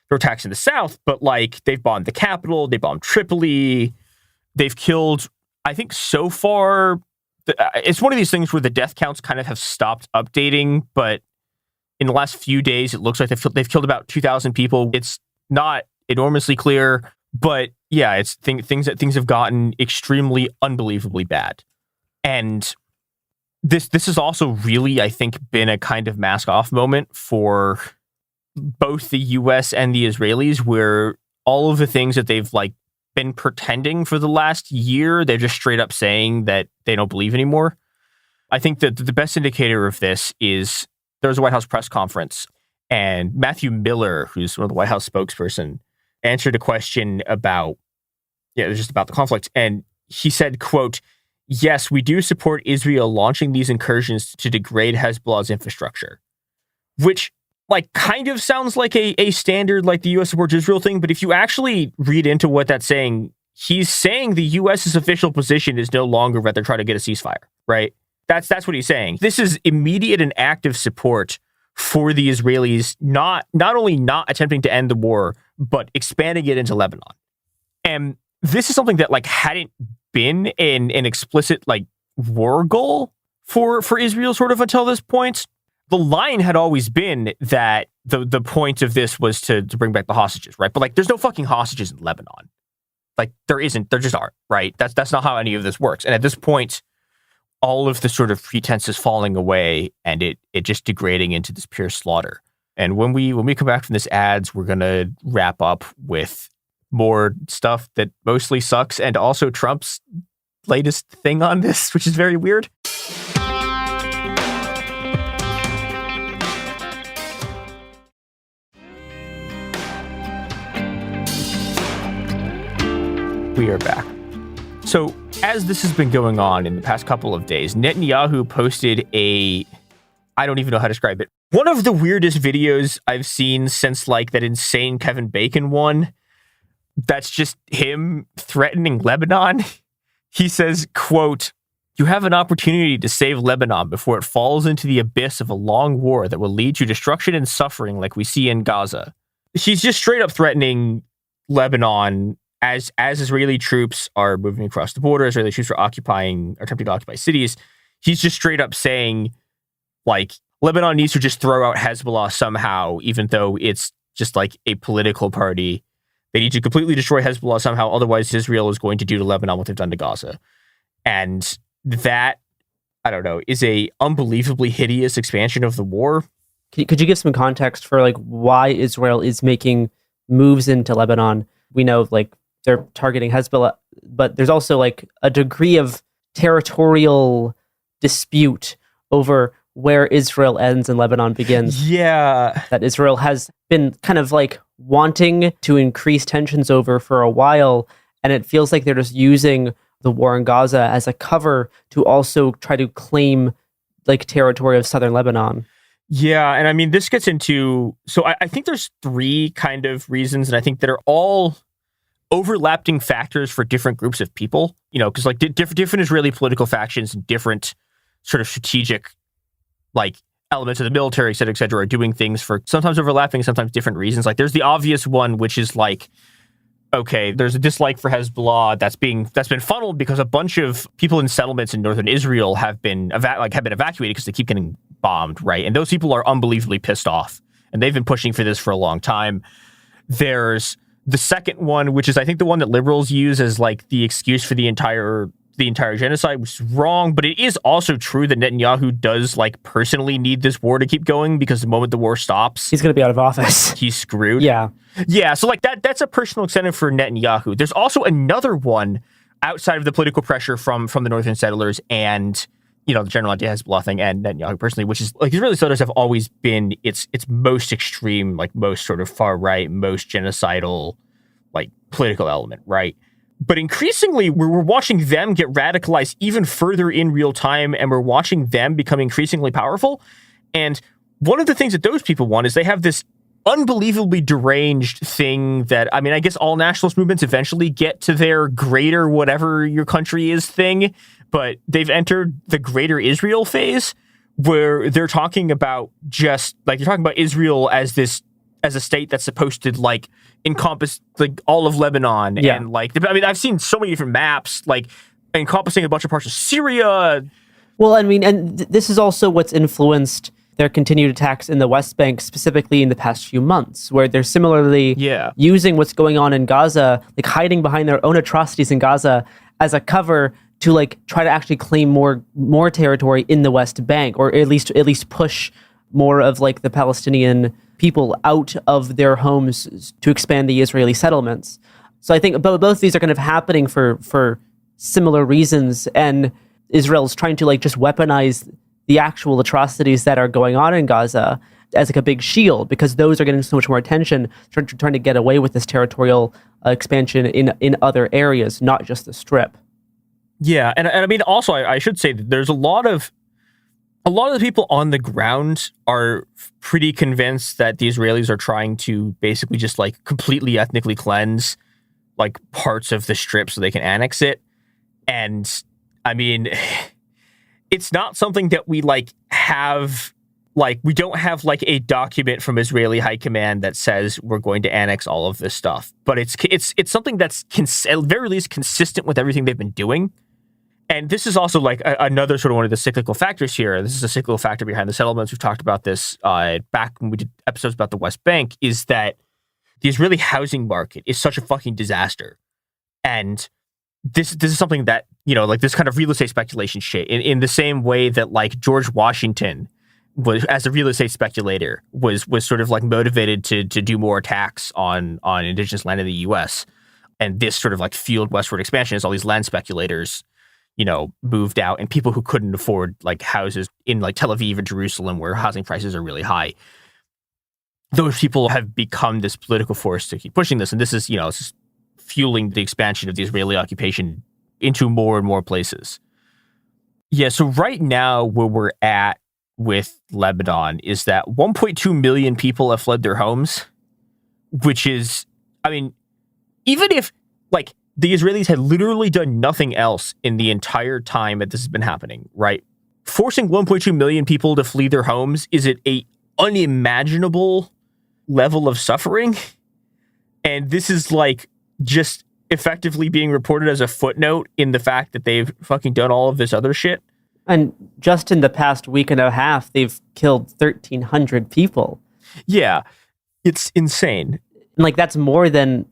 their attacks in the south, but like they've bombed the capital, they bombed Tripoli, they've killed, I think so far, it's one of these things where the death counts kind of have stopped updating, but in the last few days, it looks like they've killed about 2,000 people. It's not enormously clear, but yeah, it's things have gotten extremely unbelievably bad. And this has also really, I think, been a kind of mask off moment for both the US and the Israelis, where all of the things that they've like been pretending for the last year, they're just straight up saying that they don't believe anymore. I think that the best indicator of this is there was a White House press conference, and Matthew Miller, who's one of the White House spokesperson, answered a question about just about the conflict, and he said, quote, "Yes, we do support Israel launching these incursions to degrade Hezbollah's infrastructure," which like kind of sounds like a standard like the U.S. supports Israel thing, but if you actually read into what that's saying, he's saying the U.S.'s official position is no longer that they're trying to get a ceasefire, right? That's what he's saying. This is immediate and active support for the Israelis, not only not attempting to end the war, but expanding it into Lebanon. And this is something that like hadn't been an explicit like war goal for Israel sort of until this point. The line had always been that the point of this was to bring back the hostages, right? But like, there's no fucking hostages in Lebanon. Like, there just aren't, right? That's not how any of this works. And at this point, all of the sort of pretense is falling away, and it just degrading into this pure slaughter. And when we come back from this ads, we're gonna wrap up with more stuff that mostly sucks, and also Trump's latest thing on this, which is very weird. We are back. So, as this has been going on in the past couple of days, Netanyahu posted I don't even know how to describe it. One of the weirdest videos I've seen since like that insane Kevin Bacon one. That's just him threatening Lebanon. He says, quote, "You have an opportunity to save Lebanon before it falls into the abyss of a long war that will lead to destruction and suffering like we see in Gaza." He's just straight up threatening Lebanon as Israeli troops are moving across the border, Israeli troops are attempting to occupy cities. He's just straight up saying, like, Lebanon needs to just throw out Hezbollah somehow, even though it's just like a political party. They need to completely destroy Hezbollah somehow, otherwise Israel is going to do to Lebanon what they've done to Gaza. And that, I don't know, is a unbelievably hideous expansion of the war. Could you give some context for like why Israel is making moves into Lebanon? We know like they're targeting Hezbollah, but there's also like a degree of territorial dispute over where Israel ends and Lebanon begins. Yeah. That Israel has been kind of like wanting to increase tensions over for a while. And it feels like they're just using the war in Gaza as a cover to also try to claim like territory of southern Lebanon. Yeah. And I mean, this gets into, so I think there's three kind of reasons, and I think that are all overlapping factors for different groups of people, because like different Israeli political factions and different sort of strategic like elements of the military, et cetera, are doing things for sometimes overlapping, sometimes different reasons. Like there's the obvious one, which is like, okay, there's a dislike for Hezbollah that's been funneled because a bunch of people in settlements in northern Israel have been evacuated because they keep getting bombed, right? And those people are unbelievably pissed off, and they've been pushing for this for a long time. There's the second one, which is I think the one that liberals use as like the excuse for the entire genocide, which is wrong, but it is also true that Netanyahu does like personally need this war to keep going, because the moment the war stops, he's going to be out of office. He's screwed. Yeah. So like that's a personal incentive for Netanyahu. There's also another one outside of the political pressure from the northern settlers and the general anti-Hezbollah thing and Netanyahu personally, which is like Israeli settlers have always been its most extreme, like most sort of far right, most genocidal, like political element, right? But increasingly, we're watching them get radicalized even further in real time, and we're watching them become increasingly powerful. And one of the things that those people want is they have this unbelievably deranged thing that, I mean, I guess all nationalist movements eventually get to their greater whatever your country is thing, but they've entered the greater Israel phase, where they're talking about just like, you're talking about Israel as a state that's supposed to like encompass like all of Lebanon. Yeah. And like, I mean, I've seen so many different maps like encompassing a bunch of parts of Syria. Well, I mean, and this is also what's influenced their continued attacks in the West Bank, specifically in the past few months, where they're similarly using what's going on in Gaza, like hiding behind their own atrocities in Gaza as a cover to like try to actually claim more territory in the West Bank, or at least push more of like the Palestinian people out of their homes to expand the Israeli settlements. So I think both of these are kind of happening for similar reasons, and Israel's trying to like just weaponize the actual atrocities that are going on in Gaza as like a big shield, because those are getting so much more attention, trying to get away with this territorial expansion in other areas, not just the Strip. Yeah, and I mean, also, I should say that there's a lot of the people on the ground are pretty convinced that the Israelis are trying to basically just like completely ethnically cleanse like parts of the Strip so they can annex it. And I mean, it's not something that we like have, like we don't have like a document from Israeli high command that says we're going to annex all of this stuff, but it's something that's at the very least consistent with everything they've been doing. And this is also like another sort of one of the cyclical factors here. This is a cyclical factor behind the settlements. We've talked about this back when we did episodes about the West Bank, is that the Israeli housing market is such a fucking disaster. And this is something that, you know, like this kind of real estate speculation shit, in the same way that like George Washington was, as a real estate speculator, was sort of like motivated to do more attacks on indigenous land in the US. And this sort of like fueled westward expansion as all these land speculators, you know, moved out, and people who couldn't afford like houses in like Tel Aviv and Jerusalem, where housing prices are really high, those people have become this political force to keep pushing this. And this is, you know, it's just fueling the expansion of the Israeli occupation into more and more places. Yeah, so right now where we're at with Lebanon is that 1.2 million people have fled their homes, which is, I mean, even if like the Israelis had literally done nothing else in the entire time that this has been happening, right? Forcing 1.2 million people to flee their homes is at a unimaginable level of suffering. And this is like just effectively being reported as a footnote in the fact that they've fucking done all of this other shit. And just in the past week and a half, they've killed 1,300 people. Yeah, it's insane. And like that's more than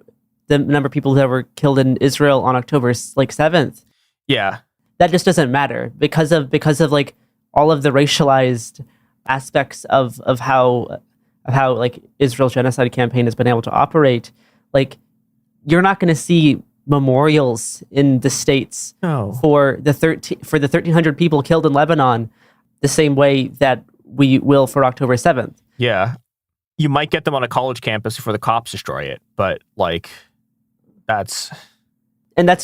the number of people that were killed in Israel on October like 7th. Yeah. That just doesn't matter because of like all of the racialized aspects of how like Israel's genocide campaign has been able to operate. Like you're not going to see memorials in the States for the 1,300 people killed in Lebanon the same way that we will for October 7th. Yeah. You might get them on a college campus before the cops destroy it, but like that's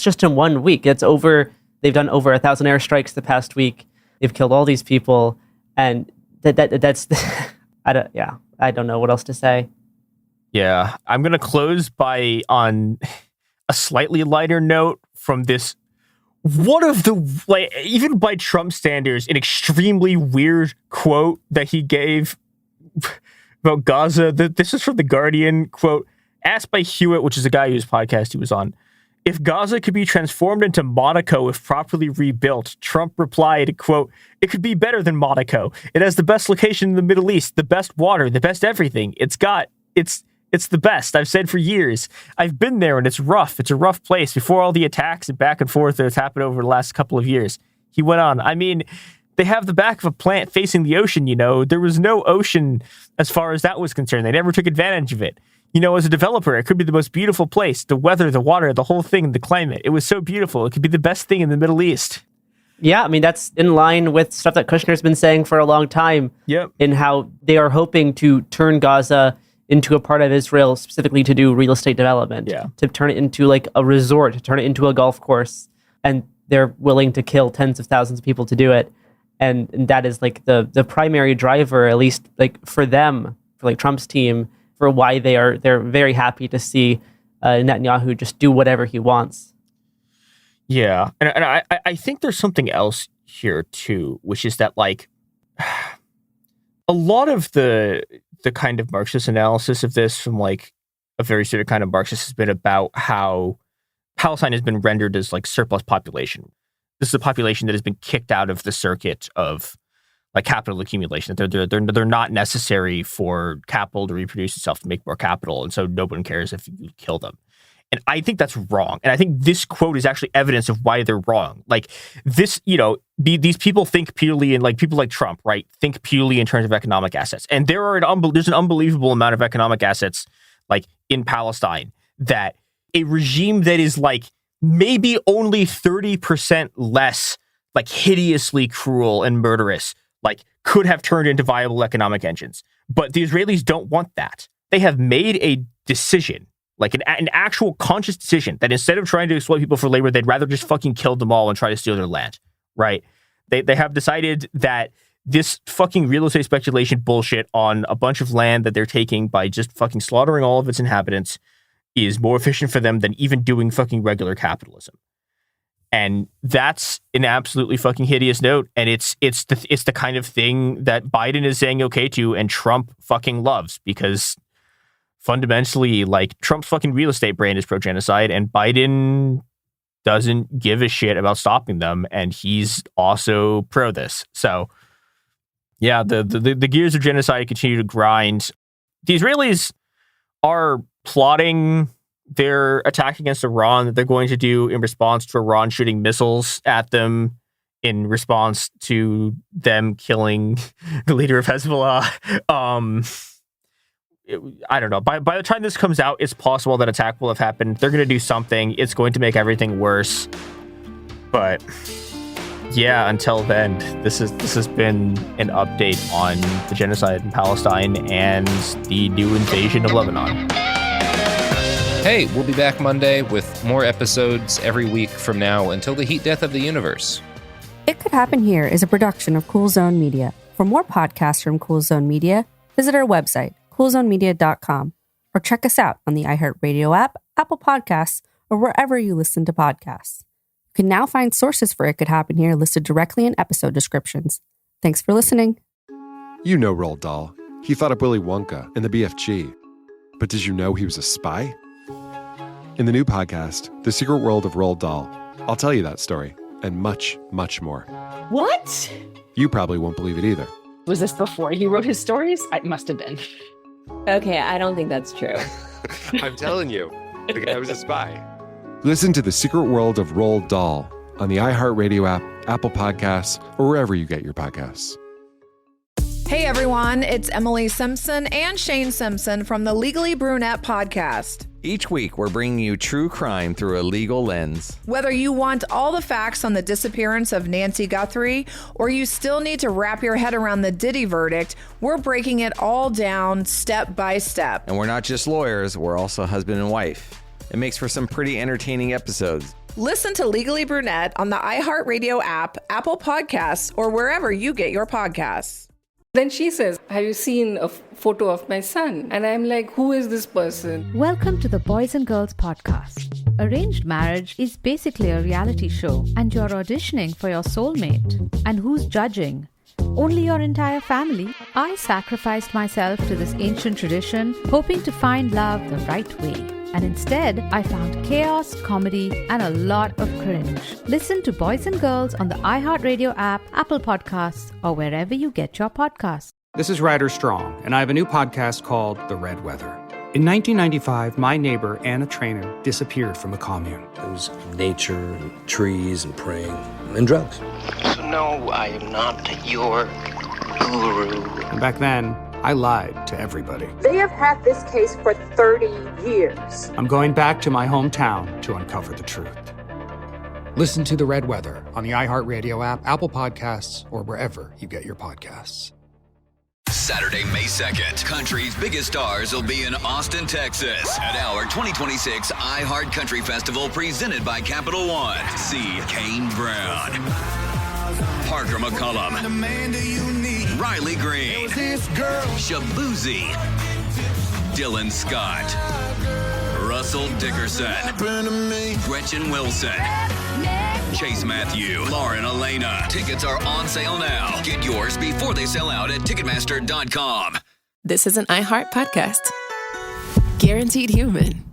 just in 1 week. It's over. They've done over 1,000 airstrikes the past week. They've killed all these people, and that's I don't know what else to say. Yeah, I'm gonna close on a slightly lighter note from this. One of the, like, even by Trump standards, an extremely weird quote that he gave about Gaza. This is from The Guardian, quote, asked by Hewitt, which is a guy whose podcast he was on, if Gaza could be transformed into Monaco if properly rebuilt, Trump replied, quote, it could be better than Monaco. It has the best location in the Middle East, the best water, the best everything. It's the best. I've said for years. I've been there and it's rough. It's a rough place before all the attacks and back and forth that's happened over the last couple of years. He went on. I mean, they have the back of a plant facing the ocean, you know. There was no ocean as far as that was concerned. They never took advantage of it. You know, as a developer, it could be the most beautiful place. The weather, the water, the whole thing, the climate. It was so beautiful. It could be the best thing in the Middle East. Yeah, I mean, that's in line with stuff that Kushner's been saying for a long time. Yep. In how they are hoping to turn Gaza into a part of Israel specifically to do real estate development. Yeah. To turn it into like a resort, to turn it into a golf course. And they're willing to kill tens of thousands of people to do it. And that is like the primary driver, at least like for them, for like Trump's team, for why they're very happy to see Netanyahu just do whatever he wants. Yeah, and I think there's something else here too, which is that like a lot of the kind of Marxist analysis of this from like a very certain kind of Marxist has been about how Palestine has been rendered as like surplus population. This is a population that has been kicked out of the circuit of like capital accumulation. They're not necessary for capital to reproduce itself to make more capital, and so no one cares if you kill them. And I think that's wrong. And I think this quote is actually evidence of why they're wrong. Like this, these people think purely in like people like Trump, right? Think purely in terms of economic assets. And there's an unbelievable amount of economic assets like in Palestine that a regime that is like maybe only 30% less like hideously cruel and murderous, like could have turned into viable economic engines. But the Israelis don't want that. They have made a decision, like an actual conscious decision, that instead of trying to exploit people for labor, they'd rather just fucking kill them all and try to steal their land, right? They have decided that this fucking real estate speculation bullshit on a bunch of land that they're taking by just fucking slaughtering all of its inhabitants is more efficient for them than even doing fucking regular capitalism. And that's an absolutely fucking hideous note. And it's the kind of thing that Biden is saying okay to and Trump fucking loves, because fundamentally, like, Trump's fucking real estate brain is pro-genocide and Biden doesn't give a shit about stopping them. And he's also pro this. So yeah, the gears of genocide continue to grind. The Israelis are plotting their attack against Iran that they're going to do in response to Iran shooting missiles at them, in response to them killing the leader of Hezbollah. I don't know. By the time this comes out, it's possible that attack will have happened. They're going to do something. It's going to make everything worse. But yeah, until then, this has been an update on the genocide in Palestine and the new invasion of Lebanon. Hey, we'll be back Monday with more episodes every week from now until the heat death of the universe. It Could Happen Here is a production of Cool Zone Media. For more podcasts from Cool Zone Media, visit our website, coolzonemedia.com, or check us out on the iHeartRadio app, Apple Podcasts, or wherever you listen to podcasts. You can now find sources for It Could Happen Here listed directly in episode descriptions. Thanks for listening. You know Roald Dahl. He thought up Willy Wonka and the BFG. But did you know he was a spy? In the new podcast, The Secret World of Roald Dahl, I'll tell you that story and much, much more. What? You probably won't believe it either. Was this before he wrote his stories? It must have been. Okay, I don't think that's true. I'm telling you, the guy was a spy. Listen to The Secret World of Roald Dahl on the iHeartRadio app, Apple Podcasts, or wherever you get your podcasts. Hey everyone, it's Emily Simpson and Shane Simpson from the Legally Brunette podcast. Each week, we're bringing you true crime through a legal lens. Whether you want all the facts on the disappearance of Nancy Guthrie, or you still need to wrap your head around the Diddy verdict, we're breaking it all down step by step. And we're not just lawyers, we're also husband and wife. It makes for some pretty entertaining episodes. Listen to Legally Brunette on the iHeartRadio app, Apple Podcasts, or wherever you get your podcasts. Then she says, have you seen a photo of my son? And I'm like, who is this person? Welcome to the Boys and Girls podcast. Arranged marriage is basically a reality show, and you're auditioning for your soulmate. And who's judging? Only your entire family. I sacrificed myself to this ancient tradition, hoping to find love the right way. And instead, I found chaos, comedy, and a lot of cringe. Listen to Boys and Girls on the iHeartRadio app, Apple Podcasts, or wherever you get your podcasts. This is Ryder Strong, and I have a new podcast called The Red Weather. In 1995, my neighbor, Anna Trainer, disappeared from a commune. It was nature and trees and praying and drugs. So no, I am not your guru. And back then, I lied to everybody. They have had this case for 30 years. I'm going back to my hometown to uncover the truth. Listen to The Red Weather on the iHeartRadio app, Apple Podcasts, or wherever you get your podcasts. Saturday, May 2nd, country's biggest stars will be in Austin, Texas at our 2026 iHeart Country Festival presented by Capital One. See Kane Brown, Parker McCullum, Riley Green, Shabuzi, Dylan Scott, Russell Dickerson, Gretchen Wilson, Chase Matthew, Lauren Elena. Tickets are on sale now. Get yours before they sell out at Ticketmaster.com. This is an iHeart podcast. Guaranteed Human.